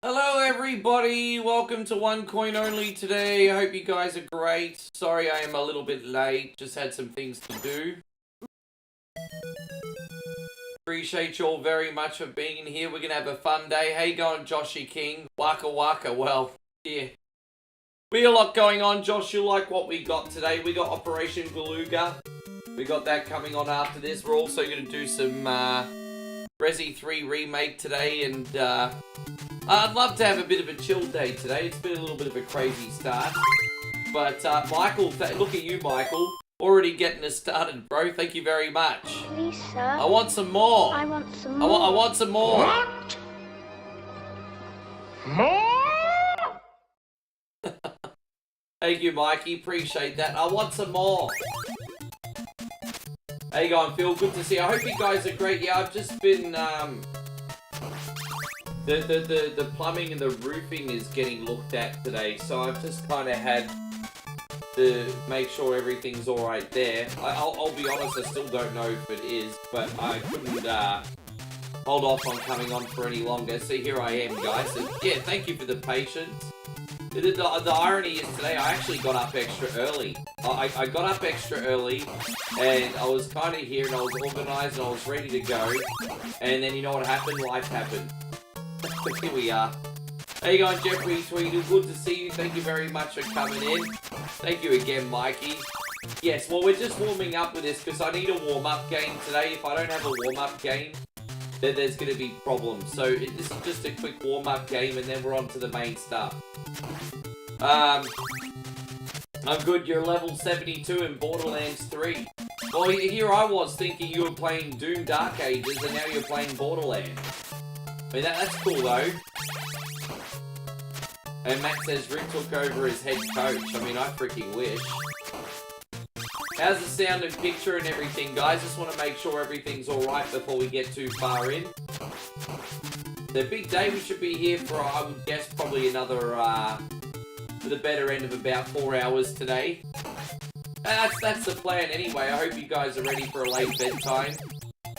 Hello everybody, welcome to One Coin Only today. I hope you guys are great. Sorry I am a little bit late, just had some things to do. Appreciate you all very much for being in here. We're going to have a fun day. How you going, Joshy King? Waka waka, well, yeah. We got a lot going on, Josh. You like what we got today? We got Operation Galuga. We got that coming on after this. We're also going to do some Resi 3 Remake today, and I'd love to have a bit of a chill day today. It's been a little bit of a crazy start. But Michael, look at you, Michael. Already getting us started, bro. Thank you very much. Please, sir. I want some more. I want some more. I want some more. What? More? Thank you, Mikey. Appreciate that. I want some more. How you going, Phil? Good to see you. I hope you guys are great. Yeah, I've just been, the plumbing and the roofing is getting looked at today, so I've just kind of had to make sure everything's alright there. I'll be honest, I still don't know if it is, but I couldn't, hold off on coming on for any longer, so here I am, guys. So, yeah, thank you for the patience. The irony is today I actually got up extra early. I got up extra early, and I was kind of here, and I was organised, and I was ready to go, and then you know what happened? Life happened. Here we are. How you going, Jeffrey Tweedle? Good to see you. Thank you very much for coming in. Thank you again, Mikey. Yes, well, we're just warming up with this, because I need a warm-up game today. If I don't have a warm-up game, then there's going to be problems. So this is just a quick warm-up game, and then we're on to the main stuff. I'm good. You're level 72 in Borderlands 3. Well, here I was thinking you were playing Doom Dark Ages, and now you're playing Borderlands. I mean, that's cool, though. And Matt says Rick took over as head coach. I mean, I freaking wish. How's the sound and picture and everything, guys? Just want to make sure everything's alright before we get too far in. The big day, we should be here for, I would guess, probably another, for the better end of about 4 hours today. That's the plan anyway. I hope you guys are ready for a late bedtime.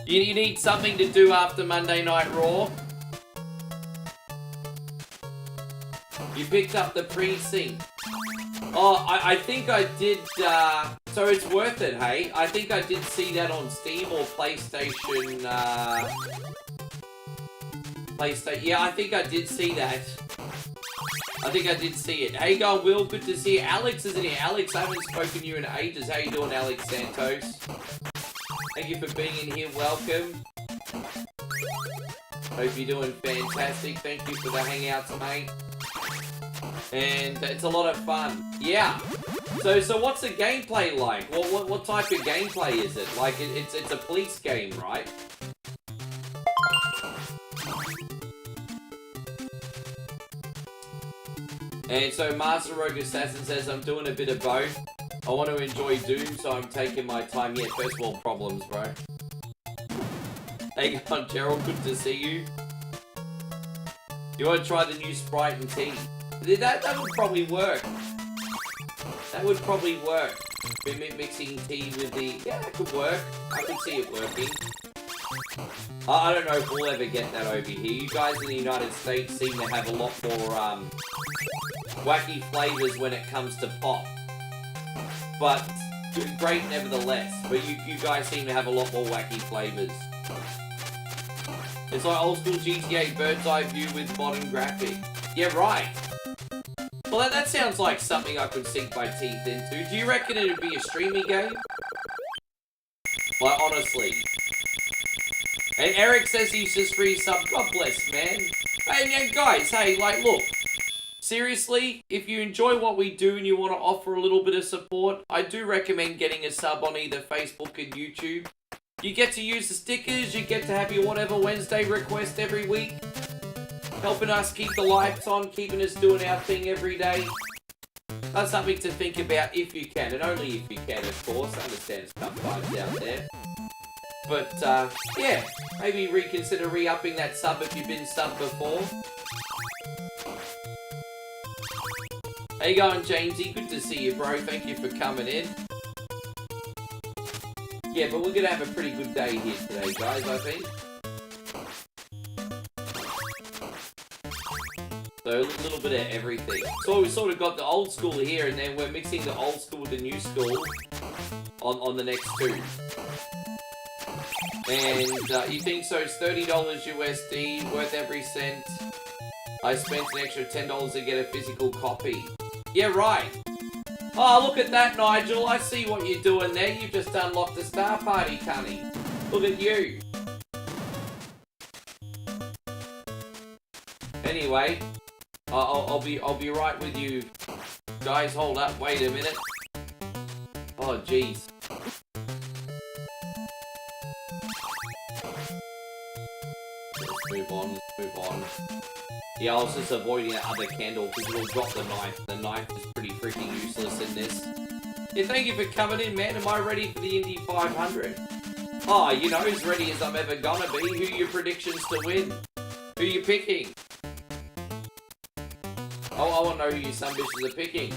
You need something to do after Monday Night Raw? You picked up the Precinct. Oh, I think I did, so it's worth it, hey? I think I did see that on Steam or PlayStation, yeah, I think I did see that. I think I did see it. How you going, Will? Good to see you. Alex is in here. Alex, I haven't spoken to you in ages. How you doing, Alex Santos? Thank you for being in here. Welcome. Hope you're doing fantastic. Thank you for the hangouts, mate. And it's a lot of fun. Yeah. So what's the gameplay like? What type of gameplay is it? Like, it's a police game, right? And so Master Rogue Assassin says, I'm doing a bit of both. I want to enjoy Doom, so I'm taking my time. Yeah, first world problems, bro. Hey, on Gerald, good to see you. You want to try the new Sprite and tea? That would probably work. That would probably work. Mixing tea with the... Yeah, that could work. I could see it working. I don't know if we'll ever get that over here. You guys in the United States seem to have a lot more wacky flavors when it comes to pop. But great nevertheless. But you guys seem to have a lot more wacky flavors. It's like old school GTA bird's eye view with modern graphics. Yeah, right. Well, that sounds like something I could sink my teeth into. Do you reckon it would be a streamy game? Like, honestly. And Eric says he's just free sub. God bless, man. Hey, guys, hey, like, look. Seriously, if you enjoy what we do and you want to offer a little bit of support, I do recommend getting a sub on either Facebook and YouTube. You get to use the stickers, you get to have your whatever Wednesday request every week. Helping us keep the lights on, keeping us doing our thing every day. That's something to think about if you can, and only if you can, of course. I understand it's tough times out there. But, yeah, maybe reconsider re-upping that sub if you've been subbed before. How you going, Jamesy? Good to see you, bro. Thank you for coming in. Yeah, but we're gonna have a pretty good day here today, guys, I think. So, a little bit of everything. So, we sort of got the old school here, and then we're mixing the old school with the new school on the next two. And you think so? It's $30 USD, worth every cent. I spent an extra $10 to get a physical copy. Yeah, right. Oh, look at that, Nigel. I see what you're doing there. You've just unlocked the Star Party, Cunny. Look at you. Anyway, I'll be right with you. Guys, hold up. Wait a minute. Oh, jeez. Let's move on. Yeah, I was just avoiding that other candle because it'll drop the knife. The knife is pretty freaking useless in this. Yeah, thank you for coming in, man. Am I ready for the Indy 500? Oh, you know, as ready as I'm ever gonna be. Who are your predictions to win? Who are you picking? Oh, I want to know who you some bitches are picking.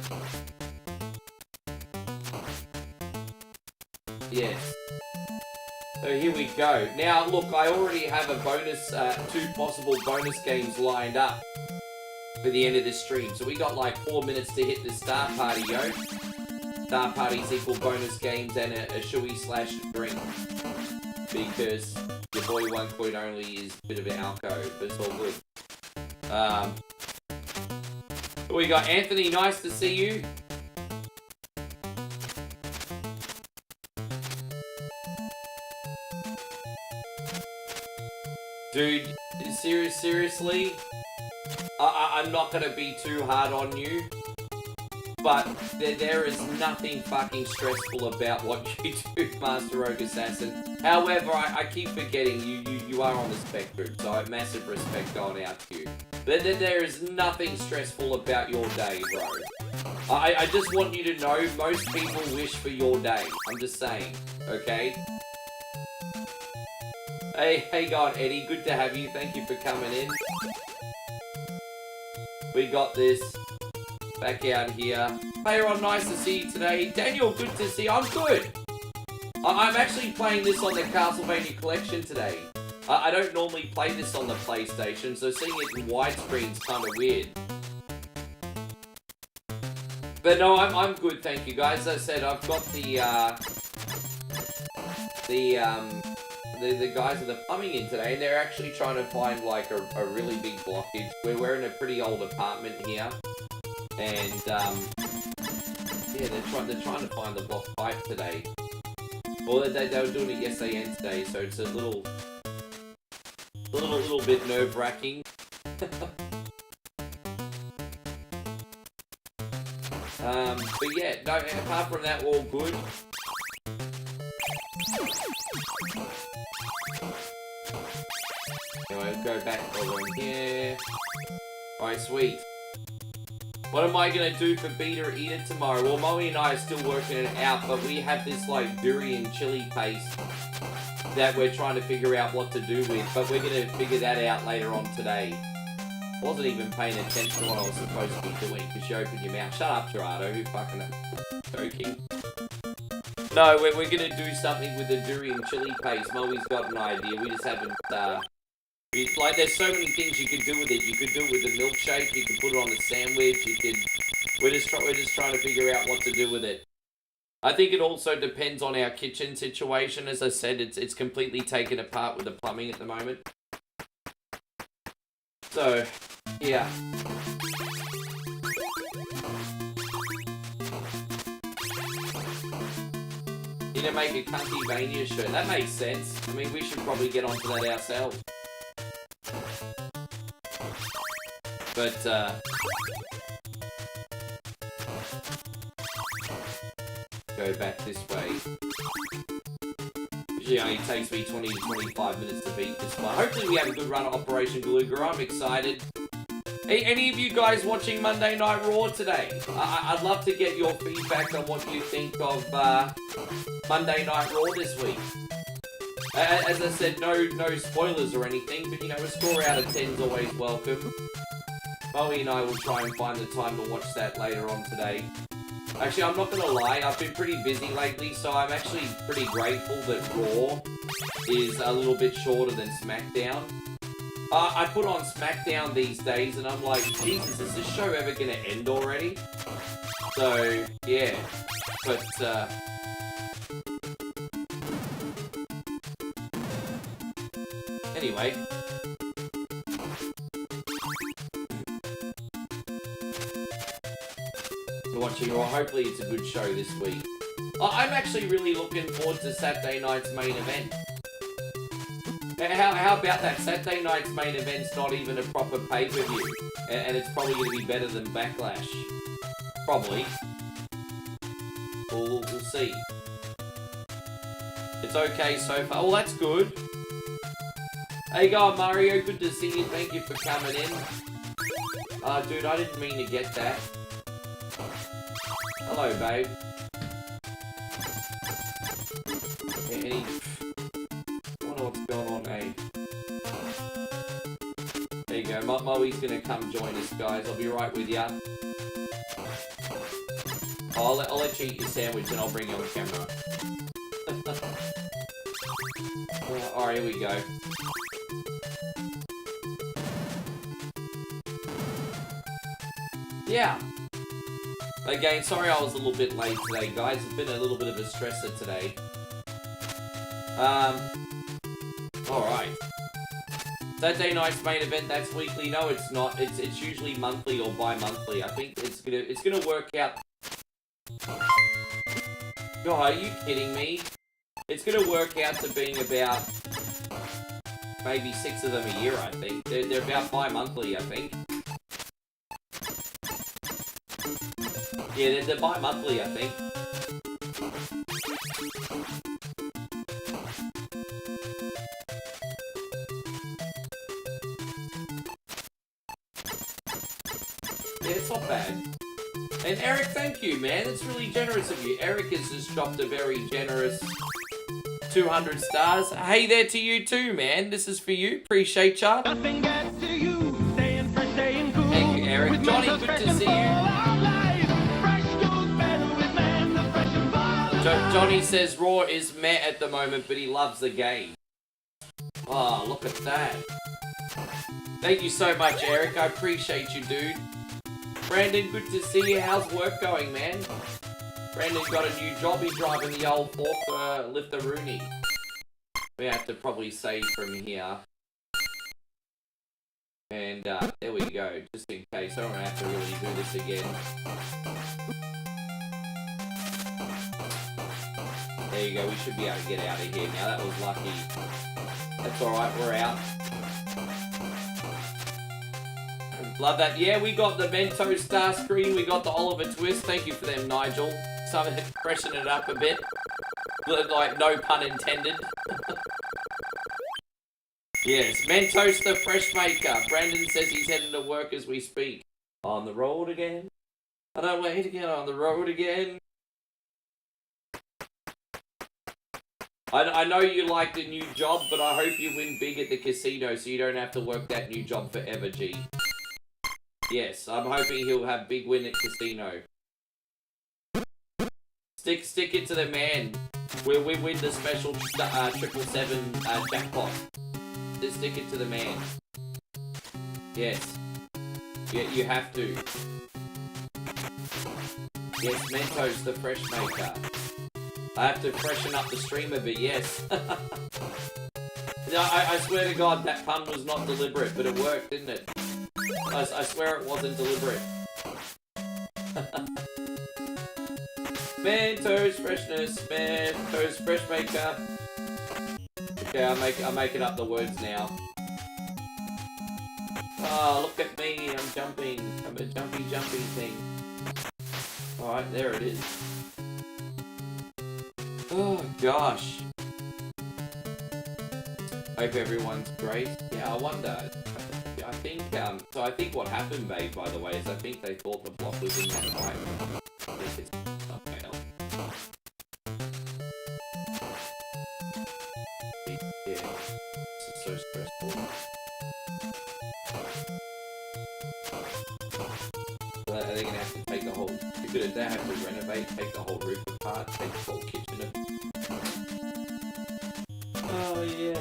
Yes. So here we go. Now, look, I already have a bonus, 2 possible bonus games lined up for the end of this stream. So we got like 4 minutes to hit the Star Party, yo. Star Parties equal bonus games and a shoey / drink. Because your boy 1 coin only is a bit of an alco, but it's all good. We got Anthony, nice to see you. Dude, seriously, I'm not gonna be too hard on you, but there is nothing fucking stressful about what you do, Master Rogue Assassin. However, I keep forgetting you are on the spectrum, so I have massive respect going out to you. But there is nothing stressful about your day, bro. I just want you to know, most people wish for your day. I'm just saying, okay? Hey, God, Eddie, good to have you. Thank you for coming in. We got this back out here. Hey, Ron, nice to see you today. Daniel, good to see you. I'm good. I'm actually playing this on the Castlevania collection today. I don't normally play this on the PlayStation, so seeing it in widescreen is kind of weird. But no, I'm good, thank you guys. As I said, I've got the guys of the plumbing in today, and they're actually trying to find like a really big blockage. We're in a pretty old apartment here, and yeah, they're trying to find the blocked pipe today. Well, they were doing it yesterday and today, so it's a little bit nerve-wracking. But yeah, no, apart from that, all good. Anyway, go back over here. Alright, sweet. What am I gonna do for Beat or Eat It tomorrow? Well, Molly and I are still working it out, but we have this like durian chili paste that we're trying to figure out what to do with, but we're gonna figure that out later on today. I wasn't even paying attention to what I was supposed to be doing because you opened your mouth. Shut up, Gerardo. Who fucking joking? No, we're gonna do something with the durian chili paste. Molly's got an idea. We just haven't. Like, there's so many things you could do with it. You could do it with a milkshake. You could put it on a sandwich. You could. We're just trying to figure out what to do with it. I think it also depends on our kitchen situation. As I said, it's completely taken apart with the plumbing at the moment. So, yeah. Need to make a Castlevania shirt. That makes sense. I mean, we should probably get onto that ourselves. But, go back this way. Usually only takes me 20 to 25 minutes to beat this one. Hopefully we have a good run at Operation Galuga. I'm excited. Hey, any of you guys watching Monday Night Raw today? I'd love to get your feedback on what you think of Monday Night Raw this week. As I said, no spoilers or anything, but you know, a score out of 10 is always welcome. Bowie and I will try and find the time to watch that later on today. Actually, I'm not gonna lie, I've been pretty busy lately, so I'm actually pretty grateful that Raw is a little bit shorter than SmackDown. I put on SmackDown these days, and I'm like, Jesus, is this show ever gonna end already? So, yeah. But, anyway. Watching Raw. Hopefully it's a good show this week. I'm actually really looking forward to Saturday night's main event. How about that? Saturday night's main event's not even a proper pay-per-view. And it's probably going to be better than Backlash. Probably. We'll see. It's okay so far. Oh, that's good. Hey, God, Mario. Good to see you. Thank you for coming in. Dude, I didn't mean to get that. Hello, babe. Any... I wonder what's going on, eh? There you go. Moe's gonna come join us, guys. I'll be right with ya. I'll let you eat your sandwich and I'll bring you on camera. Alright, here we go. Yeah. Again, sorry I was a little bit late today, guys. It's been a little bit of a stressor today. Alright. Saturday night's main event, that's weekly. No, it's not. It's usually monthly or bi-monthly. I think it's gonna work out. God, are you kidding me? It's gonna work out to being about maybe 6 of them a year, I think. They're about bi-monthly, I think. Yeah, they're bi-monthly, I think. Yeah, it's not bad. And Eric, thank you, man. It's really generous of you. Eric has just dropped a very generous 200 stars. Hey there to you too, man. This is for you. Appreciate ya. Nothing gets to you. Staying fresh, staying cool. Thank you, Eric. Johnny, good to see you. Johnny says Raw is meh at the moment, but he loves the game. Oh, look at that. Thank you so much, Eric. I appreciate you, dude. Brandon, good to see you. How's work going, man? Brandon got a new job. He's driving the old fork lifter Rooney. We have to probably save from here. And there we go, just in case. I don't have to really do this again. There you go, we should be able to get out of here now. That was lucky. That's alright, we're out. Love that. Yeah, we got the Mento star screen. We got the Oliver Twist. Thank you for them, Nigel. Something to freshen it up a bit. Like, no pun intended. Yes, Mentos the Fresh Maker. Brandon says he's heading to work as we speak. On the road again. I don't wait to get on the road again. I know you like the new job, but I hope you win big at the casino so you don't have to work that new job forever, G. Yes, I'm hoping he'll have big win at casino. Stick it to the man. We win the special 777 jackpot. Just stick it to the man. Yes. Yeah, you have to. Yes, Mentos the Fresh Maker. I have to freshen up the stream a bit, yes. I swear to God, that pun was not deliberate, but it worked, didn't it? I swear it wasn't deliberate. Mentos Freshness, Mentos Fresh Maker. Okay, I'm making up the words now. Oh, look at me, I'm jumping. I'm a jumpy thing. Alright, there it is. Oh, gosh. Hope everyone's great. Yeah, I wonder. I think, so I think what happened, babe, by the way, is I think they thought the block was in that right. I think it's something else. Yeah, this is so stressful. good at that. Have to renovate, take the whole roof apart, take the whole kitchen. Oh yeah.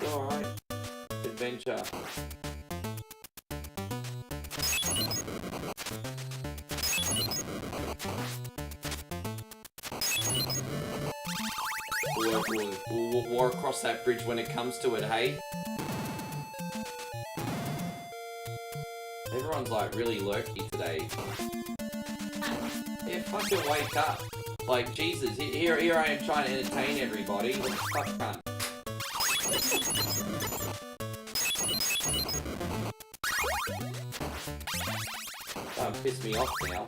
Alright. Adventure. We'll war across that bridge when it comes to it, hey? Everyone's like really lurky today. Yeah, fucking wake up. Like, Jesus, here I am trying to entertain everybody. What the fuck, cunt? Don't piss me off now.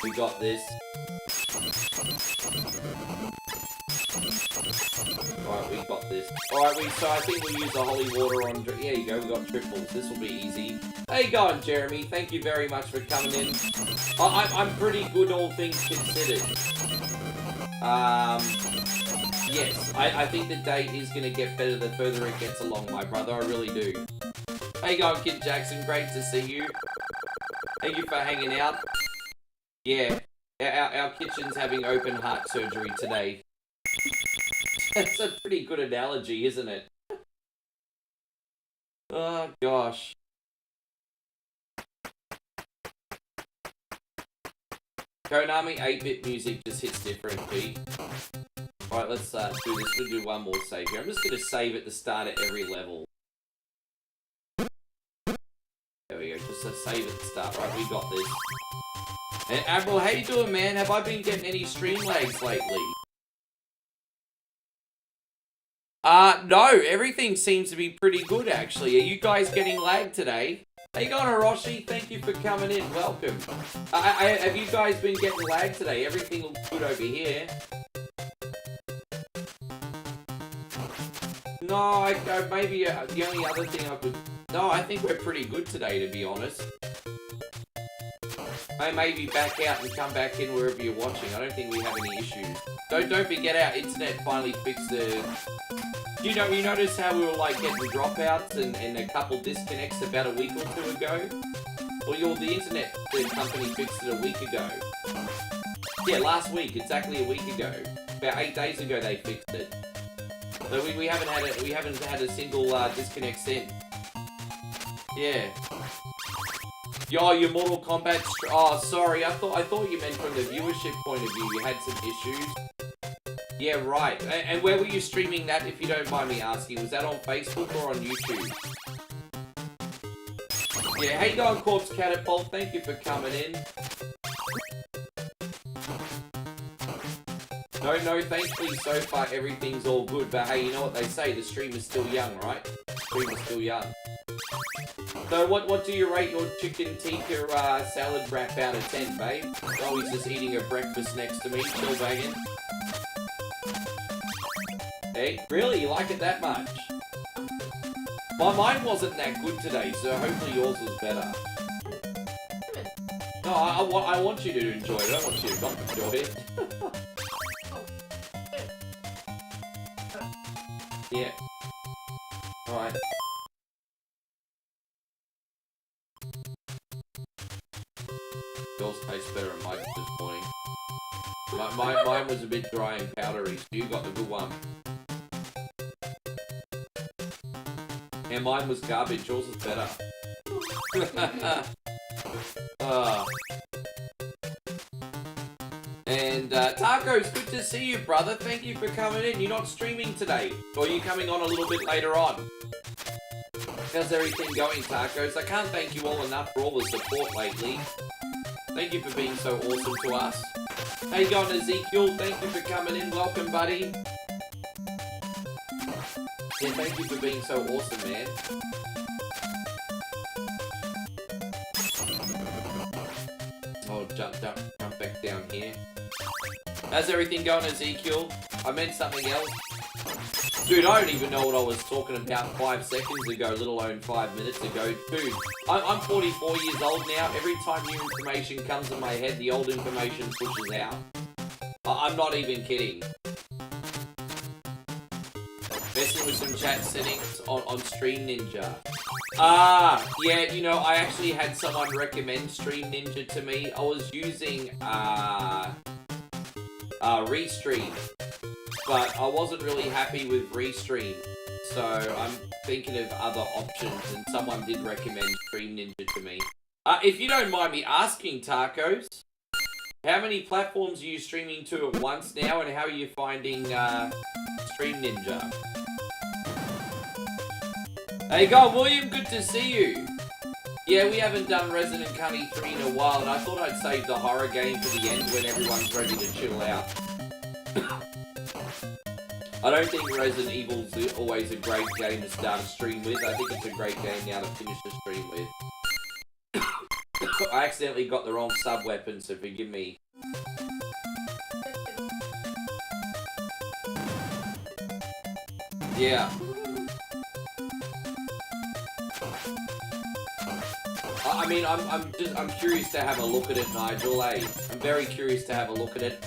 We got this. Alright, we got this. Alright, so I think we'll use the holy water on... Yeah, you go, we got triples. This will be easy. How you going, Jeremy? Thank you very much for coming in. I'm pretty good, all things considered. Yes, I think the day is going to get better the further it gets along, my brother. I really do. How you going, Kid Jackson? Great to see you. Thank you for hanging out. Yeah, our kitchen's having open heart surgery today. That's a pretty good analogy, isn't it? Oh, gosh. Konami 8-bit music just hits different, P. Alright, let's do this. We'll do one more save here. I'm just going to save at the start of every level. There we go. Just a save at the start. Right, we got this. And Admiral, how you doing, man? Have I been getting any stream lags lately? No. Everything seems to be pretty good, actually. Are you guys getting lag today? How you going, Hiroshi? Thank you for coming in. Welcome. Have you guys been getting lag today? Everything looks good over here. No, maybe the only other thing I could... No, I think we're pretty good today, to be honest. I maybe back out and come back in wherever you're watching. I don't think we have any issues. Don't forget our internet finally fixed the... You notice how we were like getting dropouts and a couple disconnects about a week or two ago? Well, the internet company fixed it a week ago. Yeah, last week, exactly a week ago. About 8 days ago they fixed it. So we haven't had a single disconnect since. Yeah. Yo, your Mortal Kombat... Oh, sorry. I thought you meant from the viewership point of view. You had some issues. Yeah, right. And where were you streaming that, if you don't mind me asking? Was that on Facebook or on YouTube? Yeah, how you going, Corpse Catapult? Thank you for coming in. No, thankfully so far everything's all good. But hey, you know what they say? The stream is still young, right? The stream is still young. So what do you rate your chicken tikka salad wrap out of 10, babe? Oh, he's just eating a breakfast next to me, chill banging. Hey, really? You like it that much? Mine wasn't that good today, so hopefully yours was better. No, I want you to enjoy it. I don't want you to not enjoy it. Yeah. Alright. Yours tastes better than mine this morning. Mine was a bit dry and powdery, so you got the good one. And mine was garbage, yours is better. And Tacos, good to see you, brother. Thank you for coming in. You're not streaming today, or are you coming on a little bit later on? How's everything going, Tacos? I can't thank you all enough for all the support lately. Thank you for being so awesome to us. How you going, Ezekiel? Thank you for coming in. Welcome, buddy. Yeah, thank you for being so awesome, man. Oh, jump back down here. How's everything going, Ezekiel? I meant something else. Dude, I don't even know what I was talking about 5 seconds ago, let alone 5 minutes ago. Dude, I'm 44 years old now. Every time new information comes in my head, the old information pushes out. I'm not even kidding. Messing with some chat settings on Stream Ninja. Yeah, you know, I actually had someone recommend Stream Ninja to me. I was using, Restream, but I wasn't really happy with Restream, so I'm thinking of other options, and someone did recommend Stream Ninja to me. If you don't mind me asking, Tacos, how many platforms are you streaming to at once now, and how are you finding, Stream Ninja? Hey, go, William, good to see you. Yeah, we haven't done Resident Evil 3 in a while, and I thought I'd save the horror game for the end when everyone's ready to chill out. I don't think Resident Evil's always a great game to start a stream with. I think it's a great game now to finish the stream with. I accidentally got the wrong sub-weapon, so forgive me. Yeah. I mean, I'm curious to have a look at it, Nigel, eh? I'm very curious to have a look at it.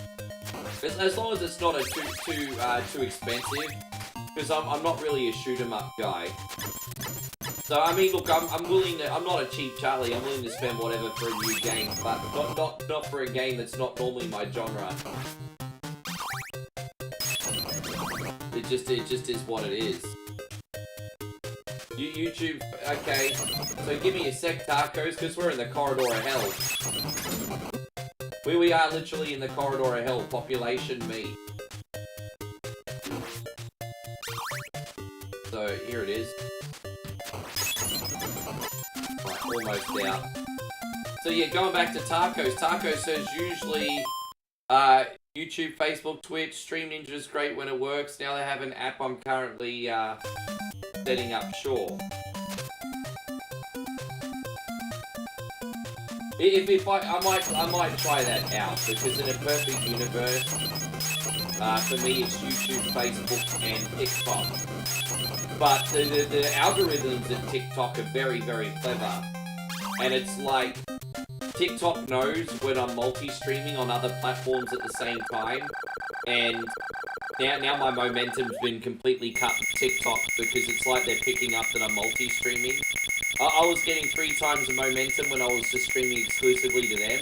As long as it's not too expensive, because I'm not really a shoot 'em up guy. So I mean, look, I'm willing to. I'm not a cheap Charlie. I'm willing to spend whatever for a new game, but not for a game that's not normally my genre. It just is what it is. YouTube, okay. So give me a sec, Tacos, because we're in the corridor of hell. We are literally in the corridor of hell. Population me. So here it is. Right, almost out. So yeah, going back to Tacos. Tacos says usually YouTube, Facebook, Twitch, Stream Ninja is great when it works. Now they have an app I'm currently setting up, sure. If I might try that out, because in a perfect universe, for me it's YouTube, Facebook, and TikTok. But the algorithms at TikTok are very, very clever. And it's like, TikTok knows when I'm multi-streaming on other platforms at the same time. And now my momentum's been completely cut to TikTok, because it's like they're picking up that I'm multi-streaming. I was getting 3 times the momentum when I was just streaming exclusively to them.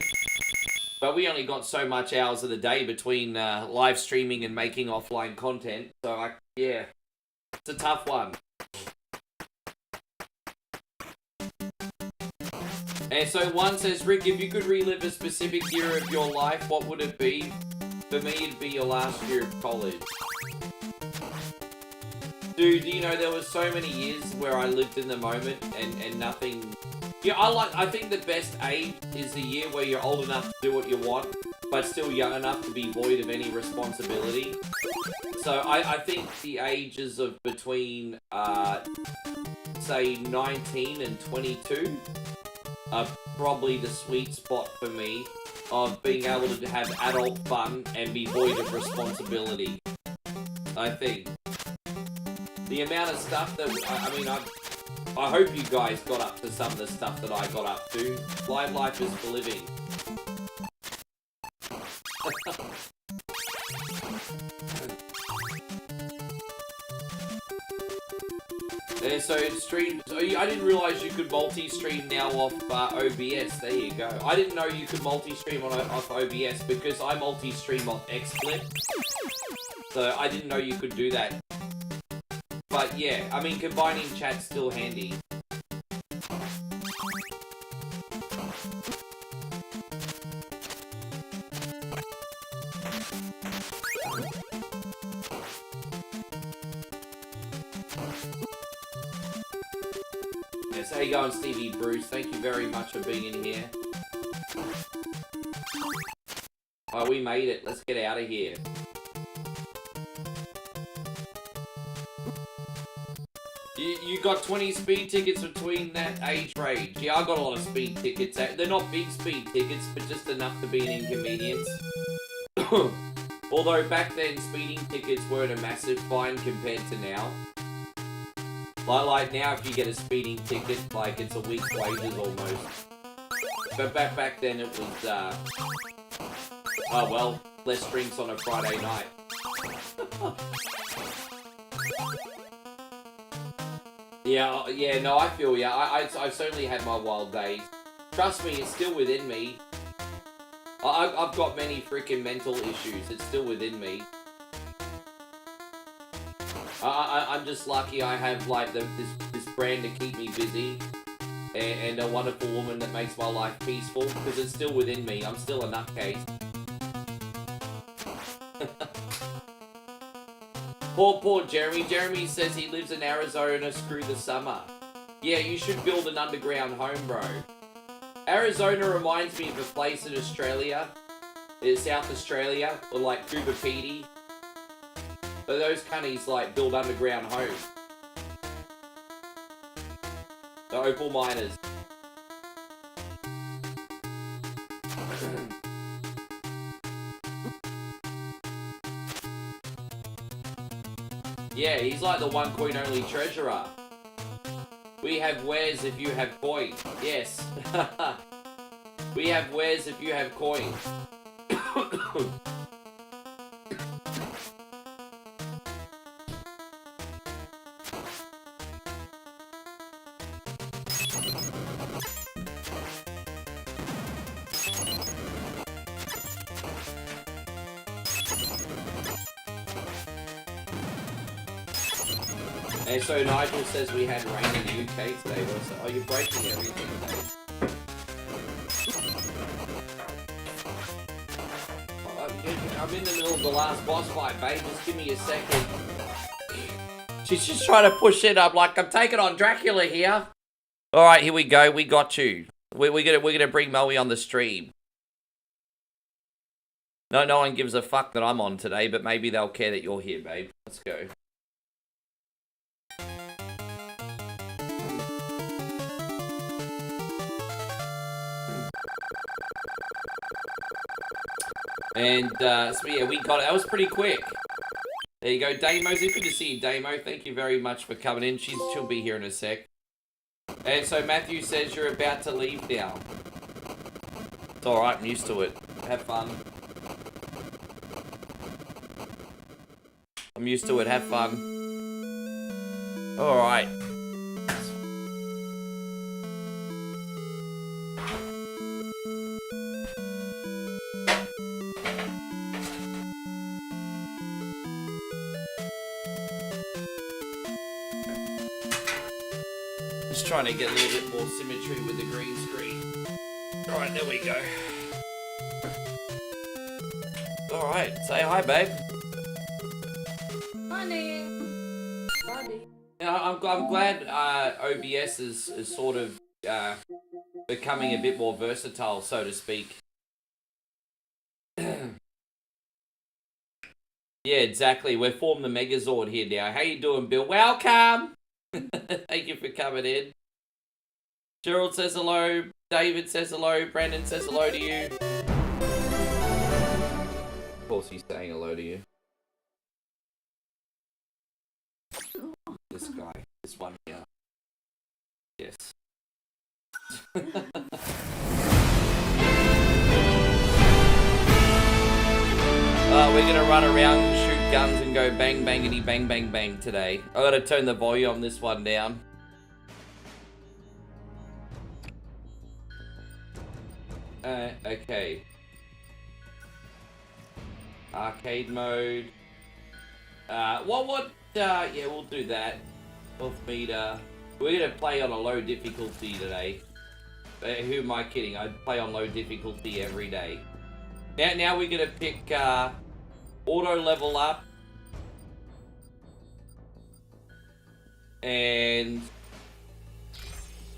But we only got so much hours of the day between live streaming and making offline content. So, yeah, it's a tough one. And so one says, Rick, if you could relive a specific year of your life, what would it be? For me, it'd be your last year of college. Dude, you know, there was so many years where I lived in the moment and nothing... Yeah, I think the best age is the year where you're old enough to do what you want, but still young enough to be void of any responsibility. So I think the ages of between, say, 19 and 22 are probably the sweet spot for me of being able to have adult fun and be void of responsibility. I think. The amount of stuff that, I mean, I hope you guys got up to some of the stuff that I got up to. Life is for living. And so I didn't realise you could multi-stream now off OBS. There you go. I didn't know you could multi-stream off OBS because I multi-stream off XSplit. So I didn't know you could do that. But yeah, I mean, combining chat's still handy. Yes, how you going, Stevie Bruce? Thank you very much for being in here. Oh, we made it. Let's get out of here. You got 20 speed tickets between that age range. Yeah, I got a lot of speed tickets. They're not big speed tickets, but just enough to be an inconvenience. Although back then, speeding tickets weren't a massive fine compared to now. Like now, if you get a speeding ticket, like it's a week's wages almost. But back then it was, oh well, less drinks on a Friday night. Yeah, no, I feel ya. I've certainly had my wild days. Trust me, it's still within me. I've got many freaking mental issues. It's still within me. I'm just lucky I have like this brand to keep me busy, and a wonderful woman that makes my life peaceful, because it's still within me. I'm still a nutcase. Poor Jeremy. Jeremy says he lives in Arizona, screw the summer. Yeah, you should build an underground home, bro. Arizona reminds me of a place in Australia. It's South Australia, or like Cooper Pedy. But those cunnies like build underground homes. The opal miners. Yeah, he's like the one coin only treasurer. We have wares if you have coin. Yes. We have wares if you have coin. And so Nigel says we had rain in the UK today. Oh, you're breaking everything, mate. I'm in the middle of the last boss fight, babe. Just give me a second. She's just trying to push it up like I'm taking on Dracula here. All right, here we go. We got you. We're gonna bring Moe on the stream. No one gives a fuck that I'm on today, but maybe they'll care that you're here, babe. Let's go. And, so yeah, we got it. That was pretty quick. There you go, Damo's. Good to see you, Damo. Thank you very much for coming in. She'll be here in a sec. And so Matthew says you're about to leave now. It's alright, I'm used to it. Have fun. I'm used to it. Have fun. Alright. Just trying to get a little bit more symmetry with the green screen. Alright, there we go. Alright, say hi, babe. Honey. I'm glad OBS is sort of becoming a bit more versatile, so to speak. Yeah, exactly. We've formed the Megazord here now. How you doing, Bill? Welcome! Thank you for coming in. Gerald says hello. David says hello. Brandon says hello to you. Of course he's saying hello to you. This guy. This one here. Yes. We're gonna run around and shoot guns and go bang bangity bang bang bang today. I gotta turn the volume on this one down. Okay. Arcade mode. Yeah, we'll do that. Health meter. We're gonna play on a low difficulty today. Who am I kidding? I play on low difficulty every day. Now we're gonna pick auto level up, and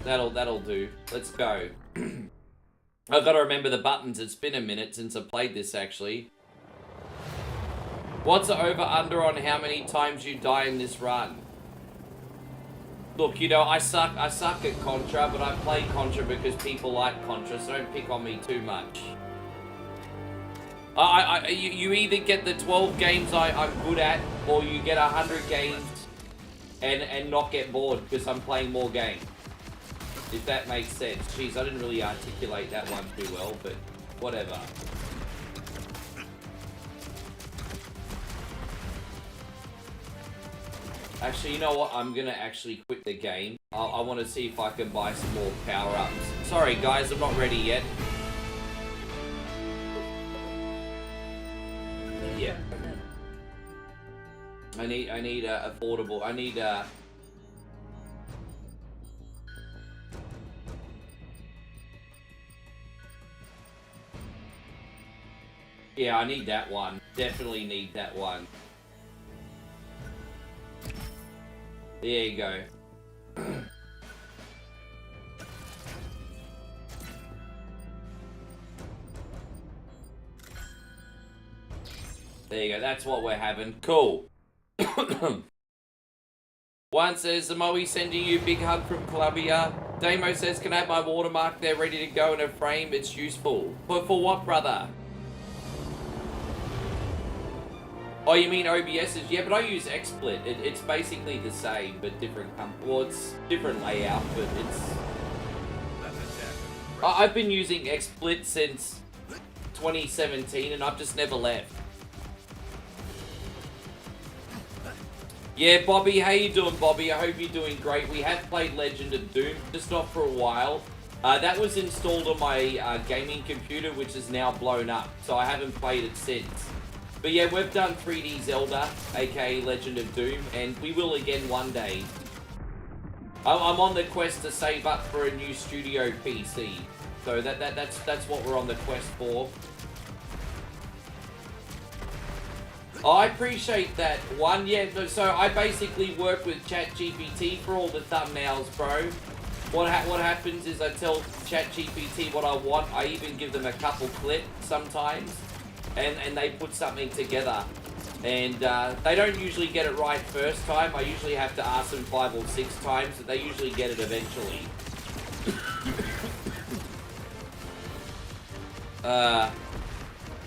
that'll do. Let's go. I've got to remember the buttons. It's been a minute since I played this actually. What's the over under on how many times you die in this run? Look, you know, I suck at Contra, but I play Contra because people like Contra, so don't pick on me too much. You either get the 12 games I'm good at, or you get 100 games and not get bored because I'm playing more games. If that makes sense. Jeez, I didn't really articulate that one too well, but whatever. Actually, you know what? I'm gonna actually quit the game. I want to see if I can buy some more power-ups. Sorry, guys, I'm not ready yet. Yeah. I need affordable. I need yeah, I need that one. Definitely need that one. There you go. There you go. That's what we're having. Cool. One says, Samoe sending you a big hug from Columbia. Damo says, can I have my watermark there ready to go in a frame? It's useful. But for what, brother? Oh, you mean OBS's? Yeah, but I use XSplit. It's basically the same, but different well, it's different layout, but it's... I've been using XSplit since 2017, and I've just never left. Yeah, Bobby, how you doing, Bobby? I hope you're doing great. We have played Legend of Doom, just not for a while. That was installed on my gaming computer, which is now blown up, so I haven't played it since. But yeah, we've done 3D Zelda, aka Legend of Doom, and we will again one day. I'm on the quest to save up for a new studio PC, so that's what we're on the quest for. Oh, I appreciate that one. Yeah, so I basically work with ChatGPT for all the thumbnails, bro. What happens is I tell ChatGPT what I want. I even give them a couple clips sometimes. And they put something together, and they don't usually get it right first time. I usually have to ask them 5 or 6 times, but they usually get it eventually.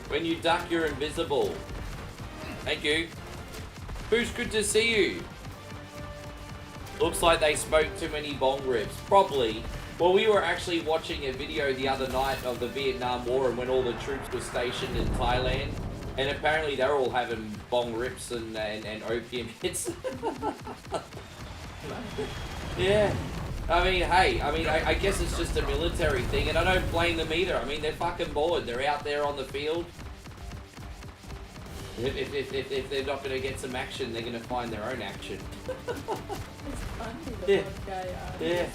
When you duck, you're invisible. Thank you. Who's good to see you? Looks like they smoked too many bong rips. Probably. Well, we were actually watching a video the other night of the Vietnam War and when all the troops were stationed in Thailand, and apparently they're all having bong rips and opium hits. Yeah. I mean, hey, I guess it's just a military thing, and I don't blame them either. I mean, they're fucking bored. They're out there on the field. If they're not going to get some action, they're going to find their own action. It's funny, the Yeah. one guy, Yeah.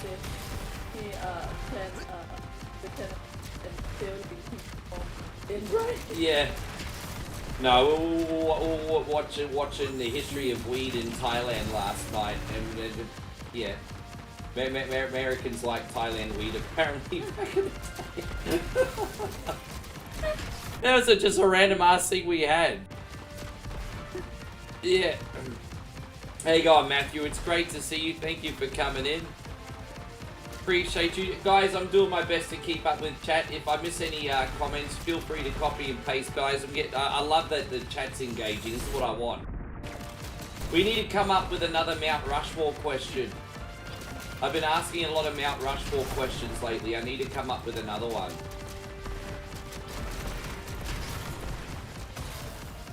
he planned lieutenant and failed to be right. Yeah. No, we were watching the history of weed in Thailand last night, and yeah. Americans like Thailand weed, apparently. That was just a random ass thing we had. Yeah. How you going, Matthew? It's great to see you. Thank you for coming in. Appreciate you. Guys, I'm doing my best to keep up with chat. If I miss any comments, feel free to copy and paste, guys. I love that the chat's engaging. This is what I want. We need to come up with another Mount Rushmore question. I've been asking a lot of Mount Rushmore questions lately. I need to come up with another one.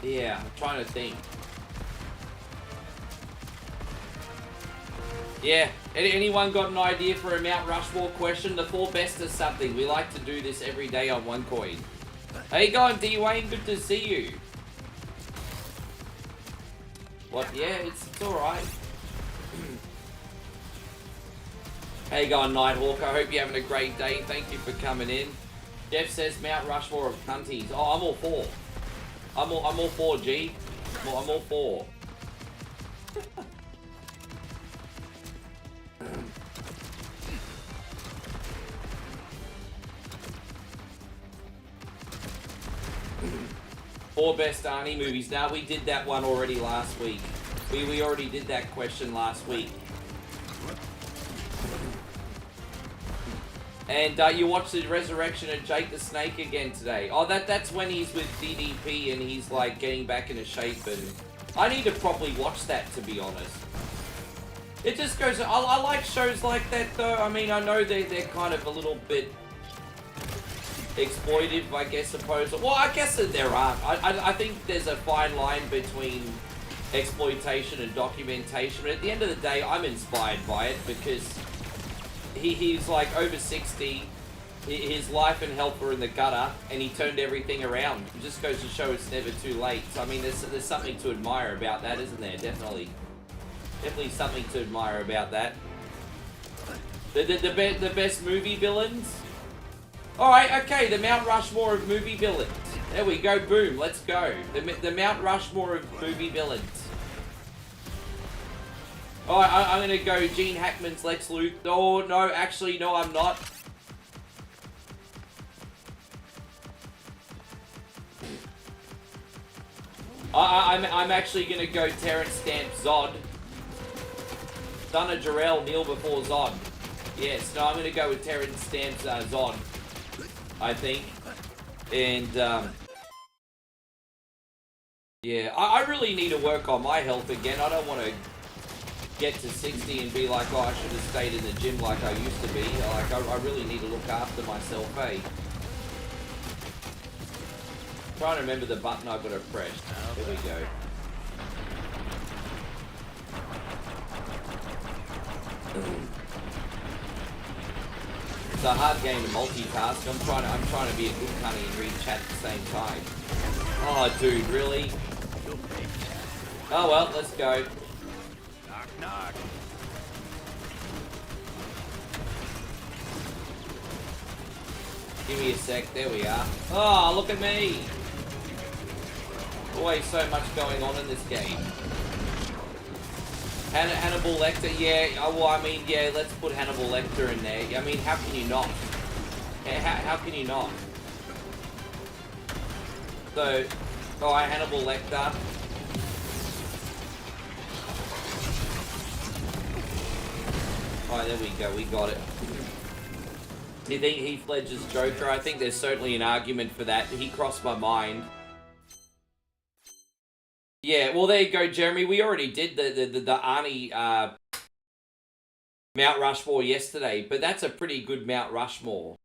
Yeah, I'm trying to think. Yeah, anyone got an idea for a Mount Rushmore question? The 4 best is something. We like to do this every day on OneCoin. How you going, D-Wayne? Good to see you. What? Yeah, it's alright. How you going, Nighthawk? I hope you're having a great day. Thank you for coming in. Jeff says Mount Rushmore of cunties. Oh, I'm all for. I'm all for, G. I'm all for. Four best Arnie movies. Now, we did that one already last week. We already did that question last week. And you watched the resurrection of Jake the Snake again today. Oh, that's when he's with DDP and he's like getting back into shape, and I need to properly watch that, to be honest. It just goes, I like shows like that though. I mean, I know they're kind of a little bit exploitive, I guess, suppose. Well, I guess that there aren't. I think there's a fine line between exploitation and documentation. But at the end of the day, I'm inspired by it because he's like over 60. His life and health were in the gutter, and he turned everything around. It just goes to show it's never too late. So, I mean, there's something to admire about that, isn't there? Definitely something to admire about that. The best movie villains? Alright, okay, the Mount Rushmore of movie villains. There we go, boom, let's go. The Mount Rushmore of movie villains. Alright, I'm gonna go Gene Hackman's Lex Luthor. Oh, no, actually, no, I'm not. I'm actually gonna go Terrence Stamp Zod. Son of Jarrell, kneel before Zod. Yes, no, I'm gonna go with Terrence Stamp's Zod, I think. And, yeah, I really need to work on my health again. I don't want to get to 60 and be like, oh, I should have stayed in the gym like I used to be. Like, I really need to look after myself, eh? Trying to remember the button I've got to press. There we go. It's a hard game to multitask. I'm trying to be a good cunny and read chat at the same time. Oh, dude, really? Oh well, let's go. Knock, knock. Give me a sec. There we are. Oh, look at me. Always so much going on in this game. Hannibal Lecter, yeah. Well, I mean, yeah. Let's put Hannibal Lecter in there. I mean, how can you not? How can you not? So, alright, Hannibal Lecter. Alright, there we go. We got it. Do you think Heath Ledger's Joker? I think there's certainly an argument for that. He crossed my mind. Yeah, well, there you go, Jeremy. We already did the Arnie Mount Rushmore yesterday, but that's a pretty good Mount Rushmore.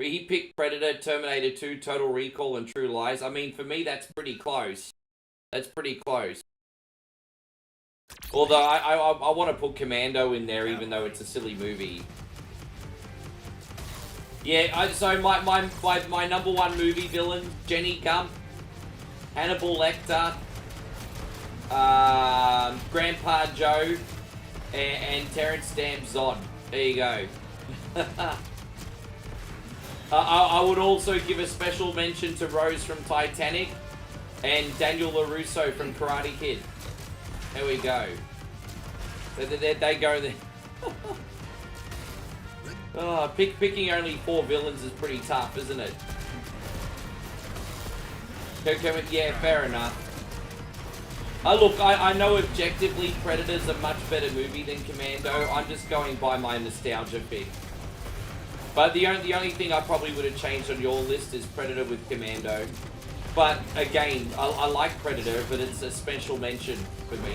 He picked Predator, Terminator 2, Total Recall, and True Lies. I mean, for me, that's pretty close. That's pretty close. Although, I want to put Commando in there, even though it's a silly movie. Yeah, so my number one movie villain, Jenny Gump, Hannibal Lecter, Grandpa Joe, and Terrence Stamp Zod. There you go. I would also give a special mention to Rose from Titanic and Daniel LaRusso from Karate Kid. There we go. They go there. Oh, picking only 4 villains is pretty tough, isn't it? Yeah, fair enough. Look, I know objectively Predator's a much better movie than Commando. I'm just going by my nostalgia pick. But the only thing I probably would have changed on your list is Predator with Commando. But again, I like Predator, but it's a special mention for me.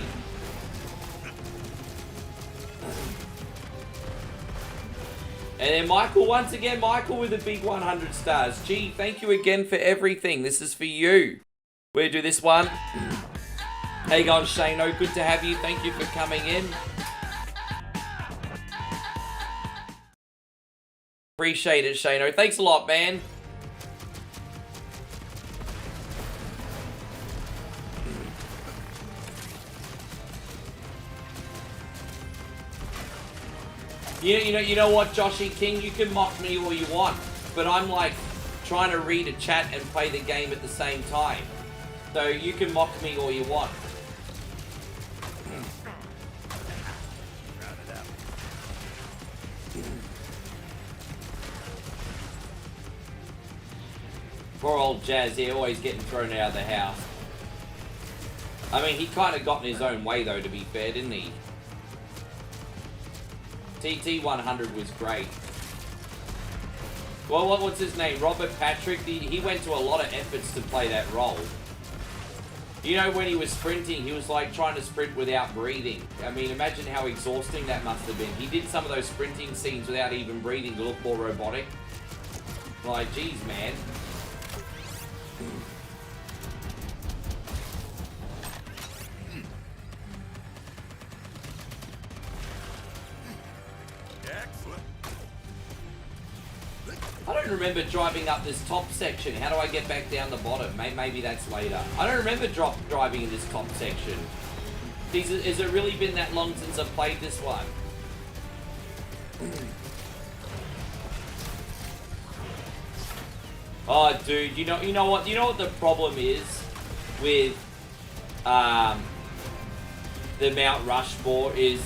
And then Michael, once again, Michael with a big 100 stars. Gee, thank you again for everything. This is for you. We'll do this one. How you going, Shano? Good to have you. Thank you for coming in. Appreciate it, Shano. Thanks a lot, man. You know what, Joshy King? You can mock me all you want, but I'm like trying to read a chat and play the game at the same time. So you can mock me all you want. Poor old Jazz here, always getting thrown out of the house. I mean, he kind of got in his own way, though, to be fair, didn't he? TT100 was great. Well, what's his name? Robert Patrick? He went to a lot of efforts to play that role. You know, when he was sprinting, he was like trying to sprint without breathing. I mean, imagine how exhausting that must have been. He did some of those sprinting scenes without even breathing to look more robotic. Like, geez, man. don't remember driving up this top section. How do I get back down the bottom? Maybe that's later. I don't remember driving in this top section. Has it really been that long since I've played this one? Oh, dude, you know what the problem is with the Mount Rushmore is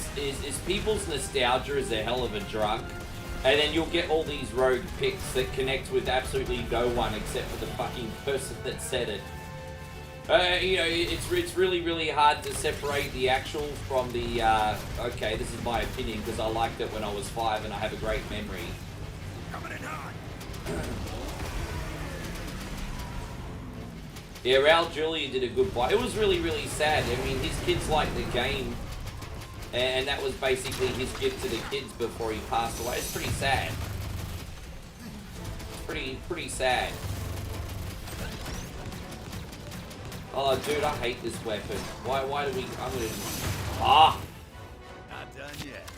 people's nostalgia is a hell of a drug, and then you'll get all these rogue picks that connect with absolutely no one except for the fucking person that said it. You know, it's really hard to separate the actual from the okay, this is my opinion because I liked it when I was 5 and I have a great memory. Coming in hot. Yeah, Raul Julia did a good buy. It was really sad. I mean, his kids liked the game, and that was basically his gift to the kids before he passed away. It's pretty sad. It's pretty sad. Oh, dude, I hate this weapon. Why do we... I'm gonna... Ah! Not done yet.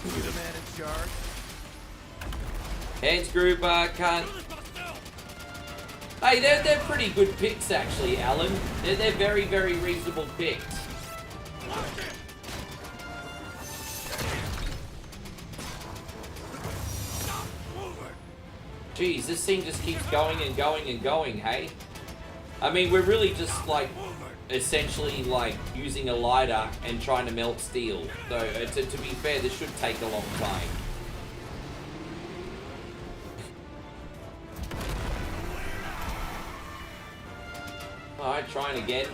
You the man in charge? Hands group, can't... Hey, they're pretty good picks, actually, Alan. They're very reasonable picks. Jeez, this thing just keeps going and going and going, hey? I mean, we're really just, like, essentially, like, using a lighter and trying to melt steel. So, to be fair, this should take a long time. Alright, trying again.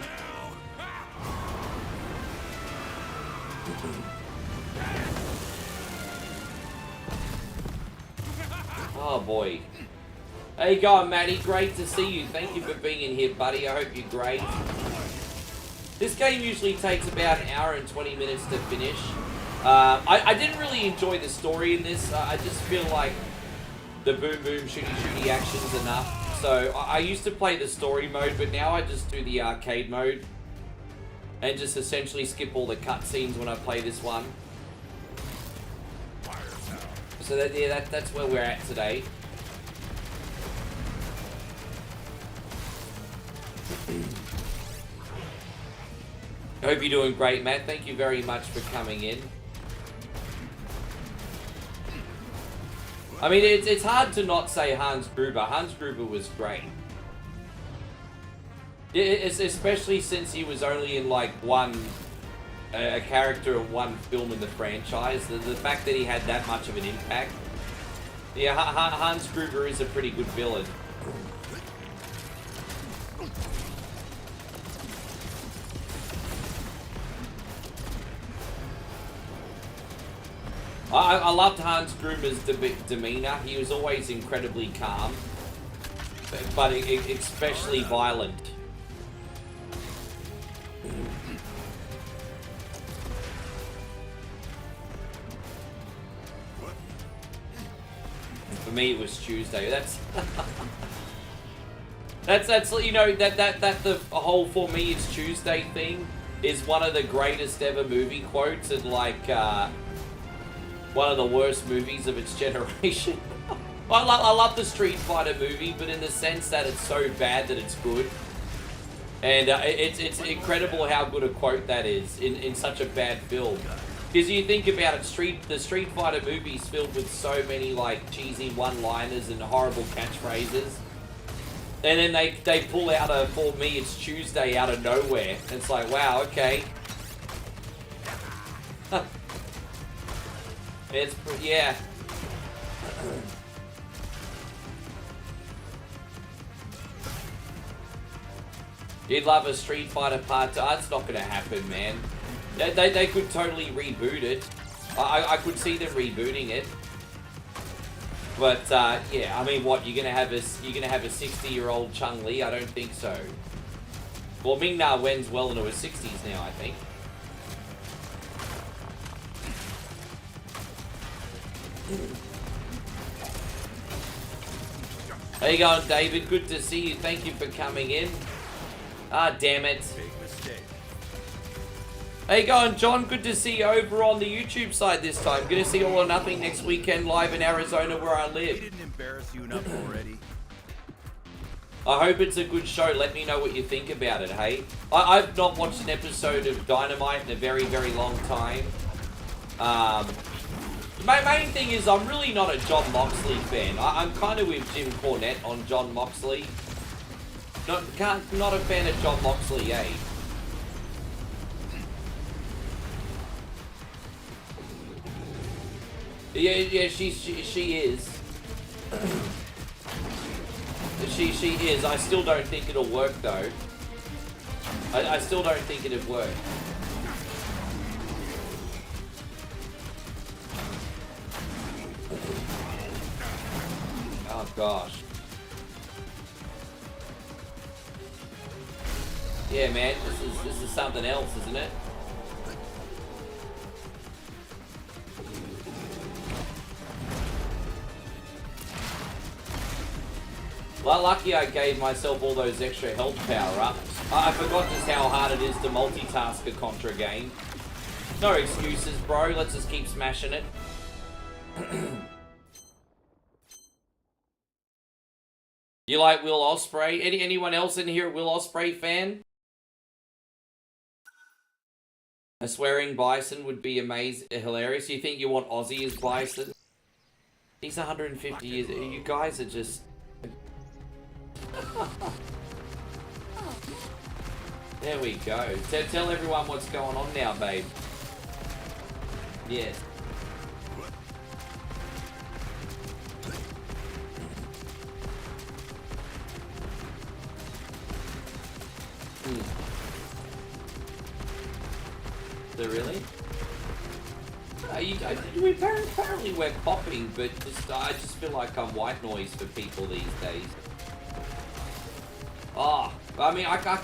Oh boy. How you going, Matty? Great to see you. Thank you for being in here, buddy. I hope you're great. This game usually takes about an hour and 20 minutes to finish. I didn't really enjoy the story in this. I just feel like the boom shooty action's enough. So I used to play the story mode, but now I just do the arcade mode and just essentially skip all the cutscenes when I play this one. So that's where we're at today. I hope you're doing great, Matt. Thank you very much for coming in. I mean, it's hard to not say Hans Gruber. Hans Gruber was great. It's especially since he was only in like a character in one film in the franchise. The fact that he had that much of an impact. Yeah, Hans Gruber is a pretty good villain. I loved Hans Gruber's demeanor. He was always incredibly calm, but especially violent. For me, it was Tuesday. That's you know that the whole "for me it's Tuesday" thing is one of the greatest ever movie quotes and like. One of the worst movies of its generation. I love the Street Fighter movie, but in the sense that it's so bad that it's good. And it's incredible how good a quote that is in such a bad film. Because you think about it, the Street Fighter movie is filled with so many like cheesy one-liners and horrible catchphrases. And then they pull out a "for me it's Tuesday" out of nowhere. And it's like, wow, okay. Yeah. You'd love a Street Fighter Part 2. That's not going to happen, man. They could totally reboot it. I could see them rebooting it. But yeah, I mean, what you're gonna have a 60-year-old Chun-Li? I don't think so. Well, Ming-Na Wen's well into his 60s now, I think. How you going, David? Good to see you. Thank you for coming in. Ah, damn it. Big mistake. How you going, John? Good to see you over on the YouTube side this time. Gonna see All or Nothing next weekend live in Arizona where I They live. didn't embarrass you enough already. I hope it's a good show. Let me know what you think about it, hey? I've not watched an episode of Dynamite in a very, very long time. My main thing is I'm really not a John Moxley fan. I'm kind of with Jim Cornette on John Moxley. Not a fan of John Moxley, eh? Yeah, she is. She is. I still don't think it'll work though. I still don't think it'll work. Oh gosh. Yeah, man, this is something else, isn't it? Well, lucky I gave myself all those extra health power-ups. I forgot just how hard it is to multitask a Contra game. No excuses, bro. Let's just keep smashing it. You like Will Ospreay? Anyone else in here a Will Ospreay fan? A swearing Bison would be amazing, hilarious. You think you want Aussie as Bison? He's 150 years. You guys are just... There we go. Tell everyone what's going on now, babe. Yes. Is there really? We apparently we're popping, but I just feel like I'm white noise for people these days. Oh, I mean, I can't,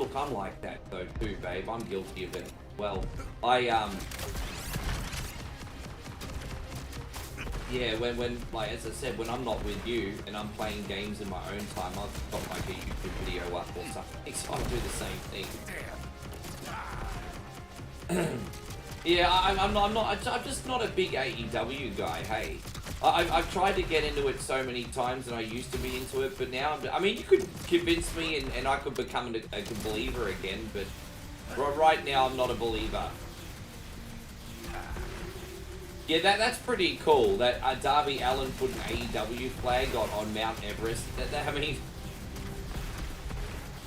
look, I'm like that though too, babe. I'm guilty of it. Well, yeah, when, like, as I said, when I'm not with you and I'm playing games in my own time, I've got like a YouTube video up or something, so I do the same thing. Yeah, I'm just not a big AEW guy, hey. I've tried to get into it so many times and I used to be into it, but now, I mean, you could convince me and I could become a believer again, but right now I'm not a believer. Yeah, that's pretty cool, that Darby Allin put an AEW flag on Mount Everest. I mean,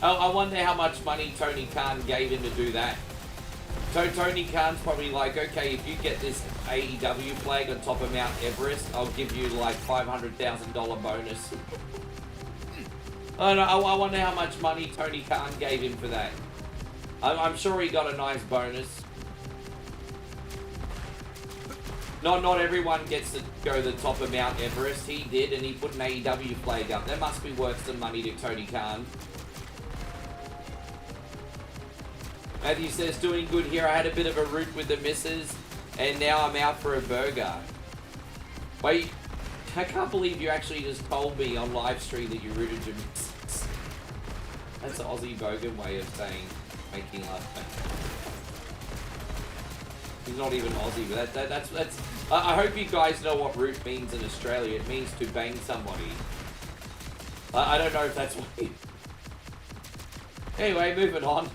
I wonder how much money Tony Khan gave him to do that. So Tony Khan's probably like, okay, if you get this AEW flag on top of Mount Everest, I'll give you like $500,000 bonus. I don't know, I wonder how much money Tony Khan gave him for that. I'm sure he got a nice bonus. Not everyone gets to go to the top of Mount Everest. He did, and he put an AEW flag up. That must be worth some money to Tony Khan. Matthew says, doing good here. I had a bit of a root with the missus, and now I'm out for a burger. Wait, I can't believe you actually just told me on live stream that you rooted your missus. That's an Aussie Bogan way of saying, making love. He's not even Aussie, but that's. I hope you guys know what root means in Australia. It means to bang somebody. I don't know if that's what. Anyway, moving on.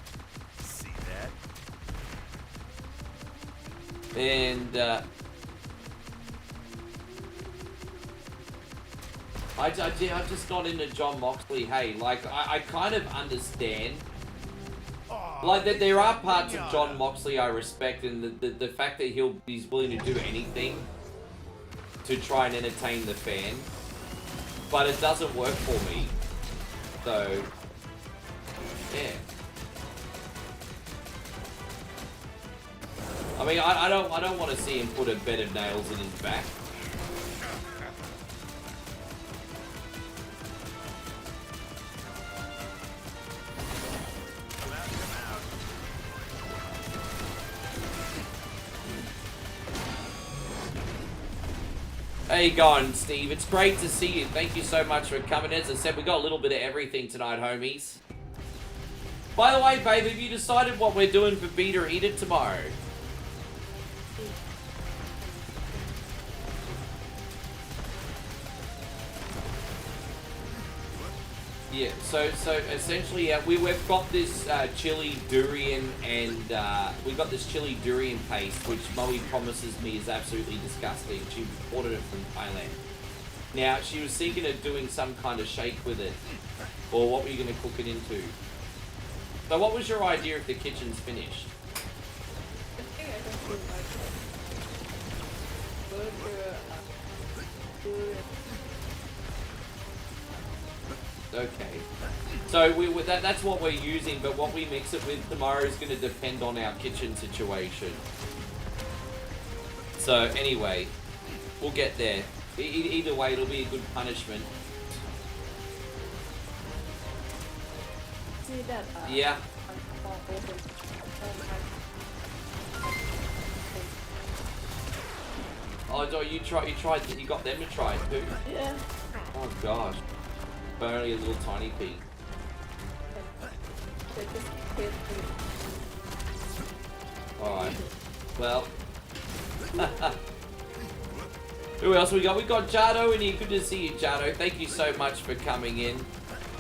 And I'm just not into John Moxley. Hey, like I kind of understand. Like that, there are parts of John Moxley I respect, and the fact that he's willing to do anything to try and entertain the fan. But it doesn't work for me. So yeah. I mean, I don't want to see him put a bed of nails in his back. How you going, Steve? It's great to see you. Thank you so much for coming. As I said, we got a little bit of everything tonight, homies. By the way, babe, have you decided what we're doing for Beat or Eat It tomorrow? Yeah, so essentially, we've got this chili durian and we got this chili durian paste, which Moe promises me is absolutely disgusting. She ordered it from Thailand. Now she was thinking of doing some kind of shake with it, or what were you going to cook it into? So, what was your idea if the kitchen's finished? I think I can do like burger, durian. Okay. So that's what we're using, but what we mix it with tomorrow is going to depend on our kitchen situation. So anyway, we'll get there. Either way, it'll be a good punishment. See that? Yeah. Oh, you got them to try it too? Yeah. Oh gosh. But only a little tiny pea. Alright. Well. Who else we got? We got Jado in here. Good to see you, Jado. Thank you so much for coming in.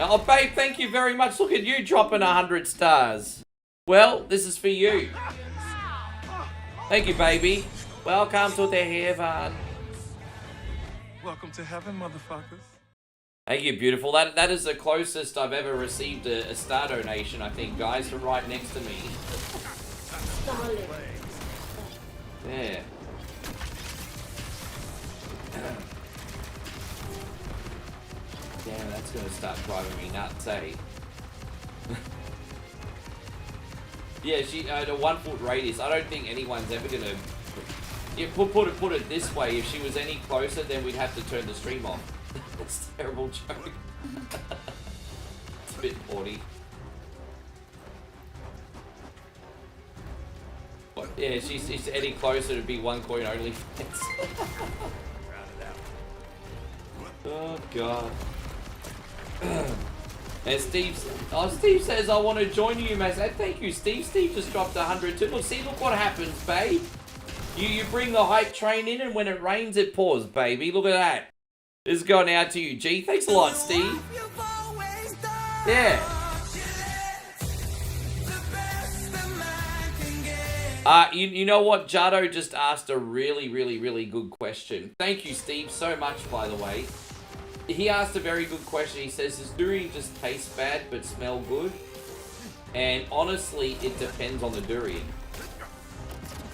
Oh, babe, thank you very much. Look at you dropping 100 stars. Well, this is for you. Thank you, baby. Welcome to the heaven. Welcome to heaven, motherfuckers. Thank you, beautiful. That is the closest I've ever received a star donation, I think, guys, from right next to me. Yeah. Damn, that's gonna start driving me nuts, eh? Yeah, the 1 foot radius. I don't think anyone's ever gonna. Yeah, put it this way. If she was any closer, then we'd have to turn the stream off. That's a terrible joke. It's a bit naughty. But yeah, if she's any closer, it'd be one coin only. Oh god. And Steve says, I want to join you, man. Thank you, Steve. Steve just dropped 100 too. Look what happens, babe. You bring the hype train in, and when it rains, it pours, baby. Look at that. This is going out to you, G. Thanks a lot, Steve. Yeah. You know what? Jado just asked a really good question. Thank you, Steve, so much, by the way. He asked a very good question. He says, does durian just taste bad but smell good? And honestly, it depends on the durian.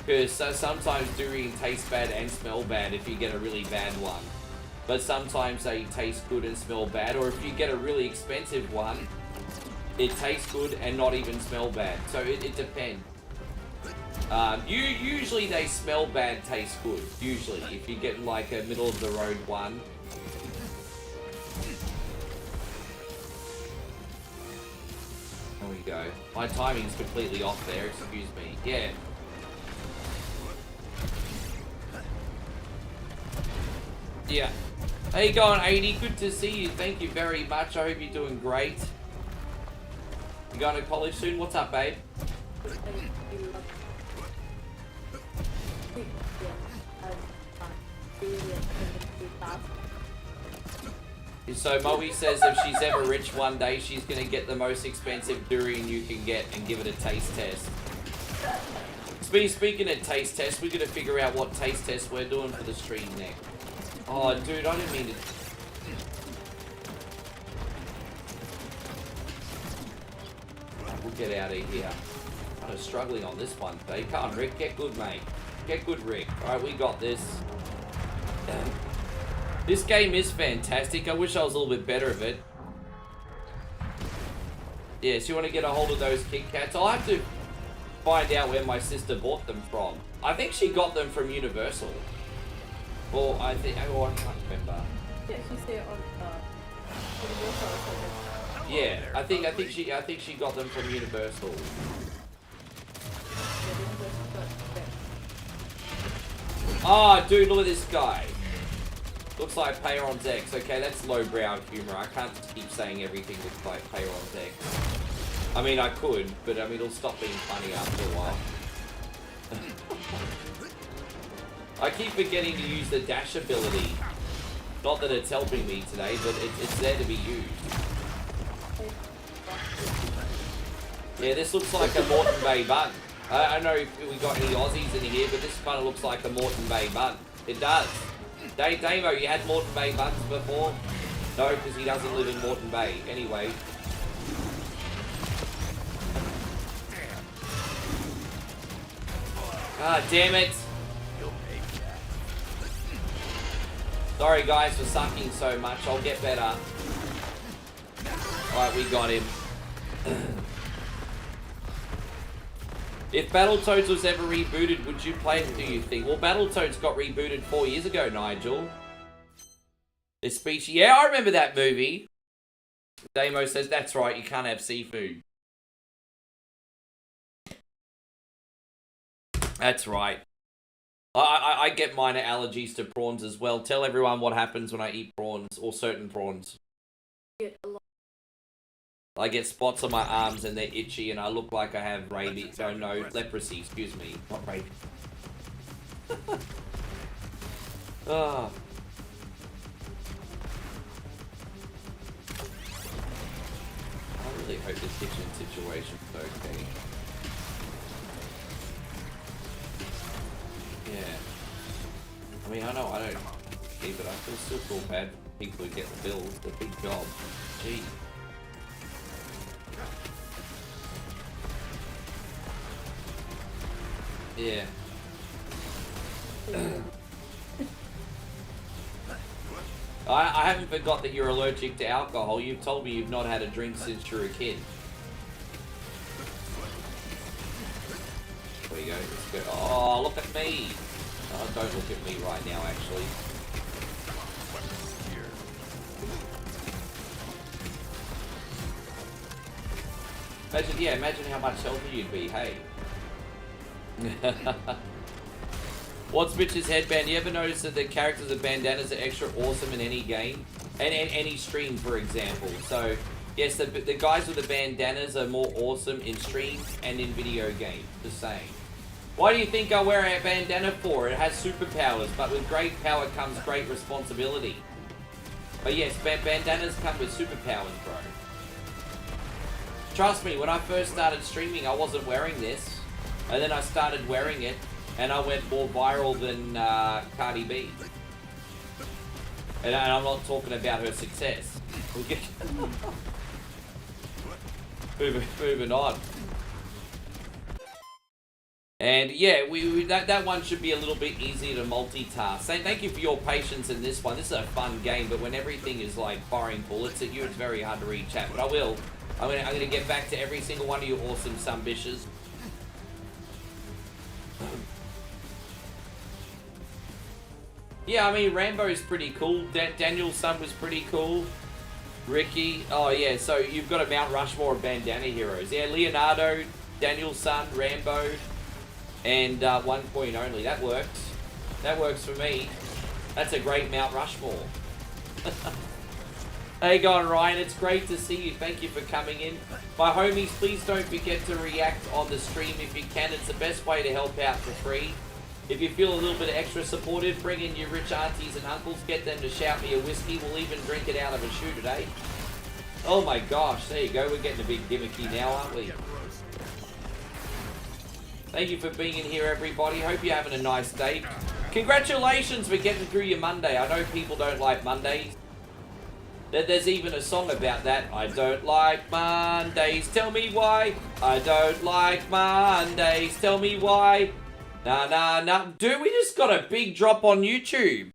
Because sometimes durian tastes bad and smell bad if you get a really bad one. But sometimes they taste good and smell bad. Or if you get a really expensive one, it tastes good and not even smell bad. So it depends. Usually they smell bad, taste good. Usually, if you get like a middle of the road one. There we go. My timing's completely off there, excuse me. Yeah. Yeah. How you going, 80? Good to see you. Thank you very much. I hope you're doing great. You going to college soon? What's up, babe? So Moe says if she's ever rich one day, she's going to get the most expensive durian you can get and give it a taste test. Speaking of taste tests, we're going to figure out what taste test we're doing for the stream next. Oh, dude, I didn't mean to... We'll get out of here. I'm kind of struggling on this one, babe. Come on, Rick. Get good, mate. Get good, Rick. Alright, we got this. This game is fantastic. I wish I was a little bit better of it. Yeah, so you want to get a hold of those Kit Kats? I'll have to find out where my sister bought them from. I think she got them from Universal. Or I think, oh, I can't remember. Yeah, she stayed on Universal or something. Yeah, I think she got them from Universal. Oh, dude, look at this guy. Looks like Peyron's ex. Okay, that's lowbrow humor. I can't keep saying everything looks like Peyron's ex. I mean, I could, but I mean, it'll stop being funny after a while. I keep forgetting to use the dash ability. Not that it's helping me today, but it's there to be used. Yeah, this looks like a Moreton Bay bun. I don't know if we got any Aussies in here, but this kind of looks like a Moreton Bay bun. It does. Damo, you had Moreton Bay buns before? No, because he doesn't live in Moreton Bay. Anyway. Ah, damn it. Sorry guys for sucking so much. I'll get better. Alright, we got him. If Battletoads was ever rebooted, would you play it, do you think? Well, Battletoads got rebooted 4 years ago, Nigel. This speech, yeah, I remember that movie. Damo says, that's right, you can't have seafood. That's right. I get minor allergies to prawns as well. Tell everyone what happens when I eat prawns, or certain prawns. I get spots on my arms and they're itchy and I look like I have rabies. Oh no, leprosy, excuse me. Not rabies. Oh. I really hope this kitchen situation's okay. Yeah. I mean, I know I don't keep it. I still feel bad for people who get the bills. The big job. Gee. Yeah. I haven't forgot that you're allergic to alcohol. You've told me you've not had a drink since you were a kid. There we go. Let's go. Oh, look at me. Oh, don't look at me right now, actually. Imagine how much healthier you'd be, hey. What's Mitch's headband? You ever notice that the characters of bandanas are extra awesome in any game? And any stream, for example. So, yes, the guys with the bandanas are more awesome in streams and in video games. Just saying. Why do you think I wear a bandana for? It has superpowers, but with great power comes great responsibility. But yes, bandanas come with superpowers, bro. Trust me, when I first started streaming, I wasn't wearing this. And then I started wearing it, and I went more viral than Cardi B. And I'm not talking about her success. Moving on. And yeah, that one should be a little bit easier to multitask. Thank you for your patience in this one. This is a fun game, but when everything is like firing bullets at you, it's very hard to read chat. But I will. I'm gonna get back to every single one of you awesome sumbitches. Yeah, I mean, Rambo's pretty cool. Daniel's son was pretty cool. Ricky. Oh, yeah, so you've got a Mount Rushmore of bandana heroes. Yeah, Leonardo, Daniel's son, Rambo, and 1 point only. That works. That works for me. That's a great Mount Rushmore. Hey, going Ryan. It's great to see you. Thank you for coming in. My homies, please don't forget to react on the stream if you can. It's the best way to help out for free. If you feel a little bit extra supportive, bring in your rich aunties and uncles. Get them to shout me a whiskey. We'll even drink it out of a shoe today. Oh my gosh, there you go. We're getting a bit gimmicky now, aren't we? Thank you for being in here, everybody. Hope you're having a nice day. Congratulations for getting through your Monday. I know people don't like Mondays. There's even a song about that. I don't like Mondays. Tell me why. I don't like Mondays. Tell me why. Nah. Dude, we just got a big drop on YouTube.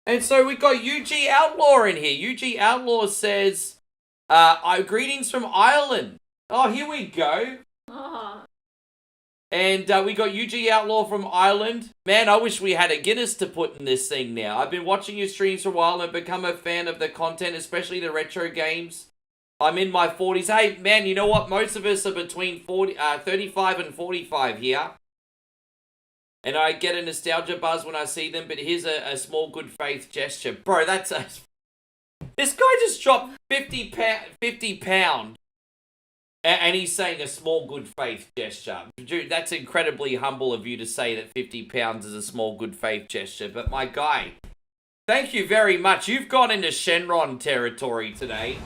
And so we got UG Outlaw in here. UG Outlaw says, greetings from Ireland. Oh, here we go. And we got UG Outlaw from Ireland. Man, I wish we had a Guinness to put in this thing now. I've been watching your streams for a while and become a fan of the content, especially the retro games. I'm in my 40s. Hey, man, you know what? Most of us are between 35 and 45 here. And I get a nostalgia buzz when I see them, but here's a small good faith gesture. Bro, that's a... This guy just dropped 50 pound And he's saying a small good faith gesture. Dude, that's incredibly humble of you to say that 50 pounds is a small good faith gesture. But my guy, thank you very much. You've gone into Shenron territory today.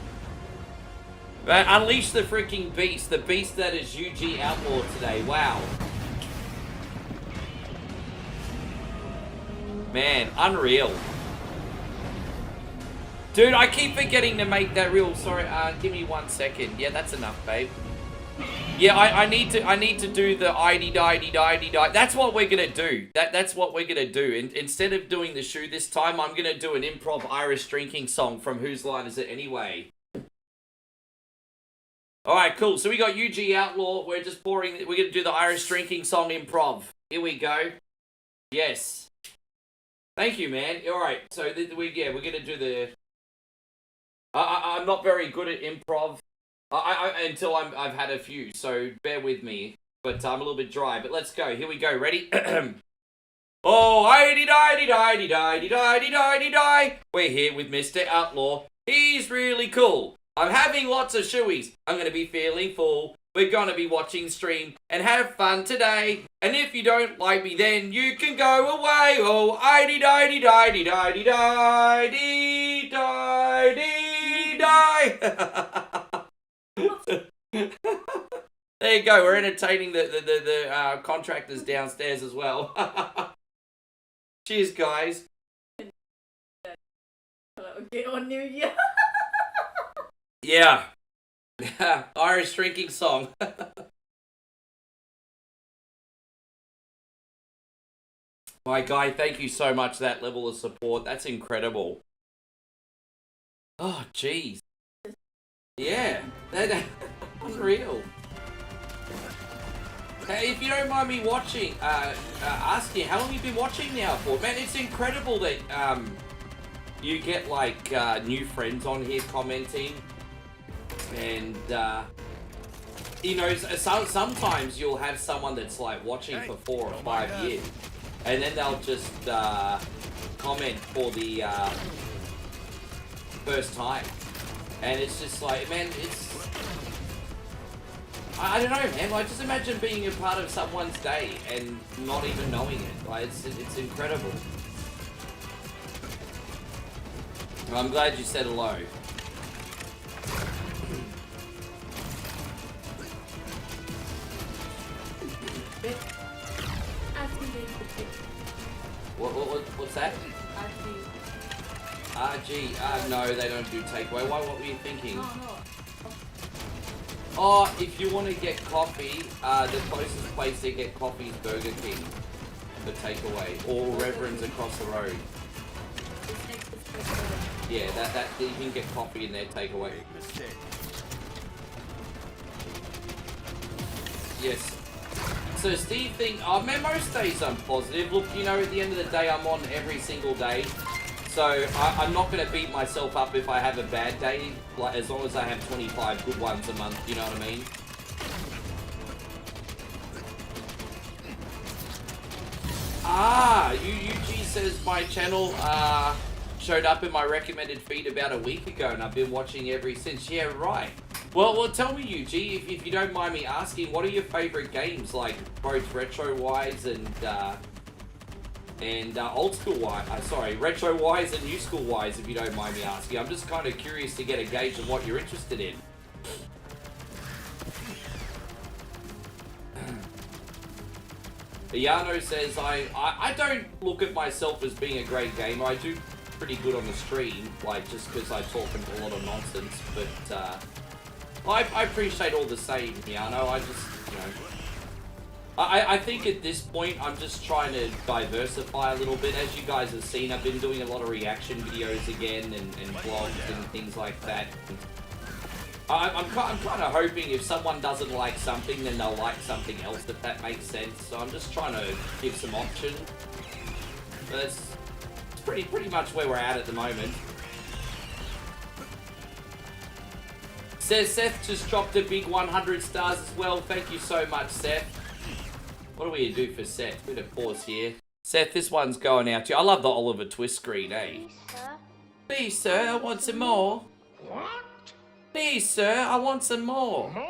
Unleash the freaking beast. The beast that is UG Outlaw today. Wow. Man, unreal. Dude, I keep forgetting to make that real. Sorry, give me 1 second. Yeah, that's enough, babe. Yeah, I need to do the die. That's what we're gonna do. That's what we're gonna do. Instead of doing the shoe this time, I'm gonna do an improv Irish drinking song from Whose Line Is It Anyway? Alright, cool. So we got UG Outlaw. We're just pouring. We're gonna do the Irish drinking song improv. Here we go. Yes. Thank you, man. Alright, so we're gonna do the. I'm not very good at improv until I've had a few, so bear with me. But I'm a little bit dry, but let's go. Here we go. Ready? Oh, die. We're here with Mr. Outlaw. He's really cool. I'm having lots of shoeies. I'm going to be feeling full. We're going to be watching stream and have fun today. And if you don't like me, then you can go away. Oh, die. There you go. We're entertaining the contractors downstairs as well. Cheers, guys. Okay, on New Year. Yeah. Irish drinking song. My guy, thank you so much for that level of support. That's incredible. Oh, jeez. Yeah. That's unreal. Hey, if you don't mind me watching, asking, how long have you been watching now for? Man, it's incredible that you get, like, new friends on here commenting. And, you know, sometimes you'll have someone that's, like, watching for 4 or 5 years. And then they'll just comment for the first time. And it's just like, man, it's... I don't know, man. Like, just imagine being a part of someone's day and not even knowing it. Like, it's incredible. Well, I'm glad you said hello. What's that? RG. No, they don't do takeaway. Why? What were you thinking? No. Oh, if you want to get coffee, the closest place to get coffee is Burger King for takeaway, or Reverend's across the road. Yeah, that you can get coffee in their takeaway. Yes. So Steve thinks, oh man, most days I'm positive. Look, you know, at the end of the day, I'm on every single day. So I'm not going to beat myself up if I have a bad day, like as long as I have 25 good ones a month, you know what I mean? UG says my channel showed up in my recommended feed about a week ago and I've been watching ever since. Yeah, right. Well, tell me, UG, if you don't mind me asking, what are your favorite games, like both retro-wise and old school-wise? Sorry, retro-wise and new school-wise, if you don't mind me asking. I'm just kind of curious to get a gauge of what you're interested in. Yano says, I don't look at myself as being a great gamer. I do pretty good on the stream, like, just because I talk a lot of nonsense, but, I appreciate all the same, Yano. I just, you know... I think at this point, I'm just trying to diversify a little bit. As you guys have seen, I've been doing a lot of reaction videos again, and vlogs and things like that. I'm kind of hoping if someone doesn't like something, then they'll like something else, if that makes sense. So I'm just trying to give some options. But it's pretty much where we're at the moment. Says Seth just dropped a big 100 stars as well. Thank you so much, Seth. What do we do for Seth? We're going to pause here. Seth, this one's going out to you. I love the Oliver Twist screen, eh? Please, sir, I want some more. What? Please, sir, I want some more. More?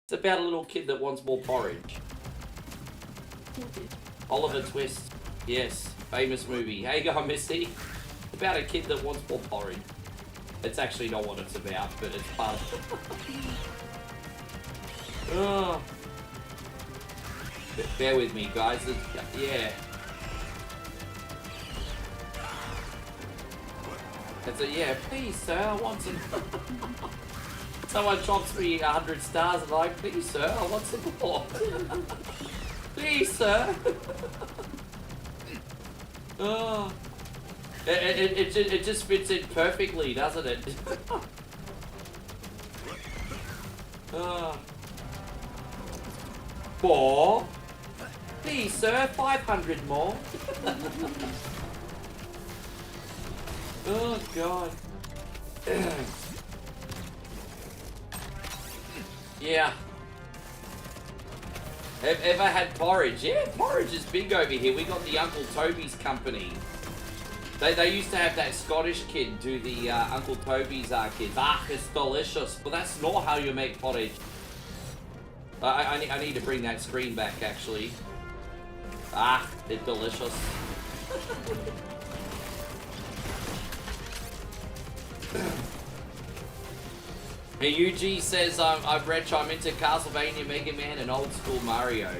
It's about a little kid that wants more porridge. Oliver Twist. Yes, famous movie. Hey, go Missy. It's about a kid that wants more porridge. It's actually not what it's about, but it's part of it. Oh. Bear with me, guys. Yeah. It's a, yeah, please, sir, I want some. Someone drops me 100 stars and I'm like, please, sir, I want some more. Please, sir. Oh. It just fits in perfectly, doesn't it? Oh. 4. Please, sir, 500 more. Oh, God. Yeah. Ever had porridge? Yeah, porridge is big over here. We got the Uncle Toby's company. They used to have that Scottish kid do the Uncle Toby's kids. Ah, it's delicious. But that's not how you make porridge. I need to bring that screen back, actually. Ah, it's delicious. Hey, UG says, I'm retro, I'm into Castlevania, Mega Man, and old school Mario.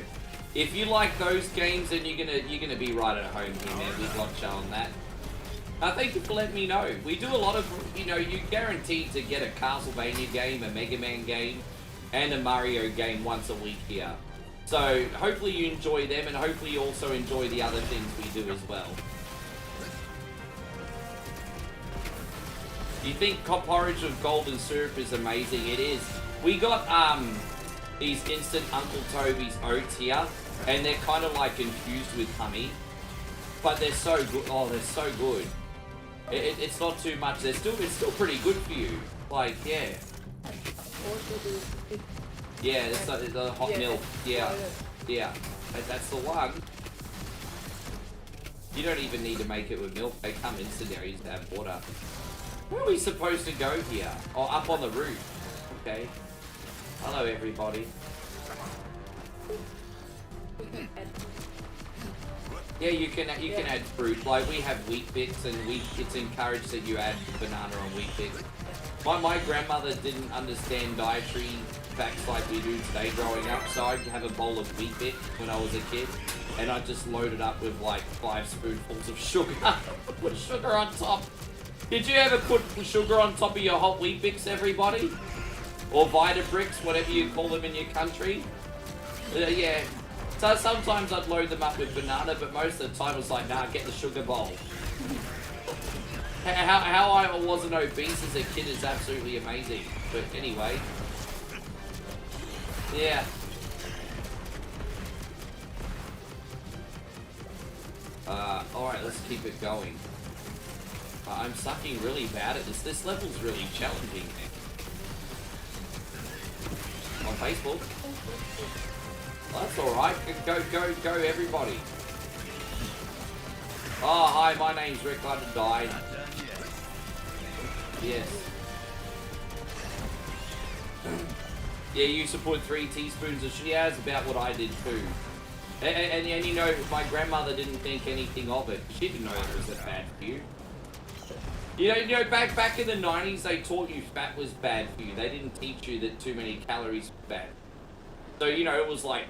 If you like those games, then you're gonna be right at home here, man. We got you on that. Thank you for letting me know. We do a lot of, you know, you're guaranteed to get a Castlevania game, a Mega Man game, and a Mario game once a week here. So hopefully you enjoy them, and hopefully you also enjoy the other things we do as well. You think porridge with golden syrup is amazing? It is. We got these instant Uncle Toby's oats here, and they're kind of like infused with honey, but they're so good. Oh, they're so good. It's not too much. It's still pretty good for you. Like, yeah. Yeah, it's the hot milk. Yeah, yeah. That's the one. You don't even need to make it with milk. They come instant. You just add water. Where are we supposed to go here? Oh, up on the roof. Okay. Hello, everybody. Yeah, you can add fruit. Like, we have wheat bix, and it's encouraged that you add banana on wheat bix. My grandmother didn't understand dietary facts like we do today growing up, so I'd have a bowl of wheat bix when I was a kid, and I'd just load it up with like 5 spoonfuls of sugar. Put sugar on top. Did you ever put sugar on top of your hot wheat bix, everybody? Or Vitabricks, whatever you call them in your country? Yeah. So sometimes I'd load them up with banana, but most of the time it was like, nah, get the sugar bowl. How I wasn't obese as a kid is absolutely amazing. But anyway. Yeah. Alright, let's keep it going. I'm sucking really bad at this. This level's really challenging. On Facebook. Well, that's alright. Go, everybody. Oh, hi, my name's Rick. I died. Yes. Yeah, you used to put 3 teaspoons of sugar. Yeah, that's about what I did too. And you know, my grandmother didn't think anything of it. She didn't know it was that bad for you. You know, back in the 90s, they taught you fat was bad for you. They didn't teach you that too many calories were bad. So, you know, it was like,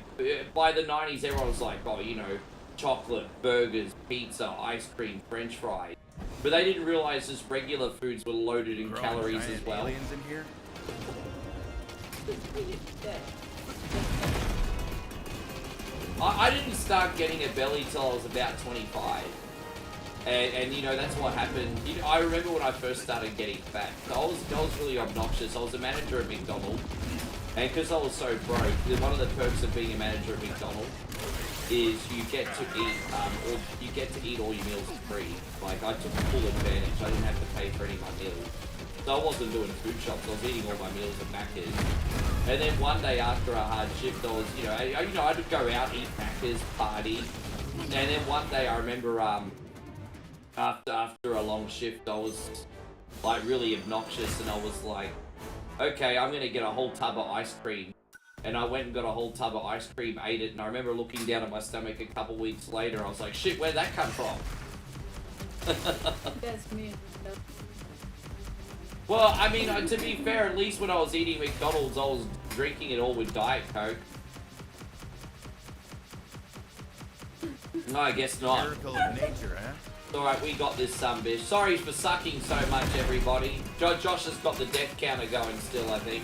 by the 90s, everyone was like, oh, you know, chocolate, burgers, pizza, ice cream, french fries. But they didn't realize just regular foods were loaded in calories as well. Aliens in here? I didn't start getting a belly till I was about 25. And you know, that's what happened. You know, I remember when I first started getting fat. I was really obnoxious. I was a manager at McDonald's. And because I was so broke, one of the perks of being a manager at McDonald's is you get to eat all your meals for free. Like, I took full advantage. I didn't have to pay for any of my meals. So I wasn't doing food shops. I was eating all my meals at Macca's. And then one day after a hard shift, I was, I'd go out, eat Macca's, party. And then one day I remember, after a long shift, I was like really obnoxious, and I was like, okay, I'm gonna get a whole tub of ice cream And I went and got a whole tub of ice cream, ate it, and I remember looking down at my stomach a couple weeks later. I was like, shit, where'd that come from? That's me. Well, I mean, to be fair, at least when I was eating McDonald's, I was drinking it all with Diet Coke. No, I guess not. Miracle of nature, huh? Alright, we got this bitch. Sorry for sucking so much, everybody. Josh has got the death counter going still, I think.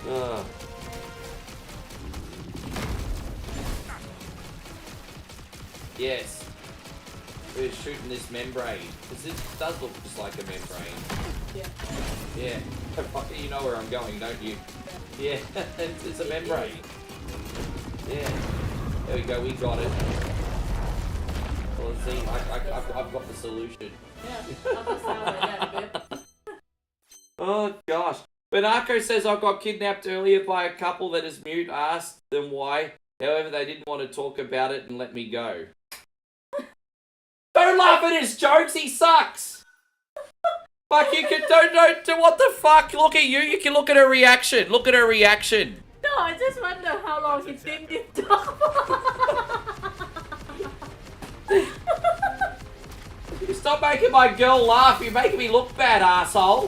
Ugh. Yes. We're shooting this membrane. This does look just like a membrane. Yeah. Yeah. You know where I'm going, don't you? Yeah, it's a membrane. Yeah. There we go, we got it. Well, let's see, I've got the solution. Yeah, I'll just sound like that, babe. Oh, gosh. Banako says I got kidnapped earlier by a couple that is mute. Asked them why. However, they didn't want to talk about it and let me go. Don't laugh at his jokes, he sucks! Fuck, you can, don't, what the fuck? Look at you, you can look at her reaction. Look at her reaction. No, I just wonder how long he think this talk. Stop making my girl laugh, you're making me look bad, asshole.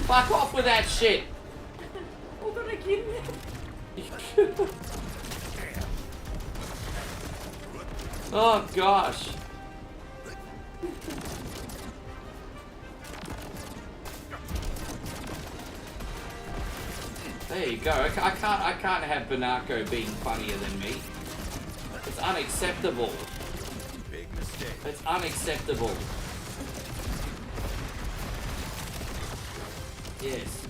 Fuck off with that shit. We're gonna kill me. Oh gosh. There you go. I can't have Banako being funnier than me. It's unacceptable. Big mistake. It's unacceptable. Yes.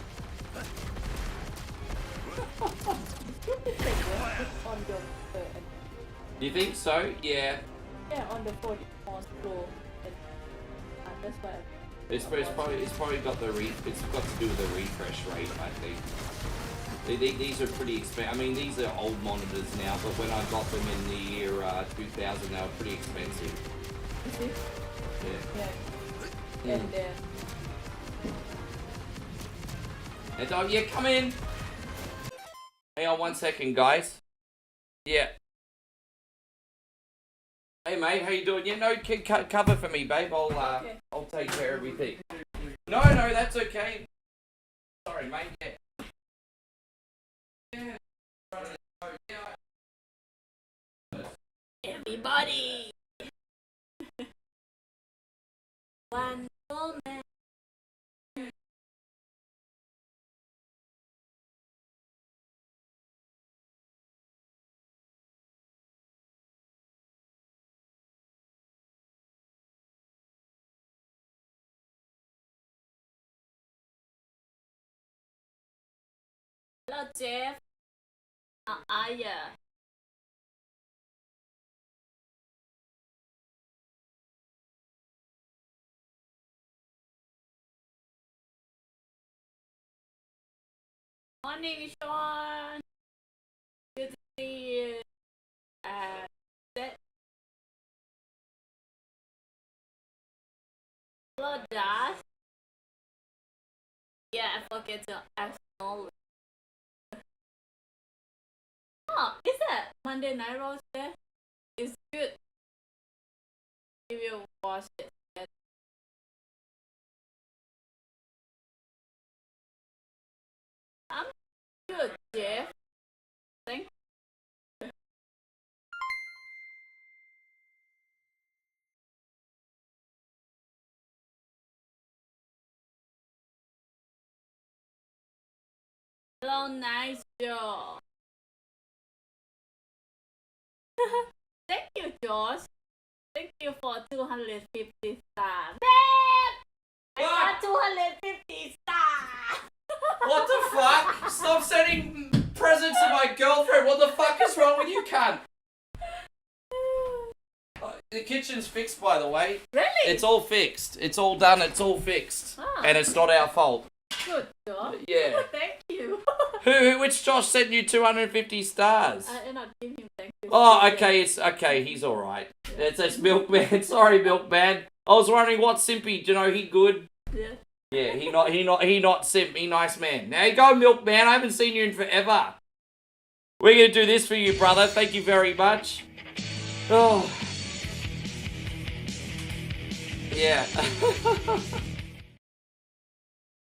You think so? Yeah. Yeah, on the 40 on floor. That's why. It's probably got the it's got to do with the refresh rate, I think. These are pretty expensive. I mean, these are old monitors now, but when I got them in the year 2000, they were pretty expensive. Is it? Yeah. Yeah. And oh yeah, come in. Hang on 1 second, guys. Yeah. Hey mate, how you doing? Yeah, no, cover for me, babe. Okay. I'll take care of everything. No, that's okay. Sorry, mate. Yeah. Everybody. One moment. Hello, Jeff. How are ya? Morning, Sean. Good to see you. Hello, Josh. Yeah, I forget to acknowledge. Oh, is that Monday Night Roast? It's good. You will watch it. I'm good, Jeff. Thank you. Hello, nice job. Thank you, Josh. Thank you for 250 stars. Babe! I got 250 stars! What the fuck? Stop sending presents to my girlfriend. What the fuck is wrong with you, cunt? The kitchen's fixed, by the way. Really? It's all fixed. It's all done. It's all fixed. Ah. And it's not our fault. Good job. Yeah. Thank you. Which Josh sent you 250 stars? I end up giving him thank you. Oh, okay, he's alright. It's Milkman. Sorry, Milkman. I was wondering what Simpy, do you know he good? Yeah. Yeah, he not simp, he nice man. Now you go, Milkman. I haven't seen you in forever. We're gonna do this for you, brother. Thank you very much. Oh. Yeah.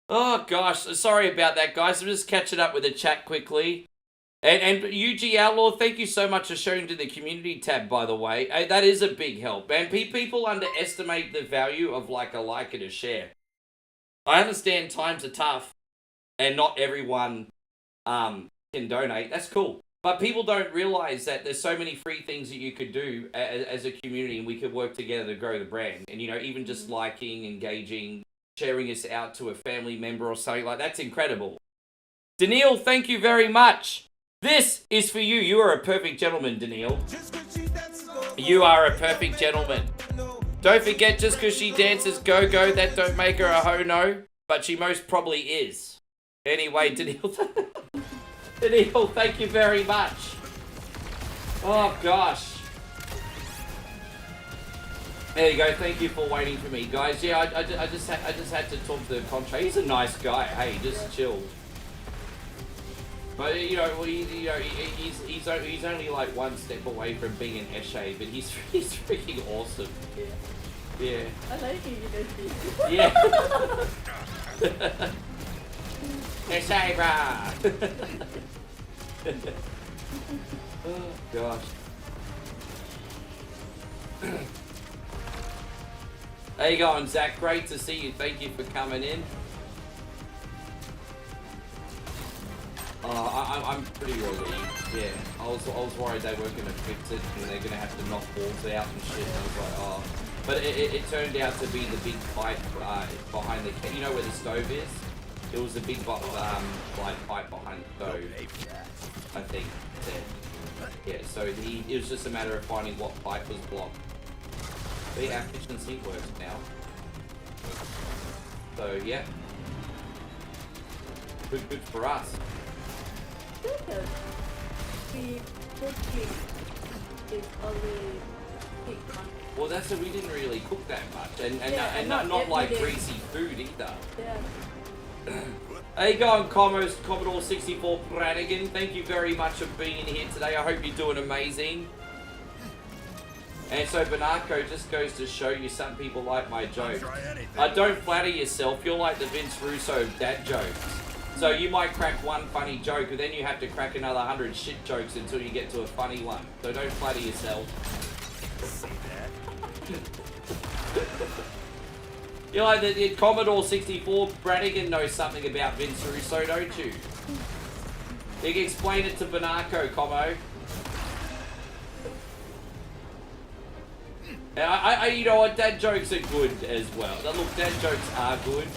Oh gosh, sorry about that, guys. I'm just catching up with the chat quickly. And UG Outlaw, thank you so much for showing to the community tab, by the way. That is a big help. And people underestimate the value of like a like and a share. I understand times are tough and not everyone can donate. That's cool. But people don't realize that there's so many free things that you could do as a community, and we could work together to grow the brand. And, you know, even just liking, engaging, sharing us out to a family member or something like that's incredible. Daniil, thank you very much. This is for you. You are a perfect gentleman, Daniil. You are a perfect gentleman. Don't forget, just because she dances go-go, that don't make her a ho-no, but she most probably is. Anyway, Daniil, Daniil, thank you very much. Oh, gosh. There you go. Thank you for waiting for me, guys. Yeah, I just had to talk to Contra. He's a nice guy. Hey, just chill. But you know, he's only like one step away from being an Eshe, but he's freaking awesome. Yeah. I like it, Yeah. Eshe, brah. Oh gosh. How you going, Zach? Great to see you. Thank you for coming in. I'm pretty relieved. Yeah, I was worried they weren't gonna fix it and they're gonna have to knock balls out and shit. And I was like, oh, but it turned out to be the big pipe behind the, you know where the stove is? It was the big pipe behind the stove. I think. Yeah. So it was just a matter of finding what pipe was blocked. But our kitchen sink works now. So yeah. Good for us. Well, that's that we didn't really cook that much, and not like greasy food either. Yeah. How you going, Commodore 64 Brannigan? Thank you very much for being here today. I hope you're doing amazing. And so Banarco just goes to show you some people like my jokes. Don't flatter yourself. You're like the Vince Russo of dad jokes. So you might crack one funny joke, but then you have to crack another 100 shit jokes until you get to a funny one. So don't flatter yourself. You're like the Commodore 64 Brannigan knows something about Vince Russo, don't you? You can explain it to Banarco, Commo. And you know what, dad jokes are good as well. Look, dad jokes are good.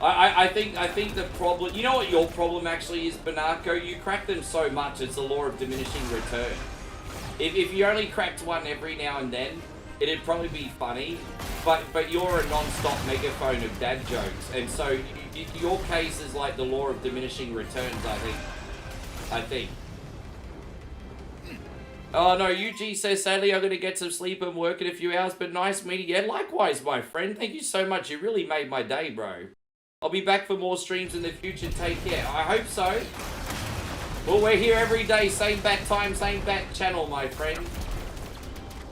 I think the problem, you know what your problem actually is, Banarco? You crack them so much, it's the law of diminishing return. If you only cracked one every now and then, it'd probably be funny, but you're a non-stop megaphone of dad jokes, and so your case is like the law of diminishing returns, I think. Oh no, UG says, sadly I'm going to get some sleep and work in a few hours, but nice meeting you. Yeah, likewise, my friend. Thank you so much. You really made my day, bro. I'll be back for more streams in the future. Take care. I hope so. Well, we're here every day. Same bat time, same bat channel, my friend.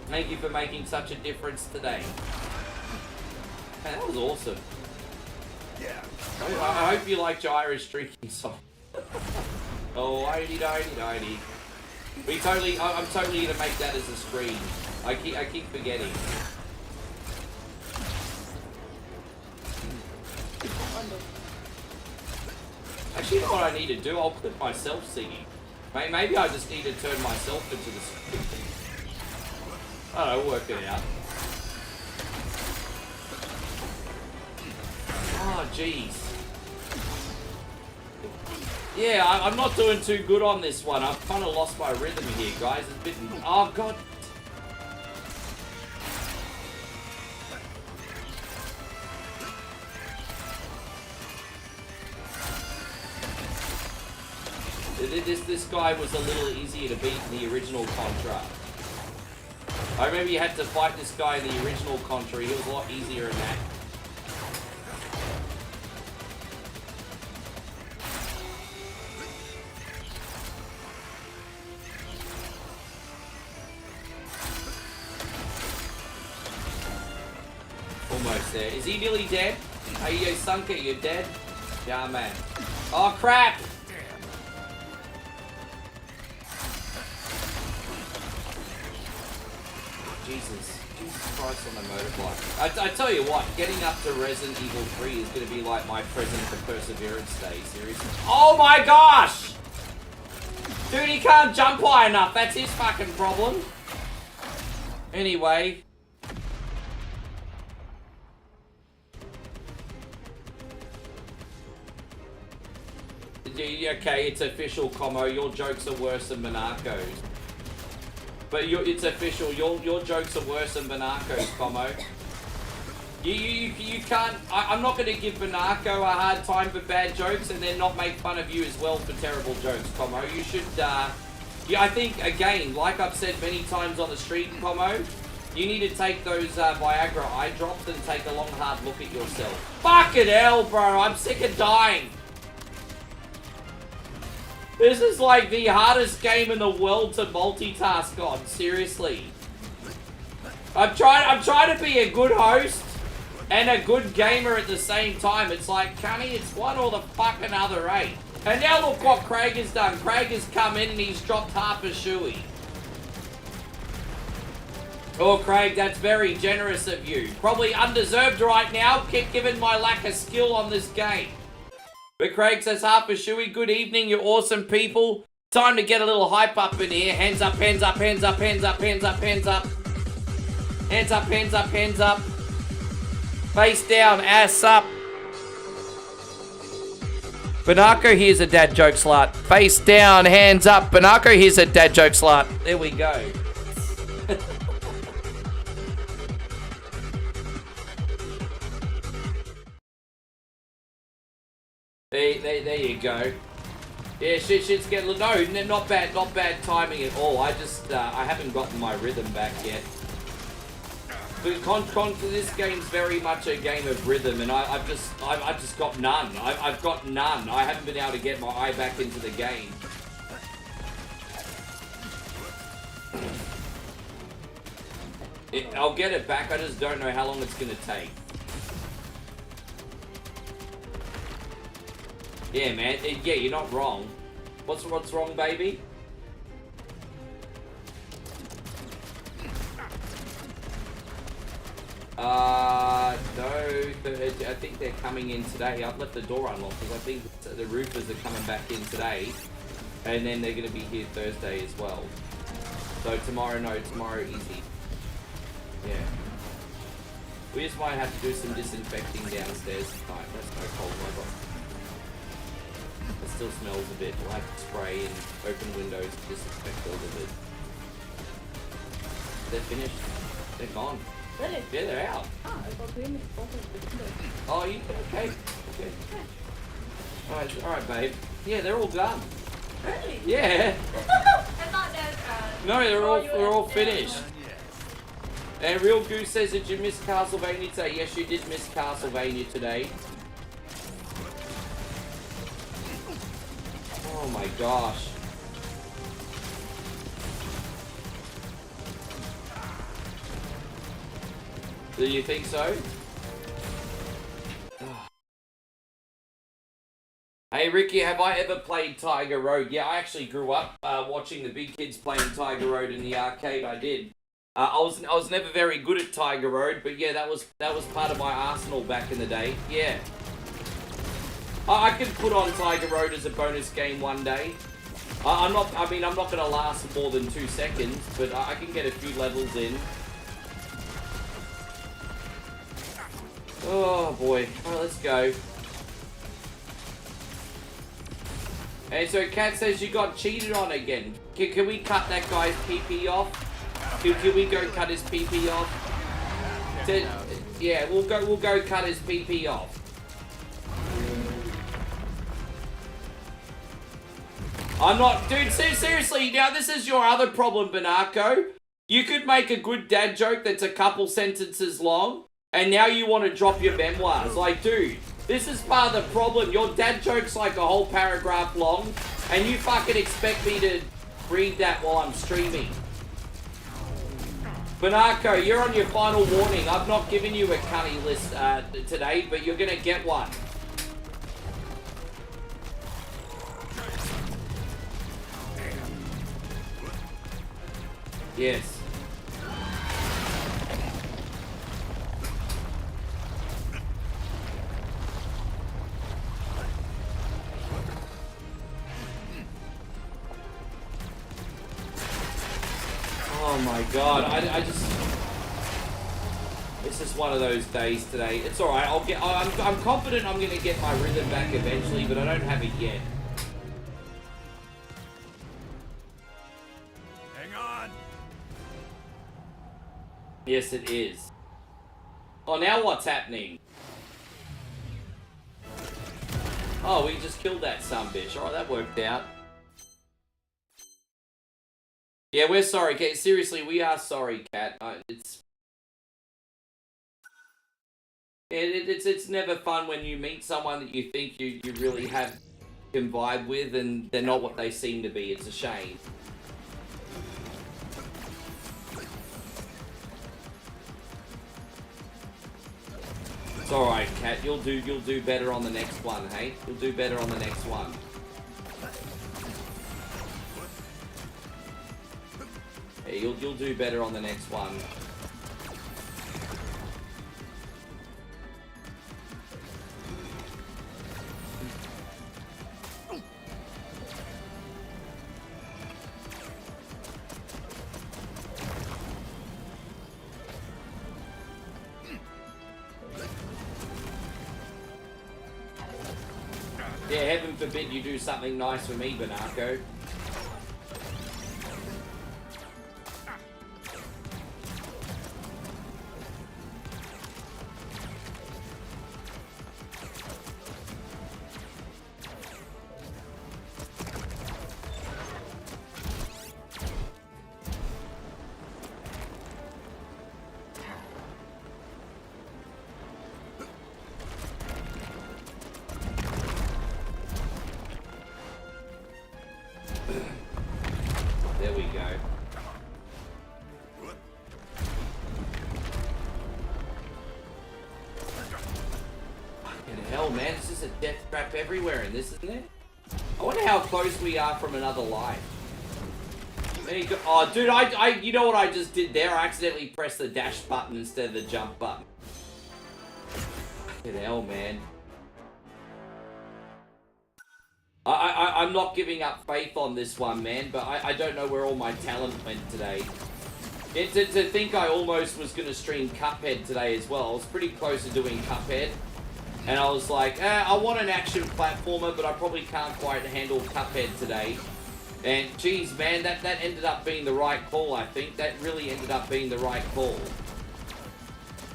Thank you for making such a difference today. Man, that was awesome. Yeah. I hope you liked your Irish drinking song. Oh, I-di-di-di-di-di. I'm totally gonna make that as a screen. I keep forgetting. Actually, you know what I need to do? I'll clip myself singing. Maybe I just need to turn myself into the screen. I don't know, work it out. Oh, jeez. Yeah, I'm not doing too good on this one. I've kind of lost my rhythm here, guys. It's been... Oh, God. This guy was a little easier to beat than the original Contra. I remember you had to fight this guy in the original Contra. He was a lot easier in that. Almost there. Is he nearly dead? Are you Sunker? You dead? Yeah, man. Oh, crap! Jesus Christ on a motorbike. I tell you what, getting up to Resident Evil 3 is going to be like my present for Perseverance Day, seriously. Oh my gosh! Dude, he can't jump high enough. That's his fucking problem. Anyway. Okay, it's official, Como. Your jokes are worse than Monaco's. But it's official. Your jokes are worse than Monaco's, Como. You can't. I'm not going to give Monaco a hard time for bad jokes and then not make fun of you as well for terrible jokes, Como. You should. Yeah, I think again, like I've said many times on the street, Como, you need to take those Viagra eye drops and take a long hard look at yourself. Fucking hell, bro! I'm sick of dying. This is like the hardest game in the world to multitask on, seriously. I'm trying to be a good host and a good gamer at the same time. It's like, Cunny, it's one or the fucking other, eh? And now look what Craig has done. Craig has come in and he's dropped half a shoey. Oh, Craig, that's very generous of you. Probably undeserved right now, given my lack of skill on this game. But Craig says, half a shoey, good evening, you awesome people. Time to get a little hype up in here. Hands up, hands up, hands up, hands up, hands up, hands up. Hands up, hands up, hands up. Face down, ass up. Banako, here's a dad joke slut. Face down, hands up. Banako, here's a dad joke slut. There we go. There you go. Yeah, shit's getting... No, not bad timing at all. I haven't gotten my rhythm back yet. But this game's very much a game of rhythm, and I've just got none. I've got none. I haven't been able to get my eye back into the game. I'll get it back, I just don't know how long it's gonna take. Yeah, man. Yeah, you're not wrong. What's wrong, baby? No. I think they're coming in today. I've left the door unlocked because I think the roofers are coming back in today. And then they're going to be here Thursday as well. So tomorrow, no. Tomorrow, easy. Yeah. We just might have to do some disinfecting downstairs tonight. That's no problem. It still smells a bit. We'll have to spray and open windows to disinfect a little bit. They're finished. They're gone. Really? Yeah, they're out. Oh, I got green open the window. Oh, you okay? Okay. Alright, babe. Yeah, they're all done. Really? Yeah. I thought that. No, they're all finished. And Real Goose says, did you miss Castlevania today? Yes, you did miss Castlevania today. Oh my gosh. Do you think so? Hey Ricky, have I ever played Tiger Road? Yeah, I actually grew up watching the big kids playing Tiger Road in the arcade. I did. I was never very good at Tiger Road, but yeah, that was part of my arsenal back in the day. Yeah. I could put on Tiger Road as a bonus game one day. I'm not gonna last more than 2 seconds, but I can get a few levels in. Oh boy. Alright, let's go. Hey, so Kat says you got cheated on again. Can we cut that guy's PP off? Can we go cut his PP off? Yeah, we'll go cut his PP off. I'm not, dude, seriously, now this is your other problem, Banako. You could make a good dad joke that's a couple sentences long, and now you want to drop your memoirs. Like, dude, this is part of the problem. Your dad joke's like a whole paragraph long, and you fucking expect me to read that while I'm streaming. Banako, you're on your final warning. I've not given you a cunny list today, but you're gonna get one. Yes. Oh my god, I just... It's just one of those days today. It's alright, I'm confident I'm gonna get my rhythm back eventually, but I don't have it yet. Hang on. Yes, it is. Oh, now what's happening? Oh, we just killed that sumbitch. Alright, that worked out. Yeah, we're sorry, Kat. Seriously, we are sorry, Kat. It's never fun when you meet someone that you think you really have can vibe with, and they're not what they seem to be. It's a shame. It's alright, Kat. You'll do better on the next one, hey? You'll do better on the next one. Hey, you'll do better on the next one. Yeah, heaven forbid you do something nice for me, Banako. There we go. Fucking hell, man. This is a death trap everywhere in this, isn't it? I wonder how close we are from another life. There you go. Oh, dude, you know what I just did there? I accidentally pressed the dash button instead of the jump button. Fucking hell, man. I'm not giving up faith on this one, man, but I don't know where all my talent went today. To think I almost was going to stream Cuphead today as well. I was pretty close to doing Cuphead. And I was like, I want an action platformer, but I probably can't quite handle Cuphead today. And, geez, man, that ended up being the right call, I think. That really ended up being the right call.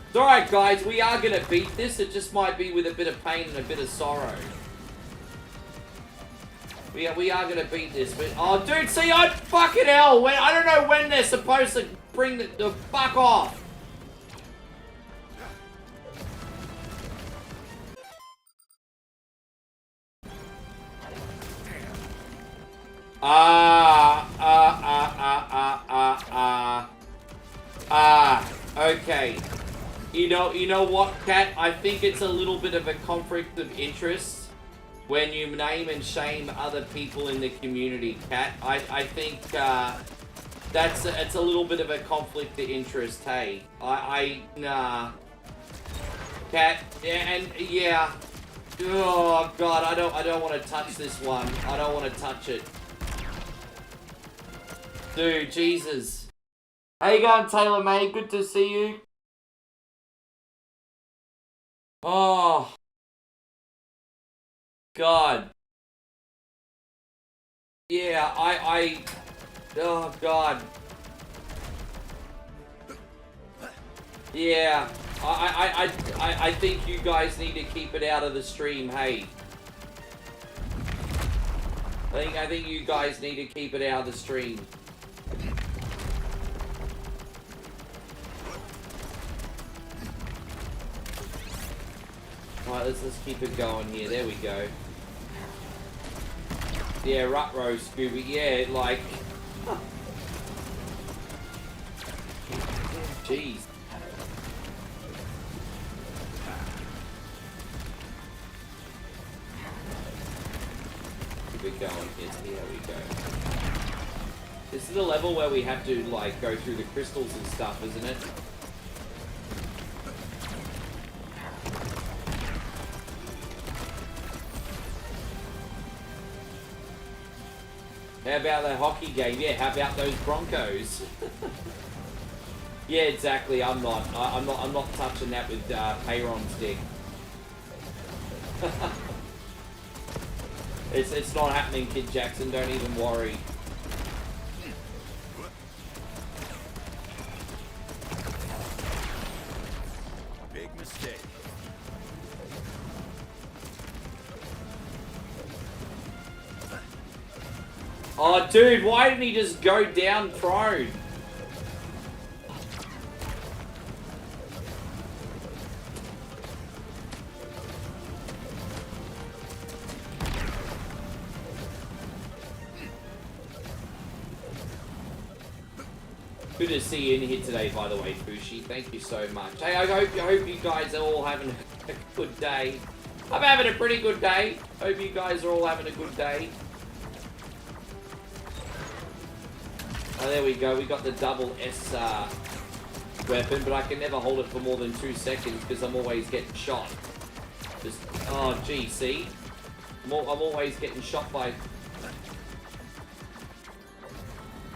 It's alright, guys. We are going to beat this. It just might be with a bit of pain and a bit of sorrow. We are gonna beat this, but oh, dude, see, fucking hell, I don't know when they're supposed to bring the fuck off. Okay. You know what, Kat? I think it's a little bit of a conflict of interest when you name and shame other people in the community, Kat. I think it's a little bit of a conflict of interest, hey. Nah. Kat, and yeah. Oh god, I don't want to touch this one. I don't want to touch it. Dude, Jesus. How you going, Taylor May? Good to see you. Oh. God. Yeah, oh God. Yeah, I think you guys need to keep it out of the stream, hey. I think you guys need to keep it out of the stream. Alright, let's keep it going here. There we go. Yeah, Rutro, Scooby. Yeah, like... Jeez. Keep it going. Yes, here we go. This is the level where we have to, like, go through the crystals and stuff, isn't it? How about the hockey game? Yeah, how about those Broncos? Yeah, exactly. I'm not touching that with Payron stick. It's not happening, Kid Jackson. Don't even worry. Big mistake. Oh, dude, why didn't he just go down prone? Good to see you in here today, by the way, Fushi. Thank you so much. Hey, I hope you guys are all having a good day. I'm having a pretty good day. Hope you guys are all having a good day. Oh, there we go. We got the double S weapon, but I can never hold it for more than 2 seconds because I'm always getting shot. Just, oh, gee, see? I'm always getting shot by...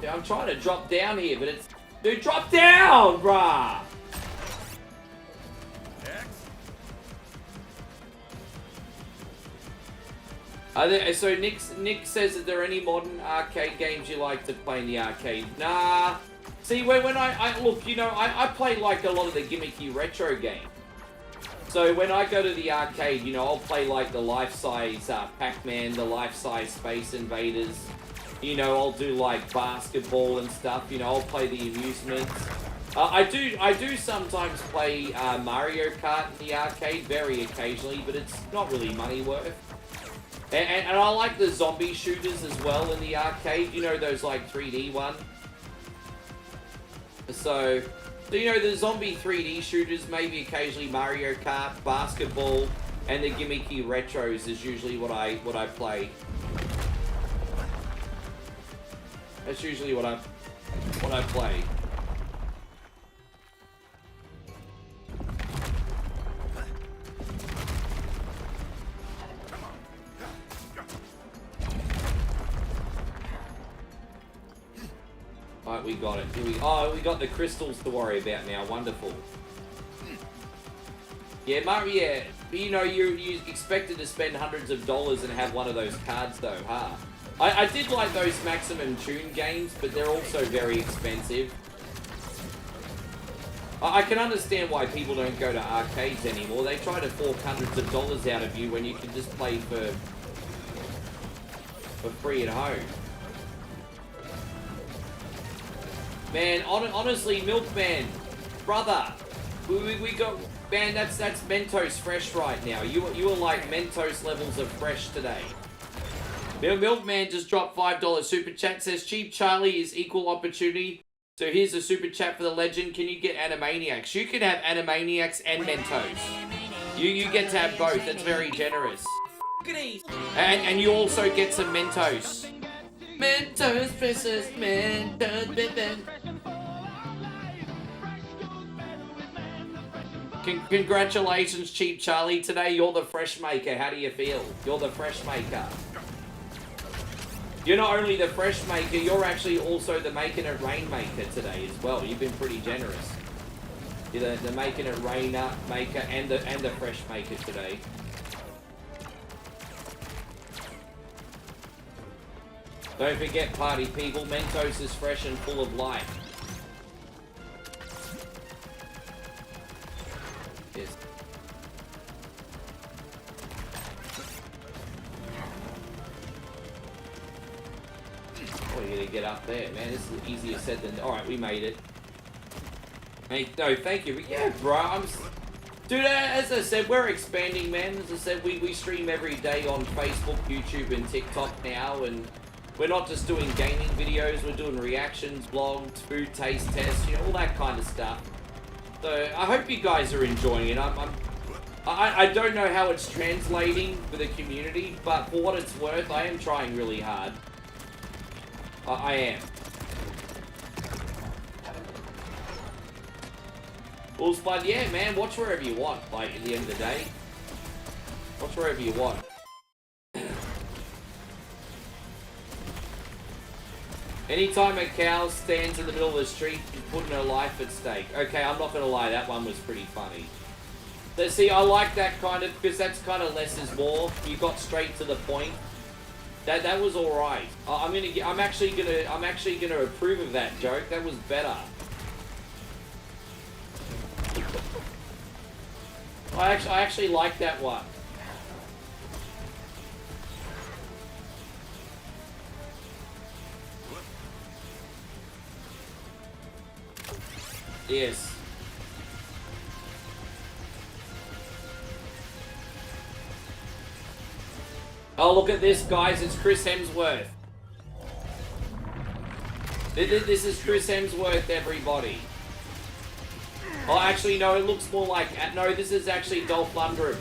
Yeah, I'm trying to drop down here, but it's... Dude, drop down, bruh! So Nick says, are there any modern arcade games you like to play in the arcade? Nah. See, when I look, you know, I play like a lot of the gimmicky retro games. So when I go to the arcade, you know, I'll play like the life-size Pac-Man, the life-size Space Invaders. You know, I'll do like basketball and stuff. You know, I'll play the amusements. I do sometimes play Mario Kart in the arcade, very occasionally, but it's not really money worth. And I like the zombie shooters as well in the arcade. You know, those like 3D one. So you know, the zombie 3D shooters, maybe occasionally Mario Kart, basketball, and the gimmicky retros is usually what I play. That's usually what I play. Alright, we got it. We got the crystals to worry about now. Wonderful. Yeah, Mario, yeah. You know, you expected to spend hundreds of dollars and have one of those cards though, huh? I did like those Maximum Tune games, but they're also very expensive. I can understand why people don't go to arcades anymore. They try to fork hundreds of dollars out of you when you can just play for free at home. Man, honestly, Milkman, brother, we got, man, that's Mentos fresh right now. You are like Mentos levels of fresh today. Milkman just dropped $5 super chat, says Cheap Charlie is equal opportunity. So here's a super chat for the legend. Can you get Animaniacs? You can have Animaniacs and Mentos. You get to have both. That's very generous. And you also get some Mentos. Mentos versus Mentos. Congratulations, Cheap Charlie. Today you're the fresh maker. How do you feel? You're the fresh maker. You're not only the fresh maker, you're actually also the making it rain maker today as well. You've been pretty generous. You're the making it rain maker and the fresh maker today. Don't forget, party people, Mentos is fresh and full of life. Yes. Oh, you're gonna get up there, man. This is easier said than... Alright, we made it. Hey, no, thank you. Yeah, bro, Dude, as I said, we're expanding, man. As I said, we stream every day on Facebook, YouTube, and TikTok now, and we're not just doing gaming videos, we're doing reactions, vlogs, food taste tests, you know, all that kind of stuff. So, I hope you guys are enjoying it. I don't know how it's translating for the community, but for what it's worth, I am trying really hard. I am. Well, but yeah, man, watch wherever you want, like, at the end of the day. Watch wherever you want. Anytime a cow stands in the middle of the street, she's putting her life at stake. Okay, I'm not gonna lie, that one was pretty funny. So, see, I like that kind of, because that's kind of less is more. You got straight to the point. That was all right. I'm actually gonna approve of that joke. That was better. I actually like that one. Yes. Oh, look at this, guys. It's Chris Hemsworth. This is Chris Hemsworth, everybody. Oh, actually, no, it looks more like... No, this is actually Dolph Lundgren.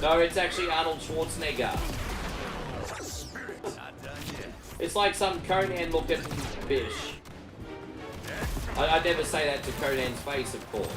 No, it's actually Arnold Schwarzenegger. It's like some Conan-looking fish. I'd never say that to Conan's face, of course.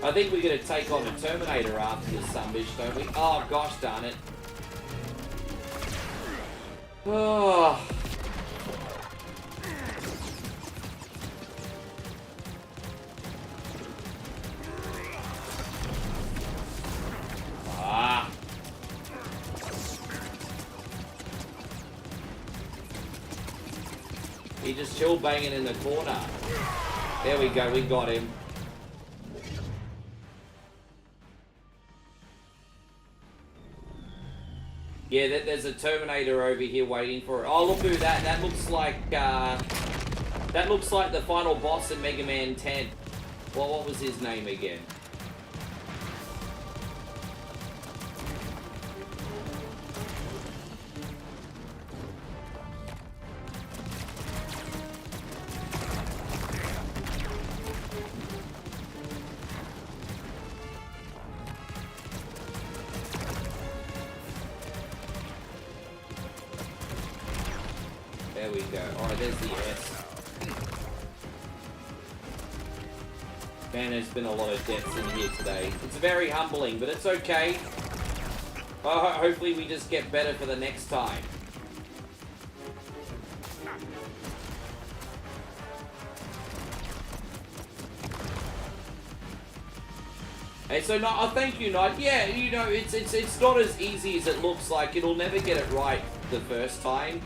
I think we're going to take on a Terminator after this sunbish, don't we? Oh, gosh darn it. Oh. Ah. He just chill banging in the corner. There we go, we got him. Yeah, there's a Terminator over here waiting for it. Oh, look who that. That looks like the final boss in Mega Man 10. Well, what was his name again? There we go. Alright, there's the S. Man, there's been a lot of deaths in here today. It's very humbling, but it's okay. Hopefully we just get better for the next time. Hey, so thank you, Knight. Yeah, you know, it's not as easy as it looks like. It'll never get it right the first time.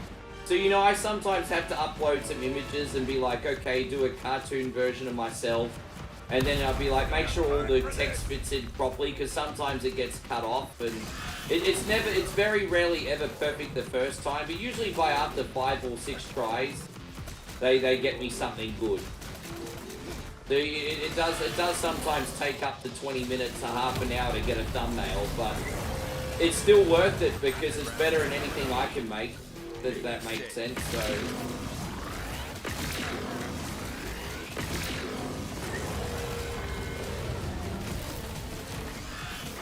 So, you know, I sometimes have to upload some images and be like, okay, do a cartoon version of myself. And then I'll be like, make sure all the text fits in properly, because sometimes it gets cut off. And it's very rarely ever perfect the first time, but usually by after 5 or 6 tries, they get me something good. So it does sometimes take up to 20 minutes to half an hour to get a thumbnail, but it's still worth it because it's better than anything I can make. If that makes sense, so...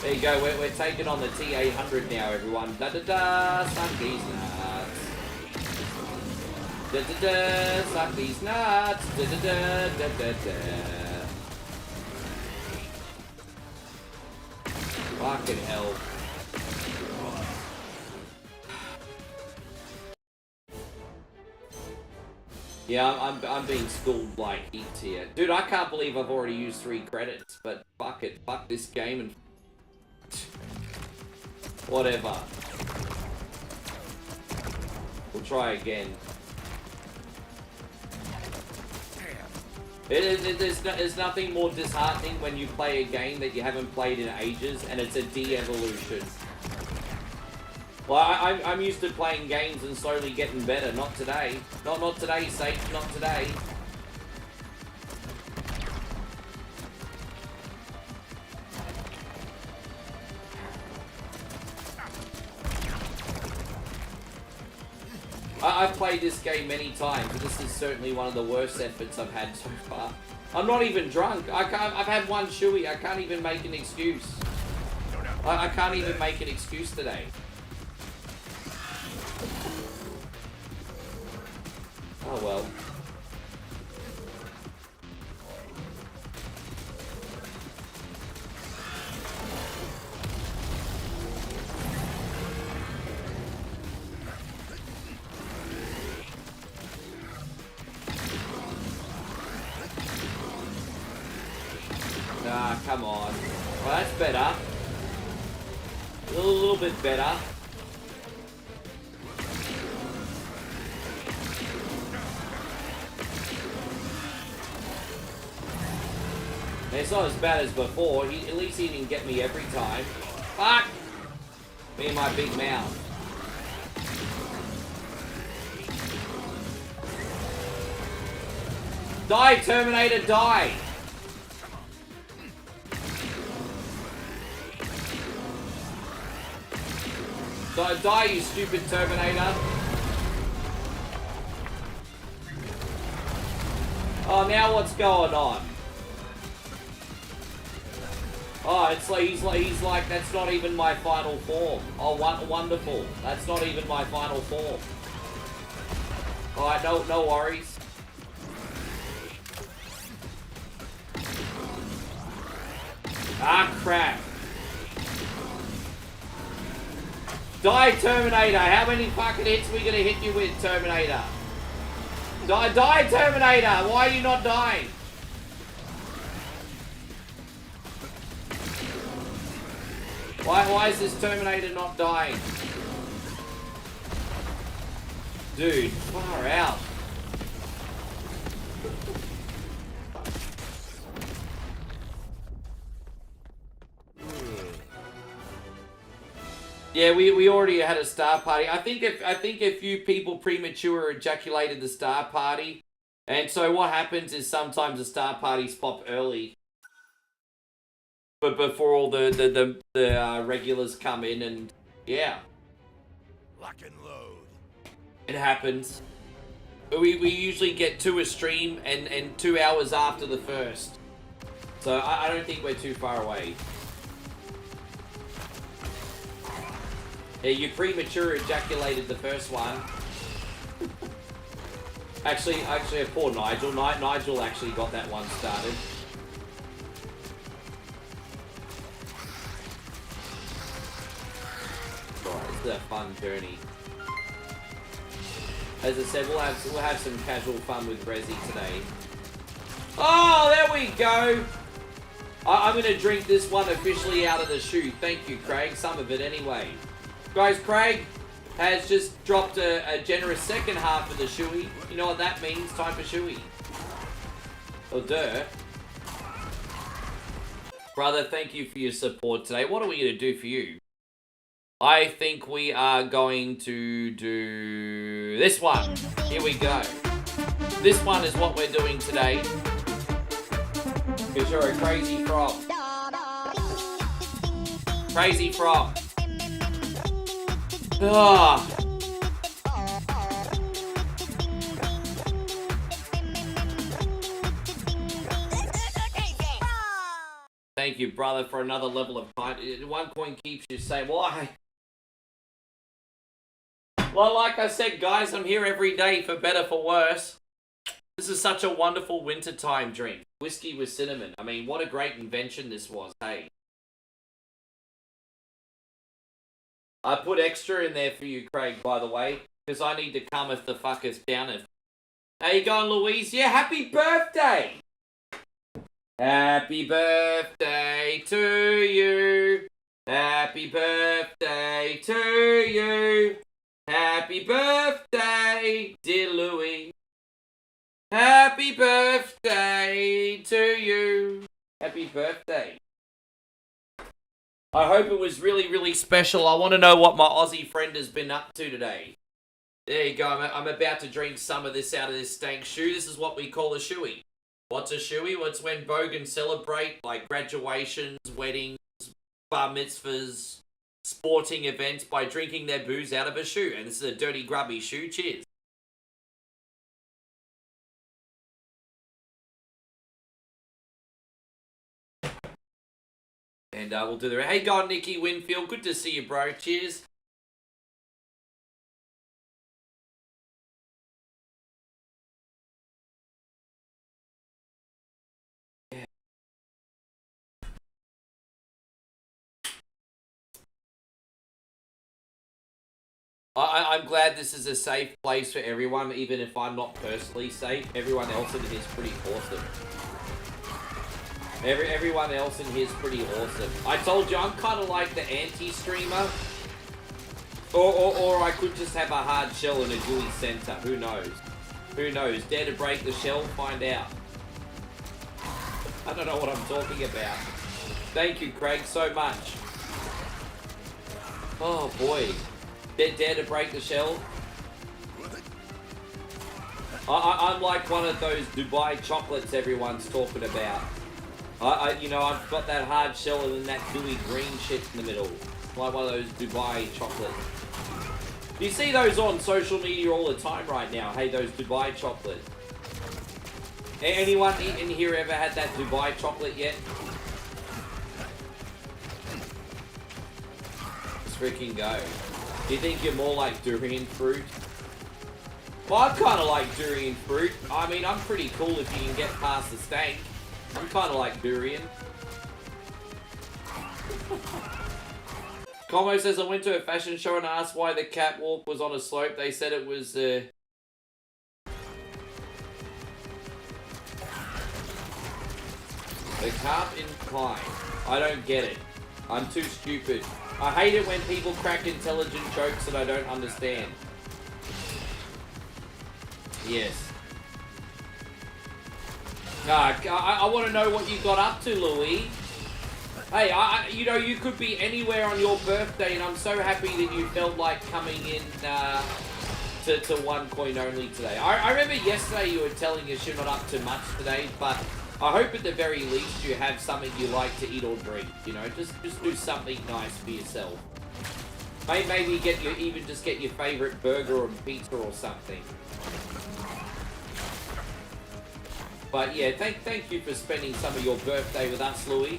There you go, we're taking on the T800 now, everyone. Da-da-da, suck these nuts. Da-da-da, suck these nuts. Da-da-da, da-da-da. Fucking hell. Yeah, I'm being schooled like heaps here. Dude, I can't believe I've already used 3 credits, but fuck it. Fuck this game and... whatever. We'll try again. There's nothing more disheartening when you play a game that you haven't played in ages and it's a de-evolution. Well, I'm used to playing games and slowly getting better. Not today. Not today, Satan. Not today. I've played this game many times, but this is certainly one of the worst efforts I've had so far. I'm not even drunk. I've had one shoey. I can't even make an excuse. I can't even make an excuse today. Oh well. Ah, come on. Well, that's better. A little bit better. It's not as bad as before. At least he didn't get me every time. Fuck! Me and my big mouth. Die, Terminator, die! Die, you stupid Terminator. Oh, now what's going on? Oh, it's like he's like that's not even my final form. Oh, wonderful. That's not even my final form. Alright, no worries. Ah, crap. Die, Terminator! How many fucking hits are we gonna hit you with, Terminator? Die, Terminator! Why are you not dying? Why is this Terminator not dying? Dude, far out. Yeah, we already had a star party. I think a few people premature ejaculated the star party, and so what happens is sometimes the star parties pop early, but before all the regulars come in, and yeah, Lock and load. it happens. We usually get to a stream and 2 hours after the first, so I don't think we're too far away. Yeah, you premature ejaculated the first one. Actually, poor Nigel. Nigel actually got that one started. Alright, it's a fun journey. As I said, we'll have some casual fun with Resi today. Oh, there we go. I'm gonna drink this one officially out of the chute. Thank you, Craig. Some of it anyway. Guys, Craig has just dropped a generous second half of the shoey. You know what that means? Time for shoey. Or duh. Brother, thank you for your support today. What are we going to do for you? I think we are going to do this one. Here we go. This one is what we're doing today. Because you're a crazy frog. Crazy frog. Ah. Thank you, brother, for another level of kindness. One coin keeps you safe. Why? Well, like I said, guys, I'm here every day for better, for worse. This is such a wonderful wintertime drink. Whiskey with cinnamon. I mean, what a great invention this was, hey. I put extra in there for you, Craig, by the way, because I need to cometh the fuckers downeth. How you going, Louise? Yeah, happy birthday! Happy birthday to you. Happy birthday to you. Happy birthday, dear Louis. Happy birthday to you. Happy birthday. I hope it was really, really special. I want to know what my Aussie friend has been up to today. There you go. I'm about to drink some of this out of this stank shoe. This is what we call a shoey. What's a shoey? Well, it's when bogans celebrate, like, graduations, weddings, bar mitzvahs, sporting events by drinking their booze out of a shoe. And this is a dirty, grubby shoe. Cheers. And we'll do the... Hey, God, Nicky Winfield. Good to see you, bro. Cheers. I'm glad this is a safe place for everyone, even if I'm not personally safe. Everyone else in here is pretty awesome. Everyone else in here is pretty awesome. I told you, I'm kind of like the anti-streamer. Or I could just have a hard shell in a gooey center. Who knows? Who knows? Dare to break the shell? Find out. I don't know what I'm talking about. Thank you, Craig, so much. Oh, boy. Dare to break the shell? I'm like one of those Dubai chocolates everyone's talking about. You know, I've got that hard shell and then that gooey green shit in the middle. Like one of those Dubai chocolates. You see those on social media all the time right now. Hey, those Dubai chocolates. Anyone in here ever had that Dubai chocolate yet? Let's freaking go. Do you think you're more like durian fruit? Well, I'm kind of like durian fruit. I mean, I'm pretty cool if you can get past the stank. I'm kind of like durian. Como says, I went to a fashion show and asked why the catwalk was on a slope. They said it was, the carp incline. I don't get it. I'm too stupid. I hate it when people crack intelligent jokes that I don't understand. Yes. I want to know what you got up to, Louis. Hey, you know, you could be anywhere on your birthday, and I'm so happy that you felt like coming in to one coin only today. I remember yesterday you were telling us you're not up to much today, but I hope at the very least you have something you like to eat or drink. You know, just do something nice for yourself. Maybe get your favorite burger or pizza or something. But yeah, thank you for spending some of your birthday with us, Louis.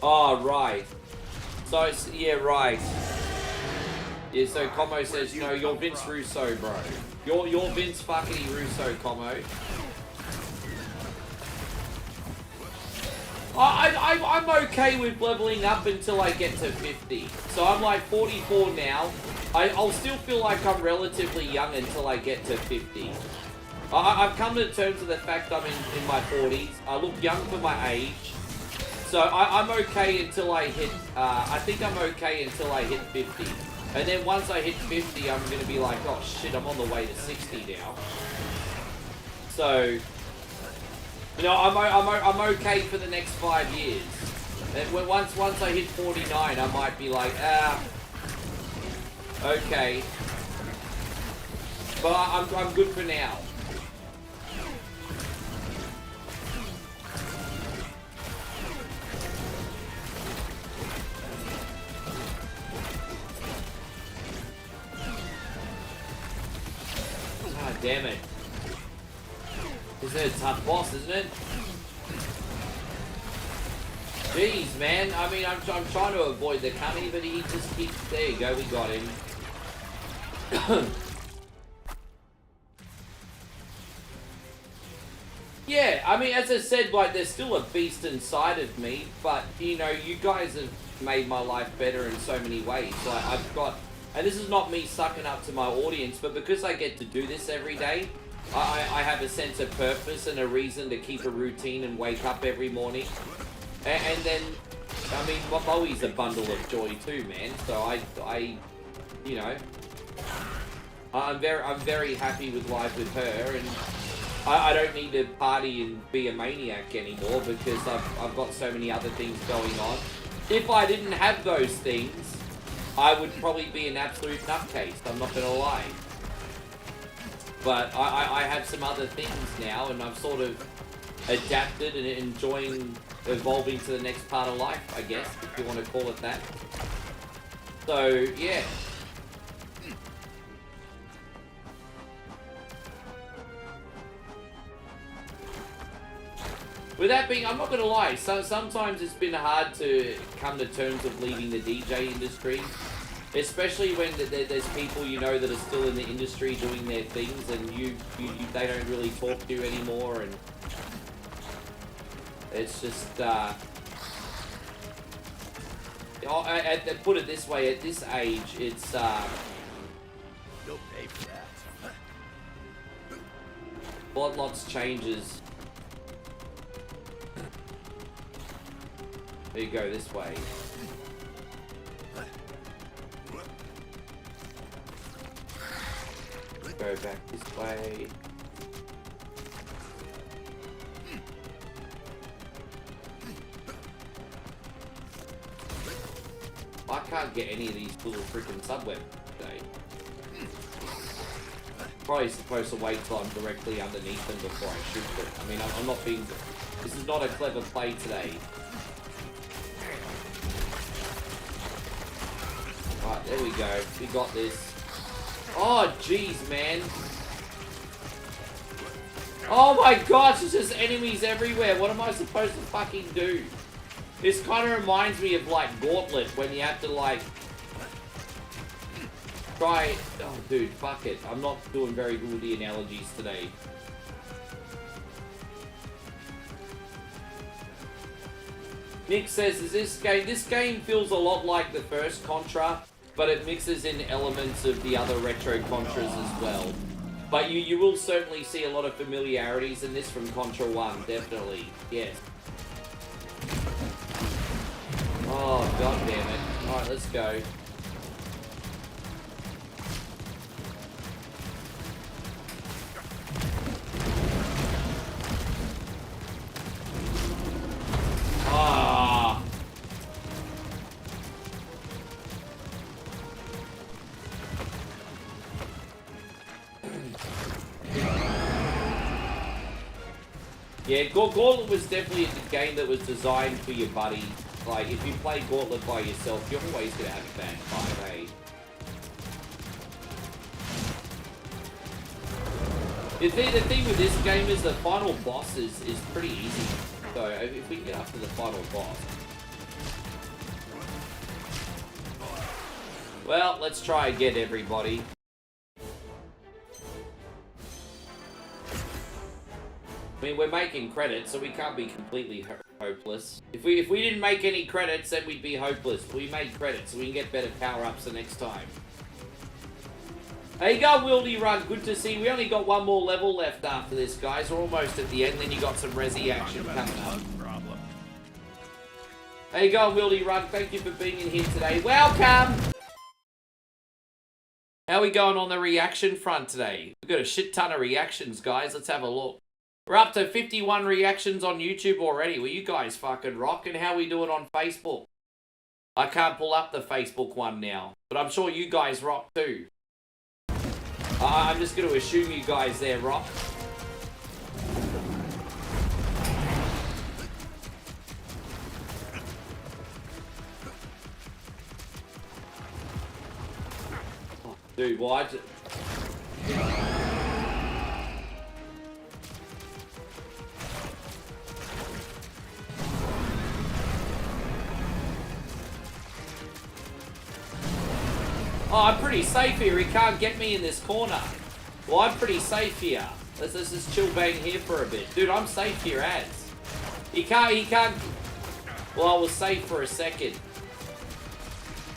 Oh, right. So, yeah, right. Yeah, so Como says, no, you're Vince Russo, bro. You're Vince fucking Russo, Como. I'm okay with leveling up until I get to 50. So I'm like 44 now. I'll still feel like I'm relatively young until I get to 50. I've come to terms with the fact I'm in my 40s. I look young for my age. So I'm okay until I hit, I think I'm okay until I hit 50. And then once I hit 50, I'm going to be like, oh shit, I'm on the way to 60 now. So, you know, I'm okay for the next 5 years. And once I hit 49, I might be like, okay. But I'm good for now. God damn it. This is a tough boss, isn't it? Jeez, man. I mean, I'm trying to avoid the cunny, but he just keeps... There you go, we got him. Yeah, I mean, as I said, like, there's still a beast inside of me, but, you know, you guys have made my life better in so many ways. Like, I've got, and this is not me sucking up to my audience, but because I get to do this every day, I have a sense of purpose and a reason to keep a routine and wake up every morning. And then, I mean, Bowie's a bundle of joy too, man. So I, you know, I'm very happy with life with her, and I don't need to party and be a maniac anymore because I've got so many other things going on. If I didn't have those things, I would probably be an absolute nutcase, I'm not gonna lie. But I have some other things now, and I've sort of adapted and enjoying evolving to the next part of life, I guess, if you want to call it that. So, yeah. With that being, I'm not going to lie, so sometimes it's been hard to come to terms with leaving the DJ industry. Especially when there's people you know that are still in the industry doing their things, and they don't really talk to you anymore, and it's just put it this way, at this age, it's You'll pay for that. lots changes. There you go, this way. Go back this way. I can't get any of these little freaking subweb today. Probably supposed to wait till I'm directly underneath them before I shoot them. I mean, I'm not being... This is not a clever play today. Right, there we go. We got this. Oh, jeez, man. Oh my gosh, there's just enemies everywhere. What am I supposed to fucking do? This kind of reminds me of, like, Gauntlet, when you have to, like, try... Oh, dude, fuck it. I'm not doing very good with the analogies today. Nick says, is this game feels a lot like the first Contra, but it mixes in elements of the other retro Contras as well. But you will certainly see a lot of familiarities in this from Contra 1, definitely. Yes. Oh, god damn it. Alright, let's go. Ah. Yeah, Gauntlet was definitely a game that was designed for your buddy. Like, if you play Gauntlet by yourself, you're always going to have a bad fight, eh? The thing with this game is the final boss is pretty easy. So, if we can get up to the final boss. Well, let's try again, everybody. I mean, we're making credits, so we can't be completely hopeless. If we didn't make any credits, then we'd be hopeless. We made credits, so we can get better power-ups the next time. There you go, Wildy Run. Good to see. We only got one more level left after this, guys. We're almost at the end, then you got some Resi action coming up. There you go, Wildy Run. Thank you for being in here today. Welcome! How are we going on the reaction front today? We've got a shit ton of reactions, guys. Let's have a look. We're up to 51 reactions on YouTube already. Well, you guys fucking rock. And how we doing on Facebook? I can't pull up the Facebook one now, but I'm sure you guys rock too. I'm just going to assume you guys there rock. Oh, dude, why? Oh, I'm pretty safe here. He can't get me in this corner. Well, I'm pretty safe here. Let's just chill bang here for a bit. Dude, I'm safe here, ads. He can't... Well, I was safe for a second.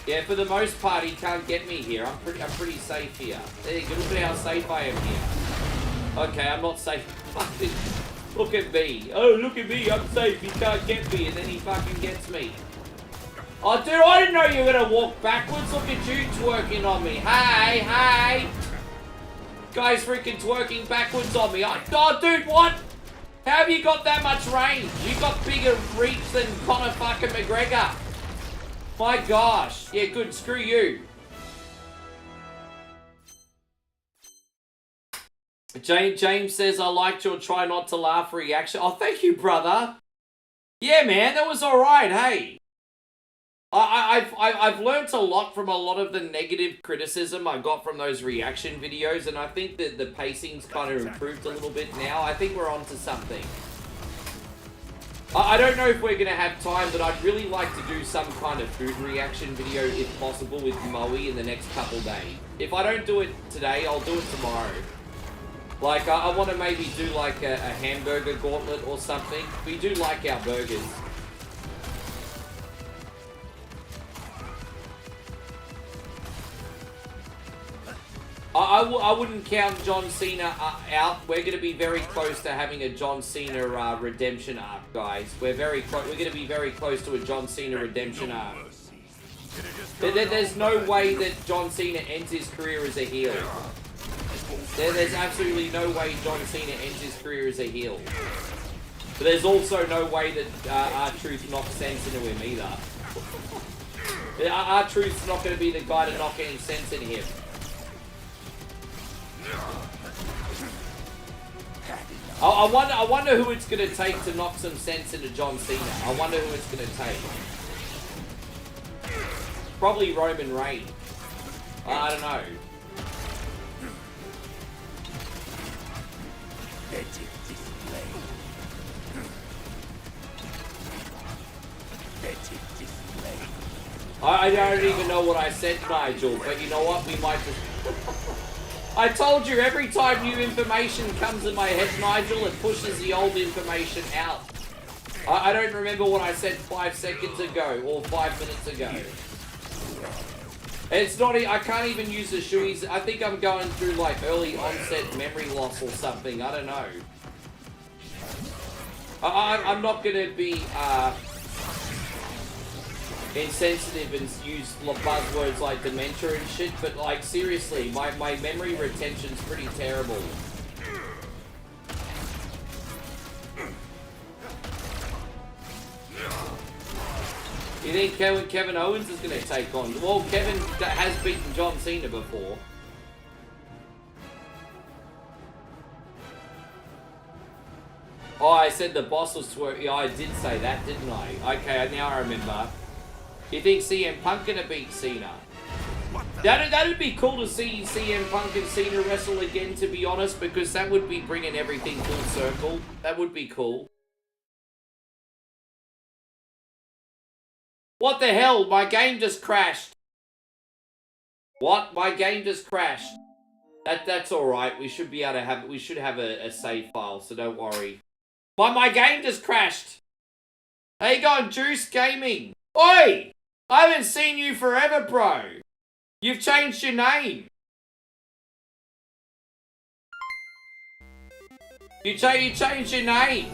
Yeah, for the most part, he can't get me here. I'm pretty safe here. There you go, look at how safe I am here. Okay, I'm not safe. Fucking, look at me. Oh, look at me, I'm safe. He can't get me, and then he fucking gets me. Oh, dude, I didn't know you were gonna walk backwards. Look at you twerking on me. Hey, hey. Guy's freaking twerking backwards on me. Oh, dude, what? How have you got that much range? You got bigger reach than Conor fucking McGregor. My gosh. Yeah, good. Screw you. James says, I liked your try not to laugh reaction. Oh, thank you, brother. Yeah, man, that was alright, hey. I've learnt a lot from a lot of the negative criticism I got from those reaction videos, and I think that the pacing's kind of improved a little bit now. I think we're onto something. I don't know if we're going to have time, but I'd really like to do some kind of food reaction video, if possible, with Moe in the next couple days. If I don't do it today, I'll do it tomorrow. Like, I want to maybe do like a hamburger gauntlet or something. We do like our burgers. I wouldn't count John Cena out. We're going to be very close to having a John Cena redemption arc, guys. We're very close. We're going to be very close to a John Cena redemption arc. There's no way that John Cena ends his career as a heel. There's absolutely no way John Cena ends his career as a heel. But there's also no way that R-Truth knocks sense into him either. R-Truth's not going to be the guy to knock any sense into him. I wonder who it's going to take to knock some sense into John Cena. I wonder who it's going to take. Probably Roman Reigns. I don't know. I don't even know what I said, Nigel, but you know what? We might just... I told you, every time new information comes in my head, Nigel, it pushes the old information out. I don't remember what I said 5 seconds ago, or 5 minutes ago. It's not, I can't even use the shoeies. I think I'm going through like early onset memory loss or something, I don't know. I'm not gonna be, insensitive and use buzzwords like dementia and shit, but like seriously, my memory retention's pretty terrible. You think Kevin Owens is going to take on? Well, Kevin has beaten John Cena before. Oh, I said the boss was twerking. Yeah, I did say that, didn't I? Okay, now I remember. You think CM Punk gonna beat Cena? That'd be cool to see CM Punk and Cena wrestle again, to be honest, because that would be bringing everything full circle. That would be cool. What the hell? My game just crashed. What? My game just crashed. That's alright. We should be able to have, we should have a save file, so don't worry. My game just crashed. How you going, Juice Gaming? Oi! I haven't seen you forever, bro. You've changed your name. You changed your name.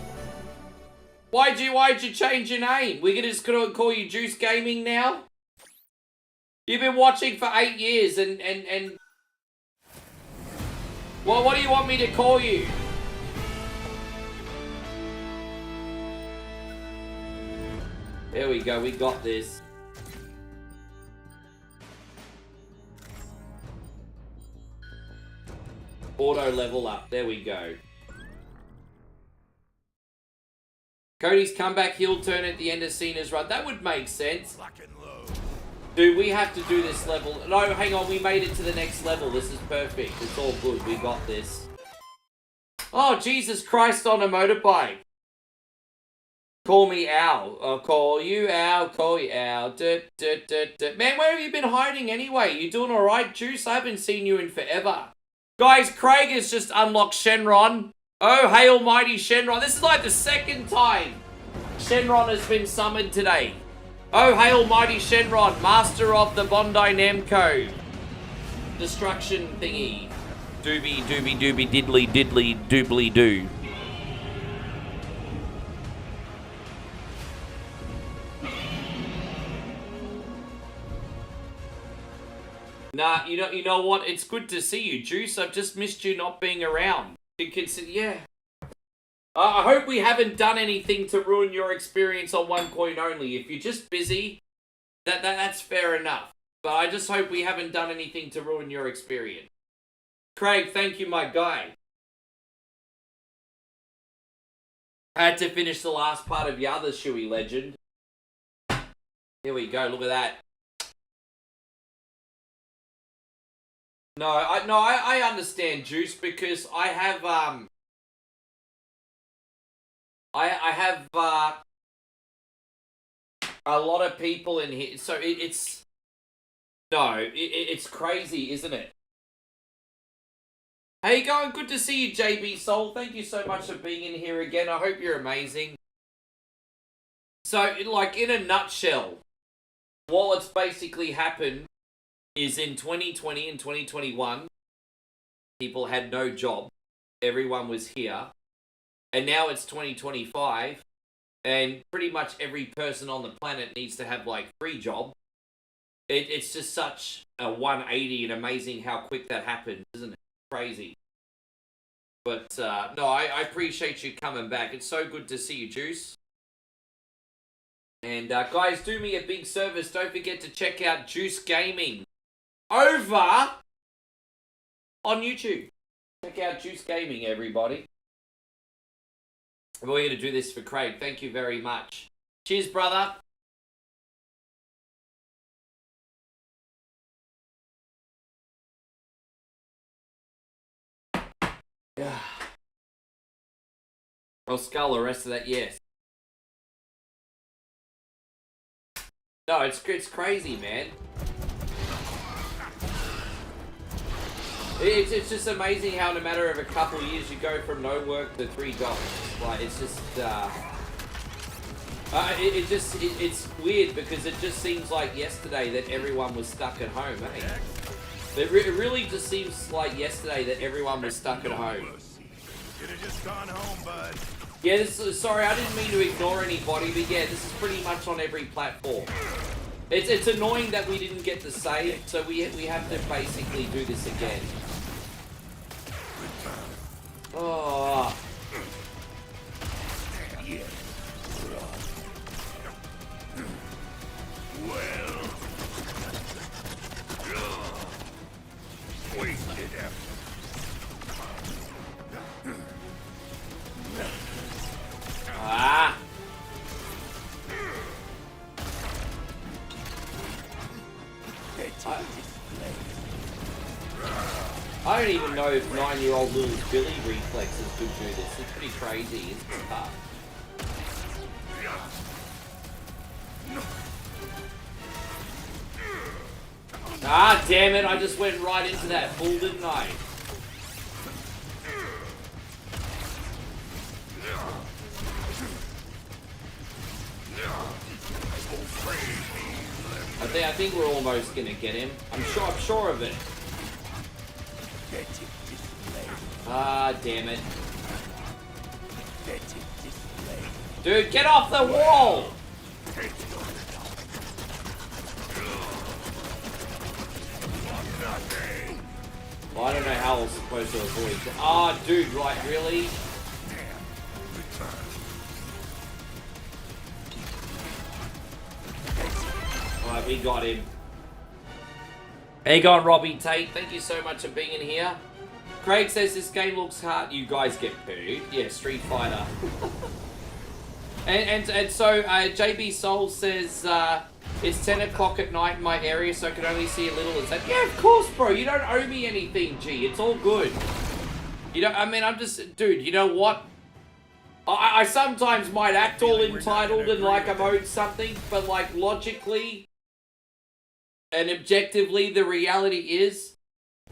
Why'd you change your name? We're just gonna call you Juice Gaming now? You've been watching for 8 years and well, what do you want me to call you? There we go, we got this. Auto level up, there we go. Cody's comeback heel turn at the end of Cena's run. That would make sense. Dude, we have to do this level. No, hang on, we made it to the next level. This is perfect. It's all good. We got this. Oh, Jesus Christ on a motorbike. Call me Al. I'll call you Al. Call you Al. Man, where have you been hiding anyway? You doing alright, Juice? I haven't seen you in forever. Guys, Craig has just unlocked Shenron. Oh, hail mighty Shenron. This is like the second time Shenron has been summoned today. Oh, hail mighty Shenron, master of the Bondi Namco destruction thingy. Doobie, doobie, doobie, diddly, diddly, doobly, doo. Nah, you know what? It's good to see you, Juice. I've just missed you not being around. You consider, yeah. I hope we haven't done anything to ruin your experience on One Coin Only. If you're just busy, that's fair enough. But I just hope we haven't done anything to ruin your experience. Craig, thank you, my guy. I had to finish the last part of your other Shuey legend. Here we go, look at that. No, I understand, Juice, because I have a lot of people in here, so it's crazy, isn't it? How you going? Good to see you, JB Soul. Thank you so much for being in here again. I hope you're amazing. So, like, in a nutshell, what's basically happened is in 2020 and 2021, people had no job. Everyone was here. And now it's 2025, and pretty much every person on the planet needs to have, like, 3 jobs. It's just such a 180 and amazing how quick that happened, isn't it? Crazy. But, no, I appreciate you coming back. It's so good to see you, Juice. And, guys, do me a big service. Don't forget to check out Juice Gaming over on YouTube. Check out Juice Gaming, everybody. We're going to do this for Craig. Thank you very much. Cheers, brother. Yeah. I'll scull the rest of that, yes. No, it's crazy, man. It's just amazing how in a matter of a couple of years you go from no work to 3 jobs. Like, it's just, it's weird because it just seems like yesterday that everyone was stuck at home, eh? It really just seems like yesterday that everyone was stuck at home. Could have just gone home, bud. Yeah, sorry, I didn't mean to ignore anybody, but yeah, this is pretty much on every platform. It's annoying that we didn't get the save, so we have to basically do this again. Oh. Well. Wasted effort. Ah. I don't even know if 9-year-old little Billy reflexes could do this. It's pretty crazy. It's tough. Ah, damn it. I just went right into that bull, didn't I? I think we're almost gonna get him. I'm sure of it. Ah, damn it. Dude, get off the wall! Well, I don't know how I was supposed to avoid that. Ah, dude, like, really? Alright, we got him. Hey, going Robbie Tate. Thank you so much for being in here. Craig says this game looks hard. You guys get pooed. Yeah, Street Fighter. and so JB Soul says it's 10 o'clock at night in my area, so I can only see a little. Is that? Yeah, of course, bro. You don't owe me anything, G. It's all good. You know, I mean, I'm just, dude. You know what? I sometimes might act all entitled and like I'm owed something, but like logically and objectively, the reality is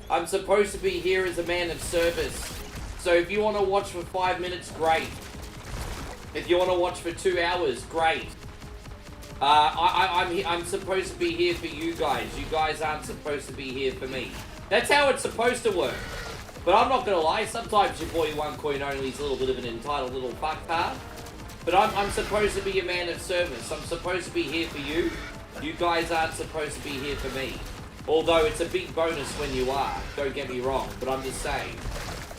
I'm supposed to be here as a man of service. So if you want to watch for 5 minutes, great. If you want to watch for 2 hours, great. I'm supposed to be here for you guys. You guys aren't supposed to be here for me. That's how it's supposed to work. But I'm not gonna lie, sometimes your boy One Coin Only is a little bit of an entitled little fucktard. But I'm supposed to be a man of service. I'm supposed to be here for you. You guys aren't supposed to be here for me. Although it's a big bonus when you are, don't get me wrong, but I'm just saying.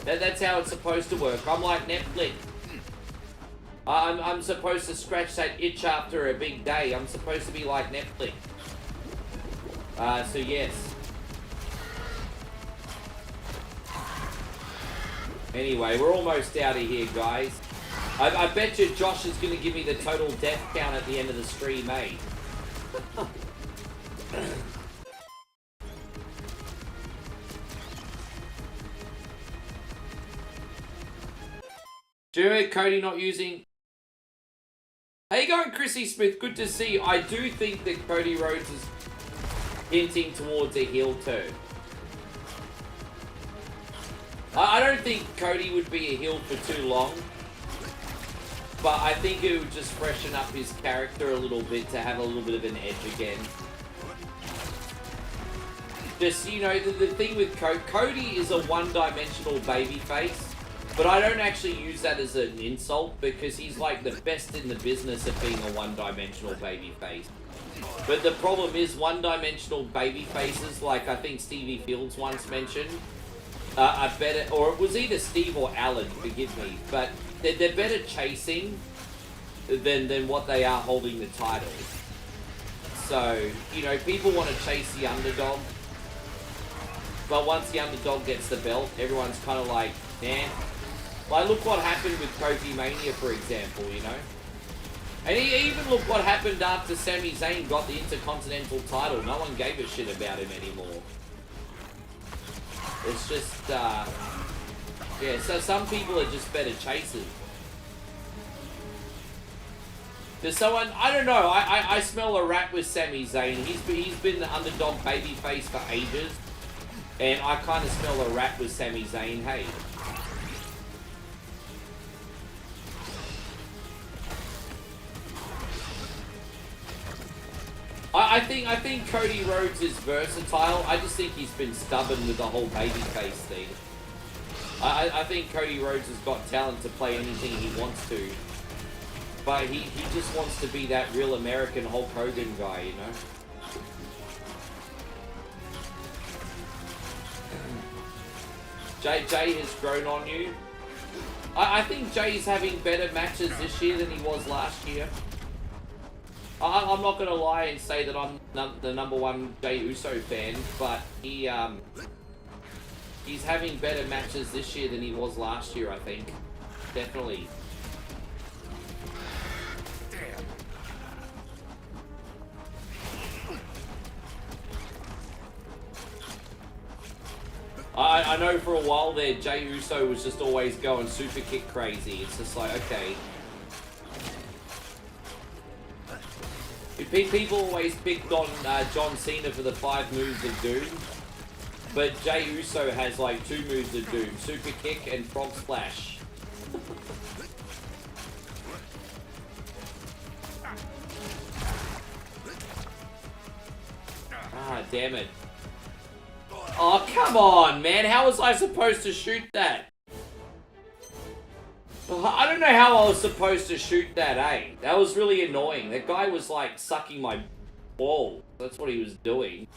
That's how it's supposed to work. I'm like Netflix. I'm supposed to scratch that itch after a big day. I'm supposed to be like Netflix. So yes. Anyway, we're almost out of here, guys. I bet you Josh is going to give me the total death count at the end of the stream, eh? Do you remember Cody not using... How you going, Chrissy Smith? Good to see you. I do think that Cody Rhodes is hinting towards a heel turn. I don't think Cody would be a heel for too long. But I think it would just freshen up his character a little bit to have a little bit of an edge again. Just, you know, the thing with Cody is a one-dimensional babyface. But I don't actually use that as an insult because he's like the best in the business of being a one-dimensional babyface. But the problem is one-dimensional babyfaces, like I think Stevie Fields once mentioned, are better, or it was either Steve or Alan, forgive me, but they're better chasing than what they are holding the title. So, you know, people want to chase the underdog, but once the underdog gets the belt, everyone's kind of like, man. Like, look what happened with Kofi Mania, for example, you know? And even look what happened after Sami Zayn got the Intercontinental title. No one gave a shit about him anymore. It's just, yeah, so some people are just better chasers. There's someone, I don't know, I smell a rat with Sami Zayn. He's been the underdog babyface for ages. And I kind of smell a rat with Sami Zayn, hey. I think Cody Rhodes is versatile. I just think he's been stubborn with the whole babyface thing. I think Cody Rhodes has got talent to play anything he wants to. But he just wants to be that real American Hulk Hogan guy, you know? Jay has grown on you. I think Jay's having better matches this year than he was last year. I'm not gonna lie and say that I'm the #1 Jey Uso fan, but he's having better matches this year than he was last year, I think. Definitely. Damn. I know for a while there, Jey Uso was just always going super kick crazy. It's just like, okay. People always picked on John Cena for the 5 moves of doom, but Jey Uso has like 2 moves of doom: super kick and frog splash. Ah, damn it. Oh, come on, man. How was I supposed to shoot that? I don't know how I was supposed to shoot that, eh? That was really annoying. That guy was like sucking my ball. That's what he was doing.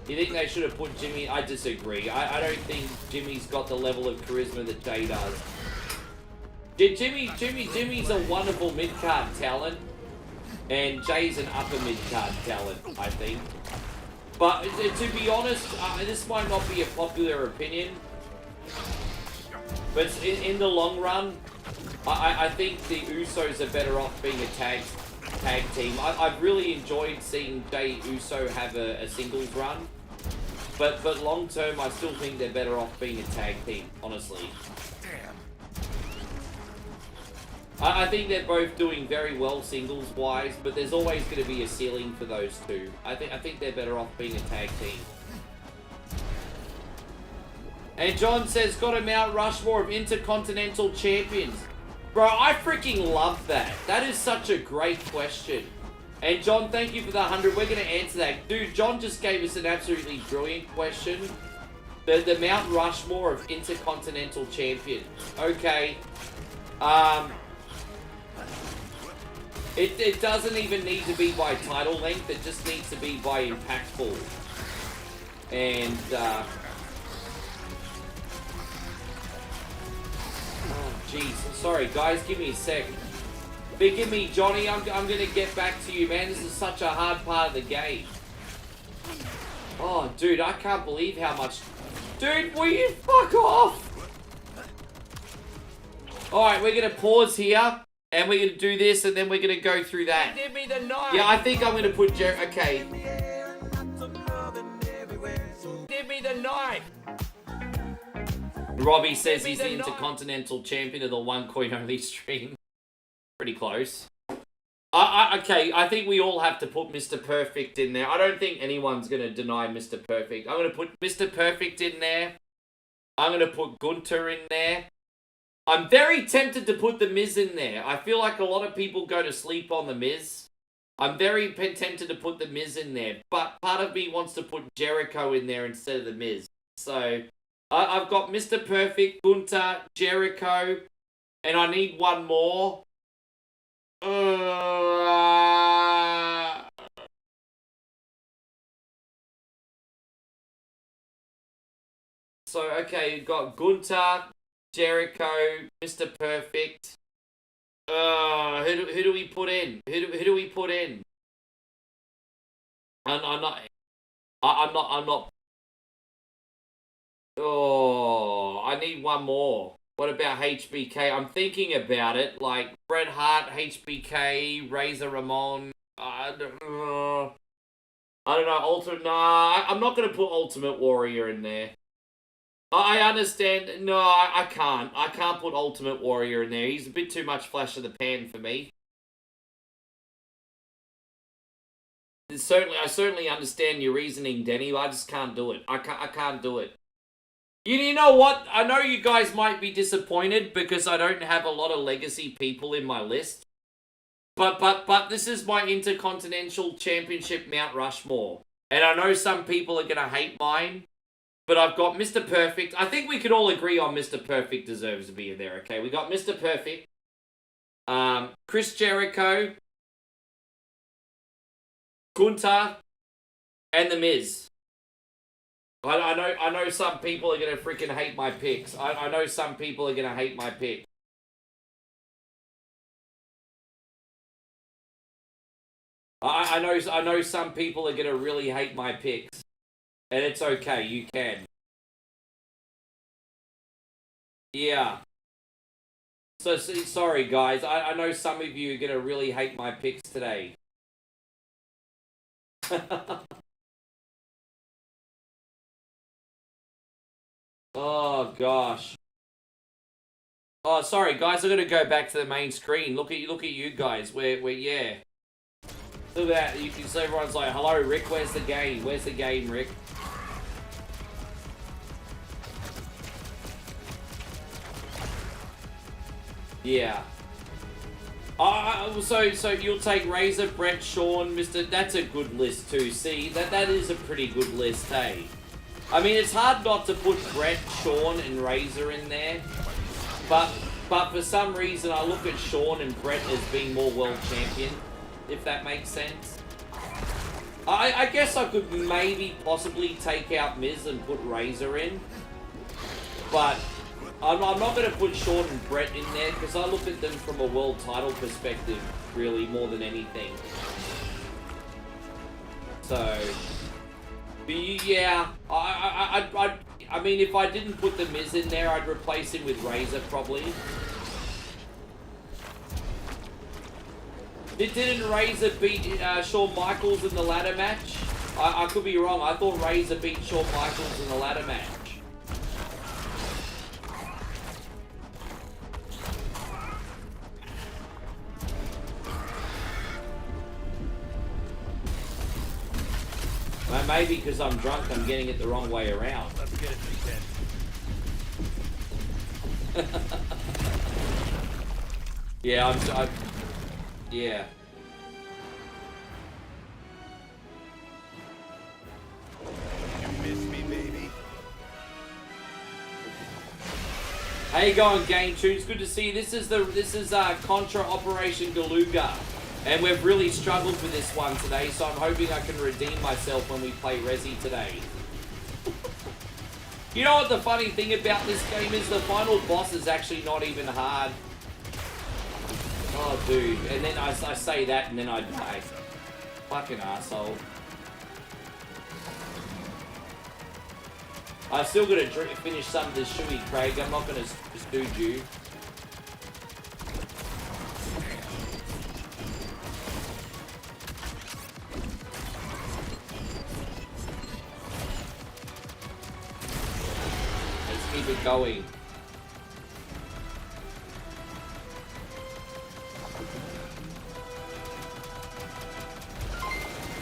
You think they should have put Jimmy? I disagree. I don't think Jimmy's got the level of charisma that Jay does. Jimmy's a wonderful mid-card talent. And Jay's an upper mid-card talent, I think. But to be honest, this might not be a popular opinion. But in the long run, I think the Usos are better off being a tag team. I've really enjoyed seeing Jey Uso have a singles run. But long term, I still think they're better off being a tag team, honestly. Damn. I think they're both doing very well singles-wise, but there's always going to be a ceiling for those two. I think they're better off being a tag team. And John says, got a Mount Rushmore of Intercontinental Champions. Bro, I freaking love that. That is such a great question. And John, thank you for the 100. We're going to answer that. Dude, John just gave us an absolutely brilliant question. The Mount Rushmore of Intercontinental Champions. Okay. It doesn't even need to be by title length. It just needs to be by impactful. And, oh, jeez. Sorry, guys. Give me a sec. Forgive me, Johnny. I'm going to get back to you, man. This is such a hard part of the game. Oh, dude. I can't believe how much... Dude, will you fuck off? Alright, we're going to pause here. And we're going to do this, and then we're going to go through that. Give me the knife. Yeah, I think I'm going to put Okay. Give me the knife. Robbie says he's the Intercontinental Champion of the one coin only stream. Pretty close. Okay, I think we all have to put Mr. Perfect in there. I don't think anyone's going to deny Mr. Perfect. I'm going to put Mr. Perfect in there. I'm going to put Gunter in there. I'm very tempted to put The Miz in there. I feel like a lot of people go to sleep on The Miz. I'm very tempted to put The Miz in there. But part of me wants to put Jericho in there instead of The Miz. So, I've got Mr. Perfect, Gunter, Jericho, and I need one more. So, okay, you've got Gunter, Jericho, Mr. Perfect. Who do we put in? Who do we put in? I'm not. Oh, I need one more. What about HBK? I'm thinking about it. Like Bret Hart, HBK, Razor Ramon. I don't know. Ultimate. Nah, I'm not gonna put Ultimate Warrior in there. I understand. No, I can't. I can't put Ultimate Warrior in there. He's a bit too much flash of the pan for me. I certainly understand your reasoning, Denny, but I just can't do it. I can't do it. You know what? I know you guys might be disappointed because I don't have a lot of legacy people in my list. But this is my Intercontinental Championship Mount Rushmore. And I know some people are going to hate mine. But I've got Mr. Perfect. I think we could all agree on Mr. Perfect deserves to be in there, okay? We got Mr. Perfect. Chris Jericho. Gunter. And The Miz. I know some people are going to freaking hate my picks. I know some people are going to hate my pick. I know some people are going to really hate my picks. And it's okay, you can. Yeah. So, sorry guys, I know some of you are going to really hate my picks today. Oh, gosh. Oh, sorry guys, I'm going to go back to the main screen. Look at you guys, yeah. Look at that, you can see everyone's like, hello Rick, where's the game? Where's the game, Rick? Yeah. So you'll take Razor, Brett, Sean, Mr. That's a good list too. See, that is a pretty good list, hey. I mean, it's hard not to put Brett, Sean, and Razor in there, but for some reason I look at Sean and Brett as being more world champion, if that makes sense. I guess I could maybe possibly take out Miz and put Razor in, but I'm not going to put Sean and Brett in there because I look at them from a world title perspective, really, more than anything. So, but yeah, I mean, if I didn't put the Miz in there, I'd replace him with Razor probably. Didn't Razor beat Shawn Michaels in the ladder match? I could be wrong. I thought Razor beat Shawn Michaels in the ladder match. maybe because I'm drunk, I'm getting it the wrong way around. Let's get it to 10. Yeah, yeah. You miss me, baby. How you going, Game Tunes? Good to see you. This is Contra Operation Galuga, and we've really struggled with this one today. So I'm hoping I can redeem myself when we play Resi today. You know what the funny thing about this game is? The final boss is actually not even hard. Oh, dude. And then I say that, and then I die. Fucking asshole. I've still got to finish some of this Shuey, Craig. I'm not going to stooge you. Let's keep it going.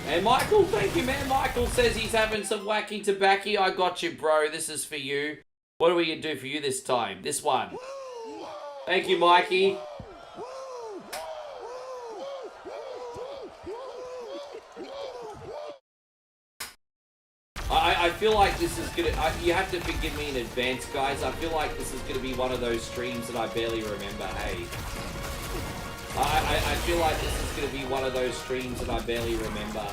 And Michael, thank you, man. Michael says he's having some wacky tobacco. I got you, bro. This is for you. What are we going to do for you this time? This one. Thank you, Mikey. I feel like this is going to... You have to forgive me in advance, guys. I feel like this is going to be one of those streams that I barely remember, hey. I feel like this is going to be one of those streams that I barely remember.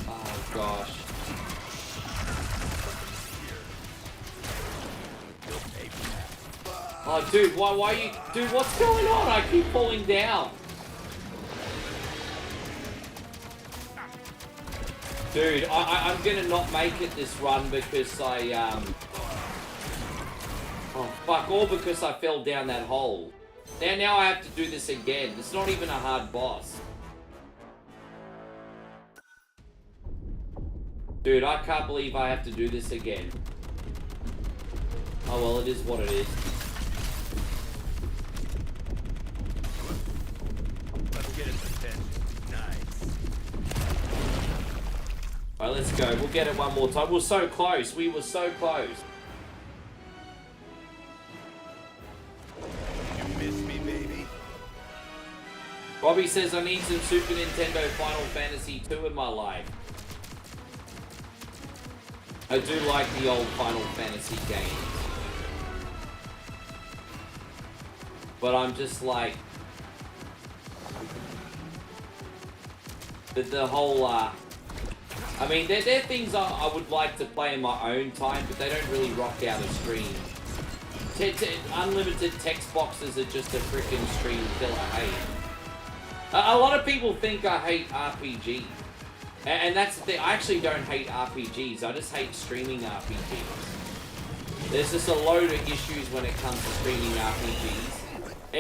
Oh, gosh. Oh, dude, why you... Dude, what's going on? I keep falling down. Dude, I'm gonna not make it this run because I, Oh, fuck, all because I fell down that hole. Now I have to do this again. It's not even a hard boss. Dude, I can't believe I have to do this again. Oh, well, it is what it is. Get it to 10. Nice. Alright, let's go. We'll get it one more time. We're so close. We were so close. You miss me, baby. Robbie says, I need some Super Nintendo Final Fantasy 2 in my life. I do like the old Final Fantasy games. But I'm just like... The whole, I mean, they're things I would like to play in my own time, but they don't really rock out a stream. Unlimited text boxes are just a freaking stream killer, hey. A lot of people think I hate RPGs. And that's the thing, I actually don't hate RPGs, I just hate streaming RPGs. There's just a load of issues when it comes to streaming RPGs,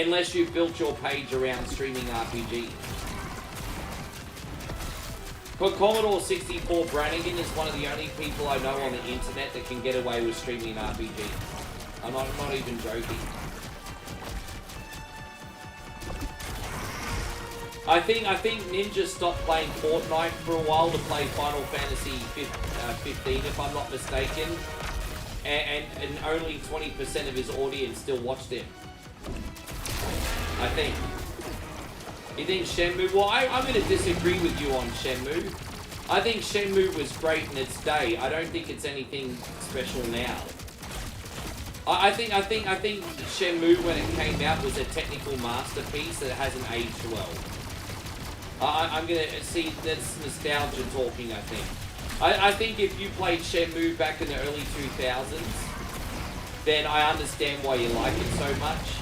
unless you've built your page around streaming RPGs. But Commodore 64 Brannigan is one of the only people I know on the internet that can get away with streaming RPGs. I'm not even joking. I think Ninja stopped playing Fortnite for a while to play Final Fantasy 15, if I'm not mistaken, and only 20% of his audience still watched him. I think. You think Shenmue? Well, I'm going to disagree with you on Shenmue. I think Shenmue was great in its day. I don't think it's anything special now. I think Shenmue, when it came out, was a technical masterpiece that hasn't aged well. I'm going to see, that's nostalgia talking, I think. I think if you played Shenmue back in the early 2000s, then I understand why you like it so much.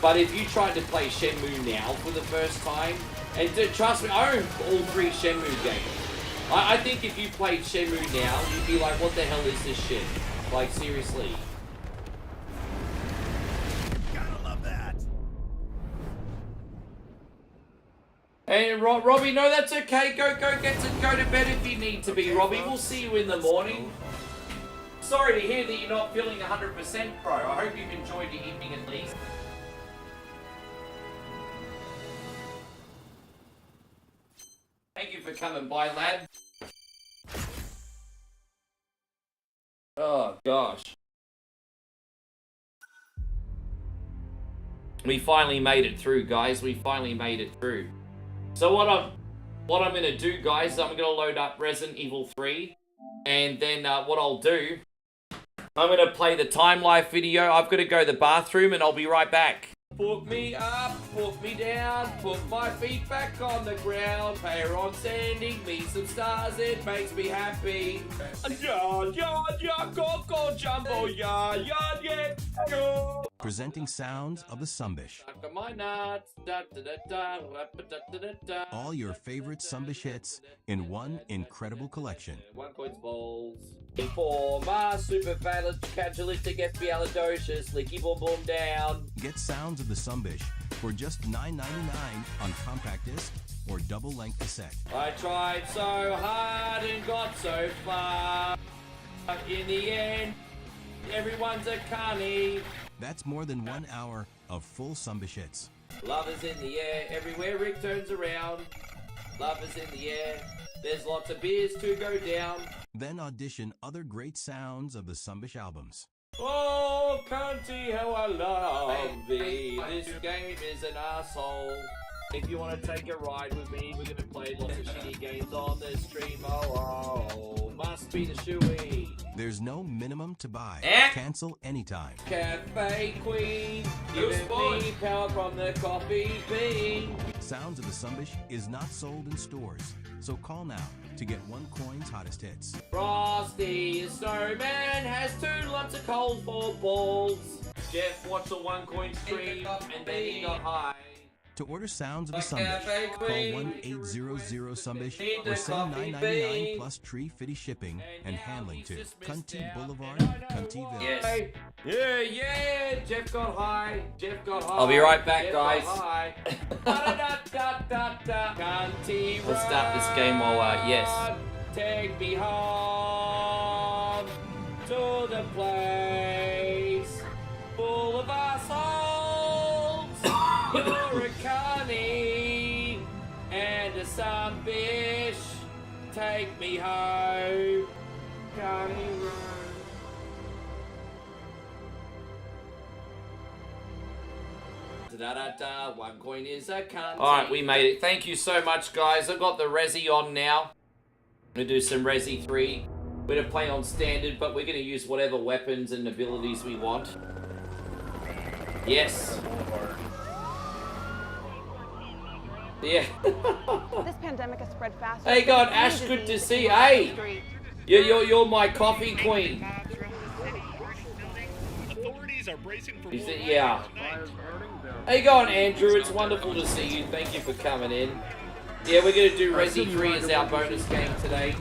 But if you tried to play Shenmue now for the first time, and trust me, I own all 3 Shenmue games. I think if you played Shenmue now, you'd be like, what the hell is this shit? Like, seriously. Gotta love that. Hey, Robbie, no, that's okay. Go to bed if you need to be, Robbie. We'll see you in the morning. Sorry to hear that you're not feeling 100%, bro. I hope you've enjoyed your evening at least. Thank you for coming by, lad. Oh, gosh. We finally made it through, guys. We finally made it through. So what I'm gonna do, guys, is I'm gonna load up Resident Evil 3, and then what I'll do, I'm gonna play the time life video. I've got to go to the bathroom, and I'll be right back. Put me up, put me down, put my feet back on the ground. Pair on sending me some stars, it makes me happy. Presenting sounds of the Sumbish. All your favorite Sumbish hits in one incredible collection. One coins balls. Informer, super calculatic, espialidocious, licky boom boom down. Get sounds of the Sumbish for just $9.99 on compact disc or double length cassette. I tried so hard and got so far. In the end, everyone's a carny. That's more than 1 hour of full Sumbish hits. Love is in the air, everywhere Rick turns around. Love is in the air, there's lots of beers to go down. Then audition other great sounds of the Sumbish albums. Oh, cunty, how I love thee. This game is an asshole. If you want to take a ride with me, we're going to play lots of shitty games on the stream. Oh, must be the shoey. There's no minimum to buy. Cancel anytime. Cafe Queen, giving me power from the coffee bean. Sounds of the Sumbish is not sold in stores, so call now to get one coin's hottest hits. Frosty the Snowman has 2 lots of coal for balls. Jeff watched the one coin stream and then he got high. To order sounds of the Sumbish, call 1-800-Sumbish or send $9.99 plus tree fitty shipping and handling to Cunty Boulevard, Cuntyville. Yes. Yeah, Jeff got high. I'll be right back, guys. Let's start this game while, yes. Take me home to the place full of assholes. You're a carny and a Sumbish. Take me home, Carney Road. Da-da-da, one coin is a cunt. Alright, we made it. Thank you so much, guys. I've got the Resi on now. I'm going to do some Resi 3. We're going to play on standard, but we're going to use whatever weapons and abilities we want. Yes. Yeah. This pandemic has spread faster. Hey, God, Ash, good to see you. Hey, you're my coffee queen. Authorities are bracing for Yeah. Hey, going, Andrew. It's wonderful to see you. Thank you for coming in. Yeah, we're gonna do Resi 3 as our bonus game today.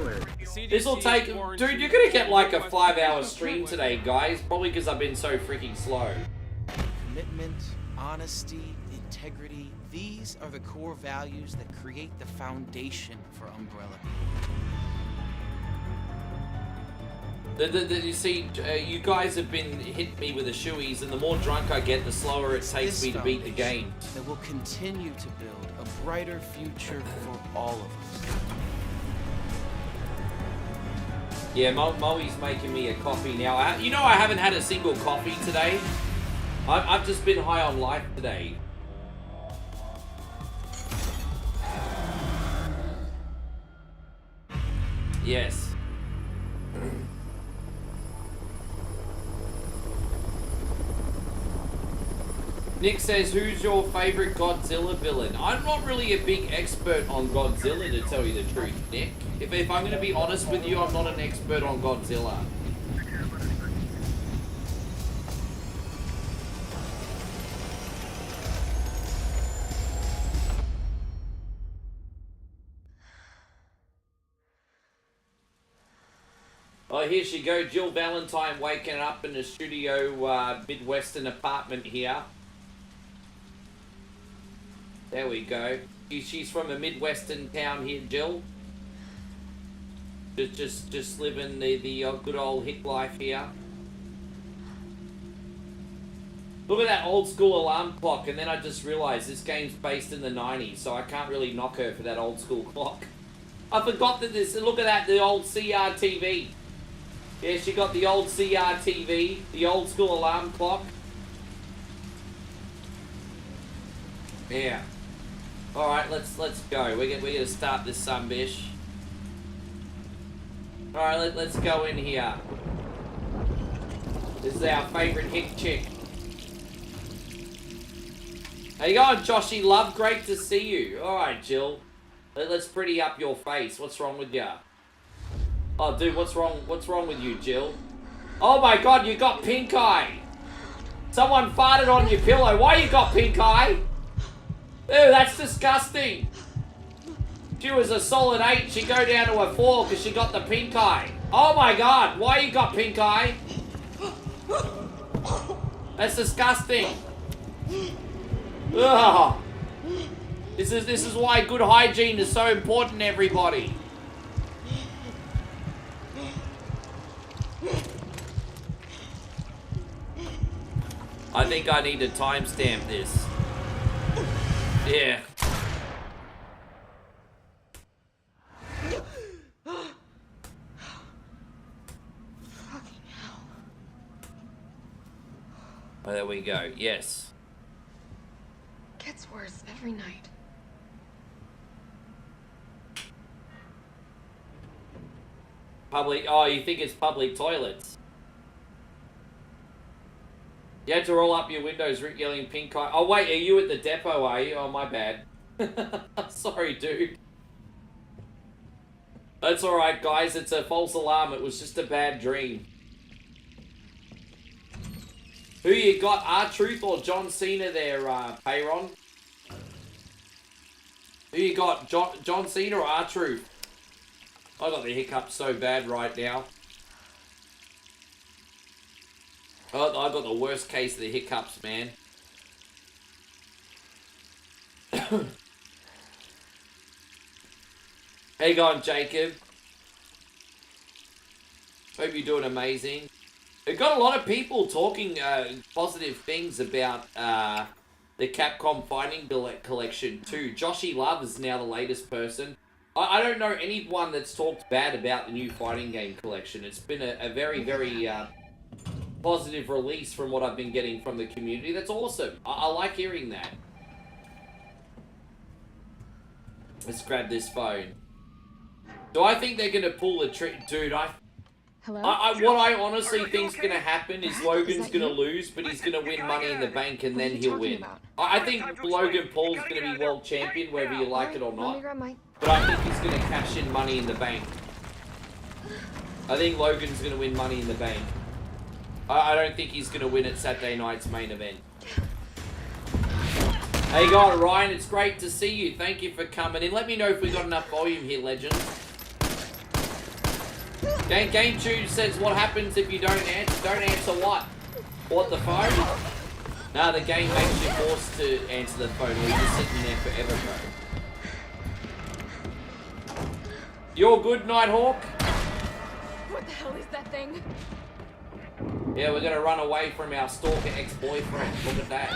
This'll take, dude. You're gonna get like a 5-hour stream today, guys. Probably because I've been so freaking slow. Commitment, honesty, integrity. These are the core values that create the foundation for Umbrella. You see, you guys have been hitting me with the shoeies, and the more drunk I get, the slower it takes me to beat the game. That will continue to build a brighter future for all of us. Yeah, Moe's making me a coffee now. You know, I haven't had a single coffee today. I've just been high on life today. Yes. Nick says, who's your favorite Godzilla villain? I'm not really a big expert on Godzilla, to tell you the truth, Nick. If I'm going to be honest with you, I'm not an expert on Godzilla. Oh, here she go, Jill Valentine waking up in the studio Midwestern apartment here. There we go. She's from a Midwestern town here, Jill. Just living the good old hick life here. Look at that old school alarm clock, and then I just realised this game's based in the 90s, so I can't really knock her for that old school clock. I forgot that this, look at that, the old CRTV. Yeah, she got the old CRTV, the old school alarm clock. Yeah. Alright, let's go. We're gonna start this sunbish. Alright, let's go in here. This is our favourite hick chick. How you going, Joshy Love? Great to see you. Alright, Jill. Let's pretty up your face. What's wrong with ya? Oh, dude, what's wrong with you, Jill? Oh my god, you got pink eye. Someone farted on your pillow. Why you got pink eye? Ew, that's disgusting. She was a solid 8. She go down to a 4 because she got the pink eye. Oh my god, why you got pink eye? That's disgusting. Ugh. This is why good hygiene is so important, everybody. I think I need to timestamp this. Yeah. Fucking hell. Oh, there we go. Yes. Gets worse every night. Public. Oh, you think it's public toilets? You had to roll up your windows, Rick yelling pink eye. Oh, wait, are you at the depot, are you? Oh, my bad. Sorry, dude. That's alright, guys. It's a false alarm. It was just a bad dream. Who you got, R-Truth or John Cena there, Payron? Who you got, John Cena or R-Truth? I got the hiccups so bad right now. I got the worst case of the hiccups, man. How you going, Jacob? Hope you're doing amazing. We've got a lot of people talking positive things about the Capcom Fighting Collection too. Joshy Love is now the latest person. I don't know anyone that's talked bad about the new fighting game collection. It's been a very, very positive release from what I've been getting from the community. That's awesome. I like hearing that. Let's grab this phone. Do I think they're going to pull the trick? Dude, Hello? what I honestly think's going to happen is Logan's going to lose, but he's going to win Money in the Bank and then he'll win. I think Logan Paul's going to be world champion, whether you like it or not. But I think he's going to cash in Money in the Bank. I think Logan's going to win Money in the Bank. I don't think he's going to win at Saturday night's main event. How you going, Ryan? It's great to see you. Thank you for coming in. Let me know if we got enough volume here, legend. Game Tune says, what happens if you don't answer? Don't answer what? What, the phone? No, the game makes you forced to answer the phone, or you're just sitting there forever, bro. You're good, Nighthawk? What the hell is that thing? Yeah, we're gonna run away from our stalker ex-boyfriend. Look at that.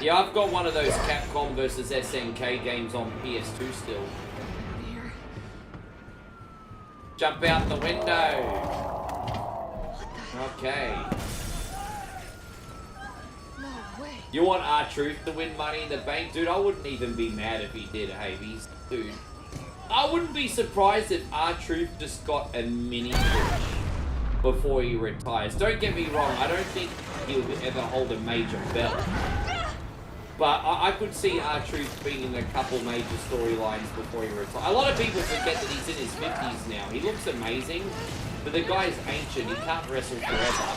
Yeah, I've got one of those Capcom versus SNK games on PS2 still. Jump out the window. Okay. No way. You want R-Truth to win Money in the Bank? Dude, I wouldn't even be mad if he did, Havies. Dude. I wouldn't be surprised if R-Truth just got a mini push before he retires. Don't get me wrong, I don't think he'll ever hold a major belt. But I could see R-Truth being in a couple major storylines before he retires. A lot of people forget that he's in his 50s now. He looks amazing, but the guy's ancient. He can't wrestle forever.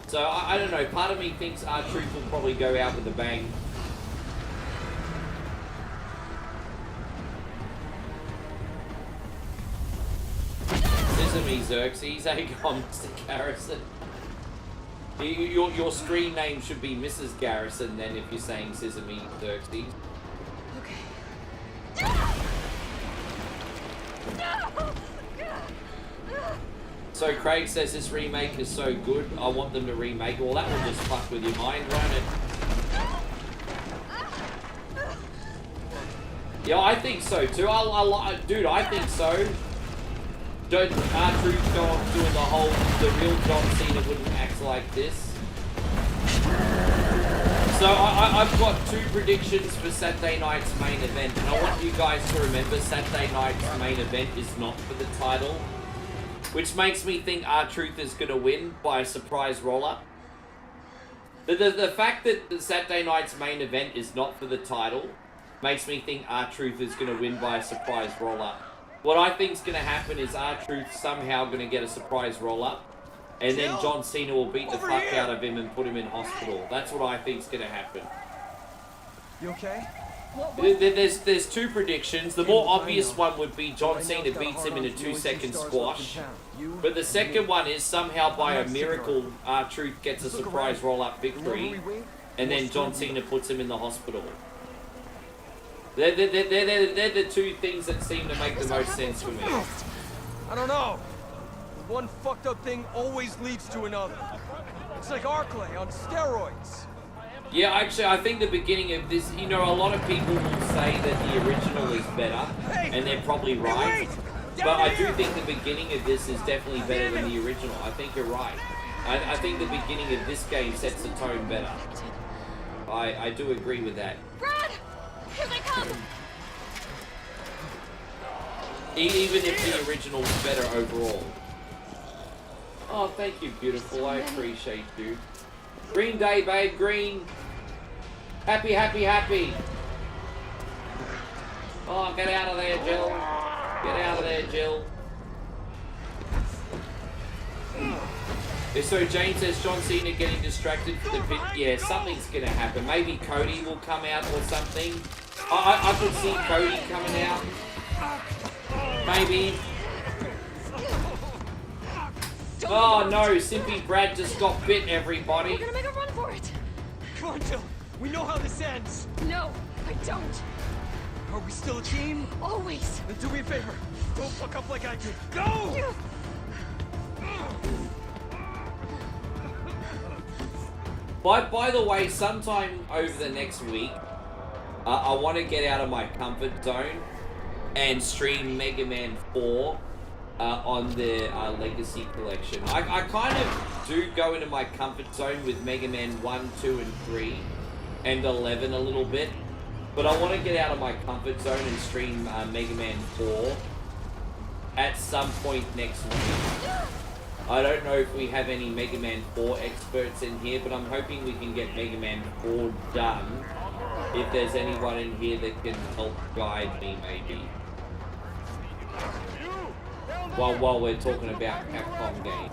So, I don't know. Part of me thinks R-Truth will probably go out with a bang. Sesame Me Xerxes. How you going, Mr. Garrison? Your screen name should be Mrs. Garrison then if you're saying Sesame Xerxes. Okay. So Craig says this remake is so good, I want them to remake. Well, that will just fuck with your mind, won't it? Yeah, I think so too. Dude, I think so. Don't R-Truth go off doing the real John Cena wouldn't act like this. So I've got 2 predictions for Saturday night's main event, and I want you guys to remember Saturday night's main event is not for the title, which makes me think R-Truth is going to win by a surprise roll-up. The fact that the Saturday night's main event is not for the title makes me think R-Truth is going to win by a surprise roll-up. What I think is going to happen is R-Truth somehow going to get a surprise roll-up, and then John Cena will beat the fuck out of him and put him in hospital. That's what I think is going to happen. You okay? There's 2 predictions. The more obvious one would be John Cena beats him in a 2-second squash. But the second one is somehow by a miracle, R-Truth gets a surprise roll-up victory, and then John Cena puts him in the hospital. They're the 2 things that seem to make the most sense for me. I don't know. One fucked up thing always leads to another. It's like Arclay on steroids. Yeah, actually, I think the beginning of this, you know, a lot of people will say that the original is better, and they're probably right. But I do think the beginning of this is definitely better than the original. I think you're right. I think the beginning of this game sets the tone better. I do agree with that. Brad! Here they come! Even if the original is better overall. Oh, thank you, beautiful. I appreciate you. Green Day, babe. Green. Happy, happy, happy. Oh, get out of there, Jill. Get out of there, Jill. So Jane says John Cena getting distracted for the pit. Yeah, something's gonna happen. Maybe Cody will come out or something. I could see Cody coming out. Maybe. Oh no, Simpy Brad just got bit, everybody. We're gonna make a run for it! Come on, Jill. We know how this ends. No, I don't. Are we still a team? Always. Then do me a favor. Don't fuck up like I did. Go! By the way, sometime over the next week, I want to get out of my comfort zone and stream Mega Man 4 on the Legacy Collection. I kind of do go into my comfort zone with Mega Man 1, 2, and 3, and 11 a little bit. But I want to get out of my comfort zone and stream Mega Man 4 at some point next week. I don't know if we have any Mega Man 4 experts in here, but I'm hoping we can get Mega Man 4 done. If there's anyone in here that can help guide me, maybe. While we're talking about Capcom game.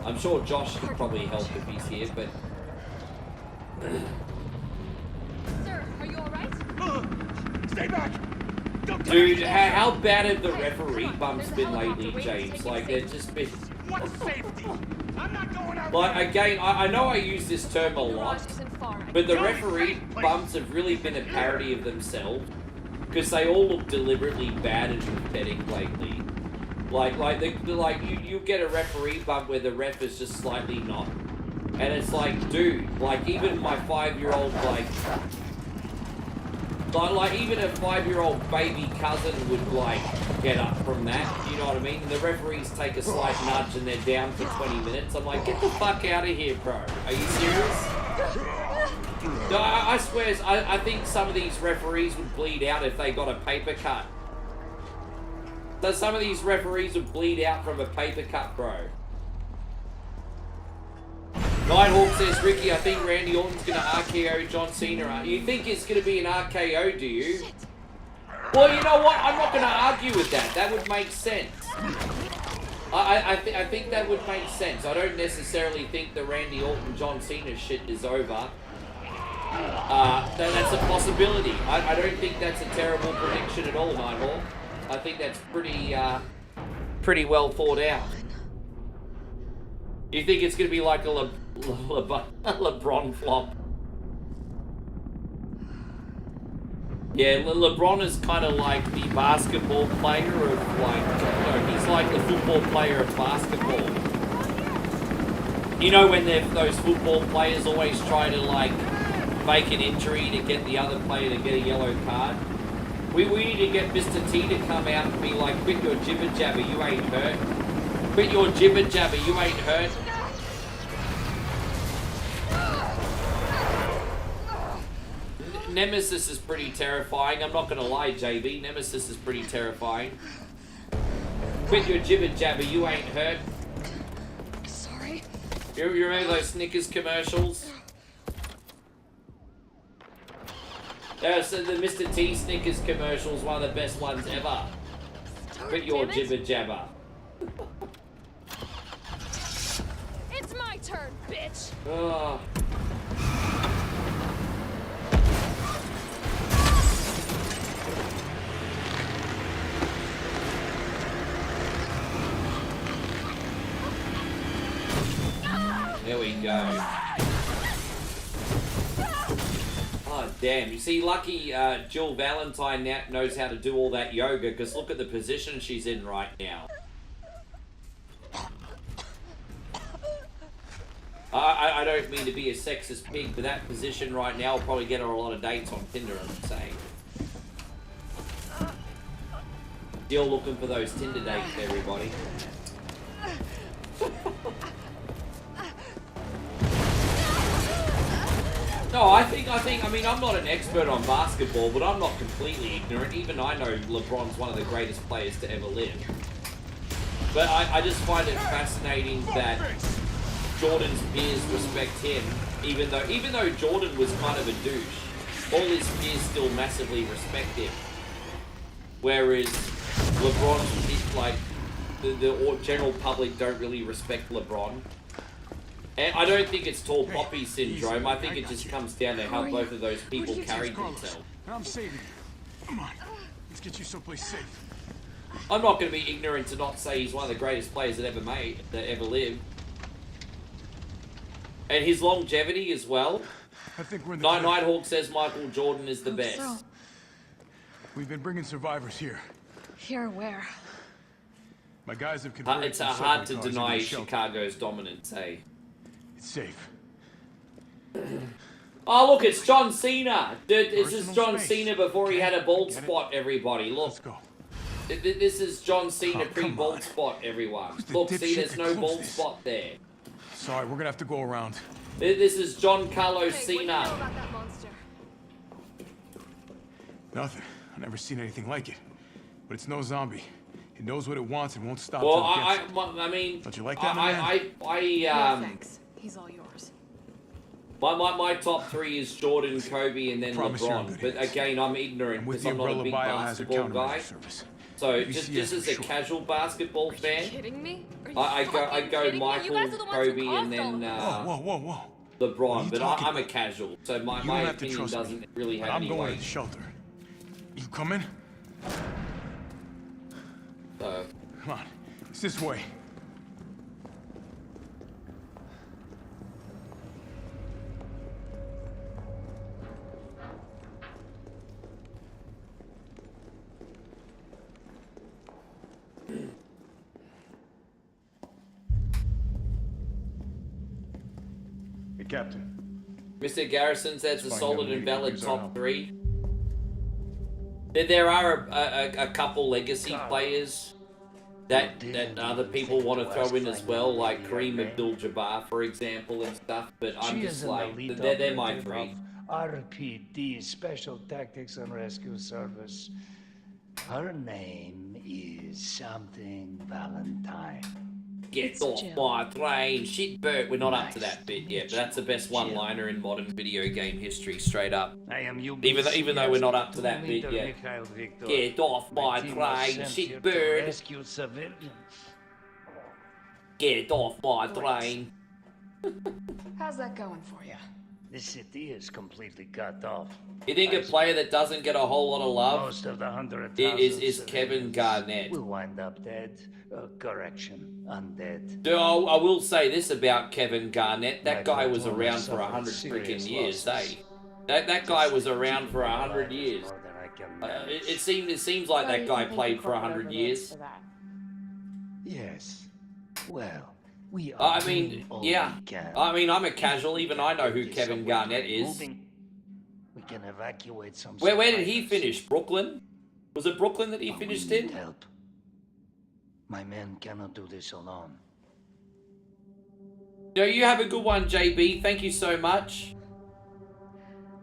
I'm sure Josh could probably help if he's here, but... Sir, are you alright? Stay back! Dude, how bad have the referee bumps been lately, James? Like, they've just been... What safety? I'm not going out. Like, again, I know I use this term a lot, but the referee bumps have really been a parody of themselves, because they all look deliberately bad and pathetic lately. Like you get a referee bump where the ref is just slightly not, and it's like, dude, like even my 5-year-old, like even a 5-year-old baby cousin would like get up from that, you know what I mean? And the referees take a slight nudge and they're down for 20 minutes. I'm like, get the fuck out of here, bro. Are you serious? No, I swear, I think some of these referees would bleed out if they got a paper cut. So some of these referees would bleed out from a paper cut, bro. Nighthawk says, Ricky, I think Randy Orton's going to RKO John Cena. You think it's going to be an RKO, do you? Well, you know what? I'm not going to argue with that. That would make sense. I think that would make sense. I don't necessarily think the Randy Orton John Cena shit is over. That's a possibility. I don't think that's a terrible prediction at all, Nighthawk. I think that's pretty pretty well thought out. You think it's going to be like a LeBron flop? Yeah, LeBron is kind of like the basketball player of like, no, he's like the football player of basketball. You know when those football players always try to like fake an injury to get the other player to get a yellow card? We need to get Mr. T to come out and be like, quit your jibber jabber, you ain't hurt. Quit your jibber jabber, you ain't hurt. Nemesis is pretty terrifying. I'm not gonna lie, JB. Nemesis is pretty terrifying. Quit your jibber jabber, you ain't hurt. Sorry. You remember those Snickers commercials? So the Mr. T Snickers commercial is one of the best ones ever. Quit your jibber jabber. It's my turn, bitch. Oh. There we go. Oh, damn. You see, lucky Jill Valentine now knows how to do all that yoga, because look at the position she's in right now. I don't mean to be a sexist pig, but that position right now will probably get her a lot of dates on Tinder, I'm saying. Still looking for those Tinder dates, everybody. No, I mean, I'm not an expert on basketball, but I'm not completely ignorant. Even I know LeBron's one of the greatest players to ever live. But I just find it fascinating that Jordan's peers respect him, even though Jordan was kind of a douche. All his peers still massively respect him. Whereas LeBron, like, the general public don't really respect LeBron. And I don't think it's tall poppy syndrome. I think it just comes down to how both of those people carried themselves. I'm saving you. Come on. Let's get you someplace safe. I'm not going to be ignorant to not say he's one of the greatest players that ever lived. And his longevity as well. I think we're in the Nighthawk says Michael Jordan is the best. So. We've been bringing survivors here. Here where? My guys have converted It's some hard to subway cars deny into a shelter. Chicago's dominance, eh? It's safe. Oh, look, it's John Cena. Dude, this is Personal John space. Cena before he had a bald Get it? spot, everybody. Look. Let's go. This is John Cena Oh, come pre-bald on. spot, everyone. Who's the Look, see, dipshit there's that no closed bald this? spot there. Sorry, we're gonna have to go around. This is John Carlos Hey, what do you know Cena. about that monster? Nothing. I've never seen anything like it. But it's no zombie. It knows what it wants and won't stop Well, till it gets it. I mean, Don't you like that, No thanks. He's all yours. my top three is Jordan, Kobe, and then Promise you're in LeBron. good But hands. again, I'm ignorant And with because the I'm not a umbrella big biohazard basketball guy. countermeasure service. So VCS just as for a sure. casual basketball Are you fan, kidding me? Are you I fucking go kidding me? Michael, You guys are the ones Kobe, who and caused then all of Whoa. What are LeBron. you But talking I'm a about? casual, so You my don't have to opinion trust me, doesn't really but have I'm any going to weight. the shelter. You coming? So. Come on. It's this way. Hey, Captain. Mr. Garrison says a Find out solid when and we valid use our top help. three. There are a couple legacy players that other people want to throw in as well, like Kareem Abdul-Jabbar, for example, and stuff. But I'm She just is an like, elite they're my operative three. of RPD, Special Tactics and Rescue Service. Her name is something Valentine. Get It's off Jill. my train, shit, Bert. We're not up to Nice that bit to yet, meet but that's the best you, Jill. one-liner in modern video game history, straight up. I am Even though we're not up to that bit Leader yet. Mikhail Victor. Get off my team was train, sent shit, here to bird. rescue civilians. Get off my train. How's that going for you? The city is completely cut off. You think a player that doesn't get a whole lot of love Most of the 100,000 is Kevin Garnett? will wind up dead. Correction, undead. Dude, I will say this about Kevin Garnett. That My guy was platform around has for suffered 100 serious freaking years, losses. eh? That guy was around for 100 years. More than I can manage. It seems like that guy played for 100 years. Yes. Well, we are I mean, doing all yeah. we can. I mean, I'm a casual. Even I know who Get Kevin somewhere Garnett is. moving. We can evacuate some. Where did he survivors. finish? Brooklyn? Was it Brooklyn that he But we finished need in? help. My men cannot do this alone. No, you have a good one, JB. Thank you so much.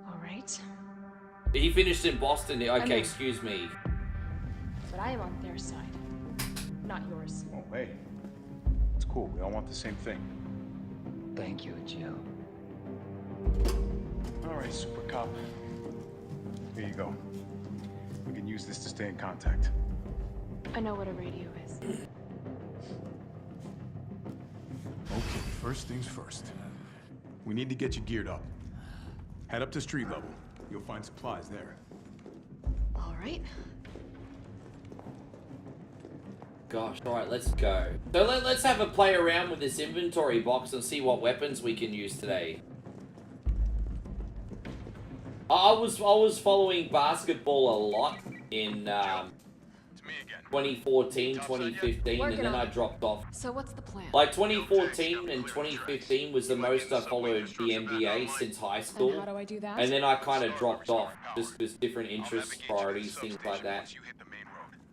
All right. He finished in Boston. I'm Okay, in. excuse me. But I am on their side, not yours. Oh, hey. It's cool. We all want the same thing. Thank you, Jill. All right, Super Cop. Here you go. We can use this to stay in contact. I know what a radio is. Okay, first things first. We need to get you geared up. Head up to street level. You'll find supplies there. All right. Gosh, alright, let's go. So let's have a play around with this inventory box and see what weapons we can use today. I was following basketball a lot in 2014, 2015, and then I dropped off. So what's the plan? Like 2014 and 2015 was the most I followed the NBA since high school. And how do I do that? And then I kind of dropped off, just with different interests, priorities, things like that.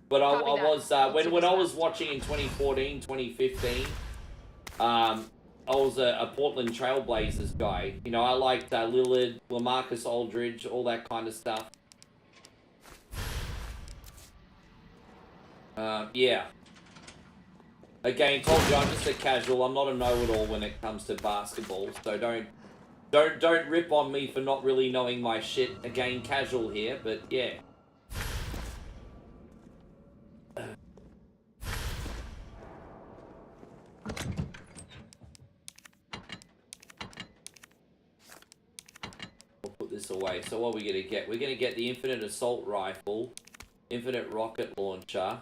But I was, when I was watching in 2014, 2015, I was a Portland Trailblazers guy. You know, I liked Lillard, LaMarcus Aldridge, all that kind of stuff. Yeah. Again, told you I'm just a casual. I'm not a know-it-all when it comes to basketball. So don't rip on me for not really knowing my shit. Again, casual here, but yeah. We'll put this away. So what are we going to get? We're going to get the Infinite Assault Rifle, Infinite Rocket Launcher.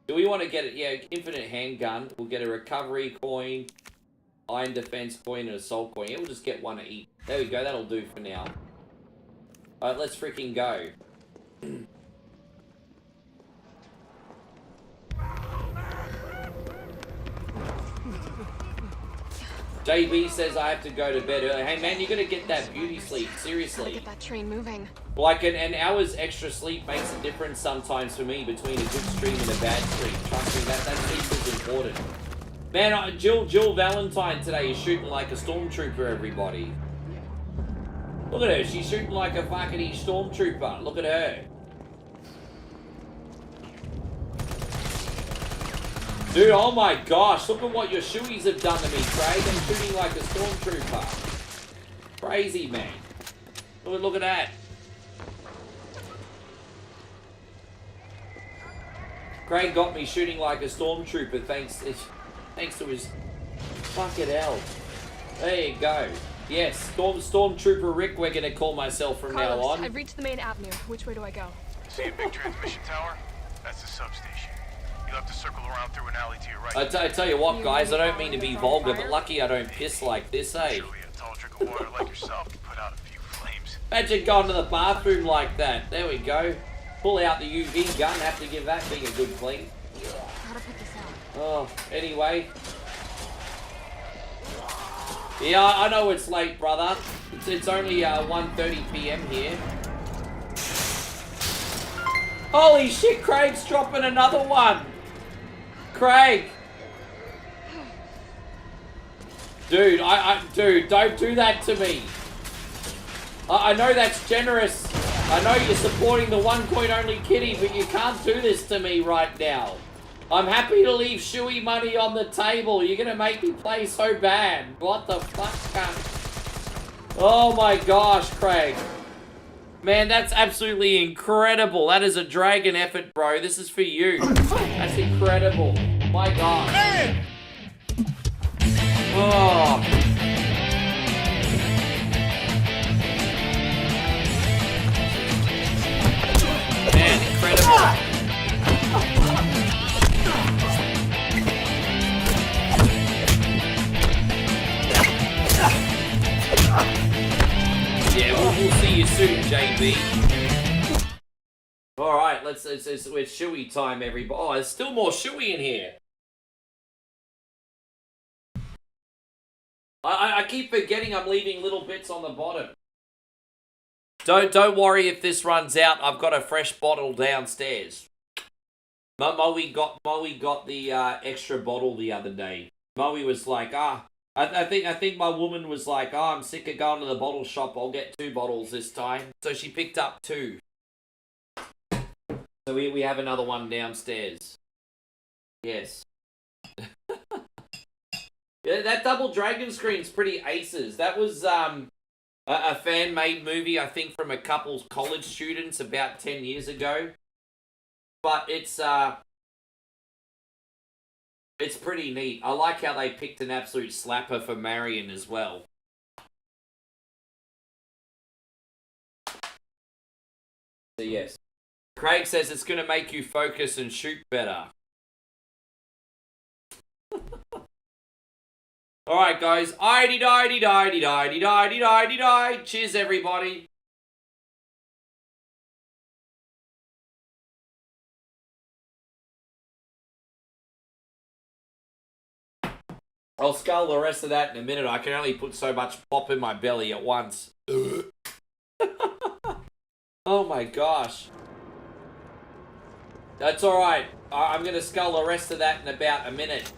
Do we want to get it? Yeah, Infinite Handgun. We'll get a Recovery Coin, Iron Defense Coin, and Assault Coin. Yeah, we'll just get one of each. There we go. That'll do for now. Alright, let's freaking go. JB says I have to go to bed early. Hey man, you're gonna get that beauty sleep, Gotta seriously. get that train moving. Like an hour's extra sleep makes a difference sometimes for me between a good stream and a bad stream. Trust me, that sleep is important. Man, Jill Valentine today is shooting like a stormtrooper, everybody. Look at her, she's shooting like a fucking stormtrooper. Look at her. Dude, oh my gosh, look at what your shoeies have done to me, Craig. I'm shooting like a stormtrooper. Crazy, man. Look at that. Craig got me shooting like a stormtrooper thanks to his fucking hell. There you go. Yes, Stormtrooper Rick, we're gonna call myself from now Carlos, on. I've reached the main avenue. Which way do I go? See a big transmission tower? That's the substation. You'll have to circle around through an alley to your right. I tell you what, guys, I don't mean to be vulgar, but lucky I don't piss like this, eh? Surely a tall drink of water like yourself can put out a few flames. Imagine going to the bathroom like that. There we go. Pull out the UV gun, have to give that thing a good clean. Gotta put this out. Oh, anyway. Yeah, I know it's late, brother. It's only 1:30 PM here. Holy shit, Craig's dropping another one. Craig. Dude, dude, don't do that to me. I know that's generous. I know you're supporting the one coin only kitty, but you can't do this to me right now. I'm happy to leave shoey money on the table. You're gonna make me play so bad. What the fuck, cunt? Oh my gosh, Craig. Man, that's absolutely incredible. That is a dragon effort, bro. This is for you. That's incredible. My God. Oh. you soon, JB. Alright, it's shoey time, everybody. Oh, there's still more shoey in here. I keep forgetting I'm leaving little bits on the bottom. Don't worry if this runs out. I've got a fresh bottle downstairs. Moe got the extra bottle the other day. Moe was like, I think my woman was like, I'm sick of going to the bottle shop. I'll get 2 bottles this time. So she picked up 2. So we have another one downstairs. Yes. Yeah, that double dragon screen's pretty aces. That was a fan-made movie, I think, from a couple college students about 10 years ago. But it's pretty neat. I like how they picked an absolute slapper for Marion as well. So yes. Craig says it's going to make you focus and shoot better. Alright guys, die. Cheers everybody. I'll scull the rest of that in a minute. I can only put so much pop in my belly at once. Oh my gosh. That's alright. I'm going to scull the rest of that in about a minute.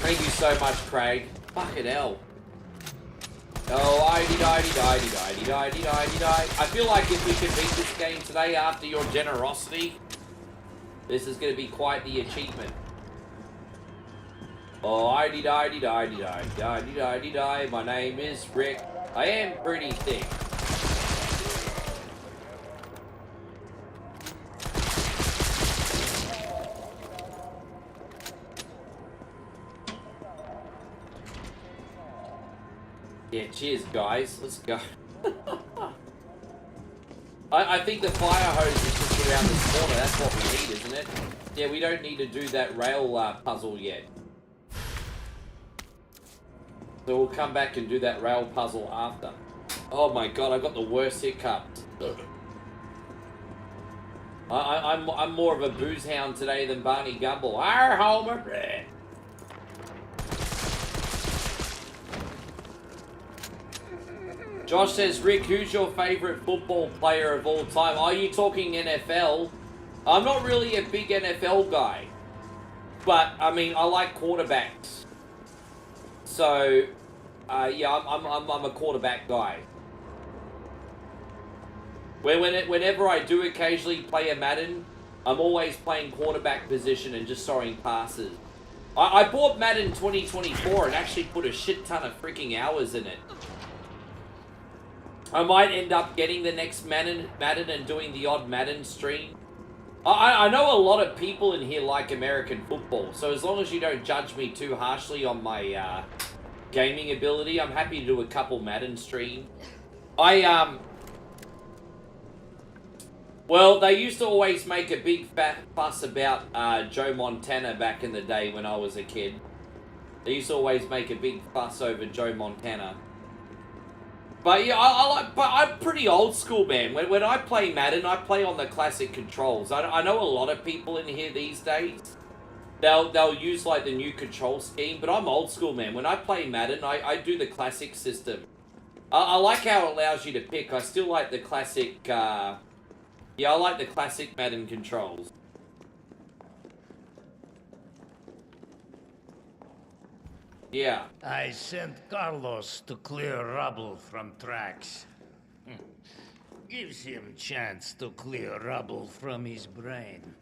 Thank you so much, Craig. Fucking hell. Oh, die. I feel like if we can beat this game today after your generosity, this is going to be quite the achievement. Oh, die. My name is Rick. I am pretty thick. Yeah, cheers, guys. Let's go. I think the fire hose is just around this corner. That's what we need, isn't it? Yeah, we don't need to do that rail puzzle yet. So we'll come back and do that rail puzzle after. Oh my god, I got the worst hiccups. I'm more of a booze hound today than Barney Gumble. Arr, Homer! Josh says, Rick, who's your favourite football player of all time? Are you talking NFL? I'm not really a big NFL guy. But, I mean, I like quarterbacks. So, yeah, I'm a quarterback guy. Whenever I do occasionally play a Madden, I'm always playing quarterback position and just throwing passes. I bought Madden 2024 and actually put a shit ton of freaking hours in it. I might end up getting the next Madden and doing the odd Madden stream. I know a lot of people in here like American football, so as long as you don't judge me too harshly on my gaming ability, I'm happy to do a couple Madden streams. Well, they used to always make a big fat fuss about Joe Montana back in the day when I was a kid. They used to always make a big fuss over Joe Montana. But yeah, but I'm pretty old school, man. When I play Madden, I play on the classic controls. I know a lot of people in here these days, they'll use like the new control scheme, but I'm old school, man. When I play Madden, I do the classic system. I like how it allows you to pick. I still like the classic, yeah, I like the classic Madden controls. Yeah. I sent Carlos to clear rubble from tracks. Gives him chance to clear rubble from his brain.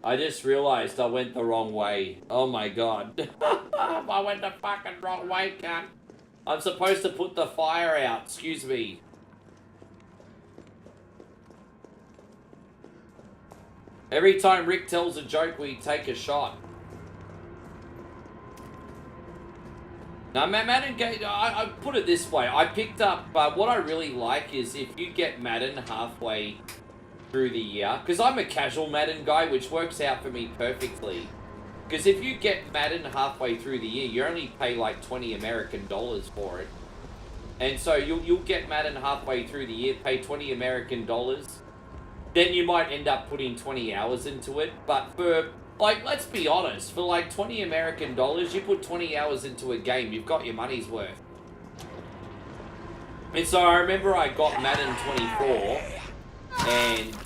I just realized I went the wrong way. Oh my god. I went the fucking wrong way, cunt. I'm supposed to put the fire out. Excuse me. Every time Rick tells a joke, we take a shot. Now, Madden, I put it this way. I picked up, what I really like is if you get Madden halfway through the year, because I'm a casual Madden guy, which works out for me perfectly. Because if you get Madden halfway through the year, you only pay like $20 American for it. And so you'll get Madden halfway through the year, pay 20 American dollars. Then you might end up putting 20 hours into it. But for, like, let's be honest, for like 20 American dollars, you put 20 hours into a game, you've got your money's worth. And so I remember I got Madden 24, and,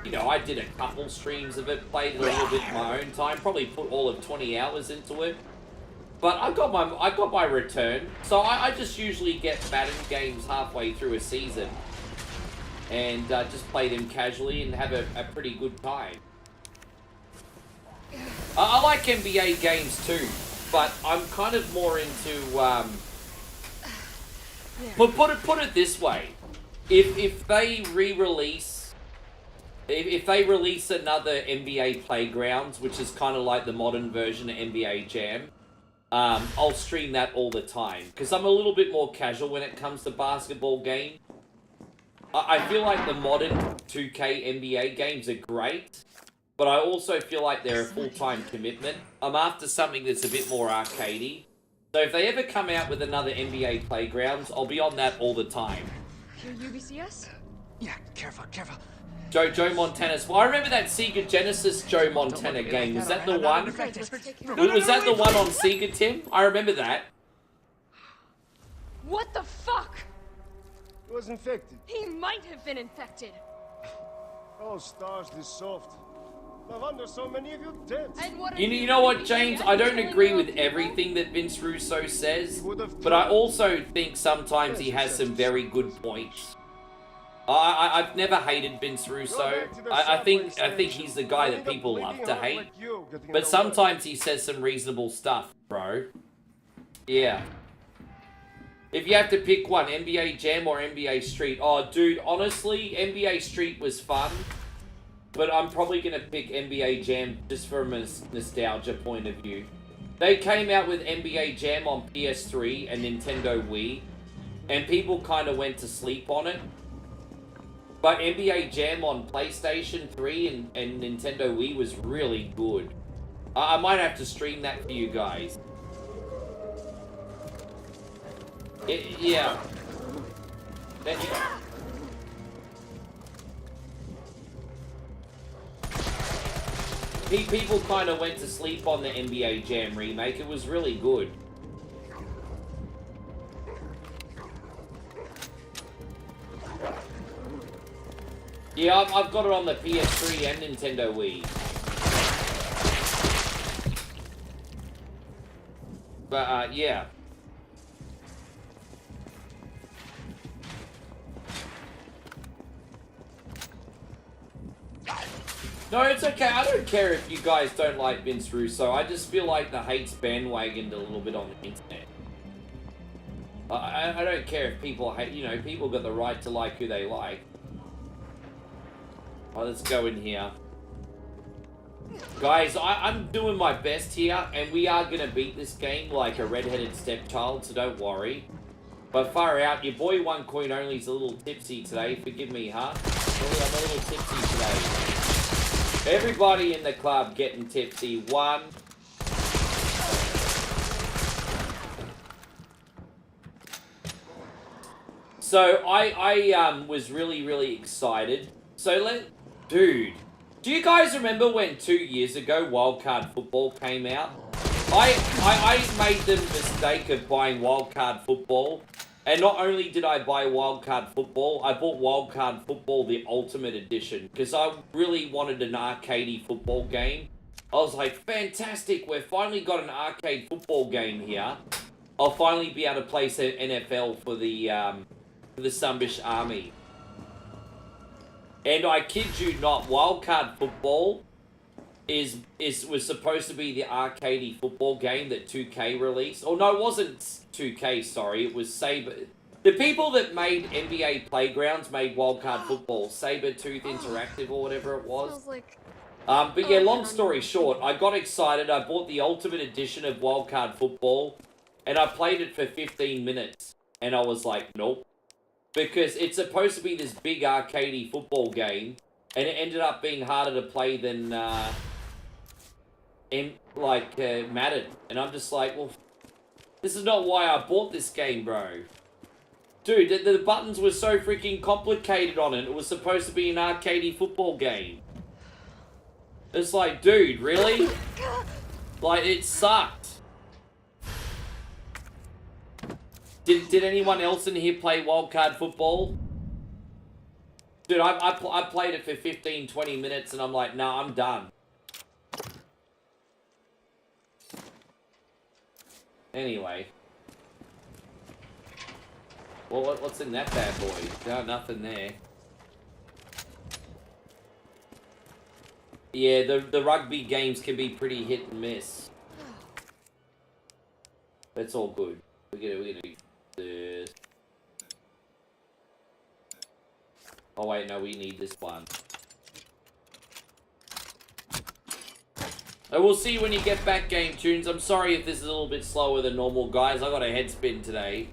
you know, I did a couple streams of it, played it a little bit in my own time, probably put all of 20 hours into it. But I got my return, so I just usually get Madden games halfway through a season. And just play them casually and have a pretty good time. I like NBA games too, but I'm kind of more into, put it this way. If they re-release, if they release another NBA Playgrounds, which is kind of like the modern version of NBA Jam, I'll stream that all the time. Because I'm a little bit more casual when it comes to basketball games. I feel like the modern 2K NBA games are great, but I also feel like they're a full-time commitment. I'm after something that's a bit more arcadey. So if they ever come out with another NBA Playgrounds, I'll be on that all the time. Here, UBCS? Yeah, careful, careful. Joe Montana's. Well, I remember that Sega Genesis Joe Montana game. Was that the one? Was that the one on Sega, Tim? I remember that. What the fuck? He was infected. He might have been infected. Oh, stars, this soft. No wonder so many of you dead. And what You know what, James? I don't agree with everything that Vince Russo says, but I also think sometimes he has some very good points. I've never hated Vince Russo. I think he's the guy that people love to hate, but sometimes he says some reasonable stuff, bro. Yeah. If you have to pick one, NBA Jam or NBA Street. Oh, dude, honestly, NBA Street was fun. But I'm probably going to pick NBA Jam just from a nostalgia point of view. They came out with NBA Jam on PS3 and Nintendo Wii. And people kind of went to sleep on it. But NBA Jam on PlayStation 3 and Nintendo Wii was really good. I might have to stream that for you guys. Yeah. People kind of went to sleep on the NBA Jam remake. It was really good. Yeah, I've got it on the PS3 and Nintendo Wii. But, yeah. No, it's okay. I don't care if you guys don't like Vince Russo. I just feel like the hate's bandwagoned a little bit on the internet. I don't care if people hate, you know, people got the right to like who they like. Oh, let's go in here. Guys, I'm doing my best here, and we are going to beat this game like a redheaded stepchild, so don't worry. But far out, your boy One Coin Only's a little tipsy today. Forgive me, huh? Sorry, I'm a little tipsy today. Everybody in the club getting tipsy. One. So I was really excited. So dude, do you guys remember when 2 years ago Wildcard Football came out? I made the mistake of buying Wildcard Football. And not only did I buy Wildcard Football, I bought Wildcard Football the Ultimate Edition. Because I really wanted an arcadey football game. I was like, fantastic, we've finally got an arcade football game here. I'll finally be able to play some NFL for the Sumbish Army. And I kid you not, Wildcard Football was supposed to be the arcadey football game that 2K released. Oh no, it wasn't 2K, sorry, it was Saber. The people that made NBA Playgrounds made Wildcard Football, Sabertooth Interactive or whatever it was. But yeah, long story short, I got excited, I bought the Ultimate Edition of Wildcard Football, and I played it for 15 minutes, and I was like, nope. Because it's supposed to be this big arcadey football game, and it ended up being harder to play than, Madden. And I'm just like, well, this is not why I bought this game, bro. Dude, the buttons were so freaking complicated on it. It was supposed to be an arcadey football game. It's like, dude, really? Like, it sucked. Did anyone else in here play wildcard football? Dude, I played it for 15, 20 minutes and I'm like, nah, I'm done. Anyway. Well, what's in that bad boy? No, nothing there. Yeah, the rugby games can be pretty hit and miss. That's all good. We're gonna do this. Oh wait, no, we need this one. I will see you when you get back, Game Tunes. I'm sorry if this is a little bit slower than normal, guys. I got a head spin today.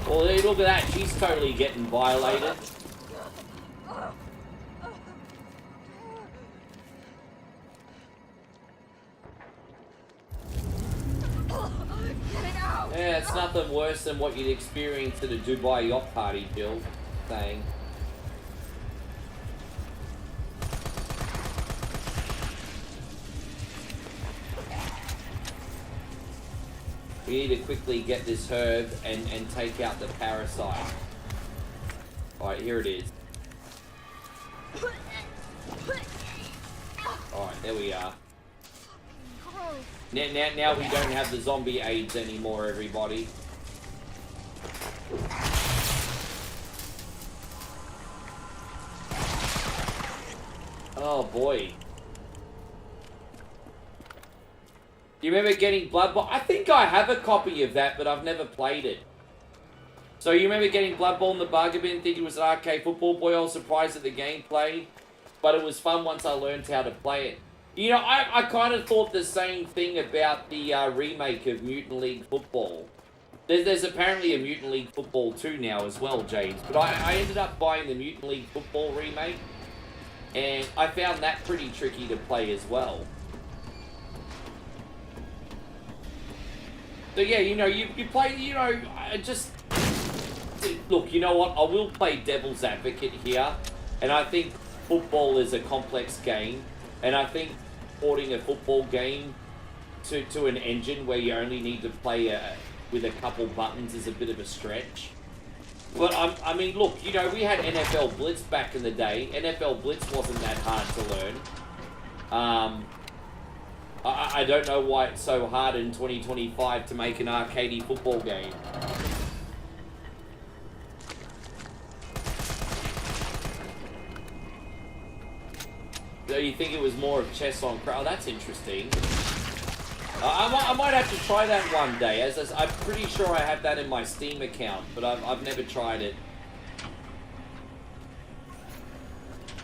Well, look at that. She's totally getting violated. Yeah, it's nothing worse than what you'd experience at a Dubai yacht party, Jill. Saying. We need to quickly get this herb and take out the parasite. Alright, here it is. Alright, there we are. Now we don't have the zombie AIDS anymore, everybody. Oh boy. Do you remember getting Blood Bowl? I think I have a copy of that, but I've never played it. So you remember getting Blood Bowl in the bargain bin, thinking it was an arcade football? Boy, I was surprised at the gameplay, but it was fun once I learned how to play it. You know, I kind of thought the same thing about the remake of Mutant League Football. There's apparently a Mutant League Football 2 now as well, James. But I ended up buying the Mutant League Football remake, and I found that pretty tricky to play as well. So yeah, you know, you play, you know, I just... Look, you know what? I will play devil's advocate here, and I think football is a complex game, and I think porting a football game to an engine where you only need to play with a couple buttons is a bit of a stretch. But I mean, look, you know, we had NFL Blitz back in the day. NFL Blitz wasn't that hard to learn. I don't know why it's so hard in 2025 to make an arcadey football game. So you think it was more of chess on crowd? Oh, that's interesting. I might have to try that one day. As I'm pretty sure I have that in my Steam account, but I've never tried it.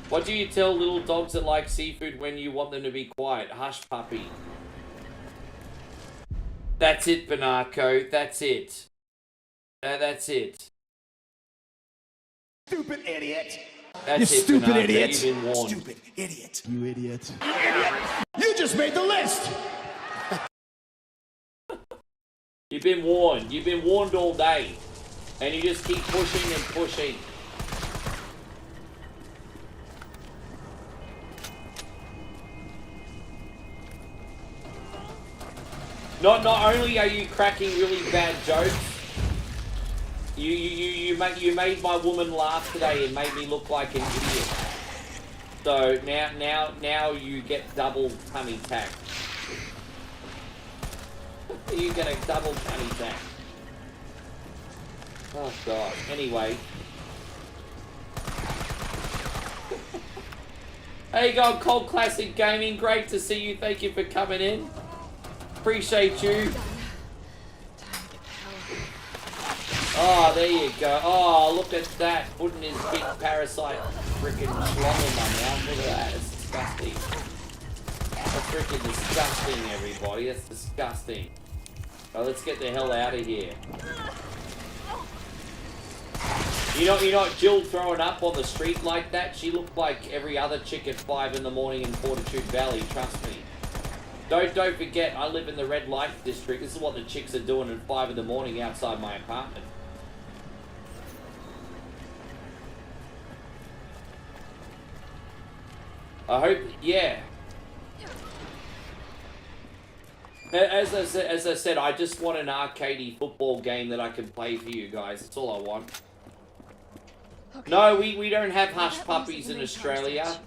What do you tell little dogs that like seafood when you want them to be quiet? Hush, puppy. That's it, Banarco. That's it. That's it. Stupid idiot. That's you it, stupid Banarco. idiot. You've been warned. Stupid idiot. You idiot. You idiot. You just made the list. You've been warned. You've been warned all day. And you just keep pushing and pushing. Not only are you cracking really bad jokes, you made my woman laugh today and made me look like an idiot. So now you get double tummy tack. You get a double tummy tack. Oh god. Anyway. Hey, God, Cold Classic Gaming. Great to see you. Thank you for coming in. Appreciate you. Oh, there you go. Oh, look at that. Putting his big parasite freaking schlong in my mouth. Look at that. It's disgusting. That's freaking disgusting, everybody. That's disgusting. Oh, let's get the hell out of here. You're not Jill throwing up on the street like that? She looked like every other chick at 5 in the morning in Fortitude Valley, trust me. Don't forget, I live in the red light district. This is what the chicks are doing at 5 in the morning outside my apartment. I hope, yeah. As I said, I just want an arcadey football game that I can play for you guys. That's all I want. Okay. No, we don't have hush puppies in Australia.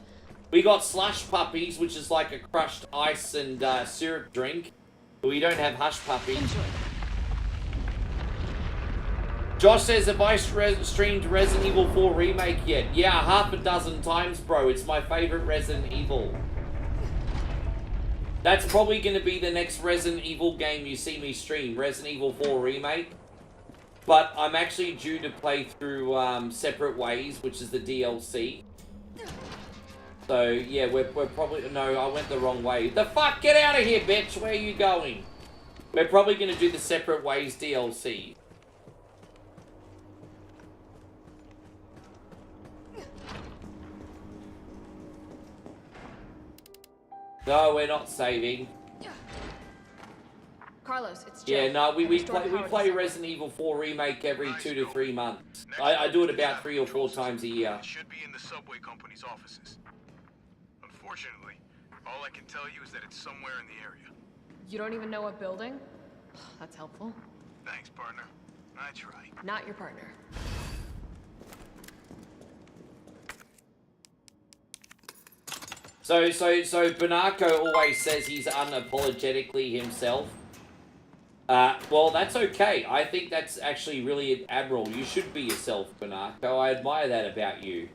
We got slush puppies, which is like a crushed ice and syrup drink. But we don't have hush puppies. Enjoy. Josh says, have I streamed Resident Evil 4 Remake yet? Yeah, half a dozen times, bro. It's my favorite Resident Evil. That's probably going to be the next Resident Evil game you see me stream, Resident Evil 4 Remake. But I'm actually due to play through Separate Ways, which is the DLC. So, yeah, we're probably... No, I went the wrong way. The fuck? Get out of here, bitch! Where are you going? We're probably going to do the Separate Ways DLC. No, we're not saving. Carlos, it's Jill. Yeah, no, we play Resident Evil 4 Remake every 2 to 3 months. I do it about 3 or 4 times a year. It should be in the subway company's offices. Unfortunately, all I can tell you is that it's somewhere in the area. You don't even know what building? That's helpful. Thanks, partner. I try. Not your partner. So Banako always says he's unapologetically himself. Well, that's okay. I think that's actually really admirable. You should be yourself, Banako. I admire that about you.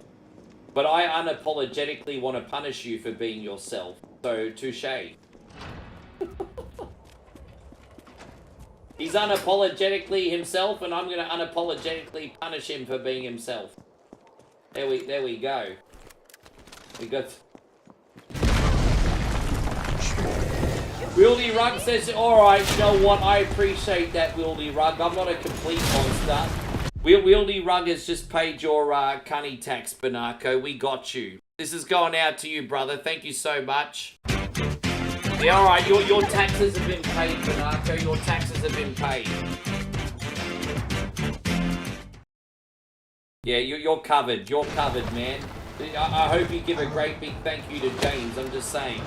But I unapologetically want to punish you for being yourself. So, touche. He's unapologetically himself, and I'm going to unapologetically punish him for being himself. There we go. We got... Wildy Rug says, alright, you know what, I appreciate that, Wildy Rug. I'm not a complete monster. Wildy Rug has just paid your cunny tax, Banako. We got you. This is going out to you, brother. Thank you so much. Yeah, alright, your taxes have been paid, Banako. Your taxes have been paid. Yeah, you're covered. You're covered, man. I hope you give a great big thank you to James. I'm just saying.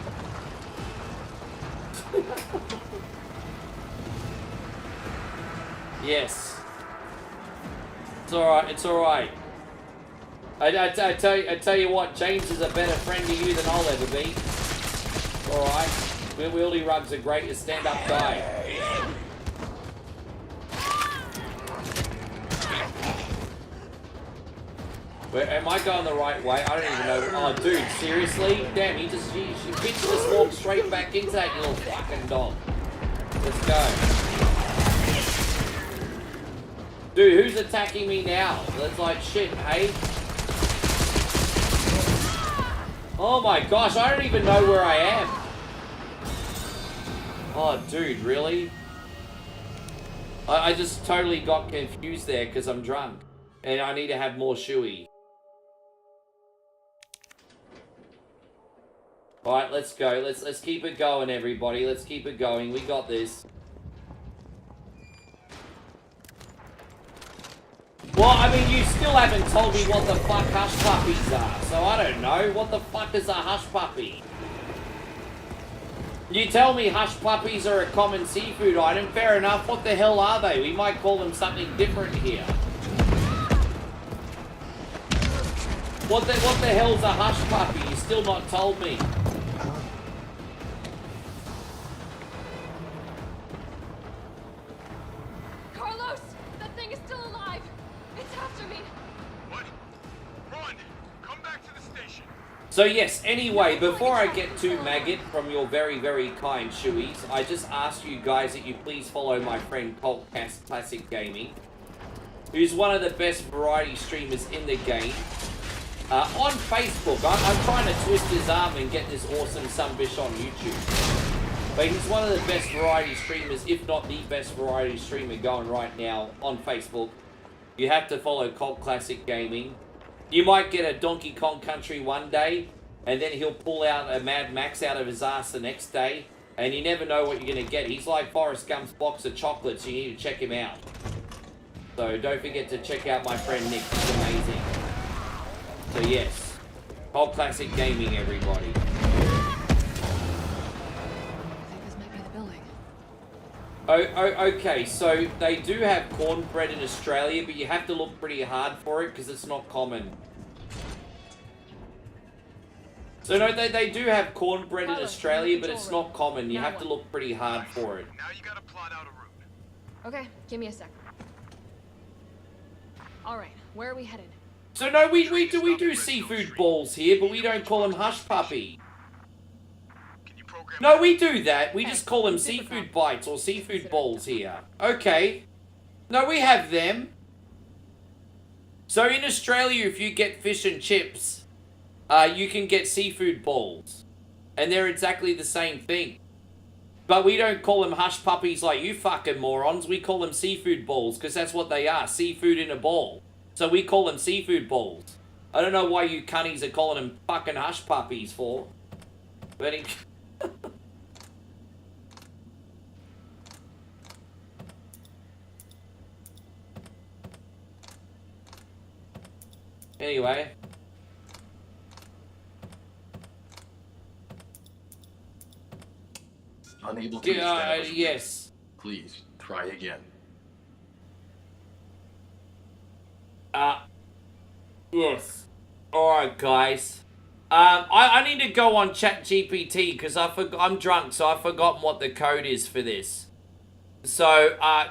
Yes. It's alright, it's alright. I tell you what, James is a better friend to you than I'll ever be. Alright. Wildy Rug's a great stand-up guy. Where, am I going the right way? I don't even know. Oh, dude, she bitch just walked straight back into that little fucking dog. Let's go. Dude, who's attacking me now? That's like shit, hey? Oh my gosh, I don't even know where I am. Oh, dude, really? I just totally got confused there because I'm drunk. And I need to have more shoey. Alright, let's go. Let's keep it going, everybody. Let's keep it going. We got this. Well, I mean, you still haven't told me what the fuck hush puppies are. So I don't know. What the fuck is a hush puppy? You tell me hush puppies are a common seafood item. Fair enough. What the hell are they? We might call them something different here. What the hell's a hush puppy? You still not told me. Carlos! That thing is still alive! It's after me! What? Run! Come back to the station! So yes, anyway, before I get to Maggot from your very, very kind shoeys, I just ask you guys that you please follow my friend Coltcast Classic Gaming, who's one of the best variety streamers in the game. On Facebook, I'm trying to twist his arm and get this awesome sunbish on YouTube. But he's one of the best variety streamers, if not the best variety streamer going right now on Facebook. You have to follow Cult Classic Gaming. You might get a Donkey Kong Country one day, and then he'll pull out a Mad Max out of his ass the next day, and you never know what you're going to get. He's like Forrest Gump's box of chocolates. You need to check him out. So don't forget to check out my friend Nick. He's amazing. So yes, Cult Classic Gaming, everybody. Okay, so they do have cornbread in Australia, but you have to look pretty hard for it because it's not common. So no, they do have cornbread in Australia, but it's not common. You have to look pretty hard for it. Now you gotta plot out a route. Okay, give me a sec. All right, where are we headed? So no, we do seafood balls here, but we don't call them hush puppy. No, we do that. We just call them seafood bites or seafood balls here. Okay. No, we have them. So in Australia, if you get fish and chips, you can get seafood balls. And they're exactly the same thing. But we don't call them hush puppies like you fucking morons. We call them seafood balls because that's what they are. Seafood in a ball. So we call them seafood balls. I don't know why you cunnies are calling them fucking hush puppies for. But anyway. Unable to establish. Yes. Please, try again. Yes. Alright, guys. I need to go on ChatGPT because I'm drunk, so I've forgotten what the code is for this. So, I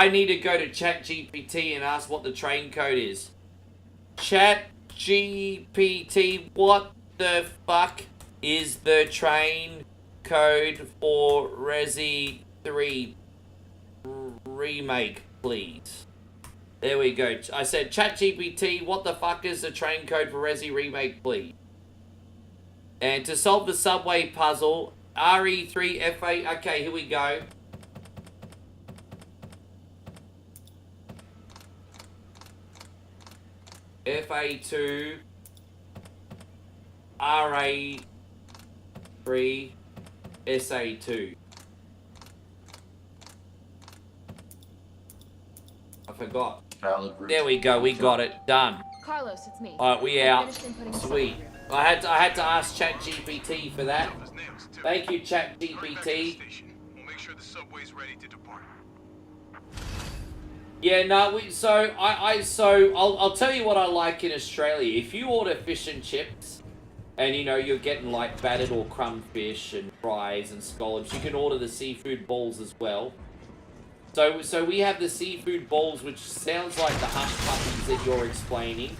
need to go to ChatGPT and ask what the train code is. ChatGPT, what the fuck is the train code for Resi 3 Remake, please? There we go. I said, ChatGPT, what the fuck is the train code for Resi Remake, please? And to solve the subway puzzle, RE3FA... Okay, here we go. FA2... RA3... SA2. I forgot. There we go, we got it. Done. Carlos, it's me. Alright, we out. Sweet. I had to ask ChatGPT for that. Thank you, ChatGPT. We'll make sure the subway's ready to depart. Yeah, no, I'll tell you what I like in Australia. If you order fish and chips, and you know, you're getting like battered or crumb fish and fries and scallops, you can order the seafood balls as well. So we have the seafood balls, which sounds like the hush puppies that you're explaining.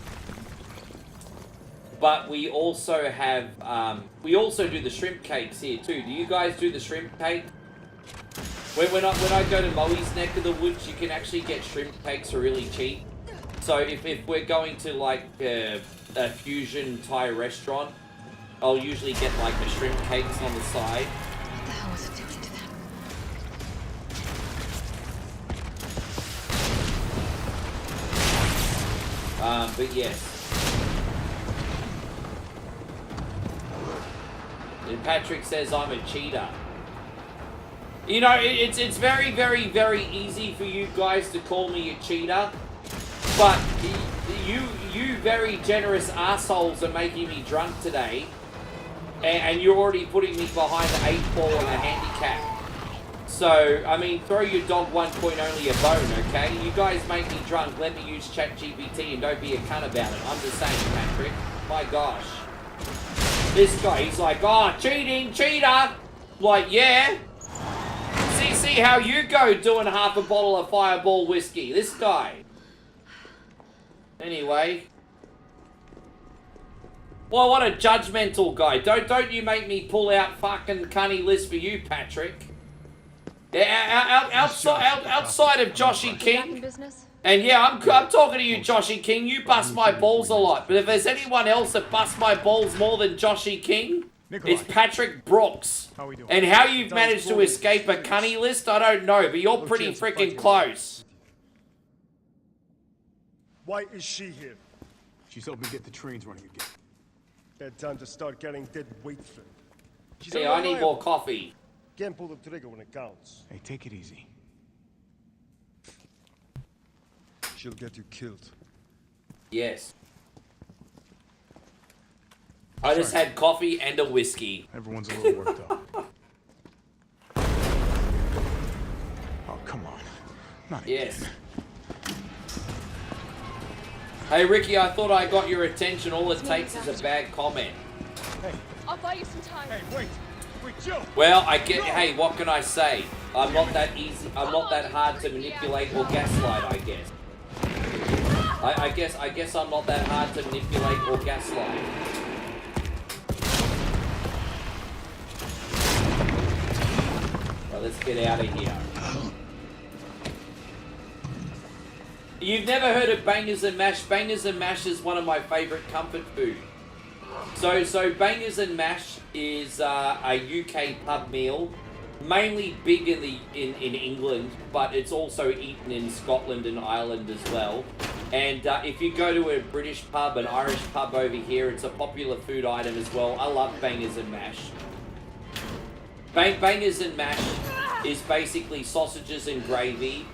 But we also have, we also do the shrimp cakes here too. Do you guys do the shrimp cake? When I go to Moe's neck of the woods, you can actually get shrimp cakes for really cheap. So if we're going to like a fusion Thai restaurant, I'll usually get like the shrimp cakes on the side. What the hell was it doing to them? But yes. And Patrick says I'm a cheater. You know, it's very, very, very easy for you guys to call me a cheater. But you very generous assholes are making me drunk today. And you're already putting me behind the 8 ball and the handicap. So, I mean, throw your dog one point only a bone, okay? You guys make me drunk, let me use ChatGPT and don't be a cunt about it. I'm just saying, Patrick. My gosh. This guy, he's like, oh, cheating, cheater! Like, yeah. See how you go doing half a bottle of Fireball whiskey. This guy. Anyway. Well, what a judgmental guy. Don't you make me pull out fucking cunny list for you, Patrick. Yeah, outside of Joshy King. And yeah, I'm talking to you, Joshy King. You bust my balls a lot. But if there's anyone else that busts my balls more than Joshy King, it's Patrick Brooks. And how you've managed to escape a cunny list, I don't know. But you're pretty freaking close. Why is she here? She's helping get the trains running again. Bad time to start getting dead weight for it. She's Hey, I need more coffee. Can't pull the trigger when it counts. Hey, take it easy. She'll get you killed. Yes. I just had coffee and a whiskey. Everyone's a little worked up. Oh, come on. Not again. Yes. Hey, Ricky, I thought I got your attention. All it takes is a bad comment. Hey. I'll buy you some time. Hey, wait. Wait, Joe. Well, I get. Hey, what can I say? I'm not that easy. I'm not that hard to manipulate or gaslight. I guess. I guess I'm not that hard to manipulate or gaslight. Well, let's get out of here. You've never heard of Bangers and Mash? Bangers and Mash is one of my favorite comfort food. So Bangers and Mash is a UK pub meal, mainly big in England, but it's also eaten in Scotland and Ireland as well. And if you go to a British pub, an Irish pub over here, it's a popular food item as well. I love Bangers and Mash. Bangers and Mash is basically sausages and gravy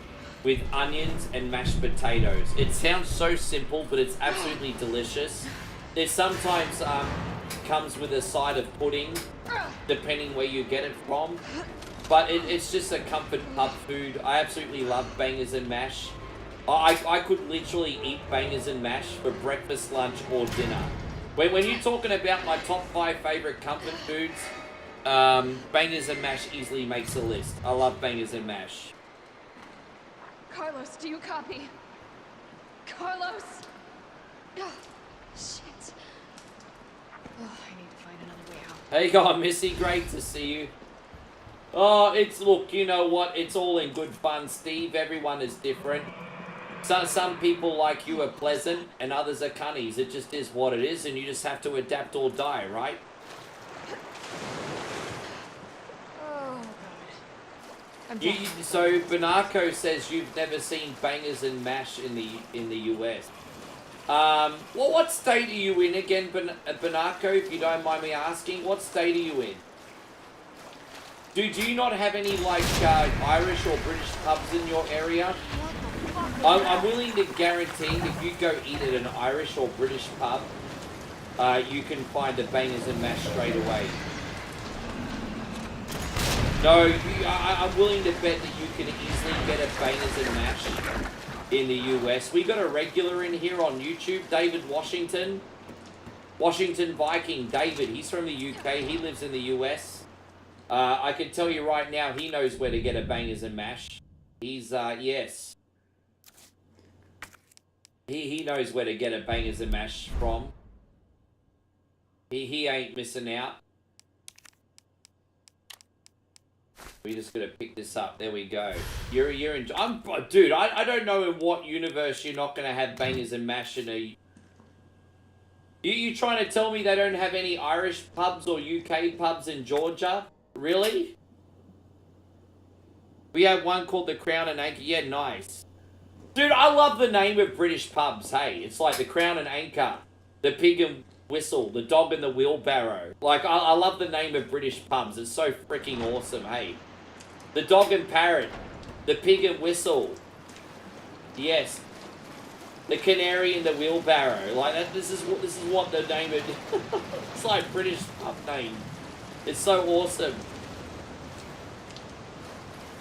with onions and mashed potatoes. It sounds so simple, but it's absolutely delicious. It sometimes comes with a side of pudding, depending where you get it from. But it's just a comfort pub food. I absolutely love Bangers and Mash. I could literally eat Bangers and Mash for breakfast, lunch, or dinner. When you're talking about my top 5 favorite comfort foods, Bangers and Mash easily makes a list. I love Bangers and Mash. Carlos, do you copy? Carlos! Oh, shit. Oh, I need to find another way out. Hey, God, Missy, great to see you. Oh, look, you know what? It's all in good fun, Steve. Everyone is different. Some people like you are pleasant, and others are cunnies. It just is what it is, and you just have to adapt or die, right? So Banarco says you've never seen Bangers and Mash in the US. Well, what state are you in again, Banarco? If you don't mind me asking, what state are you in? Do you not have any like Irish or British pubs in your area? I'm willing to guarantee if you go eat at an Irish or British pub, you can find a Bangers and Mash straight away. No, I'm willing to bet that you can easily get a Bangers and Mash in the US. We got a regular in here on YouTube, David Washington. Washington Viking, David. He's from the UK. He lives in the US. I can tell you right now, he knows where to get a Bangers and Mash. He's, yes. He knows where to get a Bangers and Mash from. He ain't missing out. We just gotta pick this up. There we go. You're in. Dude. I don't know in what universe you're not gonna have Bangers and Mash in a. You trying to tell me they don't have any Irish pubs or UK pubs in Georgia? Really? We have one called the Crown and Anchor. Yeah, nice. Dude, I love the name of British pubs. Hey, it's like the Crown and Anchor, the Pig and Whistle, the Dog and the Wheelbarrow. Like I love the name of British pubs. It's so freaking awesome. Hey. The Dog and Parrot, the Pig and Whistle, yes, the Canary and the Wheelbarrow. Like that. This is what the name of. It's like British pub name. It's so awesome.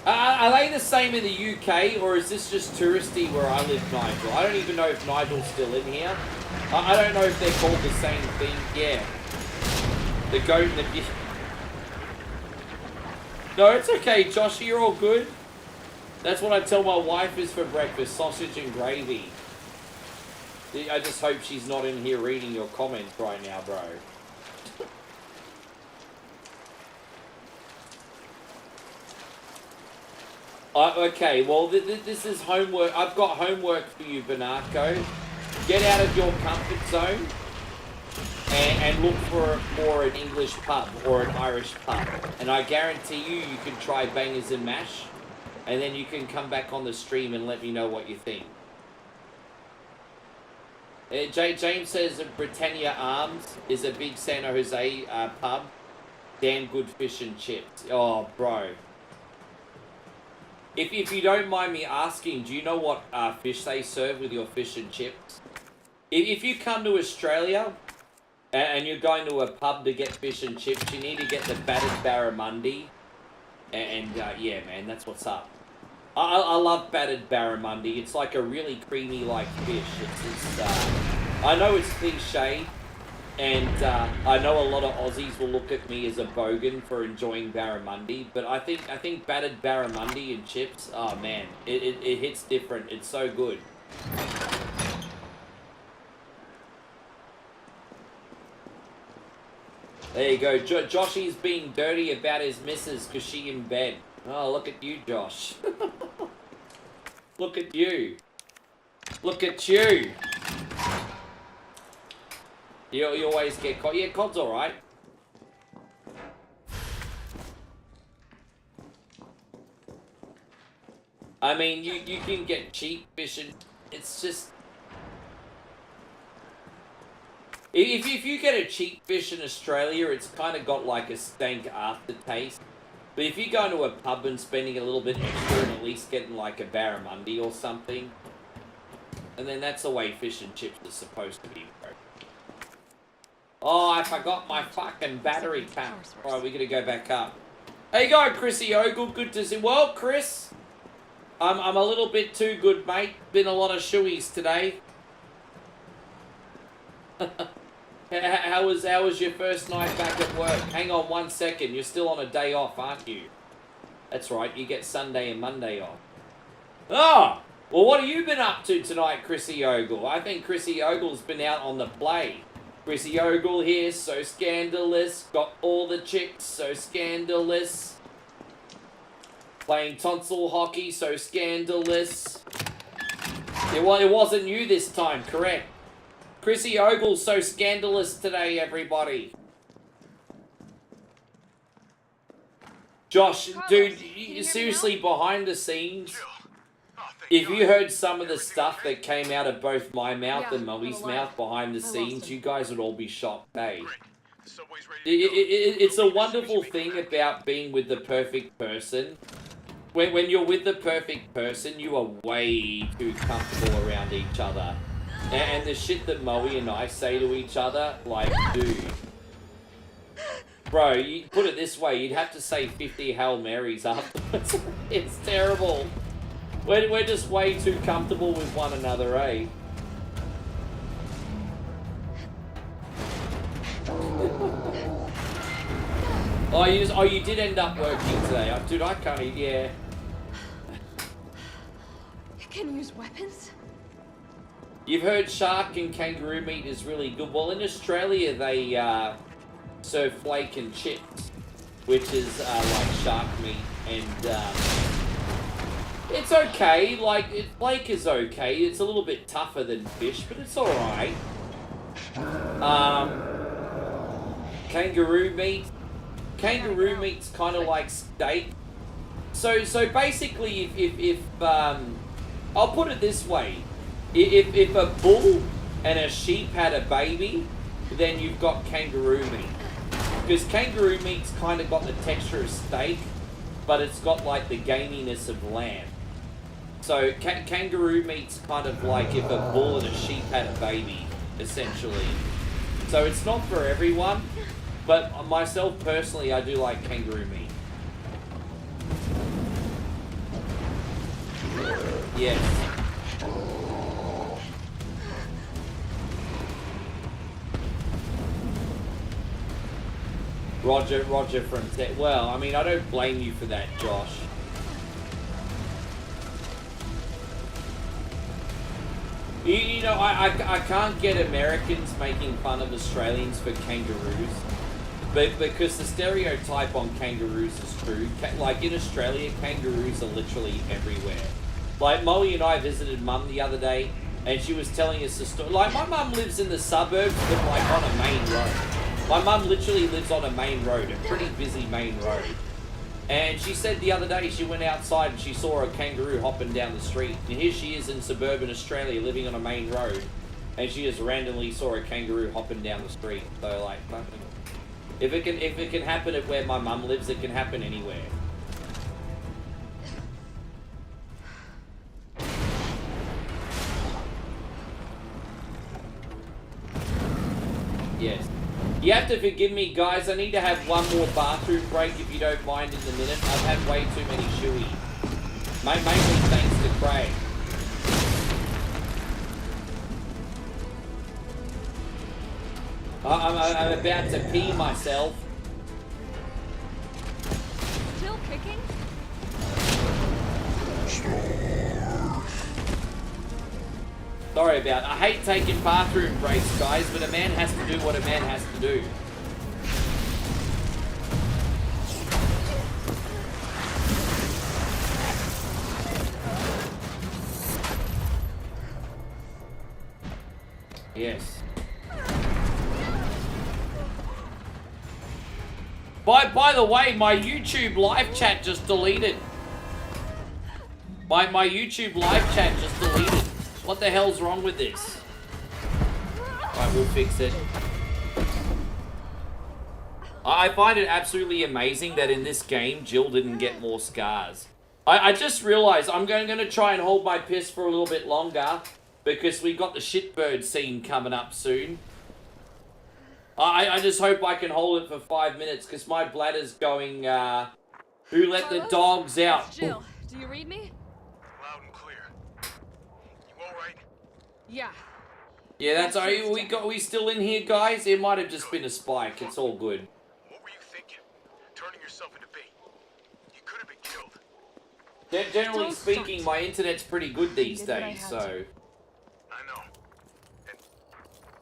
Are they the same in the UK, or is this just touristy where I live, Nigel? I don't even know if Nigel's still in here. I don't know if they're called the same thing. Yeah, the goat and the. No, it's okay, Josh, you're all good. That's what I tell my wife is for breakfast, sausage and gravy. I just hope she's not in here reading your comments right now, bro. Okay, well, this is homework. I've got homework for you, Banarco. Get out of your comfort zone. And look for an English pub or an Irish pub. And I guarantee you can try Bangers and Mash. And then you can come back on the stream and let me know what you think. James says that Britannia Arms is a big San Jose pub. Damn good fish and chips. Oh, bro. If you don't mind me asking, do you know what fish they serve with your fish and chips? If you come to Australia and you're going to a pub to get fish and chips, you need to get the battered barramundi. And yeah, man, that's what's up. I love battered barramundi. It's like a really creamy like fish. I know it's cliche, and I know a lot of Aussies will look at me as a bogan for enjoying barramundi, but I think battered barramundi and chips, oh man, it hits different. It's so good. There you go. Joshy's being dirty about his missus because she in bed. Oh, look at you, Josh. Look at you. Look at you. You always get cod. Yeah, cod's alright. I mean, you can get cheap fish and it's just... If you get a cheap fish in Australia, it's kind of got like a stank aftertaste. But if you go into a pub and spending a little bit extra and at least getting like a barramundi or something, and then that's the way fish and chips are supposed to be, bro. Oh, I forgot my fucking battery pack. Right, we gotta go back up. Hey, go, Chrissy Ogle. Good to see. Well, Chris, I'm a little bit too good, mate. Been a lot of shoeies today. How was your first night back at work? Hang on 1 second. You're still on a day off, aren't you? That's right. You get Sunday and Monday off. Oh! Well, what have you been up to tonight, Chrissy Ogle? I think Chrissy Ogle's been out on the play. Chrissy Ogle here, so scandalous. Got all the chicks, so scandalous. Playing tonsil hockey, so scandalous. It wasn't you this time, correct? Chrissy Ogle's so scandalous today, everybody. Josh, dude, seriously, behind the scenes, if you heard some of the stuff that came out of both my mouth and Moe's mouth behind the scenes, you guys would all be shocked, eh? It's a wonderful thing about being with the perfect person. When you're with the perfect person, you are way too comfortable around each other. And the shit that Moe and I say to each other, like, dude. Bro, you put it this way, you'd have to say 50 Hail Marys afterwards. It's terrible. We're just way too comfortable with one another, eh? Oh, you did end up working today. Dude, I can't eat, yeah. You can use weapons? You've heard shark and kangaroo meat is really good. Well, in Australia, they serve flake and chips, which is like shark meat, and it's okay. Like, flake is okay. It's a little bit tougher than fish, but it's alright. Kangaroo meat. Kangaroo meat's kind of like steak. So basically, if I'll put it this way. If a bull and a sheep had a baby, then you've got kangaroo meat. Because kangaroo meat's kind of got the texture of steak, but it's got like the gaminess of lamb. So kangaroo meat's kind of like if a bull and a sheep had a baby, essentially. So it's not for everyone, but myself personally, I do like kangaroo meat. Yes. Roger from Tech. Well, I mean, I don't blame you for that, Josh. You know, I can't get Americans making fun of Australians for kangaroos, but because the stereotype on kangaroos is true. Like in Australia, kangaroos are literally everywhere. Like Moe and I visited Mum the other day, and she was telling us the story. Like my mum lives in the suburbs, but like on a main road. My mum literally lives on a main road, a pretty busy main road. And she said the other day she went outside and she saw a kangaroo hopping down the street. And here she is in suburban Australia living on a main road. and she just randomly saw a kangaroo hopping down the street. So like, if it can happen at where my mum lives, it can happen anywhere. Yes. You have to forgive me, guys. I need to have one more bathroom break if you don't mind in a minute. I've had way too many shui. Mainly thanks to Craig. I'm about to pee myself. Still kicking? Sorry about it. I hate taking bathroom breaks, guys, but a man has to do what a man has to do. Yes. By the way, my YouTube live chat just deleted. My YouTube live chat just deleted. What the hell's wrong with this? Alright, we'll fix it. I find it absolutely amazing that in this game, Jill didn't get more scars. I just realized I'm going to try and hold my piss for a little bit longer because we got the shitbird scene coming up soon. I just hope I can hold it for 5 minutes because my bladder's going, who let the dogs out? It's Jill, do you read me? Loud and clear. You all right? Yeah. Yeah, that's all right. We still in here, guys? It might have just been a spike. It's all good. What were you thinking? Turning yourself into bait. You could have been killed. Generally speaking, my internet's pretty good these days, so... I know. And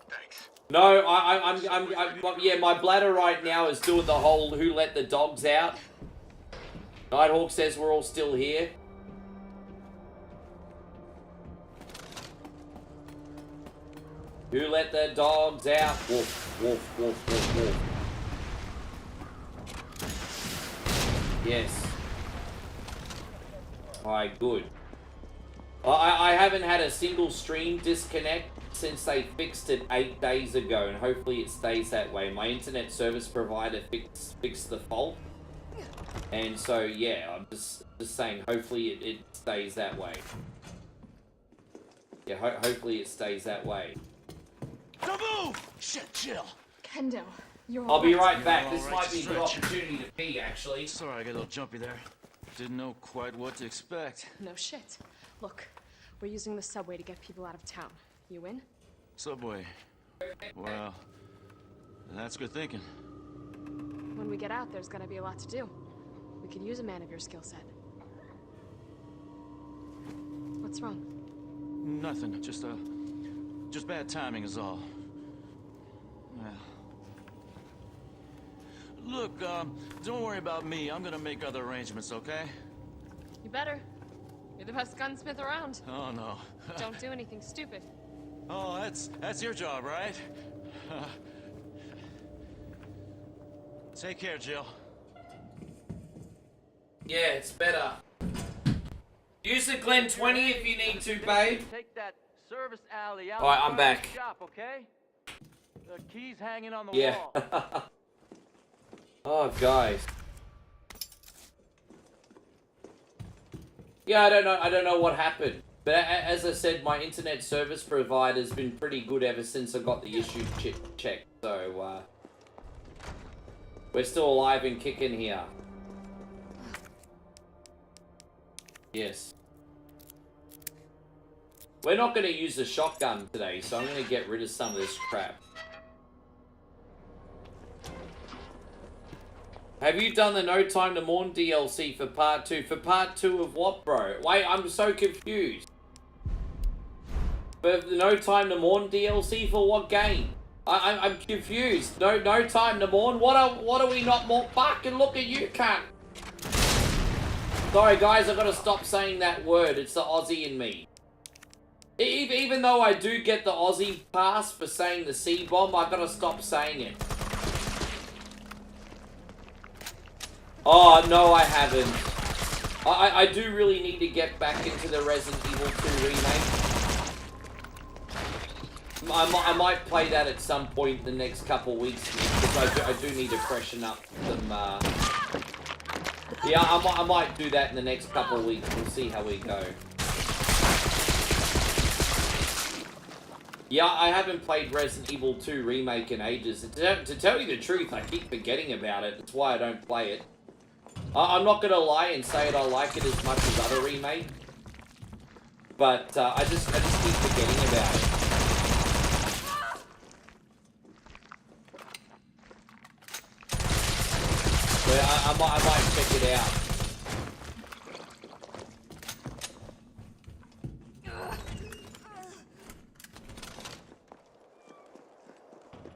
thanks. No, yeah, my bladder right now is doing the whole who let the dogs out. Nighthawk says we're all still here. Who let the dogs out? Wolf, wolf, wolf, wolf, wolf. Yes. Alright, good. I haven't had a single stream disconnect since they fixed it 8 days ago, and hopefully it stays that way. My internet service provider fixed the fault. And so, yeah, I'm just saying, hopefully it stays that way. Yeah, hopefully it stays that way. Don't move! Shit, chill. Kendo, you're I'll be right You're back. all This right might to be a good stretch. opportunity to pee, actually. Sorry, I got a little jumpy there. Didn't know quite what to expect. No shit. Look, we're using the subway to get people out of town. You in? Subway. Well, that's good thinking. When we get out, there's gonna be a lot to do. We could use a man of your skill set. What's wrong? Nothing. Just bad timing is all. Well. Look, don't worry about me. I'm gonna make other arrangements, okay? You better. You're the best gunsmith around. Oh, no. Don't do anything stupid. Oh, that's your job, right? Take care, Jill. Yeah, it's better. Use the Glen 20 if you need to, babe. Take that service alley out. Alright, I'm back. Shop, okay? The keys hanging on the Yeah. wall. Oh, guys. Yeah, I don't know what happened. But as I said, my internet service provider's been pretty good ever since I got the issue checked. So, we're still alive and kicking here. Yes. We're not going to use the shotgun today, so I'm going to get rid of some of this crap. Have you done the No Time to Mourn DLC for part 2? For part 2 of what, bro? Wait, I'm so confused. For the No Time to Mourn DLC for what game? I'm confused. No Time to Mourn? What are we not more? Fucking look at you, cunt. Sorry, guys, I've got to stop saying that word. It's the Aussie in me. Even though I do get the Aussie pass for saying the C-bomb, I've got to stop saying it. Oh, no, I haven't. I do really need to get back into the Resident Evil 2 remake. I might play that at some point in the next couple weeks because I do need to freshen up some. Yeah, I might do that in the next couple of weeks. We'll see how we go. Yeah, I haven't played Resident Evil 2 Remake in ages. To tell you the truth, I keep forgetting about it. That's why I don't play it. I'm not gonna lie and say that I like it as much as other remakes, but I just keep forgetting about it. So I might check it out.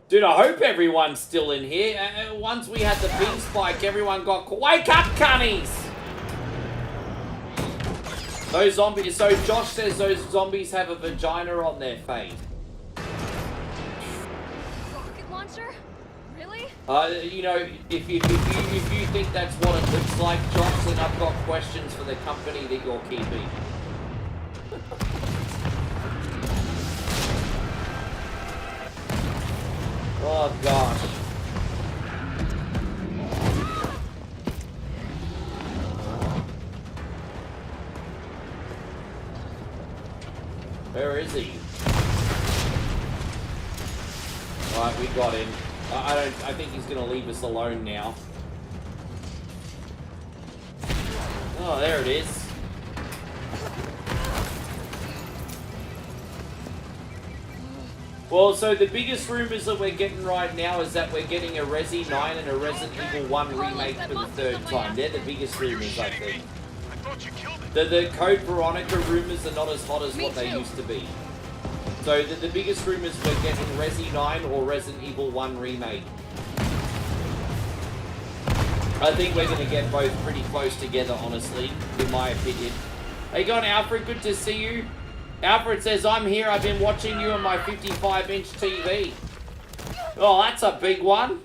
Dude, I hope everyone's still in here. Once we had the ping spike, everyone got... Wake up, cunnies! Those zombies... So Josh says those zombies have a vagina on their face. Rocket launcher? Really? You know, if you think that's what it looks like, Josh, then I've got questions for the company that you're keeping. Oh gosh. Where is he? Right, we got him. I think he's gonna leave us alone now. Oh, there it is. Well, so the biggest rumors that we're getting right now is that we're getting a Resi 9 and a Resident Evil 1 remake for the third time. They're the biggest rumors, I think. The Code Veronica rumors are not as hot as what they used to be. So the biggest rumors we're getting Resi 9 or Resident Evil 1 remake. I think we're going to get both pretty close together, honestly, in my opinion. Hey, going Alfred, good to see you. Alfred says, I'm here, I've been watching you on my 55-inch TV. Oh, that's a big one.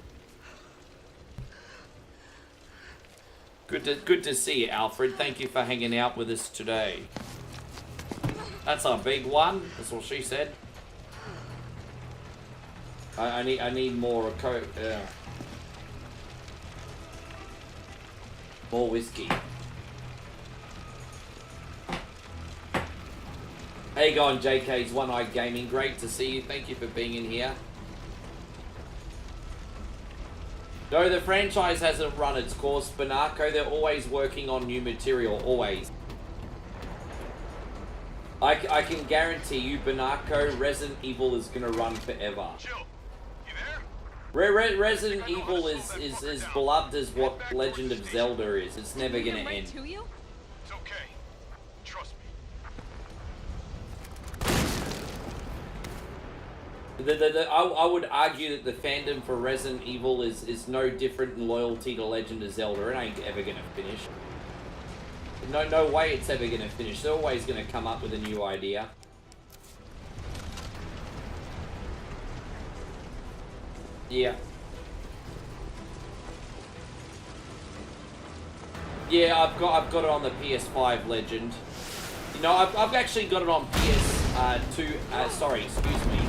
Good to see you, Alfred. Thank you for hanging out with us today. That's a big one. That's what she said. I need more coke. More whiskey. How you going, JK's One Eye Gaming? Great to see you. Thank you for being in here. No, the franchise hasn't run its course, Banarco. They're always working on new material, always. I can guarantee you, Banarco, Resident Evil is going to run forever. Resident Evil is as beloved as what Legend of Zelda is. It's never going to end. To you? It's okay. Trust me. I would argue that the fandom for Resident Evil is no different in loyalty to Legend of Zelda. It ain't ever going to finish. No way it's ever going to finish. They're always going to come up with a new idea. Yeah. Yeah, I've got it on the PS5 Legend. You know, I've actually got it on PS2. Sorry, excuse me.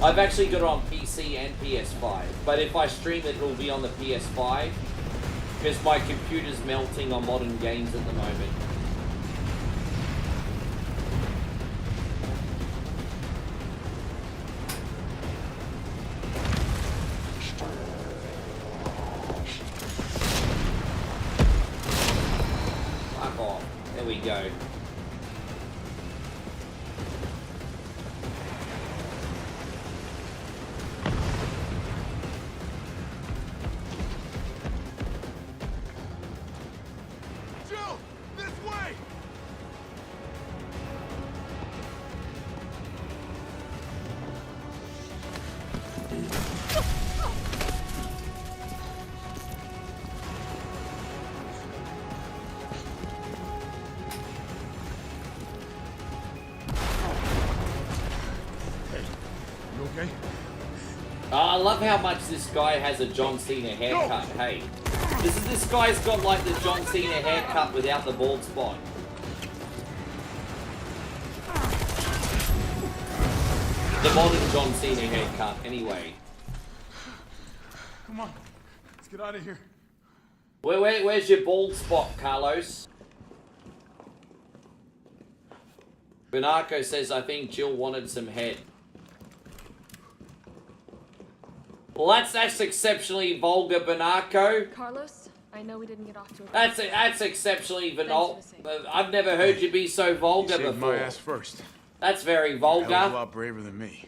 I've actually got it on PC and PS5. But if I stream it, it'll be on the PS5 because my computer's melting on modern games at the moment. Fuck off. There we go. I love how much this guy has a John Cena haircut. Hey, this guy's got like the John Cena haircut without the bald spot. the modern John Cena haircut, anyway. Come on, let's get out of here. Where's your bald spot, Carlos? Bernarco says, I think Jill wanted some head. Well, that's exceptionally vulgar, Bernarco. Carlos, I know we didn't get off to a That's exceptionally vulgar. I've never heard you be so vulgar you before. my ass first. That's very You're vulgar. a hell of a lot braver than me.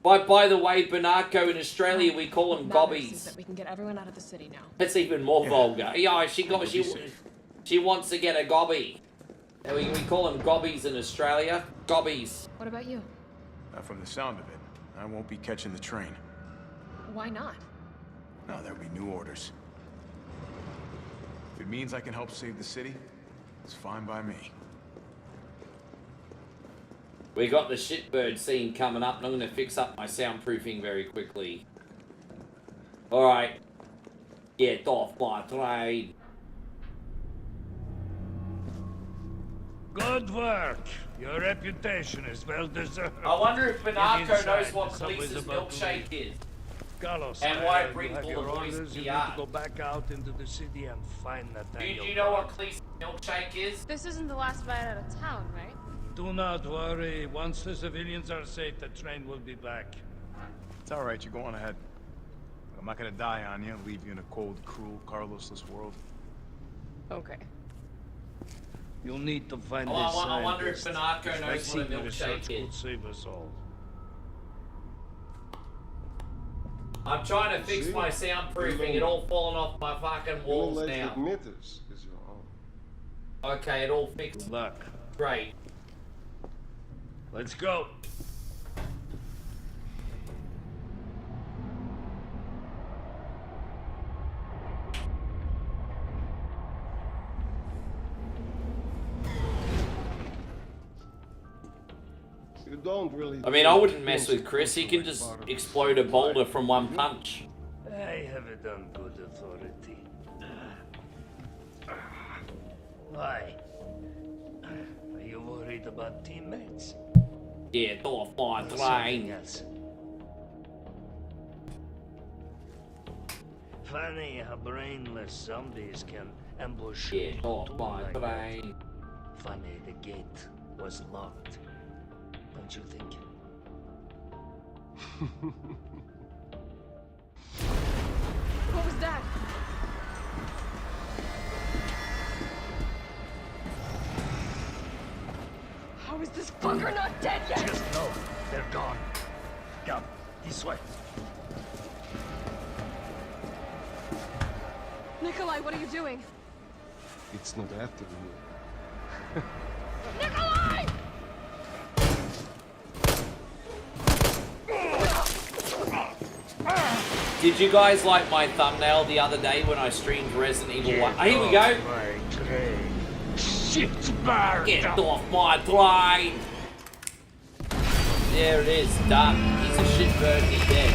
By the way, Bernarco in Australia we call them gobbies. That we can get everyone out of the city now. That's even more vulgar. Yeah, she wants to get a gobby. We call them gobbies in Australia. Gobbies. What about you? From the sound of it, I won't be catching the train. Why not? No, there'll be new orders. If it means I can help save the city, it's fine by me. We got the shitbird scene coming up, and I'm going to fix up my soundproofing very quickly. Alright. Get off my train. Good work. Your reputation is well deserved. I wonder if Get Bernarco inside. knows what The subway's Khaleesi's about to milkshake leave. is. Carlos, And why it you brings have all your the boys orders. to You the need yard. to go back out into the city and find Nathaniel. Do you know what Khaleesi's milkshake is? This isn't the last ride out of town, right? Do not worry. Once the civilians are safe, the train will be back. It's all right, you go on ahead. I'm not gonna die on you, leave you in a cold, cruel, Carlosless world. Okay. You'll need to find Oh, this I wonder if scientist. Bernarco knows what a Vaccine research milkshake will is. save us all. I'm trying to fix my soundproofing. It all falling off my fucking walls now. Meters is your own. Okay, it all fixed. Good luck. Great. Let's go. You don't really. I mean, I wouldn't mess with Chris. He can just explode a boulder from one punch. I have it on good authority. Why? Are you worried about teammates? Get off my Or something train. else? Funny how brainless zombies can ambush Get people off too my like that. train. Funny the gate was locked. Don't you think? What was that? How is this fucker not dead yet? Just know they're gone. Come, this way. Nikolai, what are you doing? It's not after you. Nikolai! Did you guys like my thumbnail the other day when I streamed Resident Evil 1? Oh, here we go. Get off my train. There it is, done. He's a shitbird, he's dead.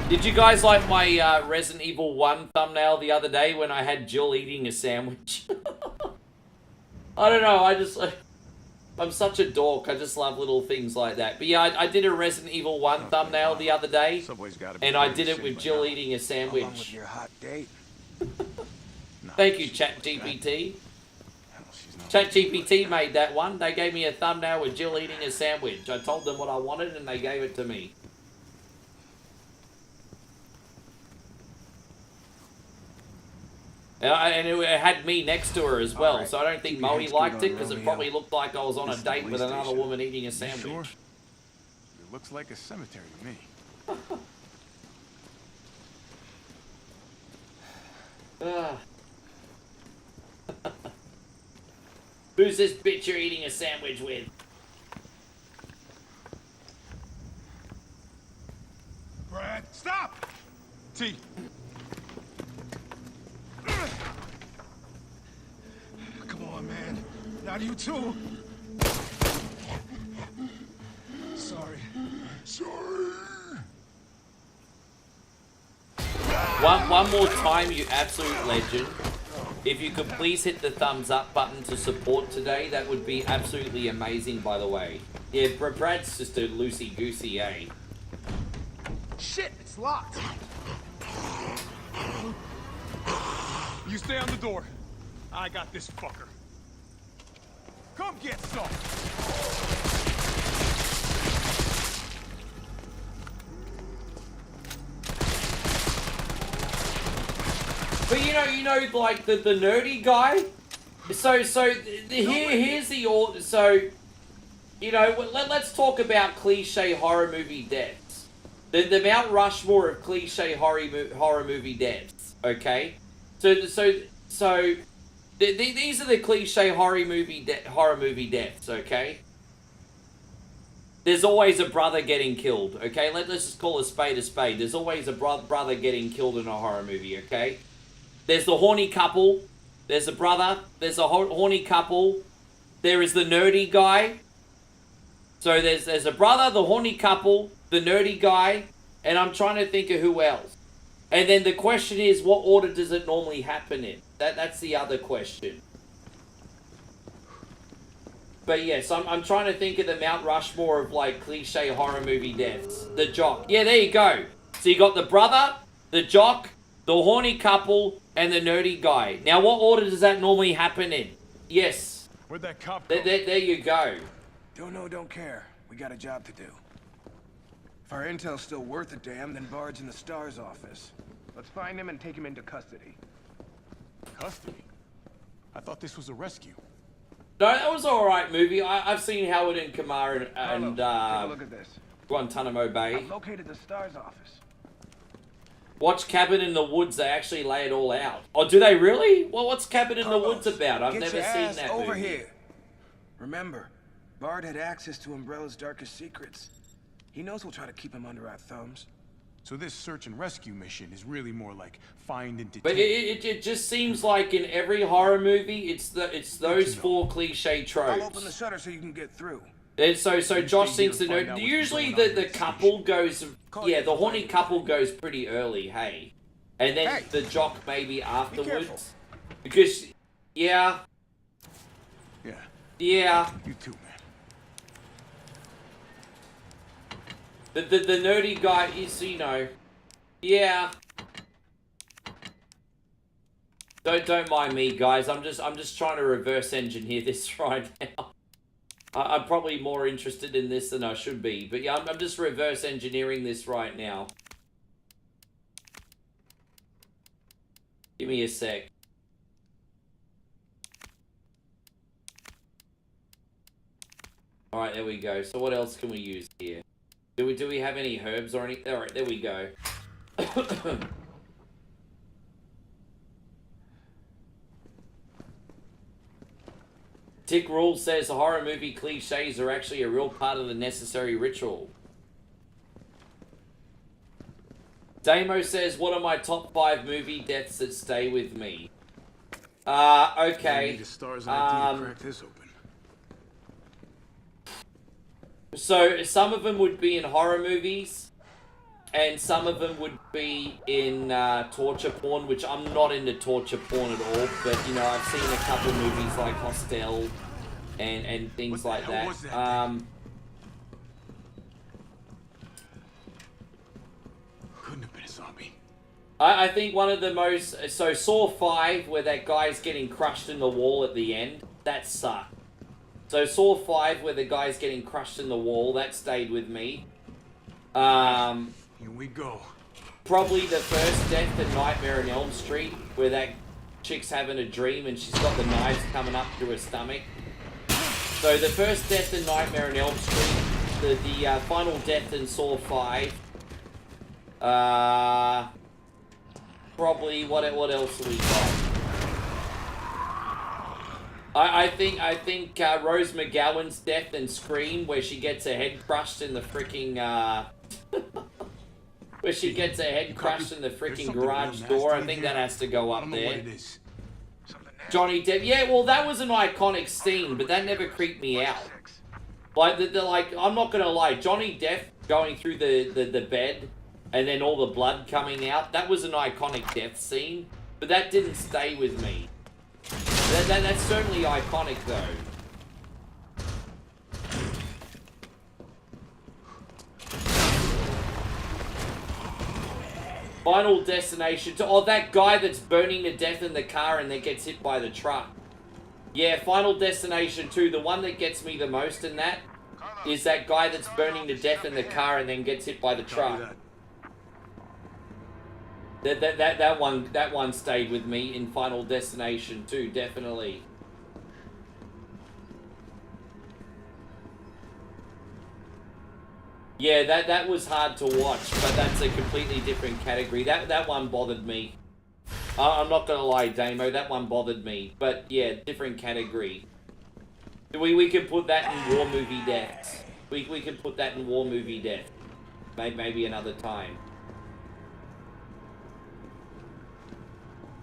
Did you guys like my Resident Evil 1 thumbnail the other day when I had Jill eating a sandwich? I don't know, I'm such a dork, I just love little things like that. But yeah, I did a Resident Evil 1 thumbnail the other day, and I did it with Jill eating a sandwich. Your hot date. Thank you, ChatGPT. ChatGPT made that one. They gave me a thumbnail with Jill eating a sandwich. I told them what I wanted, and they gave it to me. And it had me next to her as well, so I don't think Moe liked it, because it probably looked like I was on a date with another woman eating a sandwich. Sure? It looks like a cemetery to me. Who's this bitch you're eating a sandwich with? Brad, stop! T. Come on, man. Not you too. Sorry. Sorry. One more time, you absolute legend. If you could please hit the thumbs up button to support today, that would be absolutely amazing, by the way. Yeah, Brad's just a loosey-goosey, eh? Shit, it's locked. You stay on the door. I got this fucker. Come get some. But you know, like the nerdy guy. Here's the order. So, you know, let's talk about cliche horror movie deaths. The Mount Rushmore of cliche horror movie deaths. Okay, these are the cliche horror movie deaths. Okay. There's always a brother getting killed. Okay, let's just call a spade a spade. There's always a brother getting killed in a horror movie. Okay. There's the horny couple. There's a brother. There's a horny couple. There is the nerdy guy. So there's a brother, the horny couple, the nerdy guy, and I'm trying to think of who else. And then the question is, what order does it normally happen in? That's the other question. But yes, I'm trying to think of the Mount Rushmore of like cliche horror movie deaths. The jock. Yeah, there you go. So you got the brother, the jock, the horny couple, and the nerdy guy. Now, what order does that normally happen in? Yes. Where'd that cop go? There you go. Don't know, don't care. We got a job to do. If our intel's still worth a damn, then Bard's in the STAR's office. Let's find him and take him into custody. Custody? I thought this was a rescue. No, that was an alright movie. I've seen Howard and Kamar and take a look at this. Guantanamo Bay. I've located the STAR's office. Watch Cabin in the Woods. They actually lay it all out. Oh, do they really? Well, what's Cabin in the Woods about? I've never seen that movie. Over here. Remember, Bard had access to Umbrella's darkest secrets. He knows we'll try to keep him under our thumbs. So this search and rescue mission is really more like find and detect. But it just seems like in every horror movie, it's those four cliche tropes. I'll open the shutter so you can get through. And so Josh thinks that usually the couple goes, yeah, the horny couple goes pretty early, hey, and then the jock maybe afterwards, because yeah, you too, man. the nerdy guy is, you know, yeah. Don't mind me, guys. I'm just trying to reverse engineer this right now. I'm probably more interested in this than I should be. But yeah, I'm just reverse engineering this right now. Give me a sec. Alright, there we go. So what else can we use here? Do we have any herbs or anything? Alright, there we go. Tick Rule says horror movie cliches are actually a real part of the necessary ritual. Damo says, what are my top 5 movie deaths that stay with me? Okay. Crack this open. So, some of them would be in horror movies, and some of them would be in torture porn, which I'm not into torture porn at all, but, you know, I've seen a couple of movies like Hostel and things like that. Couldn't have been a zombie. I think one of the most... So, Saw 5, where that guy's getting crushed in the wall at the end, that sucked. So, Saw 5, where the guy's getting crushed in the wall, that stayed with me. Here we go. Probably the first death in Nightmare on Elm Street, where that chick's having a dream and she's got the knives coming up through her stomach. So the first death in Nightmare on Elm Street, the final death in Saw 5. Probably what else have we got? I think Rose McGowan's death in Scream, where she gets her head crushed in the freaking where she gets her head crushed in the freaking garage door. I think that has to go up there. Johnny Depp. Yeah, well, that was an iconic scene, but that never creeped me out. Like, like, I'm not gonna lie, Johnny Depp going through the bed and then all the blood coming out, that was an iconic death scene, but that didn't stay with me. That's certainly iconic, though. Final Destination 2. Oh, that guy that's burning to death in the car and then gets hit by the truck. Yeah, Final Destination 2. The one that gets me the most in that is that guy that's burning to death in the car and then gets hit by the truck. That one stayed with me in Final Destination 2, definitely. Yeah, that was hard to watch, but that's a completely different category. That one bothered me. I'm not gonna lie, Damo, that one bothered me. But yeah, different category. We can put that in War Movie Deaths. We can put that in War Movie Death. Maybe another time.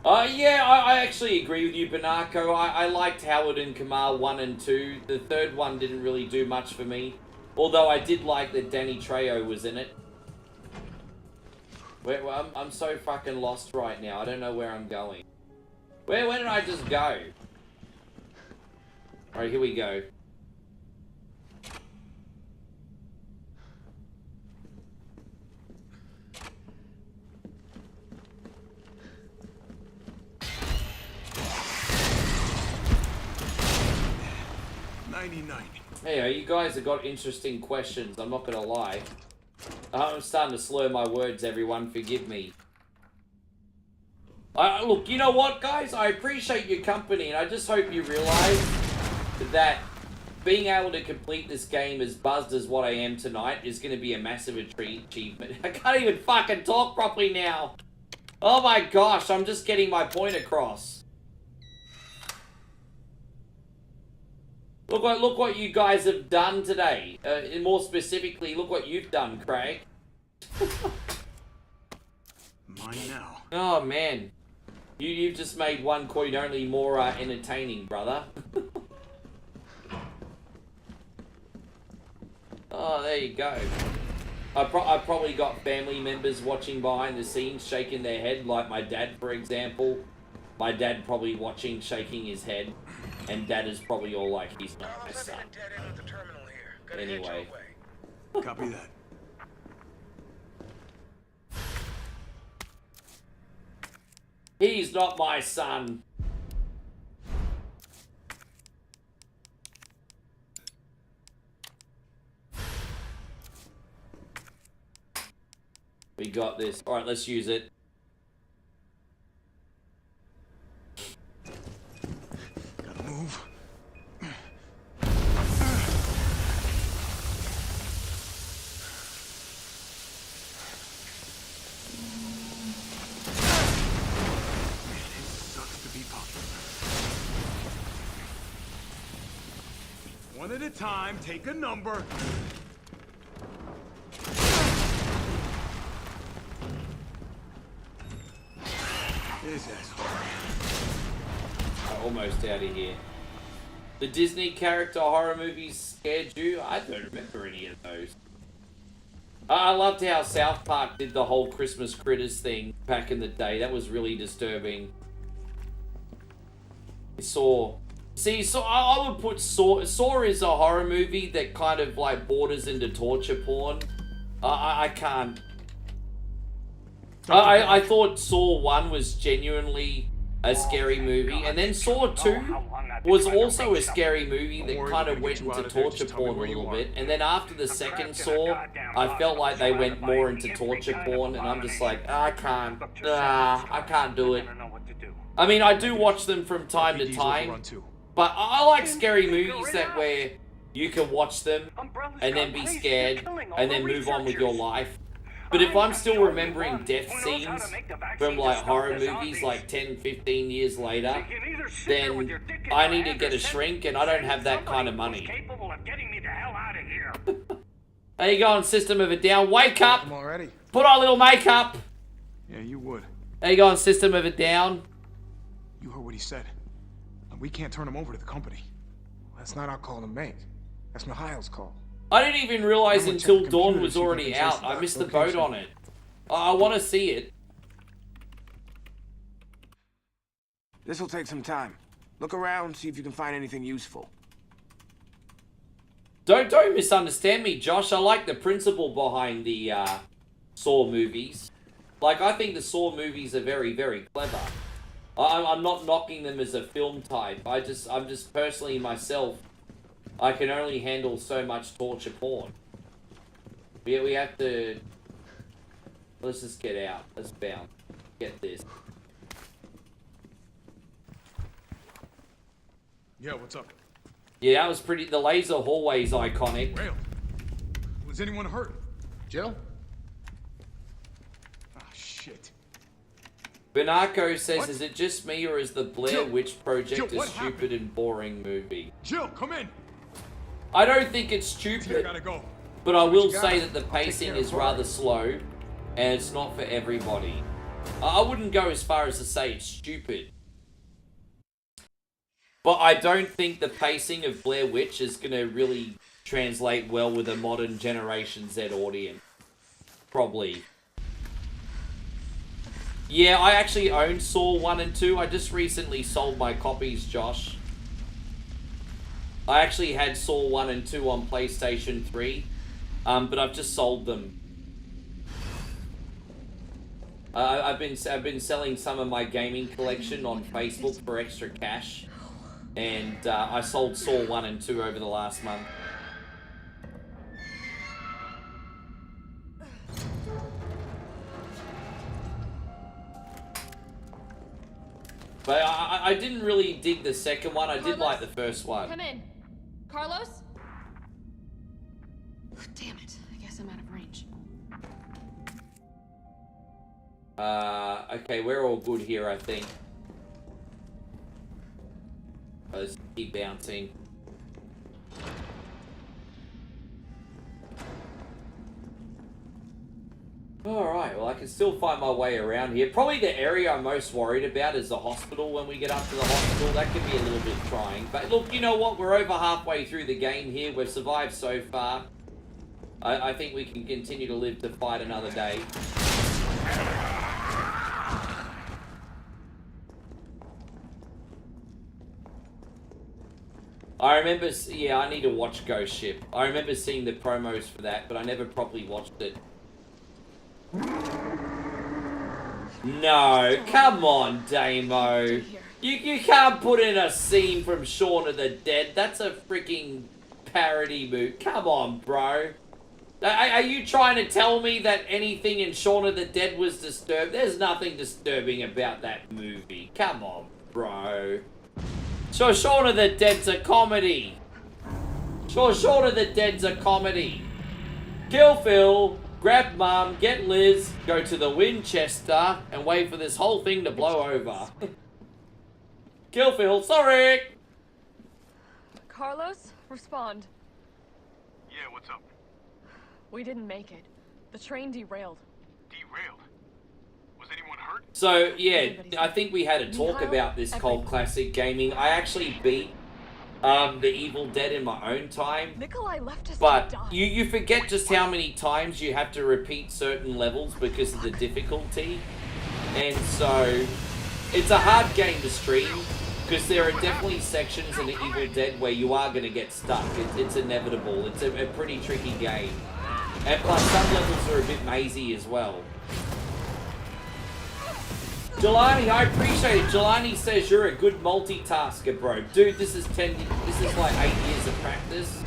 Yeah, I actually agree with you, Banako. I liked Howard and Kamal 1 and 2. The third one didn't really do much for me. Although I did like that Danny Trejo was in it. I'm so fucking lost right now. I don't know where I'm going. Where did I just go? Alright, here we go. Hey, you guys have got interesting questions, I'm not gonna lie. I'm starting to slur my words, everyone, forgive me. Look, you know what, guys? I appreciate your company, and I just hope you realize that being able to complete this game as buzzed as what I am tonight is gonna be a massive achievement. I can't even fucking talk properly now. Oh my gosh, I'm just getting my point across. Look what you guys have done today. And more specifically, look what you've done, Craig. Mine now. Oh man, you've just made one coin only more entertaining, brother. Oh, there you go. I probably got family members watching behind the scenes, shaking their head, like my dad, for example. My dad probably watching, shaking his head. And Dad is probably all like, he's not my son. Anyway. Copy that. He's not my son. We got this. Alright, let's use it. Move. One at a time, take a number. This asshole. Almost out of here. The Disney character horror movies scared you? I don't remember any of those. I loved how South Park did the whole Christmas Critters thing back in the day. That was really disturbing. Saw. See, so I would put Saw. Saw is a horror movie that kind of like borders into torture porn. I can't. I thought Saw 1 was genuinely a scary movie, and then Saw 2 was also a scary movie that kind of went into torture porn a little bit, and then after the second Saw, I felt like they went more into torture porn, and I'm just like, I can't do it. I mean, I do watch them from time to time, but I like scary movies that where you can watch them, and then be scared, and then move on with your life. But if I'm still remembering death scenes from like horror movies like 10, 15 years later, then I need to get a shrink and I don't have that kind of money. How you going, System of a Down? Wake up! Put on a little makeup! Yeah, you would. How you going, System of a Down? You heard what he said. We can't turn him over to the company. That's not our call to make. That's Mikhail's call. I didn't even realize until Dawn was already out. I missed the boat on it. I want to see it. This'll take some time. Look around, see if you can find anything useful. Don't misunderstand me, Josh. I like the principle behind the Saw movies. Like, I think the Saw movies are very, very clever. I'm not knocking them as a film type. I'm just personally myself, I can only handle so much torture porn. We have to... Let's just get out. Let's bounce. Get this. Yeah, what's up? Yeah, that was pretty... The laser hallway's iconic. Rail. Was anyone hurt? Jill? Ah, shit. Bernarco says, What? is it just me or is the Blair Jill. Witch Project Jill, a what stupid happened? and boring movie? Jill, come in. I don't think it's I stupid, gotta go. but I will you got? say that the I'll take pacing care of is Barry. rather slow, and it's not for everybody. I wouldn't go as far as to say it's stupid. But I don't think the pacing of Blair Witch is going to really translate well with a modern Generation Z audience. Probably. Yeah, I actually own Saw 1 and 2. I just recently sold my copies, Josh. I actually had Saw 1 and 2 on PlayStation 3, but I've just sold them. I've been selling some of my gaming collection on Facebook for extra cash, and I sold Saw 1 and 2 over the last month. But I didn't really dig the second one. I did like the first one. Come in. Carlos? Damn it. I guess I'm out of range. Okay, we're all good here, I think. Let's keep bouncing. Alright, well I can still find my way around here. Probably the area I'm most worried about is the hospital when we get up to the hospital. That could be a little bit trying. But look, you know what? We're over halfway through the game here. We've survived so far. I think we can continue to live to fight another day. I remember, yeah, I need to watch Ghost Ship. I remember seeing the promos for that, but I never properly watched it. No, come on, Damo. You can't put in a scene from Shaun of the Dead. That's a freaking parody movie. Come on, bro. Are you trying to tell me that anything in Shaun of the Dead was disturbed? There's nothing disturbing about that movie. Come on, bro. So Shaun of the Dead's a comedy. So Shaun of the Dead's a comedy. Kill Phil, grab Mum, get Liz, go to the Winchester, and wait for this whole thing to blow over. Kill Phil, sorry! Carlos, respond. Yeah, what's up? We didn't make it. The train derailed. Derailed? Was anyone hurt? So, yeah, I think we had a talk about this cult classic gaming. I actually beat The Evil Dead in my own time. Nikolai left us But to die. you forget just how many times you have to repeat certain levels because of the difficulty. And so, it's a hard game to stream because there are definitely sections in The Evil Dead where you are going to get stuck. It's inevitable. It's a pretty tricky game. And plus, some levels are a bit mazy as well. Jelani, I appreciate it. Jelani says you're a good multitasker, bro. Dude, this is like 8 years of practice.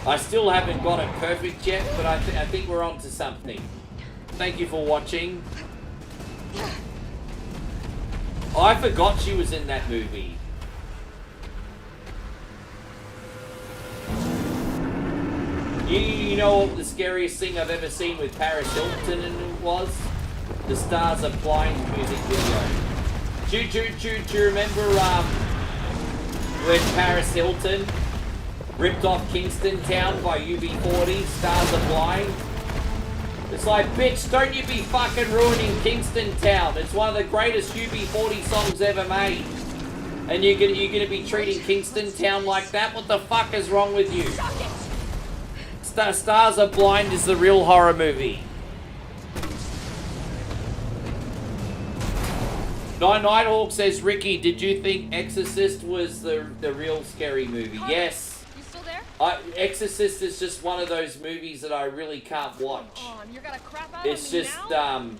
I still haven't got it perfect yet, but I think we're on to something. Thank you for watching. Oh, I forgot she was in that movie. You know what the scariest thing I've ever seen with Paris Hilton was? The Stars Are Blind music video. Do you remember when Paris Hilton ripped off Kingston Town by UB40, Stars Are Blind? It's like, bitch, don't you be fucking ruining Kingston Town. It's one of the greatest UB40 songs ever made. And you're gonna be treating Kingston Town like that? What the fuck is wrong with you? Stars Are Blind is the real horror movie. Nighthawk says, Ricky, did you think Exorcist was the real scary movie? Yes. You still there? Exorcist is just one of those movies that I really can't watch. You're gonna crap out It's on me just, now? God damn it.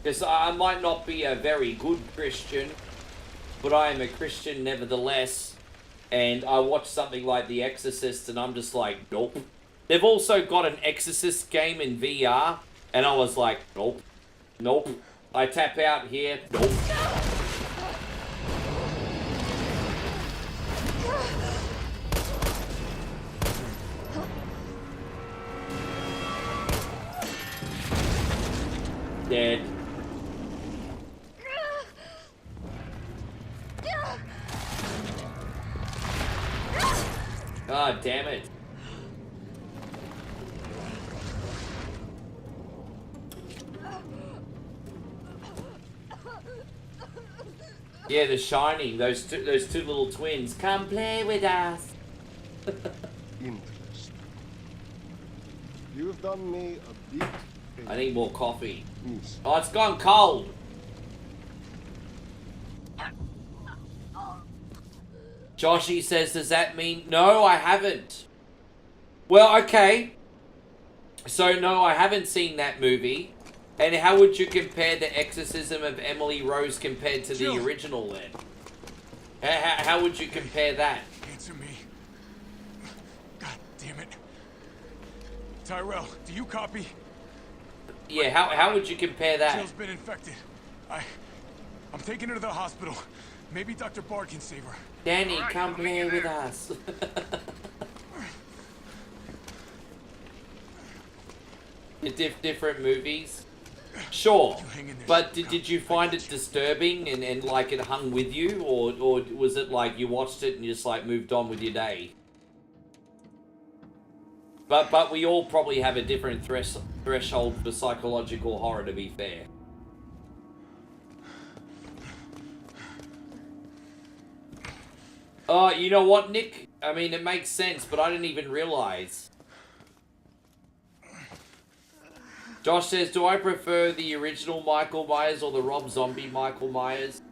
because I might not be a very good Christian, but I am a Christian nevertheless, and I watch something like The Exorcist, and I'm just like, nope. They've also got an Exorcist game in VR, and I was like, nope, nope. I tap out here, nope. Dead. God damn it. Yeah, The Shining, those two little twins. Come play with us. Interest. You've done me a big favor. I need more coffee. Oh, it's gone cold. Joshy says, does that mean... No, I haven't. Well, okay. So, no, I haven't seen that movie. And how would you compare the exorcism of Emily Rose compared to the original then? How would you compare that? Answer me. God damn it. Tyrell, do you copy? Yeah, how would you compare that? Jill's been infected. I'm taking her to the hospital. Maybe Dr. Bard can save her. Danny, come play with us. Different movies? Sure, but did you find it disturbing and like it hung with you, or was it like you watched it and you just like moved on with your day? But we all probably have a different threshold for psychological horror, to be fair. You know what, Nick? I mean, it makes sense, but I didn't even realize. Josh says, do I prefer the original Michael Myers or the Rob Zombie Michael Myers?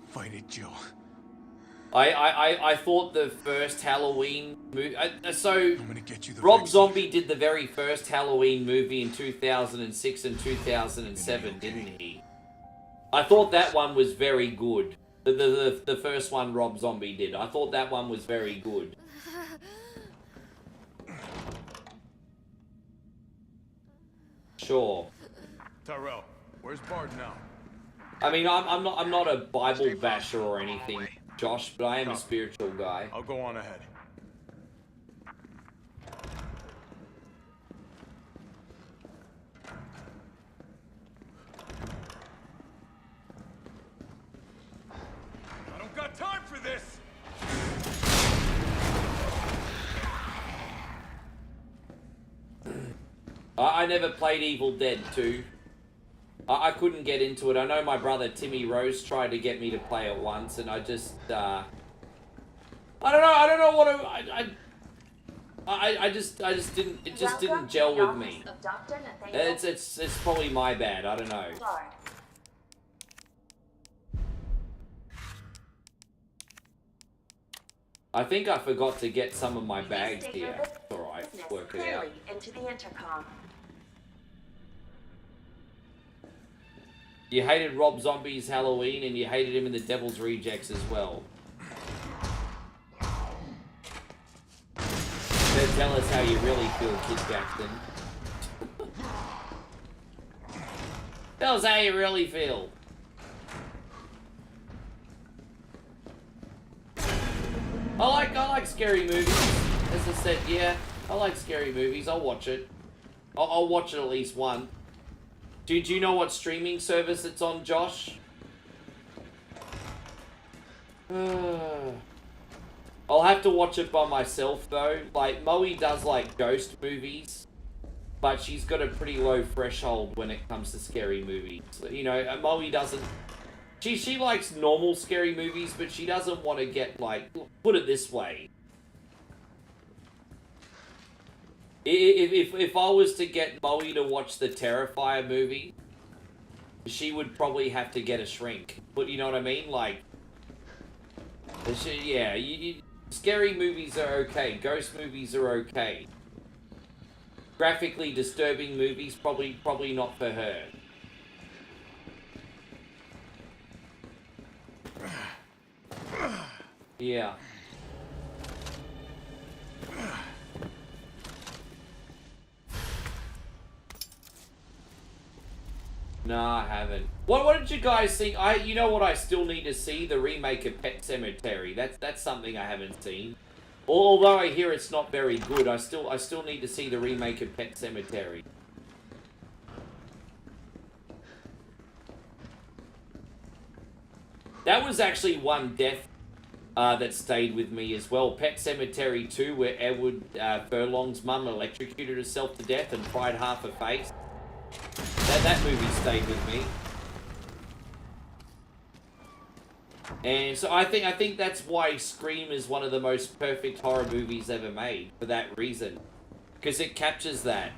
Fight it, Jill. I thought the first Halloween movie... So, I'm gonna get you the Rob vaccine. Zombie did the very first Halloween movie in 2006 and 2007, didn't he? I thought that one was very good. The first one Rob Zombie did. I thought that one was very good. Sure. Tyrell, where's Bard now? I mean, I'm not a Bible basher or anything, Josh, but I am a spiritual guy. I'll go on ahead. I don't got time for this! I never played Evil Dead 2. I couldn't get into it. I know my brother Timmy Rose tried to get me to play it once, and I just, I don't know what I just didn't, it just didn't gel with me. It's probably my bad, I don't know. I think I forgot to get some of my bags here. Alright, work it out. Into the intercom. You hated Rob Zombie's Halloween, and you hated him in the Devil's Rejects as well. So tell us how you really feel, Kid Jackson. Tell us how you really feel. I like scary movies. As I said, yeah, I like scary movies. I'll watch it. I'll watch it at least once. Do you know what streaming service it's on, Josh? I'll have to watch it by myself, though. Like, Moe does, like, ghost movies, but she's got a pretty low threshold when it comes to scary movies. You know, Moe doesn't... She likes normal scary movies, but she doesn't want to get, like... Put it this way. If I was to get Moe to watch the Terrifier movie, she would probably have to get a shrink. But you know what I mean? Like, yeah, scary movies are okay. Ghost movies are okay. Graphically disturbing movies, probably not for her. Yeah. No, I haven't. What did you guys think? You know what I still need to see? The remake of Pet Sematary. That's something I haven't seen. Although I hear it's not very good, I still need to see the remake of Pet Sematary. That was actually one death that stayed with me as well. Pet Sematary 2, where Edward Furlong's mum electrocuted herself to death and fried half her face. That movie stayed with me. And so I think that's why Scream is one of the most perfect horror movies ever made, for that reason. Because it captures that.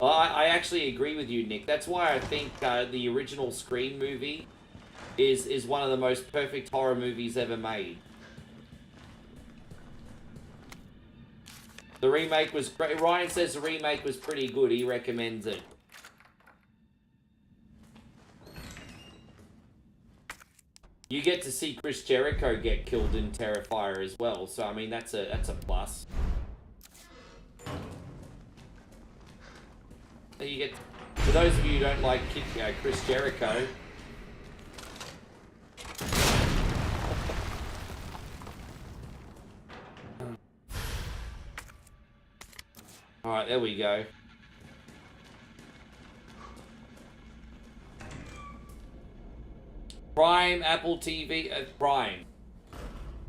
I actually agree with you, Nick. That's why I think the original Scream movie is one of the most perfect horror movies ever made. The remake was great. Ryan says the remake was pretty good. He recommends it. You get to see Chris Jericho get killed in Terrifier as well, so I mean that's a plus. So you get, for those of you who don't like Chris Jericho. All right, there we go. Prime, Apple TV, Prime.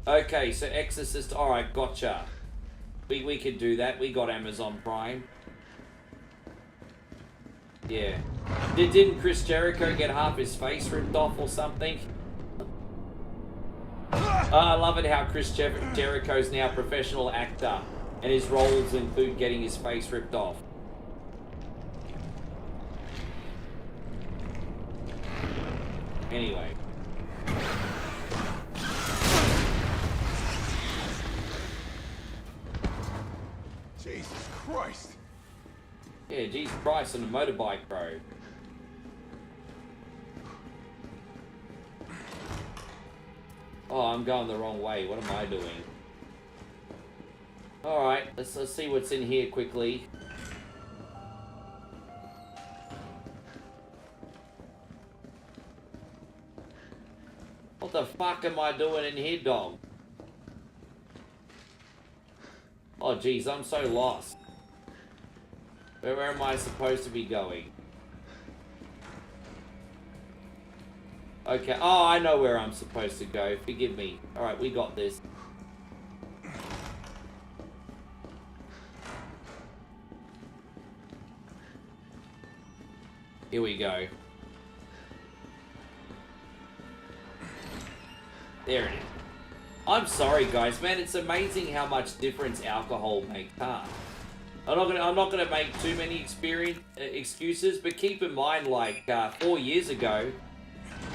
Okay, so Exorcist, alright, gotcha. We could do that, we got Amazon Prime. Yeah. Didn't Chris Jericho get half his face ripped off or something? I love it how Chris Jericho's now a professional actor, and his roles include getting his face ripped off. Anyway. Jesus Christ. Yeah, Jesus Christ on a motorbike, bro. Oh, I'm going the wrong way. What am I doing? Alright, let's see what's in here quickly. What the fuck am I doing in here, dog? Oh, geez, I'm so lost. Where am I supposed to be going? Okay, oh, I know where I'm supposed to go. Forgive me. Alright, we got this. Here we go. There it is. I'm sorry, guys, man. It's amazing how much difference alcohol makes, huh? I'm not gonna make too many excuses, but keep in mind, like 4 years ago,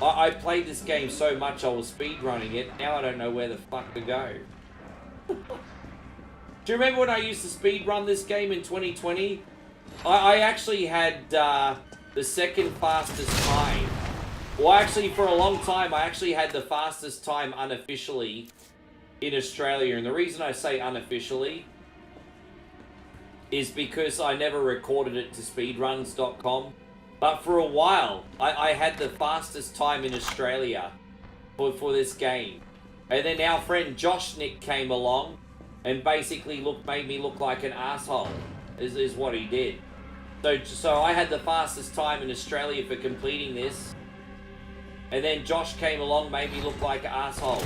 I played this game so much I was speedrunning it. Now I don't know where the fuck to go. Do you remember when I used to speedrun this game in 2020? I actually had the second fastest time. Well, actually, for a long time, I actually had the fastest time unofficially in Australia. And the reason I say unofficially is because I never recorded it to speedruns.com. But for a while, I had the fastest time in Australia for this game. And then our friend Josh Nick came along and basically made me look like an asshole, is what he did. So I had the fastest time in Australia for completing this. And then Josh came along, made me look like an asshole.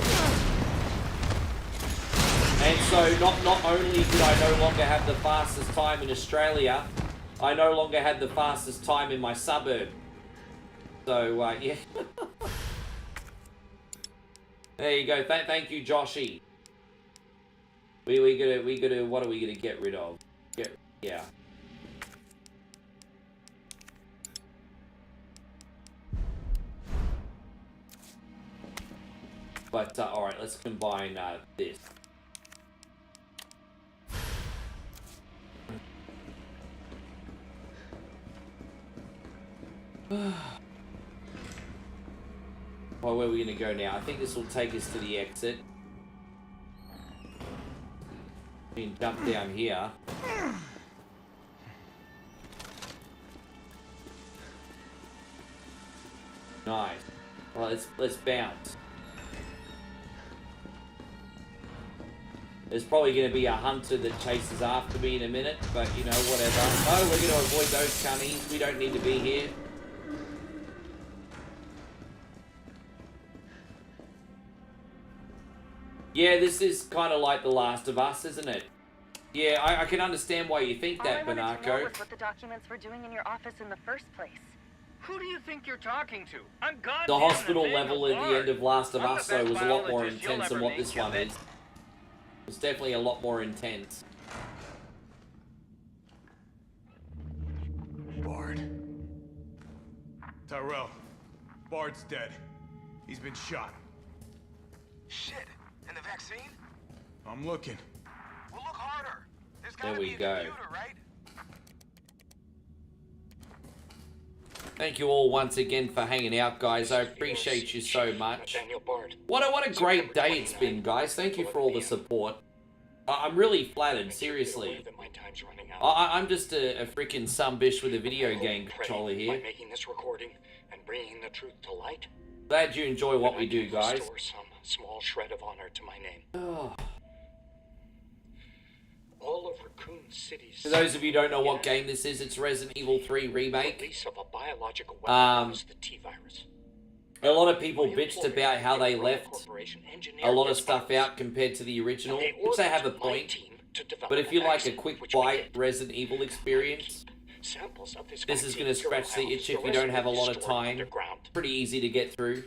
And so not only did I no longer have the fastest time in Australia, I no longer had the fastest time in my suburb. So, yeah. There you go. Thank you, Joshy. We gotta, what are we gonna get rid of? Yeah. But, alright, let's combine this. Well, where are we going to go now? I think this will take us to the exit. We can jump down here. Nice. Well, let's bounce. There's probably going to be a hunter that chases after me in a minute, but you know, whatever. No, we're going to avoid those cunnies. We don't need to be here. Yeah, this is kind of like The Last of Us, isn't it? Yeah, I can understand why you think that, All I wanted to know Banarco. was what the documents were doing in your office in the first place. Who do you think you're talking to? I'm goddamn The hospital thing level at the end of Last of I'm Us, the though, best was a lot more biologist you'll intense than ever what meet, this one kid. is. It's definitely a lot more intense. Bard. Tyrell. Bard's dead. He's been shot. Shit. And the vaccine? I'm looking. Well, look harder. There's There gotta we be a go. computer, right? Thank you all once again for hanging out, guys. I appreciate you so much. What a great day it's been, guys. Thank you for all the support. I'm really flattered, seriously. I'm just a freaking some bitch with a video game controller here. By making this recording and bringing the truth to light. Glad you enjoy what we do, guys. Restore some small shred of honor to my name. Oh. All of Raccoon City's... For those of you who don't know what game this is, it's Resident Evil 3 Remake. Release of a biological weapon known as the T-virus. A lot of people bitched about how they left a lot of stuff out compared to the original, which they have a point. But if you like a quick bite Resident Evil experience, this is going to scratch the itch if you don't have a lot of time. Pretty easy to get through.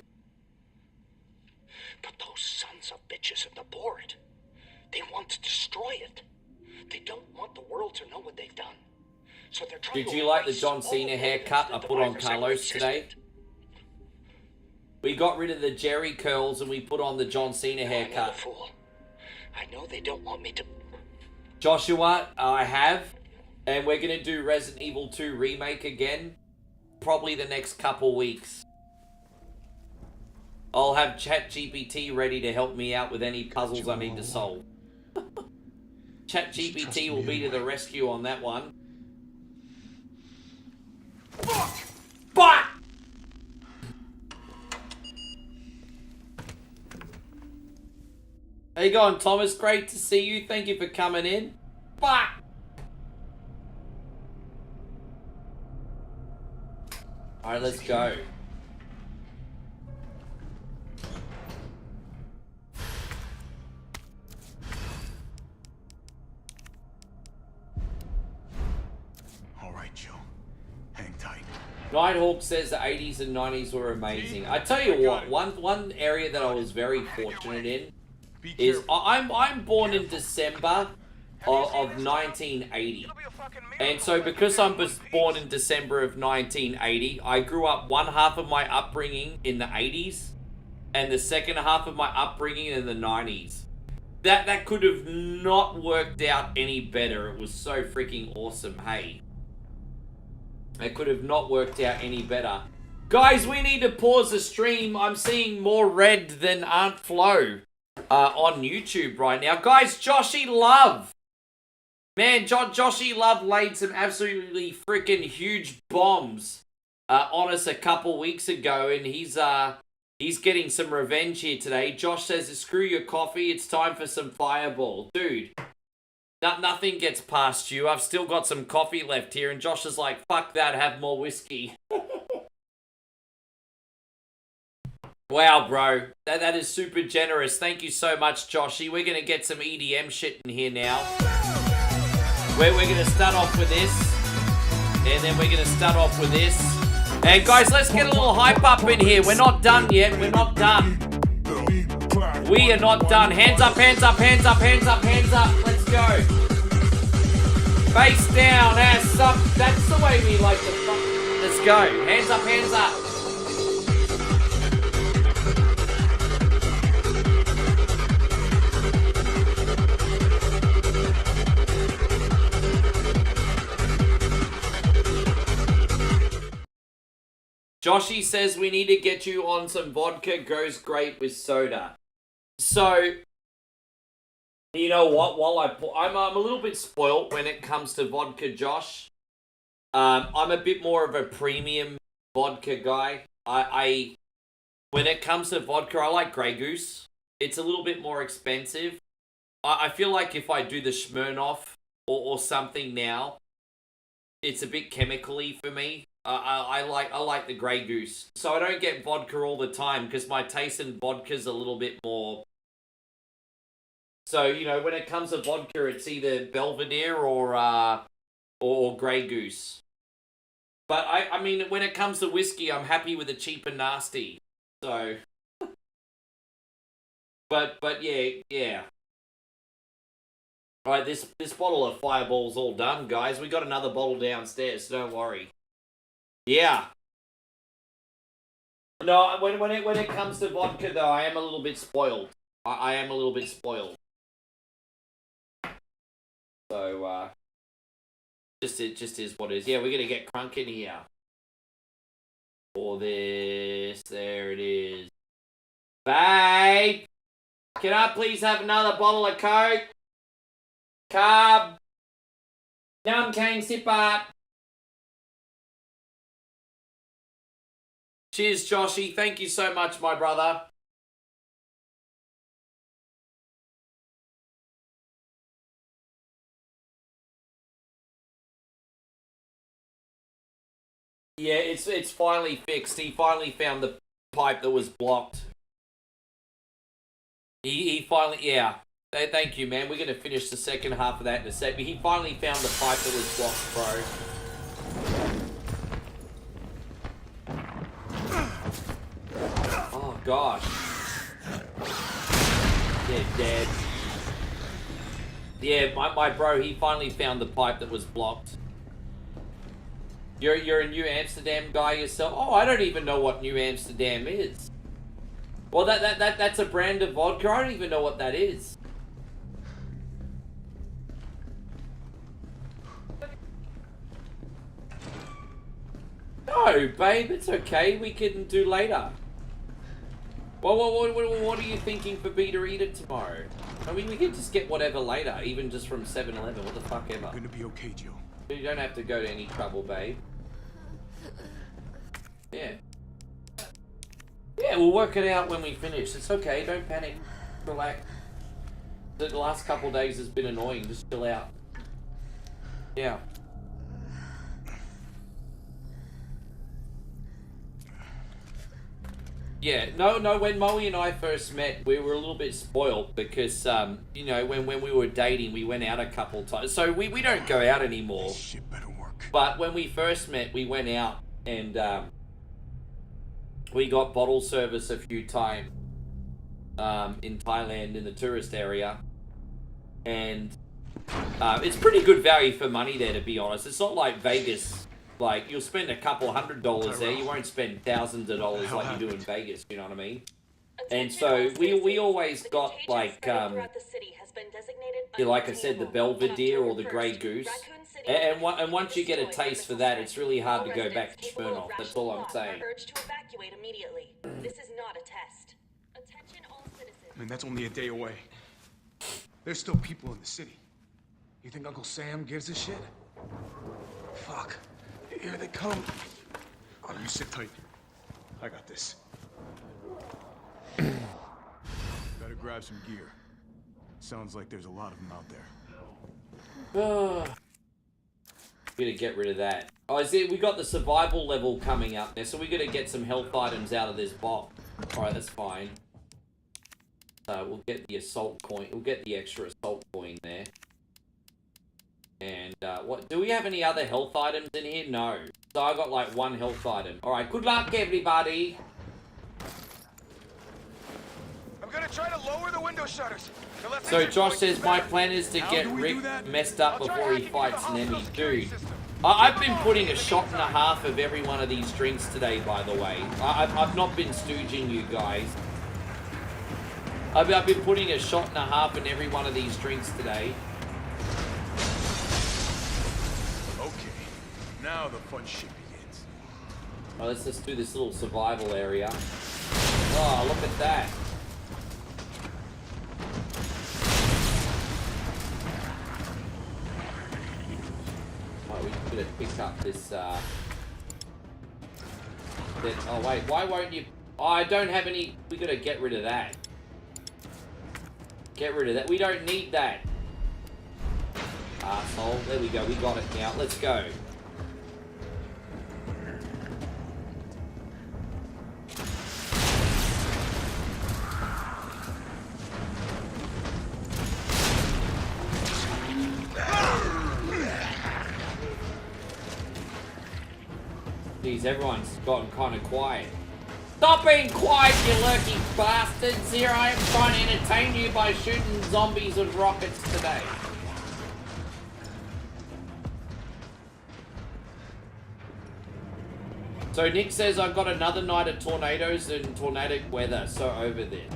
But those sons of bitches at the board, they want to destroy it. They don't want the world to know what they've done. So they're trying Did to you like the erase John all Cena evidence haircut I that the put on virus ever Carlos today? existed. We got rid of the Jerry curls and we put on the John Cena I'm haircut. a fool. I know they don't want me to... Joshua, I have. And we're going to do Resident Evil 2 Remake again. Probably the next couple weeks. I'll have ChatGPT ready to help me out with any puzzles I need to solve. ChatGPT will be to the rescue on that one. Fuck! Fuck! How you going, Thomas? Great to see you. Thank you for coming in. Fuck! Alright, let's go. Alright, Joe. Hang tight. Nighthawk says the 80s and 90s were amazing. I tell you what, one area that I was very fortunate in is I'm born in December of 1980. And so because I was born in December of 1980, I grew up one half of my upbringing in the 80s and the second half of my upbringing in the 90s. That could have not worked out any better. It was so freaking awesome, hey. It could have not worked out any better. Guys, we need to pause the stream. I'm seeing more red than Aunt Flo on YouTube right now. Guys, Joshy Love. Man, Joshy Love laid some absolutely freaking huge bombs on us a couple weeks ago, and he's getting some revenge here today. Josh says, screw your coffee, it's time for some Fireball. Dude, nothing gets past you. I've still got some coffee left here, and Josh is like, fuck that, have more whiskey. Wow, bro. That is super generous. Thank you so much, Joshy. We're going to get some EDM shit in here now. We're going to start off with this. And then we're going to start off with this. And guys, let's get a little hype up in here. We're not done yet. We're not done. We are not done. Hands up, hands up, hands up, hands up, hands up. Let's go. Face down, ass up. That's the way we like to fuck. Let's go. Hands up, hands up. Joshy says we need to get you on some vodka. Goes great with soda. So, you know what? While I'm a little bit spoilt when it comes to vodka, Josh. I'm a bit more of a premium vodka guy. When it comes to vodka, I like Grey Goose. It's a little bit more expensive. I feel like if I do the Smirnoff or something now, it's a bit chemically for me. I like the Grey Goose. So I don't get vodka all the time because my taste in vodka's a little bit more... So, you know, when it comes to vodka, it's either Belvedere or Grey Goose. But, I mean, when it comes to whiskey, I'm happy with the cheap and nasty. So... But yeah. Alright, this bottle of Fireball's all done, guys. We got another bottle downstairs, so don't worry. Yeah. No, when it comes to vodka, though, I am a little bit spoiled. I am a little bit spoiled. So, it just is what it is. Yeah, we're gonna get Crunk in here. For this, there it is. Babe! Can I please have another bottle of Coke? Carb. Nam Kang Sipart. Cheers, Joshy. Thank you so much, my brother. Yeah, it's finally fixed. He finally found the pipe that was blocked. He finally, yeah. Thank you, man. We're going to finish the second half of that in a sec. But he finally found the pipe that was blocked, bro. Oh, gosh. They're dead. Yeah, my bro, he finally found the pipe that was blocked. You're a New Amsterdam guy yourself? Oh, I don't even know what New Amsterdam is. Well, that's a brand of vodka. I don't even know what that is. No, babe, it's okay. We can do later. Well, what are you thinking for me to eat it tomorrow? I mean, we can just get whatever later, even just from 7-Eleven. What the fuck ever. You're gonna be okay, Joe. You don't have to go to any trouble, babe. Yeah. Yeah, we'll work it out when we finish. It's okay, don't panic. Relax. The last couple days has been annoying. Just chill out. Yeah. Yeah, no, when Moe and I first met, we were a little bit spoiled because, you know, when we were dating, we went out a couple times. So we don't go out anymore. Shit better work. But when we first met, we went out and, we got bottle service a few times, in Thailand, in the tourist area. And, it's pretty good value for money there, to be honest. It's not like Vegas. Like, you'll spend a couple $100 there. You won't spend thousands of dollars like you do in Vegas, you know what I mean? And so, we always got, like, like I said, the Belvedere or the Grey Goose. And once you get a taste for that, it's really hard to go back to Smirnoff. That's all I'm saying. This is not a test. Attention all citizens. I mean, that's only a day away. There's still people in the city. You think Uncle Sam gives a shit? Fuck. Here they come. Oh, you sit tight. I got this. Better grab some gear. Sounds like there's a lot of them out there. Gonna get rid of that. Oh, see, we got the survival level coming up there, so we gotta get some health items out of this box. Alright, that's fine. We'll get the assault coin. We'll get the extra assault coin there. And, what, do we have any other health items in here? No. So I got like one health item. Alright, good luck, everybody! I'm gonna try to lower the window shutters. So Josh says, my plan is to get Rick messed up before he fights Nemi. Dude, I've been putting a shot and a half of every one of these drinks today, by the way. I've not been stooging you guys. I've been putting a shot and a half in every one of these drinks today. Okay, now the fun shit begins. Well, let's just do this little survival area. Oh, look at that. Oh, we could have picked up this, oh, wait, why won't you... Oh, I don't have any... We gotta get rid of that. Get rid of that. We don't need that. Arsehole. There we go. We got it now. Let's go. Jeez, everyone's gotten kind of quiet. Stop being quiet, you lurky bastards! Here I am trying to entertain you by shooting zombies with rockets today. So Nick says I've got another night of tornadoes and tornadic weather, so over there.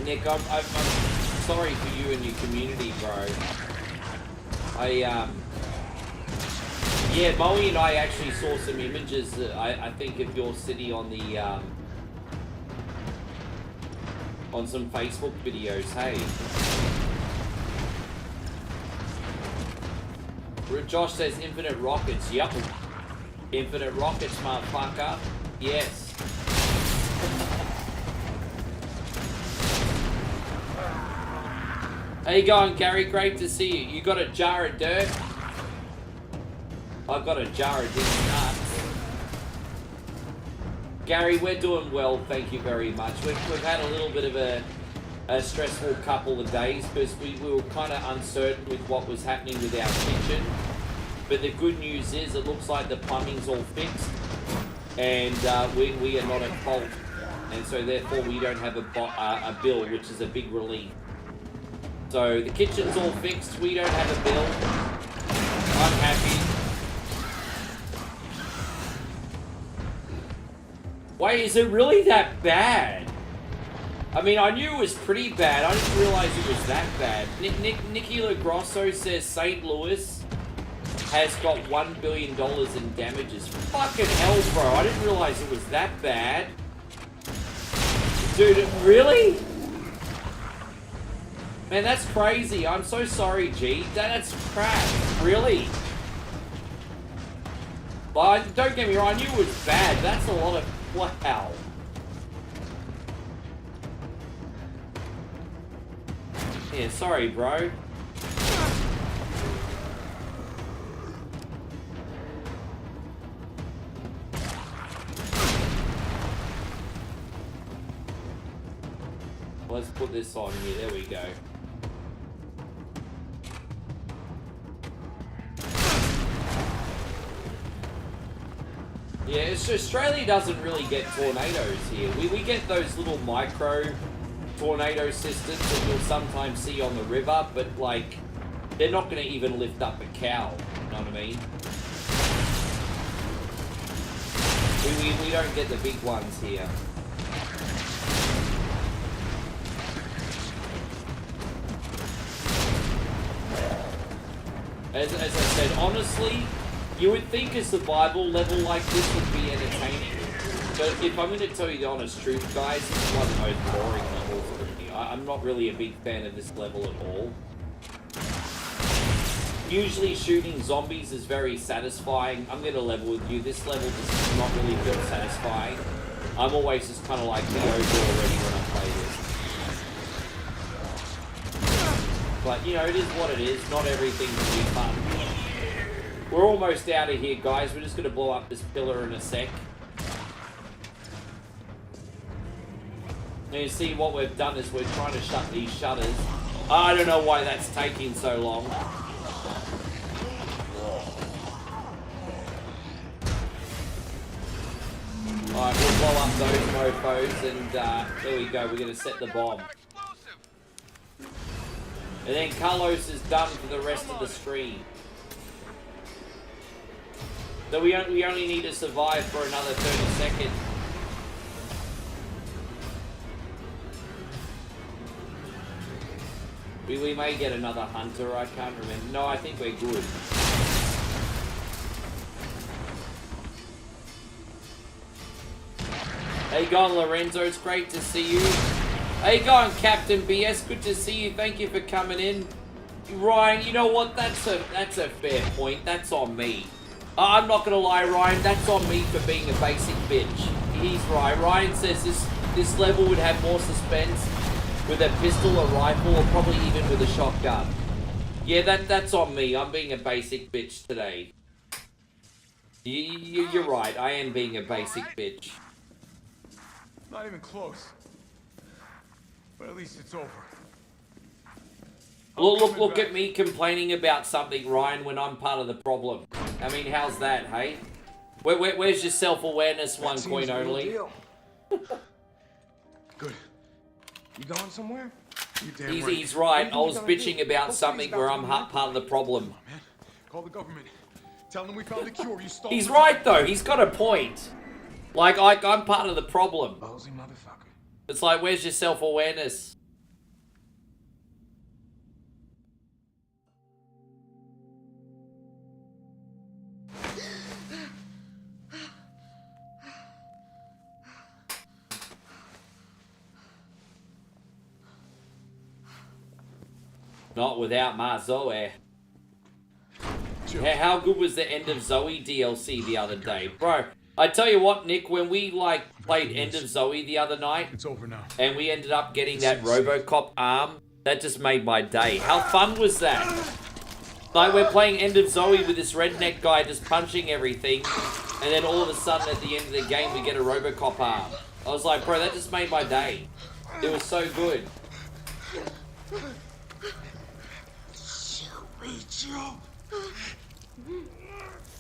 Nick, I'm sorry for you and your community, bro. Yeah, Moe and I actually saw some images, I think, of your city on the, on some Facebook videos, hey. Josh says infinite rockets, yup. Infinite rockets, motherfucker. Yes. How you going, Gary? Great to see you. You got a jar of dirt? I've got a jar of these nuts. Gary, we're doing well, thank you very much. We've had a little bit of a stressful couple of days because we were kind of uncertain with what was happening with our kitchen. But the good news is it looks like the plumbing's all fixed and we are not at fault. And so therefore we don't have a bill, which is a big relief. So the kitchen's all fixed, we don't have a bill. I'm happy. Wait, is it really that bad? I mean, I knew it was pretty bad. I didn't realize it was that bad. Nicky LaGrosso says St. Louis has got $1 billion in damages. Fucking hell, bro. I didn't realize it was that bad. Dude, really? Man, that's crazy. I'm so sorry, G. That's crap. Really? Well, don't get me wrong. I knew it was bad. That's a lot of... Wow. Yeah, sorry, bro. Let's put this on here. There we go. Yeah, it's Australia doesn't really get tornadoes here. We get those little micro tornado systems that you'll sometimes see on the river, but like, they're not going to even lift up a cow. You know what I mean? We don't get the big ones here. As I said, honestly, you would think a survival level like this would be entertaining. But if I'm going to tell you the honest truth, guys, this is one of the most boring levels for me. I'm not really a big fan of this level at all. Usually shooting zombies is very satisfying. I'm going to level with you. This level does not really feel satisfying. I'm always just kind of like the over already when I play this. But, you know, it is what it is. Not everything can be fun. We're almost out of here, guys. We're just going to blow up this pillar in a sec. And you see what we've done is we're trying to shut these shutters. I don't know why that's taking so long. Alright, we'll blow up those mofos and there we go. We're going to set the bomb. And then Carlos is done for the rest of the stream. So we only need to survive for another 30 seconds. We may get another hunter, I can't remember. No, I think we're good. How you going, Lorenzo? It's great to see you. How you going, Captain BS? Good to see you. Thank you for coming in. Ryan, you know what? That's a fair point. That's on me. I'm not gonna lie, Ryan. That's on me for being a basic bitch. He's right. Ryan says this level would have more suspense with a pistol, a rifle, or probably even with a shotgun. Yeah, that's on me. I'm being a basic bitch today. You're right. I am being a basic bitch. Not even close. But at least it's over. Look at me complaining about something, Ryan, when I'm part of the problem. I mean, how's that, hey? Where's your self-awareness, one coin only? Good. You going somewhere? He's right. I was bitching about something where I'm part of the problem. Call the government. Tell them we found the cure. You stole. He's right, though. He's got a point. Like, I'm part of the problem. Ballsy motherfucker. It's like, where's your self-awareness? Not without my Zoe. How good was the End of Zoe DLC the other day? Bro, I tell you what, Nick, when we, played End of Zoe the other night... It's over now. And we ended up getting that RoboCop arm, that just made my day. How fun was that? Like, we're playing End of Zoe with this redneck guy just punching everything, and then all of a sudden at the end of the game we get a RoboCop arm. I was like, bro, that just made my day. It was so good.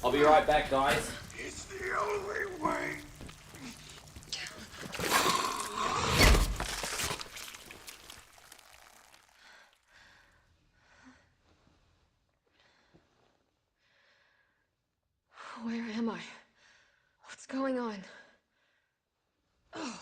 I'll be right back, guys. It's the only way. Where am I? What's going on? Oh.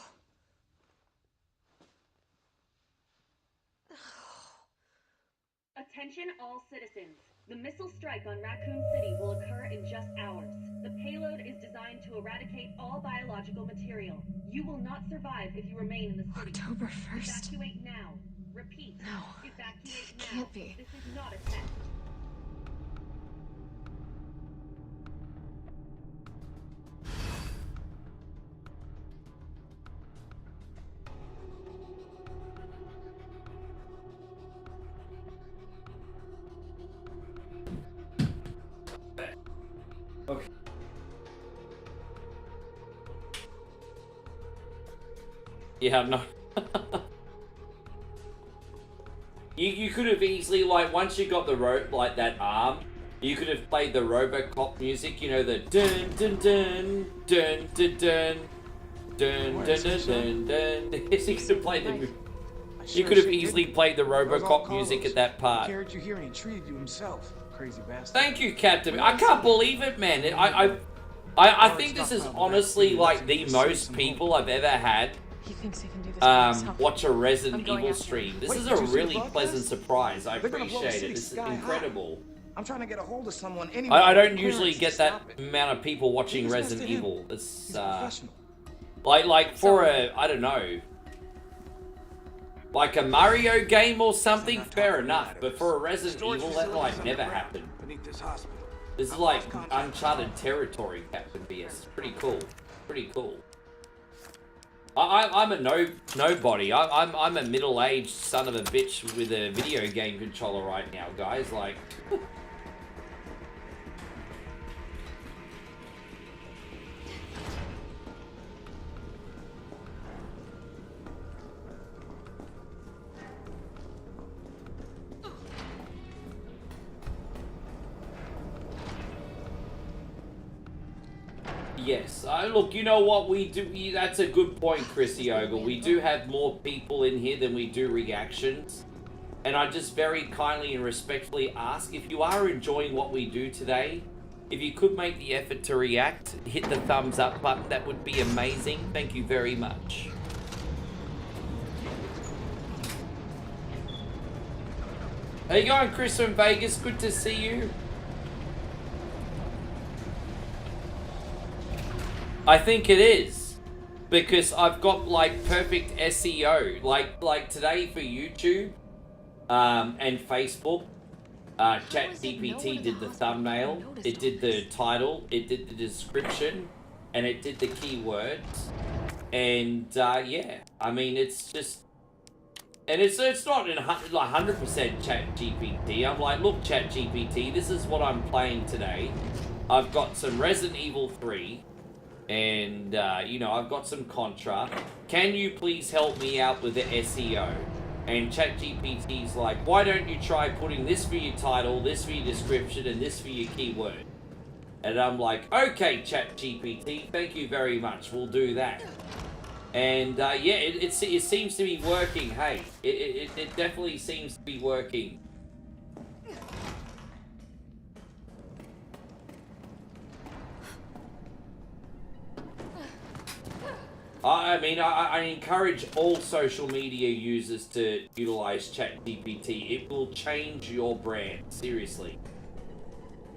Attention all citizens. The missile strike on Raccoon City will occur in just hours. The payload is designed to eradicate all biological material. You will not survive if you remain in the city. October 1st. Evacuate now. Repeat. No. Evacuate now. Can't be. This is not a test. Okay. Yeah, no. you could have easily, once you got the that arm, you could have played the RoboCop music, you know, the dun dun dun dun dun dun dun dun dun dun dun. You could have played the. You could have easily played the RoboCop music at that part. He carried you here and he treated you himself. Crazy bastard. Thank you, Captain. I can't believe it, man. I think this is honestly the most people I've ever had He thinks he can do this watch a Resident Evil stream. This is a really pleasant surprise. I appreciate it. This is incredible. I'm trying to get a hold of someone. I don't usually get that amount of people watching Resident Evil. It's like for a, I don't know, like a Mario game or something, fair enough. But for a Resident Evil, that never happened. This is like uncharted territory, Captain BS. It's pretty cool. Pretty cool. I'm a nobody. I'm a middle-aged son of a bitch with a video game controller right now, guys. Like. Yes. Look, you know what we do? That's a good point, Chrissy Ogle. We do have more people in here than we do reactions. And I just very kindly and respectfully ask, if you are enjoying what we do today, if you could make the effort to react, hit the thumbs up button, that would be amazing. Thank you very much. How you going, Chris from Vegas? Good to see you. I think it is. Because I've got like perfect SEO. Like today for YouTube and Facebook. ChatGPT did the thumbnail, it did the title, it did the description, and it did the keywords. And yeah, I mean, it's just, and it's not in 100% ChatGPT. I'm like, look, ChatGPT, this is what I'm playing today. I've got some Resident Evil 3, and you know, I've got some Contra. Can you please help me out with the SEO? And ChatGPT's like, why don't you try putting this for your title, this for your description, and this for your keyword? And I'm like, okay, ChatGPT, thank you very much, we'll do that. And yeah, it seems to be working, hey. It definitely seems to be working. I mean, I encourage all social media users to utilize ChatGPT. It will change your brand, seriously.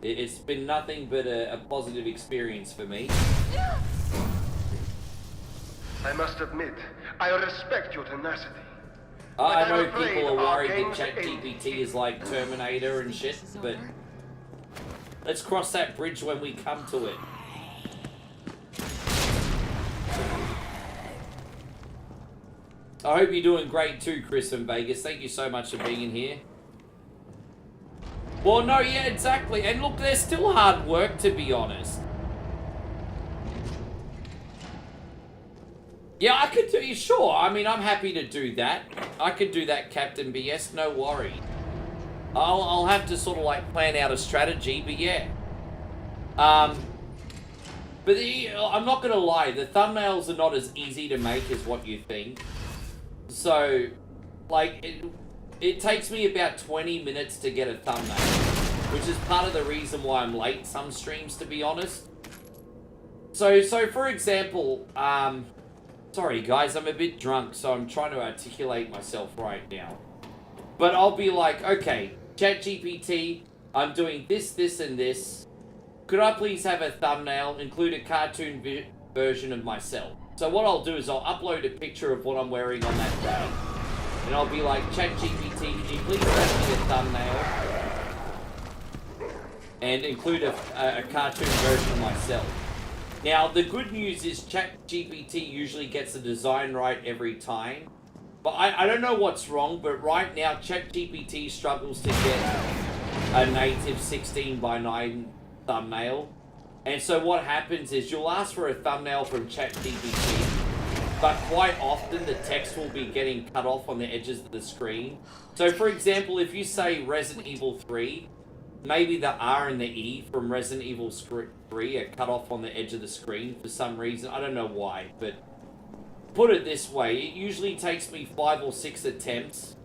It's been nothing but a positive experience for me. I must admit, I respect your tenacity. I know people are worried that ChatGPT is like Terminator and shit, but let's cross that bridge when we come to it. I hope you're doing great too, Chris from Vegas. Thank you so much for being in here. Well, no, yeah, exactly. And look, there's still hard work, to be honest. Yeah, I could do, sure. I mean, I'm happy to do that. I could do that, Captain BS, no worry. I'll have to sort of like plan out a strategy, but yeah. But I'm not gonna lie, the thumbnails are not as easy to make as what you think. So, like, it takes me about 20 minutes to get a thumbnail, which is part of the reason why I'm late some streams, to be honest. So for example, sorry guys, I'm a bit drunk, so I'm trying to articulate myself right now. But I'll be like, okay, ChatGPT, I'm doing this, this, and this. Could I please have a thumbnail, include a cartoon version of myself? So what I'll do is I'll upload a picture of what I'm wearing on that day. And I'll be like, ChatGPT, can you please make me a thumbnail? And include a cartoon version of myself. Now, the good news is ChatGPT usually gets the design right every time. But I don't know what's wrong, but right now ChatGPT struggles to get a native 16:9 thumbnail. And so what happens is you'll ask for a thumbnail from ChatGPT, but quite often the text will be getting cut off on the edges of the screen. So for example, if you say Resident Evil 3, maybe the R and the E from Resident Evil 3 are cut off on the edge of the screen for some reason. I don't know why, but put it this way, it usually takes me 5 or 6 attempts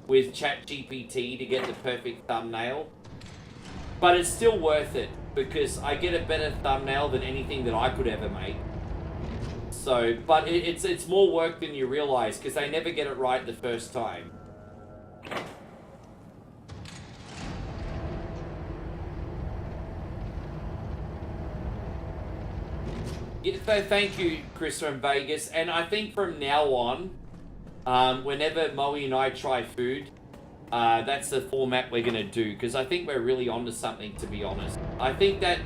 with ChatGPT to get the perfect thumbnail. But it's still worth it, because I get a better thumbnail than anything that I could ever make. So, but it's more work than you realize, because they never get it right the first time. Yeah, thank you, Chris from Vegas. And I think from now on, whenever Moe and I try food, that's the format we're going to do, because I think we're really onto something, to be honest. I think that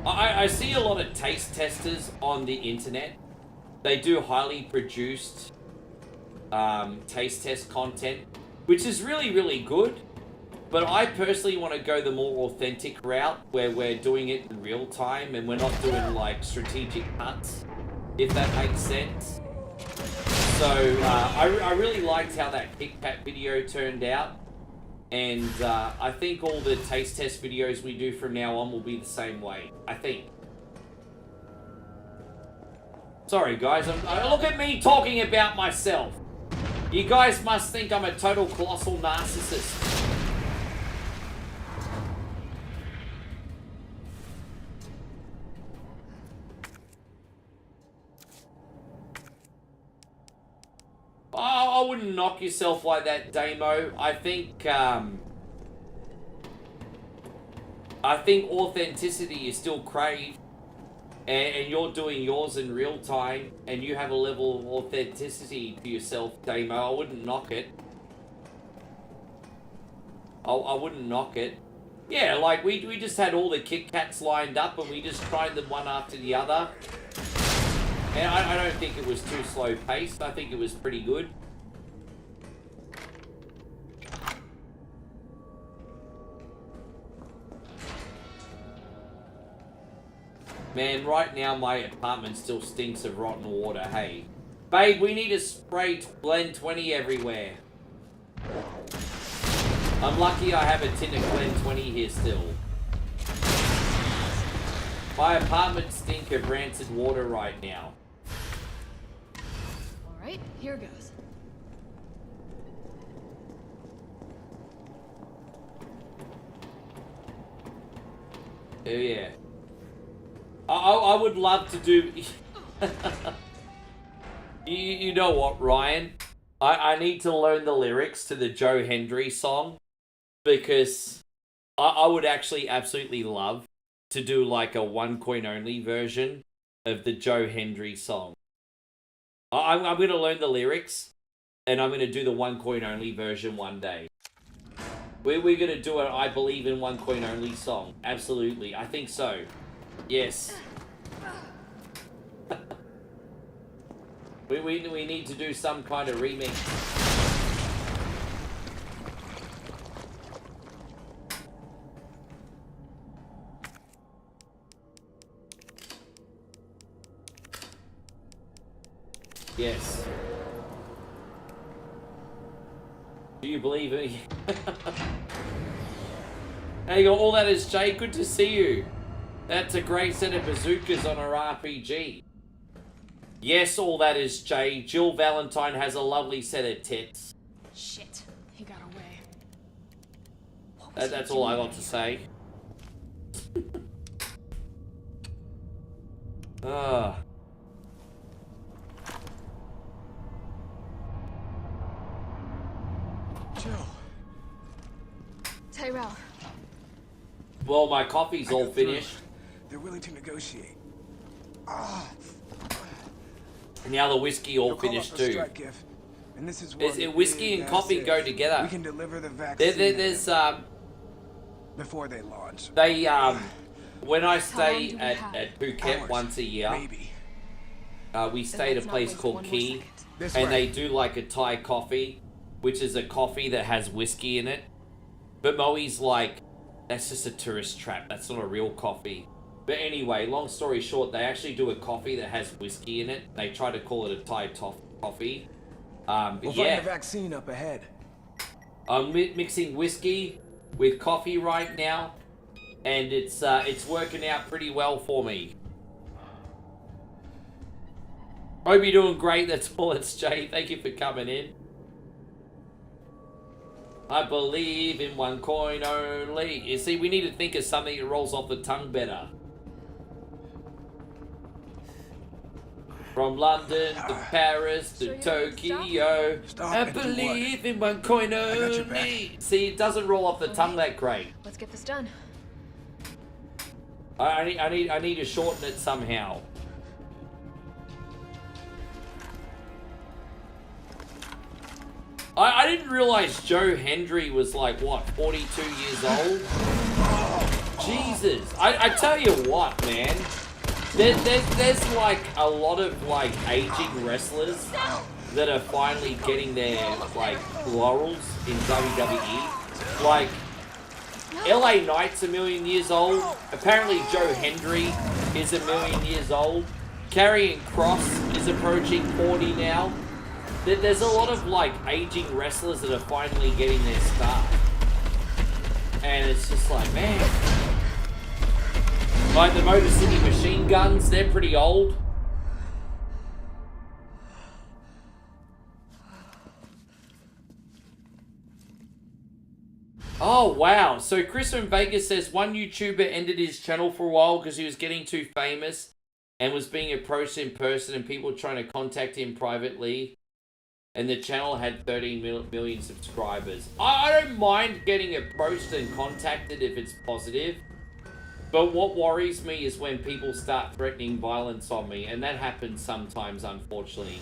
I see a lot of taste testers on the internet. They do highly produced taste test content, which is really, really good. But I personally want to go the more authentic route, where we're doing it in real time and we're not doing like strategic cuts, if that makes sense. So I really liked how that Kit Kat video turned out, and I think all the taste test videos we do from now on will be the same way, I think. Sorry guys, look at me talking about myself. You guys must think I'm a total colossal narcissist. I wouldn't knock yourself like that, Damo. I think authenticity is still craved, and you're doing yours in real time, and you have a level of authenticity to yourself, Damo. I wouldn't knock it. I wouldn't knock it. Yeah, like, we just had all the Kit Kats lined up, and we just tried them one after the other. And I don't think it was too slow-paced. I think it was pretty good. Man, right now my apartment still stinks of rotten water, hey. Babe, we need to spray Blend 20 everywhere. I'm lucky I have a tin of Blend 20 here still. My apartment stinks of rancid water right now. Alright, here goes. Oh yeah. I would love to do... you know what, Ryan? I need to learn the lyrics to the Joe Hendry song, because I would actually absolutely love to do like a 1 coin only version of the Joe Hendry song. I'm going to learn the lyrics, and I'm going to do the 1 coin only version one day. We're going to do an I Believe in 1 coin only song. Absolutely. I think so. Yes. we need to do some kind of remix. Yes. Do you believe me? There you go. All that is Jay. Good to see you. That's a great set of bazookas on our RPG. Yes, all that is Jay. Jill Valentine has a lovely set of tits. Shit, he got away. That's all I got to say. Jill. Tyrell. Well, my coffee's all finished. They're willing to negotiate. Now the whiskey all finished too. And this is whiskey and coffee go together. We can deliver the vaccine. There's before they launch. They when I stay at Phuket once a year, we stay at a place called Key, and they do like a Thai coffee, which is a coffee that has whiskey in it. But Moe's like, that's just a tourist trap. That's not a real coffee. But anyway, long story short, they actually do a coffee that has whiskey in it. They try to call it a Thai coffee. But we'll yeah, find the vaccine up ahead. I'm mixing whiskey with coffee right now, and it's working out pretty well for me. Hope you're doing great. That's all. It's Jay. Thank you for coming in. I believe in 1 coin only. You see, we need to think of something that rolls off the tongue better. From London to Paris to Tokyo, I believe in 1 coin only. See, it doesn't roll off the tongue that great. Let's get this done. I need to shorten it somehow. I didn't realize Joe Hendry was like, what, 42 years old? Jesus. I tell you what, man. There's like a lot of like aging wrestlers that are finally getting their like laurels in WWE. Like, LA Knight's 1,000,000 years old. Apparently Joe Hendry is 1,000,000 years old. Karrion Kross is approaching 40 now. There's a lot of like aging wrestlers that are finally getting their start. And it's just like, man. Like the Motor City Machine Guns, they're pretty old. Oh, wow. So Chris from Vegas says one YouTuber ended his channel for a while because he was getting too famous and was being approached in person and people trying to contact him privately. and the channel had 13 million subscribers. I don't mind getting approached and contacted if it's positive, but what worries me is when people start threatening violence on me, and that happens sometimes, unfortunately.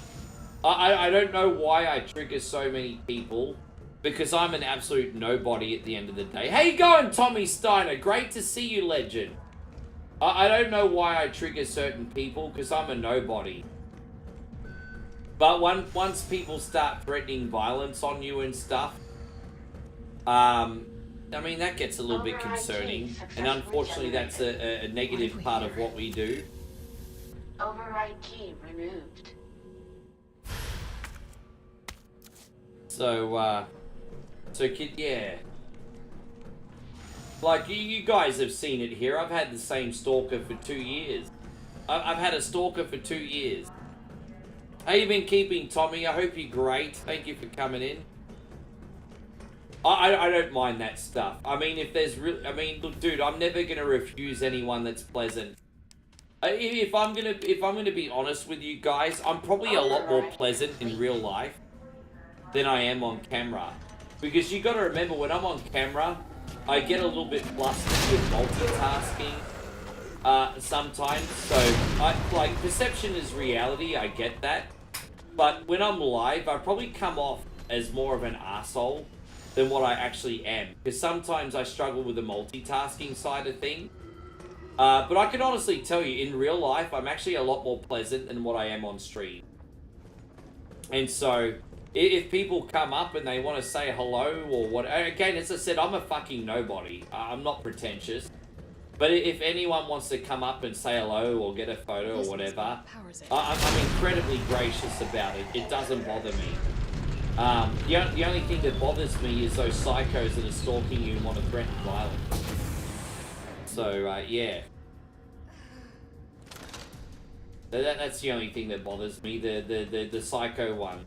I don't know why I trigger so many people, because I'm an absolute nobody at the end of the day. How you going, Tommy Steiner? Great to see you, legend. I don't know why I trigger certain people, because I'm a nobody. But once people start threatening violence on you and stuff, I mean, that gets a little bit concerning. And unfortunately, that's a negative part of what we do. Override key removed. So, yeah. Like, you guys have seen it here. I've had the same stalker for 2 years. I've had a stalker for 2 years. How you been keeping, Tommy? I hope you're great. Thank you for coming in. I don't mind that stuff. I mean, if there's I mean, look, dude, I'm never gonna refuse anyone that's pleasant. If I'm gonna be honest with you guys, I'm probably a lot more pleasant in real life than I am on camera. Because you gotta remember, when I'm on camera, I get a little bit flustered with multitasking sometimes. So, perception is reality, I get that. But when I'm live, I probably come off as more of an arsehole than what I actually am. Because sometimes I struggle with the multitasking side of things. But I can honestly tell you, in real life, I'm actually a lot more pleasant than what I am on stream. And so, if people come up and they want to say hello or what, again, as I said, I'm a fucking nobody. I'm not pretentious. But if anyone wants to come up and say hello or get a photo or whatever, I'm incredibly gracious about it. It doesn't bother me. The only thing that bothers me is those psychos that are stalking you and want to threaten violence. So, yeah. That's the only thing that bothers me, the psycho one.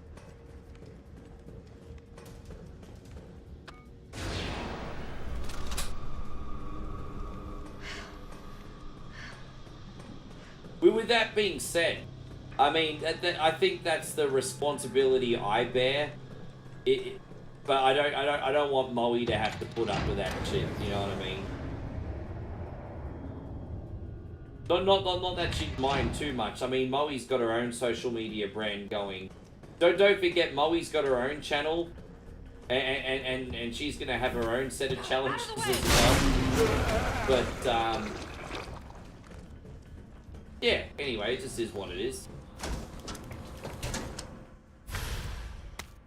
With that being said, I mean, I think that's the responsibility I bear. But I don't want Moe to have to put up with that shit. You know what I mean? Not that she'd mind too much. I mean, Moe's got her own social media brand going. Don't forget, Moe's got her own channel, and she's gonna have her own set of challenges as well. But yeah. Anyway, it just is what it is.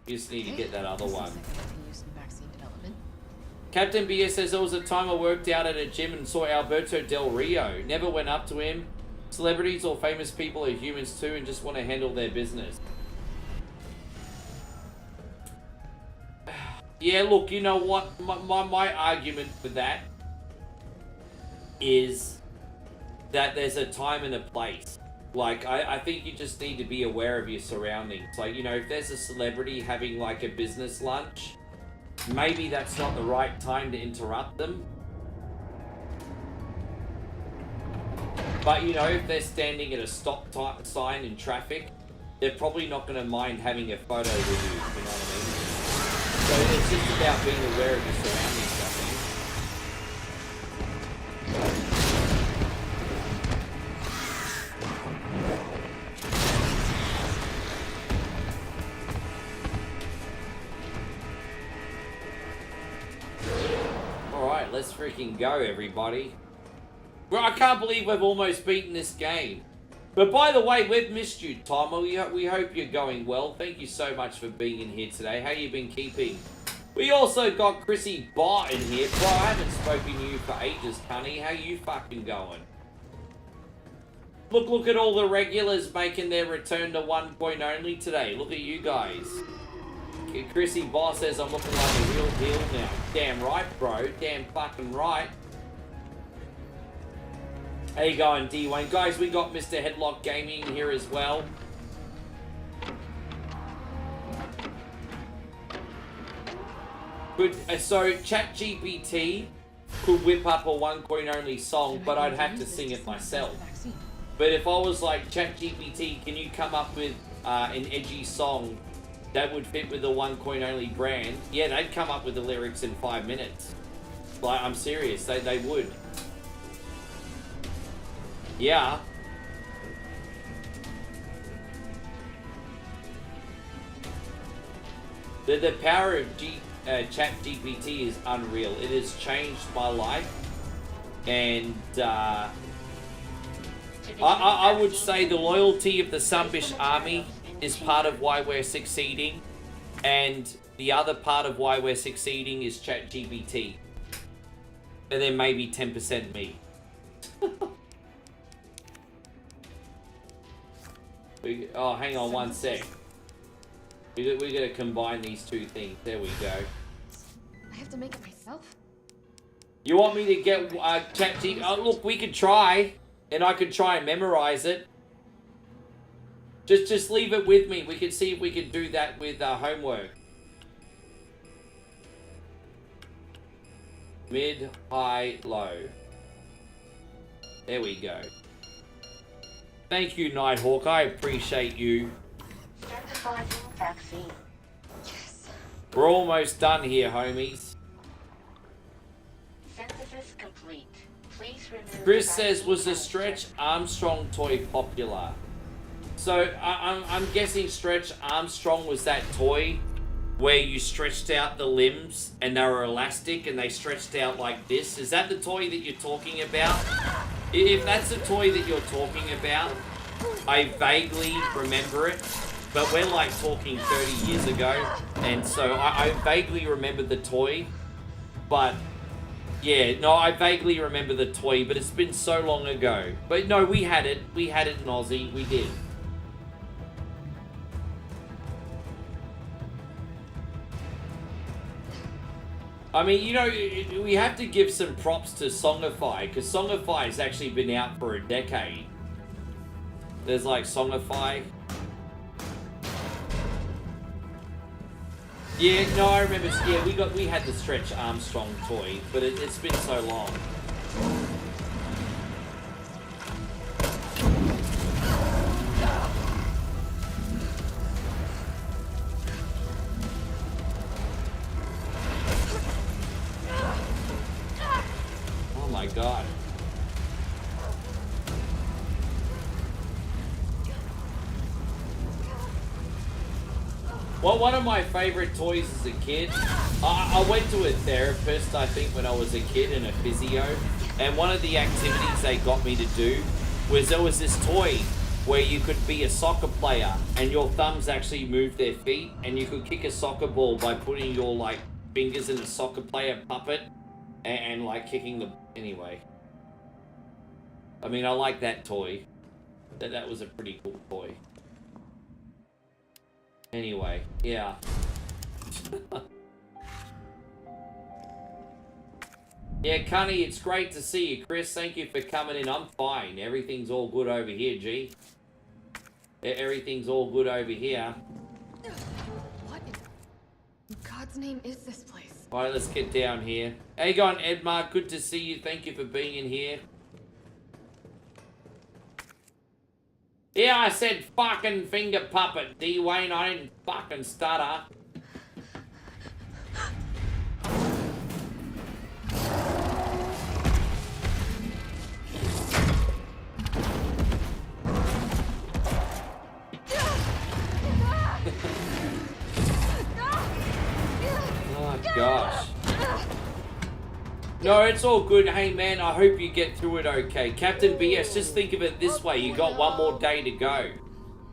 You just need to get that other one. Captain BS says, there was a time I worked out at a gym and saw Alberto Del Rio. Never went up to him. Celebrities or famous people are humans too and just want to handle their business. Yeah, look, you know what? My argument for that is that there's a time and a place. Like, I think you just need to be aware of your surroundings. Like, you know, if there's a celebrity having like a business lunch, maybe that's not the right time to interrupt them. But, you know, if they're standing at a stop sign in traffic, they're probably not going to mind having a photo with you, you know what I mean? So it's just about being aware of your surroundings, I think. Alright, let's freaking go, everybody. Well, I can't believe we've almost beaten this game. But by the way, we've missed you, Tom. We hope you're going well. Thank you so much for being in here today. How you been keeping? We also got Chrissy Bar in here. Bro, I haven't spoken to you for ages, honey. How you fucking going? Look at all the regulars making their return to 1 only today. Look at you guys. Chrissy Bar says I'm looking like a real deal now. Damn right, bro. Damn fucking right. How you going, D-Wayne? Guys, we got Mr. Headlock Gaming here as well. Good. So, ChatGPT could whip up a 1 only song, but I'd have to sing it myself. But if I was like, ChatGPT, can you come up with an edgy song that would fit with the one coin only brand, yeah, they'd come up with the lyrics in 5 minutes. Like, I'm serious, they would. Yeah. The power of Chat GPT is unreal. It has changed my life, and I would say the loyalty of the Sunbish army is part of why we're succeeding, and the other part of why we're succeeding is Chat GPT, and then maybe 10% me. Oh, hang on one sec. We're gonna combine these two things. There we go. I have to make it myself? You want me to get ChatGPT? Oh, look, we could try, and I could try and memorize it. Just leave it with me. We can see if we can do that with homework. Mid, high, low. There we go. Thank you, Nighthawk. I appreciate you. Vaccine. Yes. We're almost done here, homies. Synthesis complete. Please remove. Chris says, was the Stretch Armstrong toy popular? So I'm guessing Stretch Armstrong was that toy where you stretched out the limbs and they were elastic and they stretched out like this. Is that the toy that you're talking about? If that's the toy that you're talking about, I vaguely remember it, but we're like talking 30 years ago, and so I vaguely remember the toy, but yeah, no, I vaguely remember the toy, but it's been so long ago. But no, we had it in Aussie, we did. I mean, you know, we have to give some props to Songify, because Songify has actually been out for a decade. There's like Songify. Yeah, no, I remember. Yeah, we had the Stretch Armstrong toy, but it's been so long. Oh my god. Well, one of my favorite toys as a kid, I went to a therapist, I think, when I was a kid, and a physio, and one of the activities they got me to do was there was this toy where you could be a soccer player and your thumbs actually moved their feet, and you could kick a soccer ball by putting your like fingers in a soccer player puppet and like kicking the... Anyway. I mean, I like that toy. That was a pretty cool toy. Anyway, yeah. Yeah, Cunny, it's great to see you. Chris, thank you for coming in. I'm fine. Everything's all good over here, G. Everything's all good over here. What in God's name is this place? Alright, let's get down here. How you going, Edmar? Good to see you. Thank you for being in here. Yeah, I said fucking finger puppet, D-Wayne. I didn't fucking stutter. Oh, gosh. No, it's all good. Hey, man, I hope you get through it okay. Captain BS, just think of it this way. You got one more day to go.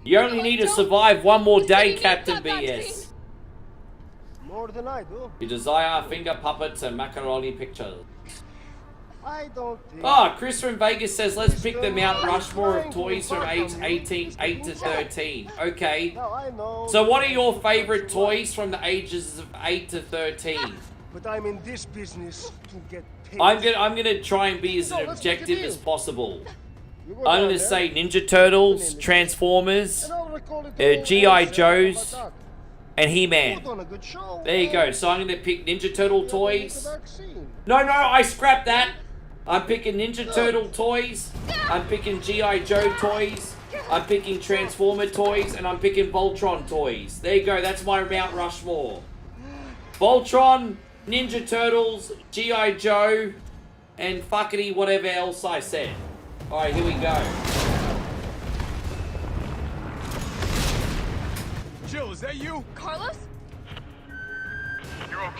You only need to survive one more day, Captain BS. More than I do. You desire finger puppets and macaroni pictures. I don't think... Oh, Chris from Vegas says, let's pick the Mount Rushmore of toys from age 8 to 13. Okay. So what are your favorite toys from the ages of 8 to 13? But I'm in this business to get paid. I'm gonna try and be as objective as possible. I'm gonna say Ninja Turtles, Transformers, G.I. Joes, and He-Man. There you go. So I'm gonna pick Ninja Turtle toys. No, I scrapped that. I'm picking Ninja Turtle toys. I'm picking G.I. Joe toys. I'm picking Transformer toys, and I'm picking Voltron toys. There you go, that's my Mount Rushmore. Voltron, Ninja Turtles, G.I. Joe, and fuckity whatever else I said. Alright, here we go. Jill, is that you? Carlos?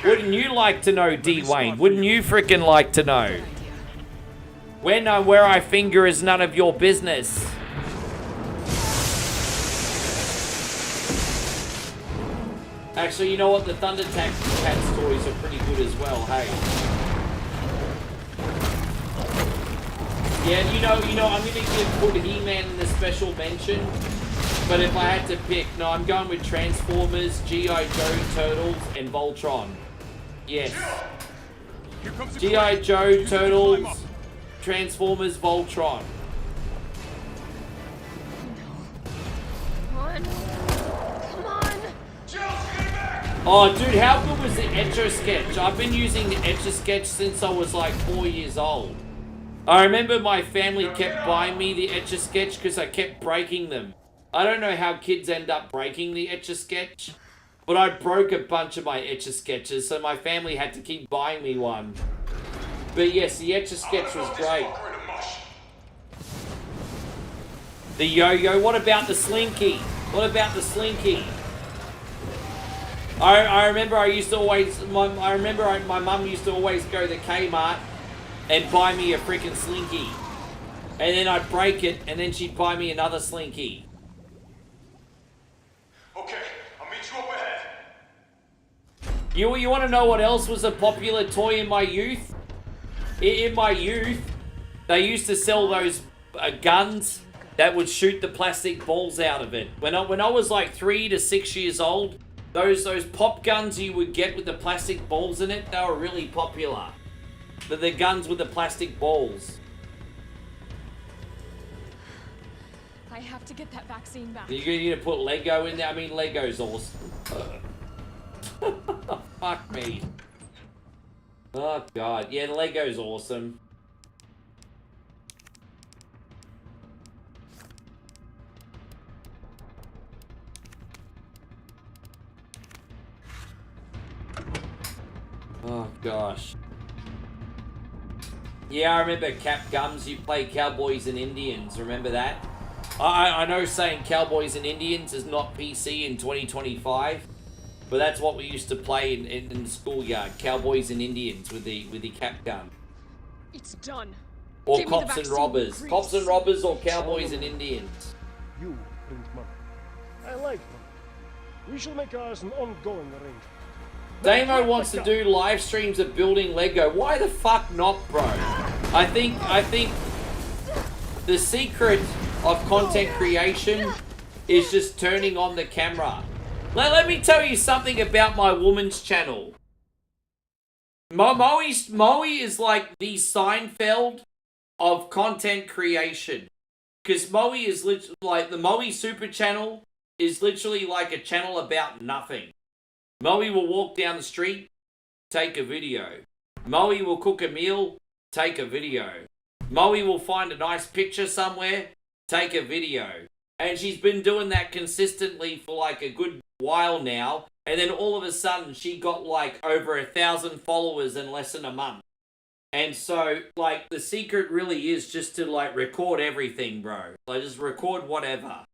Wouldn't you like to know, D. Wayne? Wouldn't you frickin' like to know? Where I finger is none of your business. Actually, you know what? The Thunder Cats toys are pretty good as well, hey. Yeah, you know, I'm gonna put He-Man in the special mention. But if I had to pick, no, I'm going with Transformers, G.I. Joe, Turtles, and Voltron. Yes. G.I. Joe, Turtles, Transformers, Voltron. Come on. Come on. Oh, dude, how good was the Etch-a-Sketch? I've been using the Etch-a-Sketch since I was like 4 years old. I remember my family kept buying me the Etch-a-Sketch because I kept breaking them. I don't know how kids end up breaking the Etch-a-Sketch, but I broke a bunch of my Etch-a-Sketches, so my family had to keep buying me one. But yes, the Etch-a-Sketch was great. The yo-yo, what about the Slinky? What about the Slinky? I remember I used to always, my mum used to always go to Kmart and buy me a freaking Slinky. And then I'd break it, and then she'd buy me another Slinky. Okay, I'll meet you up ahead. You want to know what else was a popular toy in my youth? In my youth, they used to sell those guns that would shoot the plastic balls out of it. When I was like 3 to 6 years old, those pop guns you would get with the plastic balls in it, they were really popular. The guns with the plastic balls. I have to get that vaccine back. You're gonna put Lego in there? I mean, Lego's awesome. Fuck me. Oh, God. Yeah, Lego's awesome. Oh, gosh. Yeah, I remember Capcom's. You play Cowboys and Indians. Remember that? I know saying Cowboys and Indians is not PC in 2025, but that's what we used to play in the schoolyard. Cowboys and Indians with the Capcom. It's done. Or Give me the Cops and vaccine, Robbers. Grease. Cops and Robbers or Cowboys and Indians. You and Mother. I like Mother. We shall make ours an ongoing arrangement. Damo wants to do live streams of building Lego. Why the fuck not, bro? I think the secret of content creation is just turning on the camera. Let me tell you something about my woman's channel. Moe is like the Seinfeld of content creation. Because Moe is literally like the Moe Super Channel is literally like a channel about nothing. Moe will walk down the street, take a video. Moe will cook a meal, take a video. Moe will find a nice picture somewhere, take a video. And she's been doing that consistently for like a good while now. And then all of a sudden she got like over 1,000 followers in less than a month. And so like the secret really is just to like record everything, bro. Like just record whatever.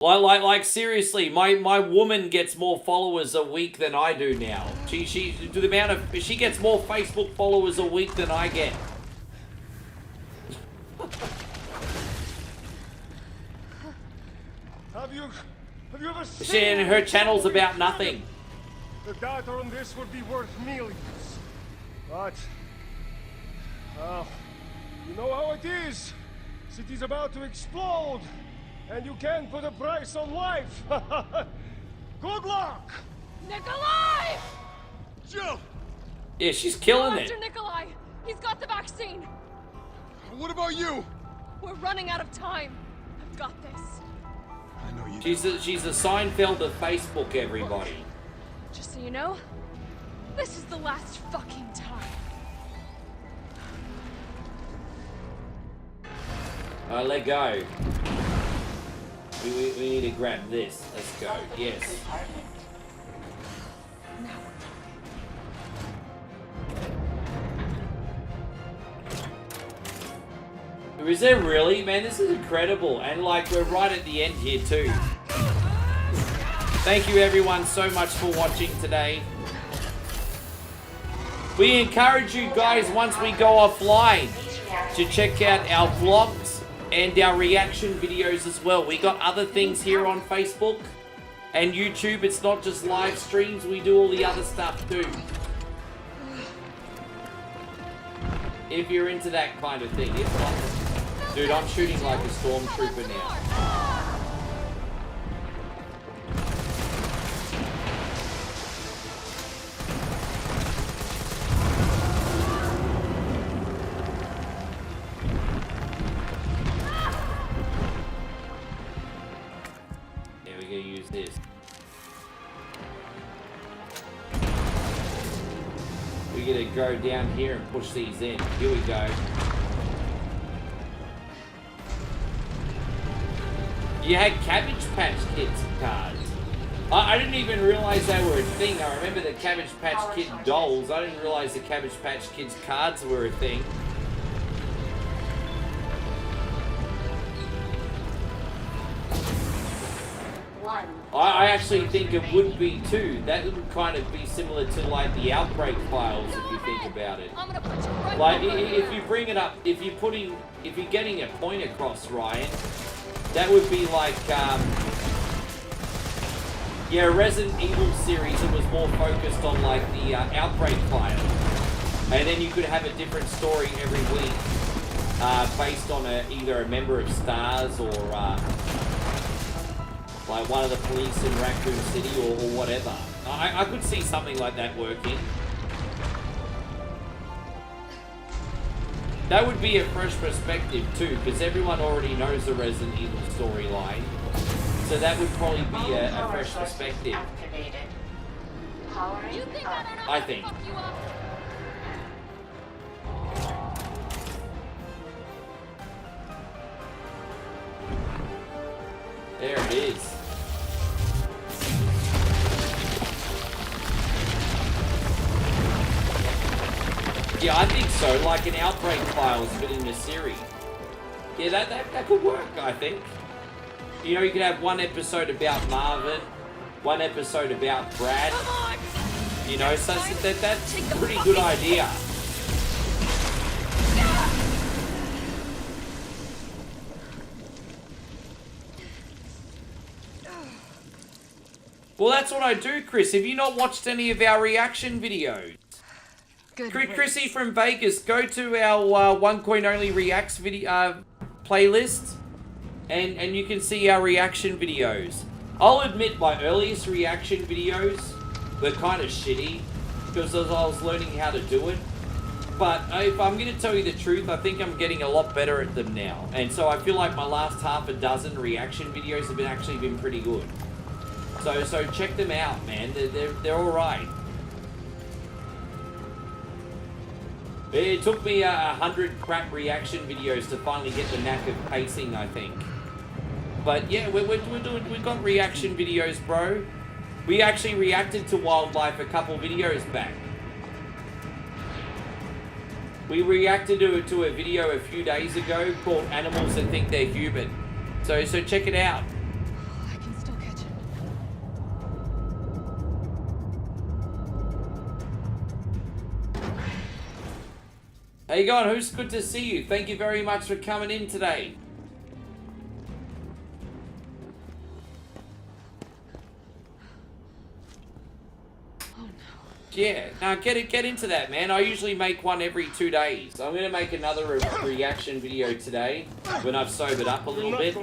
Like seriously, my woman gets more followers a week than I do now. She gets more Facebook followers a week than I get. Have you ever seen... And her channel's about nothing. The data on this would be worth millions. But, you know how it is. City's about to explode. And you can't put a price on life. Good luck! Nikolai! Jill! Yeah, she's killing Go it. after Nikolai! He's got the vaccine! What about you? We're running out of time. I've got this. I know you. She's a Seinfeld of Facebook, everybody. Just so you know, this is the last fucking time. Alright, let go. We need to grab this. Let's go. Yes. Is there really? Man, this is incredible. And like, we're right at the end here too. Thank you everyone so much for watching today. We encourage you guys, once we go offline, to check out our vlogs and our reaction videos as well. We got other things here on Facebook and YouTube. It's not just live streams. We do all the other stuff too. If you're into that kind of thing. It's like, dude, I'm shooting like a stormtrooper now. Yeah, we're gonna use this. We're gonna go down here and push these in. Here we go. You had Cabbage Patch Kids cards. I didn't even realize they were a thing. I remember the Cabbage Patch Kid dolls. I didn't realize the Cabbage Patch Kids cards were a thing. I actually think it would be too. That would kind of be similar to like the Outbreak files if you think about it. Like if you bring it up, if you're getting a point across, Ryan, that would be like, yeah, Resident Evil series. It was more focused on like the Outbreak file, and then you could have a different story every week based on either a member of STARS or like one of the police in Raccoon City or whatever. I could see something like that working. That would be a fresh perspective too, because everyone already knows the Resident Evil storyline. So that would probably be a fresh perspective. I think. There it is. Yeah, I think so. Like an Outbreak files within the series. Yeah, that could work, I think. You know, you could have one episode about Marvin, one episode about Brad. You know, so that's a pretty good idea. Well, that's what I do, Chris. Have you not watched any of our reaction videos? Chrissy from Vegas, go to our One Coin Only Reacts video playlist, and you can see our reaction videos. I'll admit my earliest reaction videos were kind of shitty because I was learning how to do it. But if I'm going to tell you the truth, I think I'm getting a lot better at them now. And so I feel like my last half a dozen reaction videos have actually been pretty good. So check them out, man. They're all right. It took me 100 crap reaction videos to finally get the knack of pacing, I think. But yeah, we've got reaction videos, bro. We actually reacted to Wildlife a couple videos back. We reacted to a video a few days ago called Animals That Think They're Human. So check it out. I can still catch it. How you going? Who's good to see you? Thank you very much for coming in today. Oh no. Yeah, now get into that, man. I usually make one every 2 days. I'm gonna make another reaction video today when I've sobered up a little bit,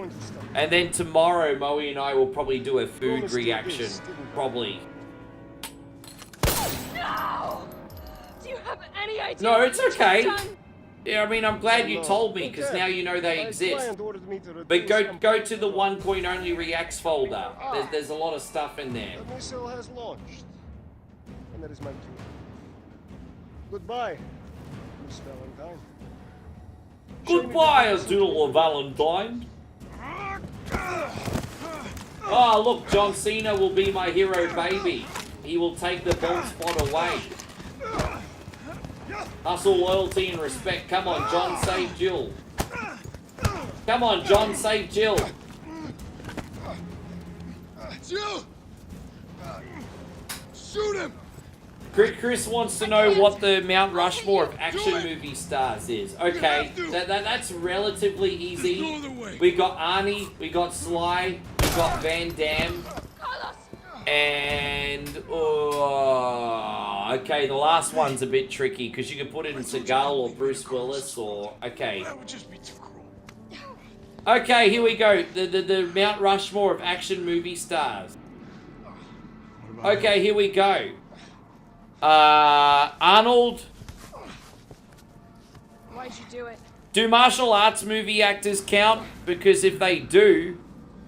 and then tomorrow Moe and I will probably do a food reaction, probably. No! Do you have any idea? No, it's what okay. you've done? Yeah, I mean, I'm glad you told me, because now you know they exist. But go to the One Coin Only Reacts folder. There's a lot of stuff in there. The missile has launched. And that is my cue. Goodbye, Miss Valentine. Goodbye, Azula Valentine. Oh, look, John Cena will be my hero baby. He will take the belt spot away. Hustle, loyalty, and respect. Come on, John, save Jill. Come on, John, save Jill. Jill! Shoot him! Chris wants to know what the Mount Rushmore of action movie stars is. Okay, that's relatively easy. We got Arnie, we got Sly, we got Van Damme, and okay, the last one's a bit tricky because you can put it in Seagal or Bruce Willis or okay. Okay, here we go. The Mount Rushmore of action movie stars. Okay, here we go. Arnold. Why'd you do it? Do martial arts movie actors count? Because if they do,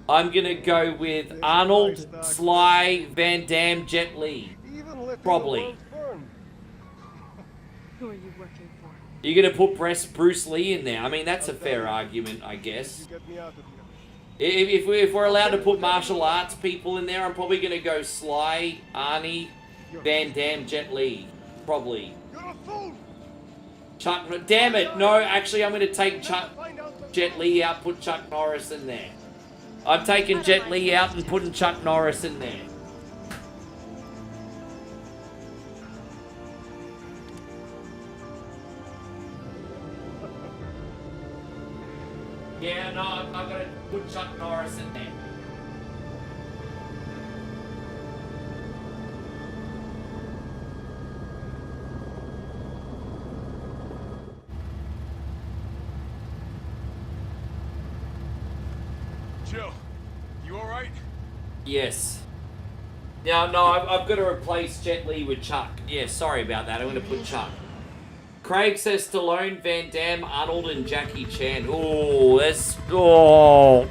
I'm gonna go with Arnold, Sly, Van Damme, Jet Li. Probably. Who are you working for? You're gonna put Bruce Lee in there. I mean, that's a fair argument, I guess. If we're allowed to put martial arts people in there, I'm probably gonna go Sly, Arnie, Van Damme, Jet Li. Probably. Chuck, damn it, no, actually I'm gonna take Jet Li out, put Chuck Norris in there. I'm taking Jet Li out and putting Chuck Norris in there. Yeah, no, I'm gonna put Chuck Norris in there. Jill, you alright? Yes. Yeah, no, I've got to replace Jet Li with Chuck. Yeah, sorry about that. I'm going to put Chuck. Craig says Stallone, Van Damme, Arnold, and Jackie Chan. Oh, that's... Oh.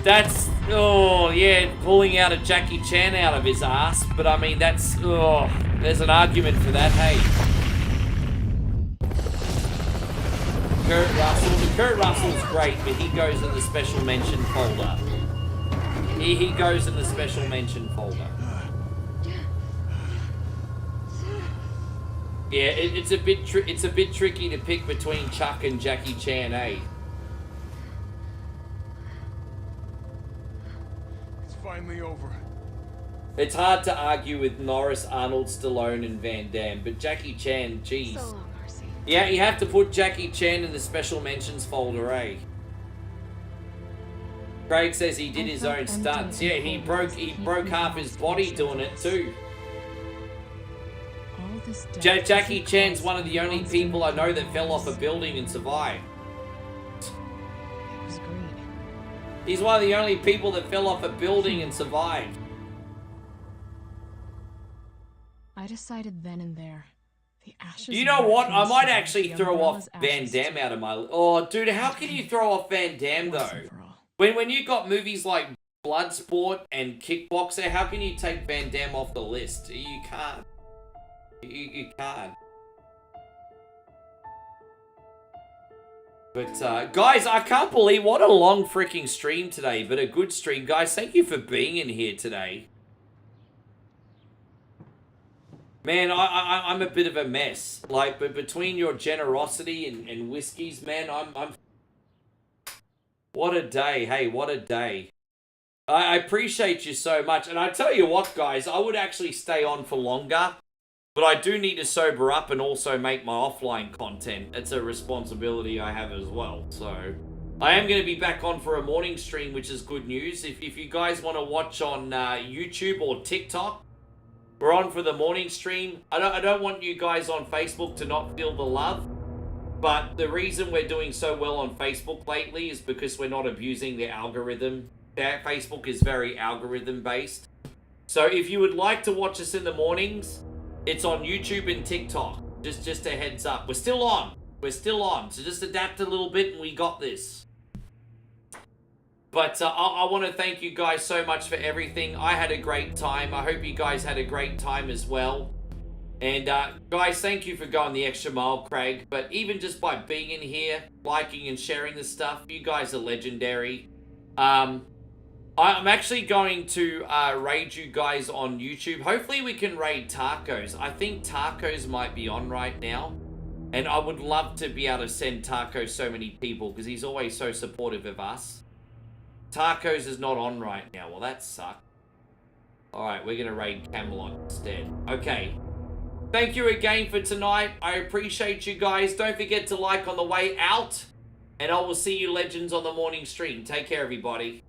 That's... Oh, yeah, pulling out a Jackie Chan out of his ass. But, I mean, that's... Oh, there's an argument for that, hey. Kurt Russell. Kurt Russell's great, but he goes in the special mention folder. He goes in the special mention folder. Yeah, it's a bit tricky to pick between Chuck and Jackie Chan, eh? It's finally over. It's hard to argue with Norris, Arnold, Stallone, and Van Damme, but Jackie Chan, geez. Yeah, you have to put Jackie Chan in the special mentions folder, eh? Craig says he did his own stunts. Yeah, he broke half his body doing it too. Jackie Chan's one of the only people I know that fell off a building and survived. He's one of the only people that fell off a building and survived. I decided then and there. The ashes. You know what? I might actually throw off Van Damme out of my... Oh, dude, how can you throw off Van Damme, though? When you got movies like Bloodsport and Kickboxer, how can you take Van Damme off the list? You can't. You can't. But, guys, I can't believe what a long freaking stream today, but a good stream. Guys, thank you for being in here today. Man, I'm a bit of a mess. Like, but between your generosity and whiskeys, man, I'm... What a day. Hey, what a day. I appreciate you so much. And I tell you what, guys, I would actually stay on for longer. But I do need to sober up and also make my offline content. It's a responsibility I have as well. So, I am going to be back on for a morning stream, which is good news. If you guys want to watch on YouTube or TikTok, we're on for the morning stream. I don't want you guys on Facebook to not feel the love. But the reason we're doing so well on Facebook lately is because we're not abusing the algorithm. Facebook is very algorithm based. So if you would like to watch us in the mornings, it's on YouTube and TikTok. Just a heads up. We're still on. We're still on. So just adapt a little bit and we got this. But I want to thank you guys so much for everything. I had a great time. I hope you guys had a great time as well. And guys, thank you for going the extra mile, Craig. But even just by being in here, liking and sharing this stuff, you guys are legendary. I'm actually going to raid you guys on YouTube. Hopefully we can raid Tacos. I think Tacos might be on right now. And I would love to be able to send Tacos so many people because he's always so supportive of us. Tacos is not on right now. Well, that sucks. Alright, we're going to raid Camelot instead. Okay. Thank you again for tonight. I appreciate you guys. Don't forget to like on the way out. And I will see you legends on the morning stream. Take care, everybody.